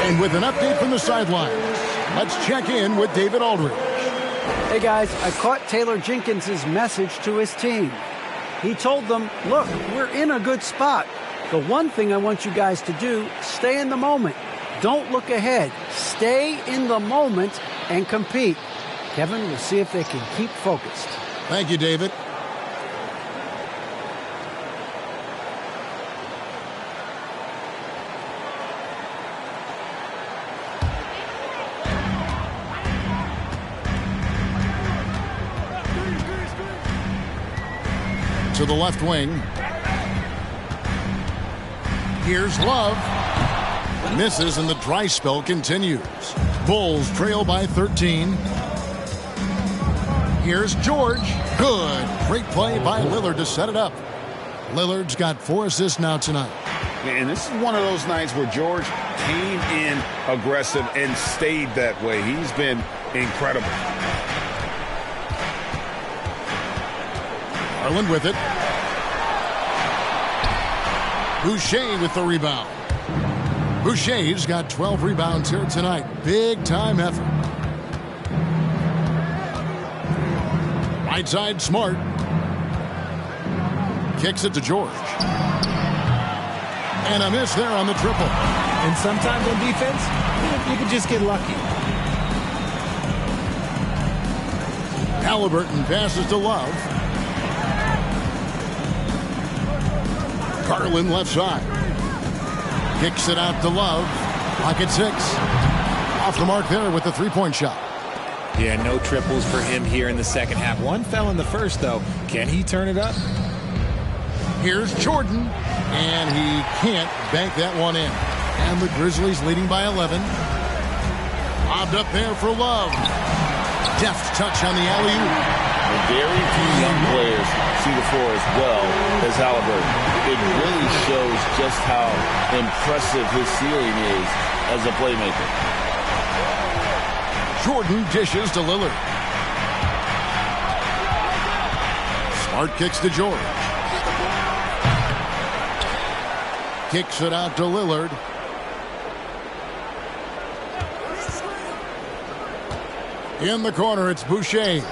And with an update from the sidelines, let's check in with David Aldridge. Hey guys, I caught Taylor Jenkins' message to his team. He told them, look, we're in a good spot. The one thing I want you guys to do, stay in the moment. Don't look ahead. Stay in the moment and compete. Kevin, we'll see if they can keep focused. Thank you, David. To the left wing. Here's Love. Misses and the dry spell continues. Bulls trail by 13. Here's George. Good. Great play by Lillard to set it up. Lillard's got 4 assists now tonight. And this is one of those nights where George came in aggressive and stayed that way. He's been incredible. Garland with it. Boucher with the rebound. Boucher's got 12 rebounds here tonight. Big time effort. Right side, Smart. Kicks it to George. And a miss there on the triple. And sometimes on defense, you can just get lucky. Halliburton passes to Love. Garland left side. Kicks it out to Love. Pocket 6. Off the mark there with the three-point shot. Yeah, no triples for him here in the second half. One fell in the first, though. Can he turn it up? Here's Jordan. And he can't bank that one in. And the Grizzlies leading by 11. Lobbed up there for Love. Deft touch on the alley-oop. Very few young players see the floor as well as Halliburton. It really shows just how impressive his ceiling is as a playmaker. Jordan dishes to Lillard. Smart kicks to George. Kicks it out to Lillard. In the corner, it's Boucher.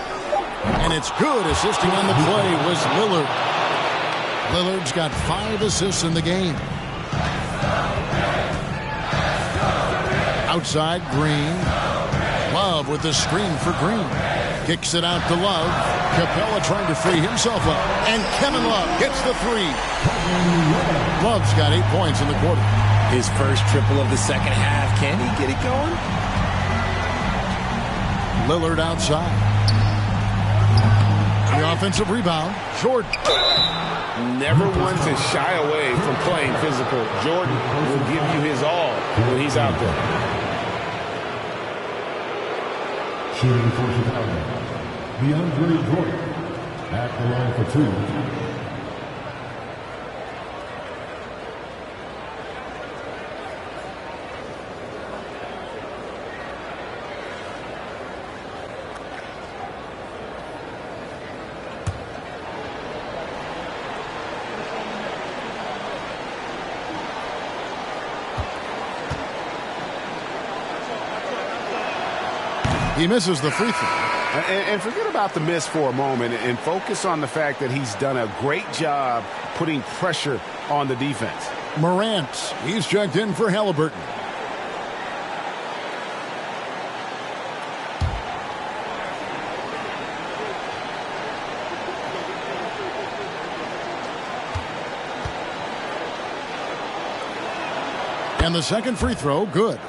And it's good. Assisting on the play was Lillard. Lillard's got 5 assists in the game. Outside, Green. Love with the screen for Green. Kicks it out to Love. Capella trying to free himself up. And Kevin Love hits the three. Love's got 8 points in the quarter. His first triple of the second half. Can he get it going? Lillard outside. The offensive rebound. Jordan. Never one to shy away from playing physical. Jordan will give you his all when he's out there. Shooting for Chicago, DeAndre Jordan at the line for 2. He misses the free throw. And forget about the miss for a moment and focus on the fact that he's done a great job putting pressure on the defense. Morant, he's checked in for Halliburton. And the second free throw, good.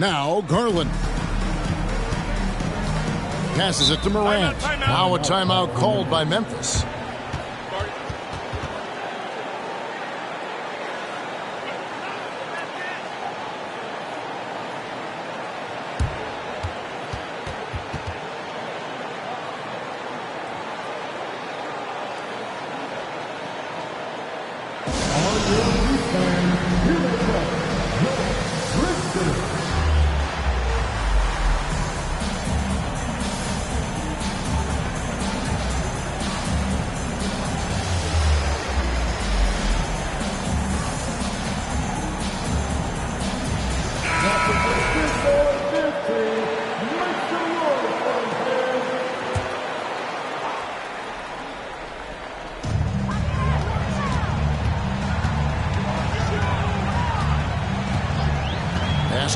Now Garland. Passes it to Morant. Now a timeout called by Memphis.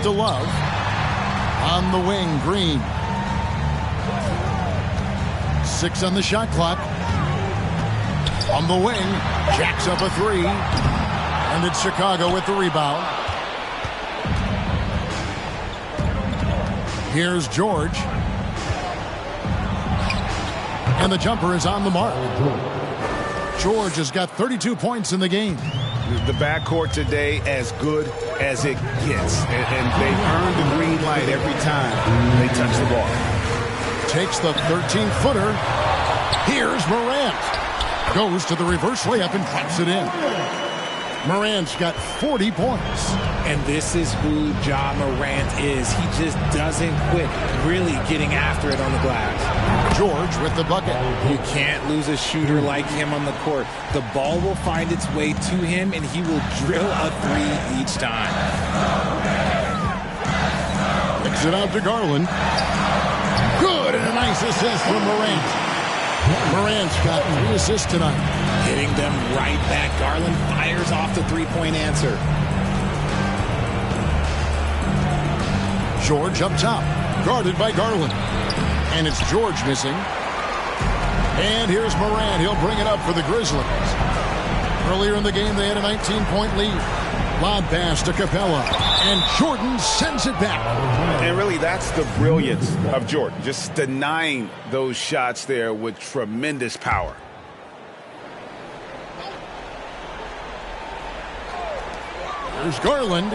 To Love. On the wing, Green. 6 on the shot clock. On the wing, jacks up a three. And it's Chicago with the rebound. Here's George. And the jumper is on the mark. George has got 32 points in the game. The backcourt today as good as it gets. And they've earned the green light every time they touch the ball. Takes the 13-footer. Here's Morant. Goes to the reverse layup and claps it in. Morant's got 40 points. And this is who Ja Morant is. He just doesn't quit really getting after it on the glass. George with the bucket. You can't lose a shooter like him on the court. The ball will find its way to him, and he will drill a three each time. Kicks it out to Garland. Good, and a nice assist from Morant. Morant's got 3 assists tonight. Hitting them right back. Garland fires off the three-point answer. George up top, guarded by Garland. And it's George missing. And here's Morant. He'll bring it up for the Grizzlies. Earlier in the game, they had a 19-point lead. Lob pass to Capella. And Jordan sends it back. And really, that's the brilliance of Jordan. Just denying those shots there with tremendous power. There's Garland.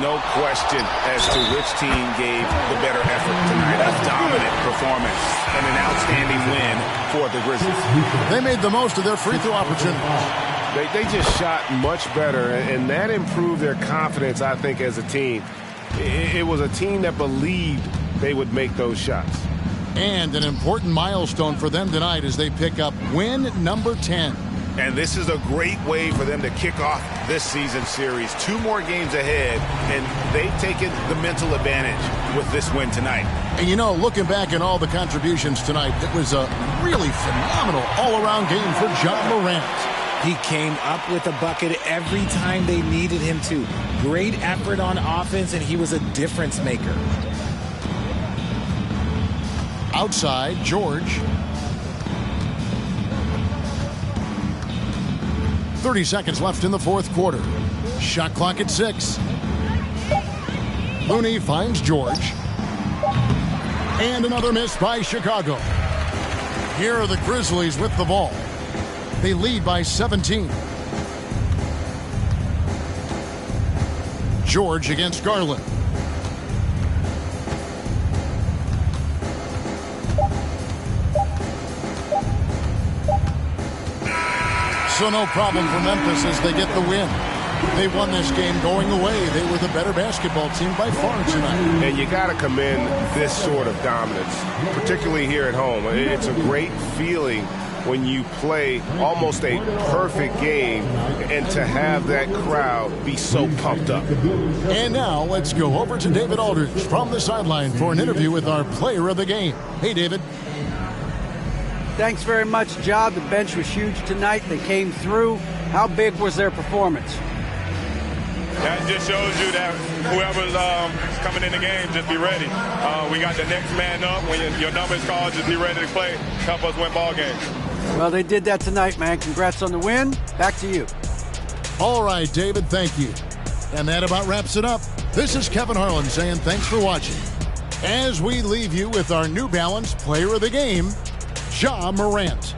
No question as to which team gave the better effort tonight. A dominant performance and an outstanding win for the Grizzlies. They made the most of their free throw opportunities. They just shot much better, and that improved their confidence, I think, as a team. It was a team that believed they would make those shots. And an important milestone for them tonight as they pick up win number 10. And this is a great way for them to kick off this season series. 2 more games ahead, and they've taken the mental advantage with this win tonight. And you know, looking back at all the contributions tonight, it was a really phenomenal all-around game for Ja Morant. He came up with a bucket every time they needed him to. Great effort on offense, and he was a difference maker. Outside, George. 30 seconds left in the fourth quarter. Shot clock at 6. Looney finds George. And another miss by Chicago. Here are the Grizzlies with the ball. They lead by 17. George against Garland. So no problem for Memphis as they get the win. They won this game going away. They were the better basketball team by far tonight. And you got to commend this sort of dominance, particularly here at home. It's a great feeling when you play almost a perfect game and to have that crowd be so pumped up. And now let's go over to David Aldridge from the sideline for an interview with our player of the game. Hey, David. Thanks very much, Job. The bench was huge tonight. They came through. How big was their performance? That just shows you that whoever's coming in the game, just be ready. We got the next man up. When your number is called, just be ready to play. Help us win ball games. Well, they did that tonight, man. Congrats on the win. Back to you. All right, David, thank you. And that about wraps it up. This is Kevin Harlan saying thanks for watching. As we leave you with our New Balance player of the game, Ja Morant.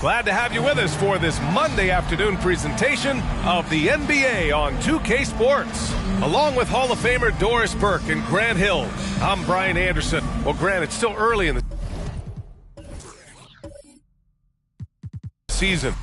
Glad to have you with us for this Monday afternoon presentation of the NBA on 2K Sports. Along with Hall of Famer Doris Burke and Grant Hill, I'm Brian Anderson. Well, Grant, it's still early in the season.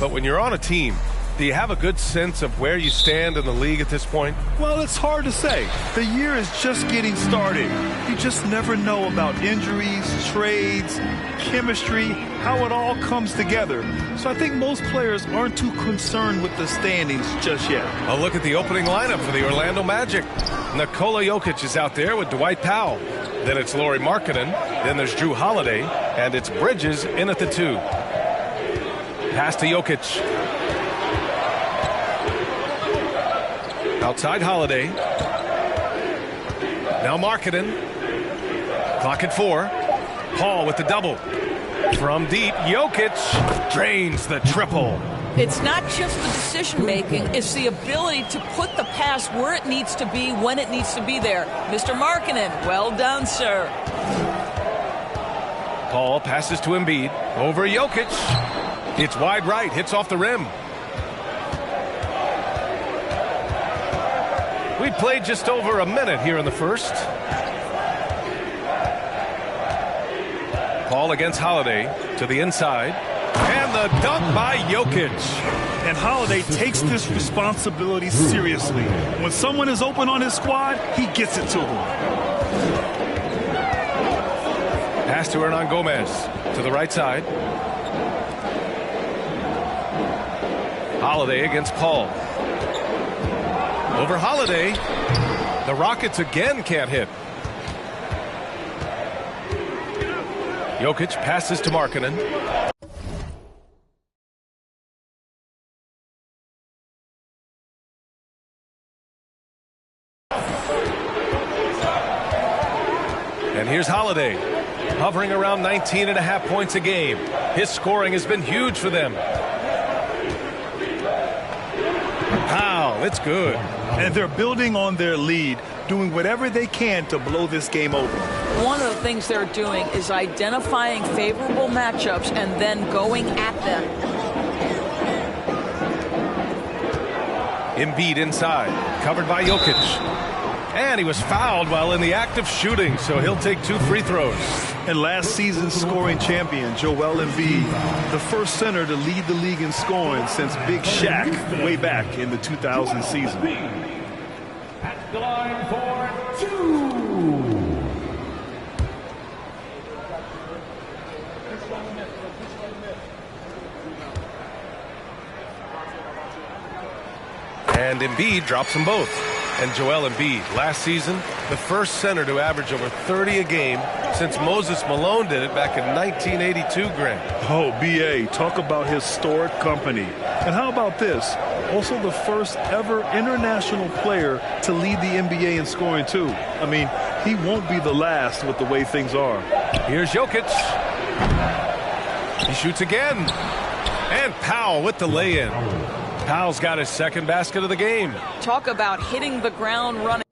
But when you're on a team, do you have a good sense of where you stand in the league at this point? Well, it's hard to say. The year is just getting started. You just never know about injuries, trades, chemistry, how it all comes together. So I think most players aren't too concerned with the standings just yet. A look at the opening lineup for the Orlando Magic. Nikola Jokic is out there with Dwight Powell. Then it's Lauri Markkanen. Then there's Jrue Holiday. And it's Bridges in at the 2. Pass to Jokic. Outside Holiday. Now Markkanen. Clock at 4. Paul with the double. From deep, Jokic drains the triple. It's not just the decision-making, it's the ability to put the pass where it needs to be, when it needs to be there. Mr. Markkanen, well done, sir. Paul passes to Embiid. Over Jokic. It's wide right, hits off the rim. We played just over a minute here in the first. Paul against Holiday to the inside. And the dunk by Jokic. And Holiday takes this responsibility seriously. When someone is open on his squad, he gets it to them. Pass to Hernan Gomez to the right side. Holiday against Paul. Over Holiday. The Rockets again can't hit. Jokic passes to Markkanen. And here's Holiday. hovering around 19.5 points a game. His scoring has been huge for them. Powell, it's good. And they're building on their lead, doing whatever they can to blow this game open. One of the things they're doing is identifying favorable matchups and then going at them. Embiid inside, covered by Jokic. And he was fouled while in the act of shooting, so he'll take 2 free throws. And last season's scoring champion, Joel Embiid, the first center to lead the league in scoring since Big Shaq way back in the 2000 season. At the line for 2. And Embiid drops them both. And Joel Embiid, last season, the first center to average over 30 a game since Moses Malone did it back in 1982, Grant. Oh, B.A., talk about historic company. And how about this? Also the first ever international player to lead the NBA in scoring, too. I mean, he won't be the last with the way things are. Here's Jokic. He shoots again. And Powell with the lay-in. Powell's got his second basket of the game. Talk about hitting the ground running.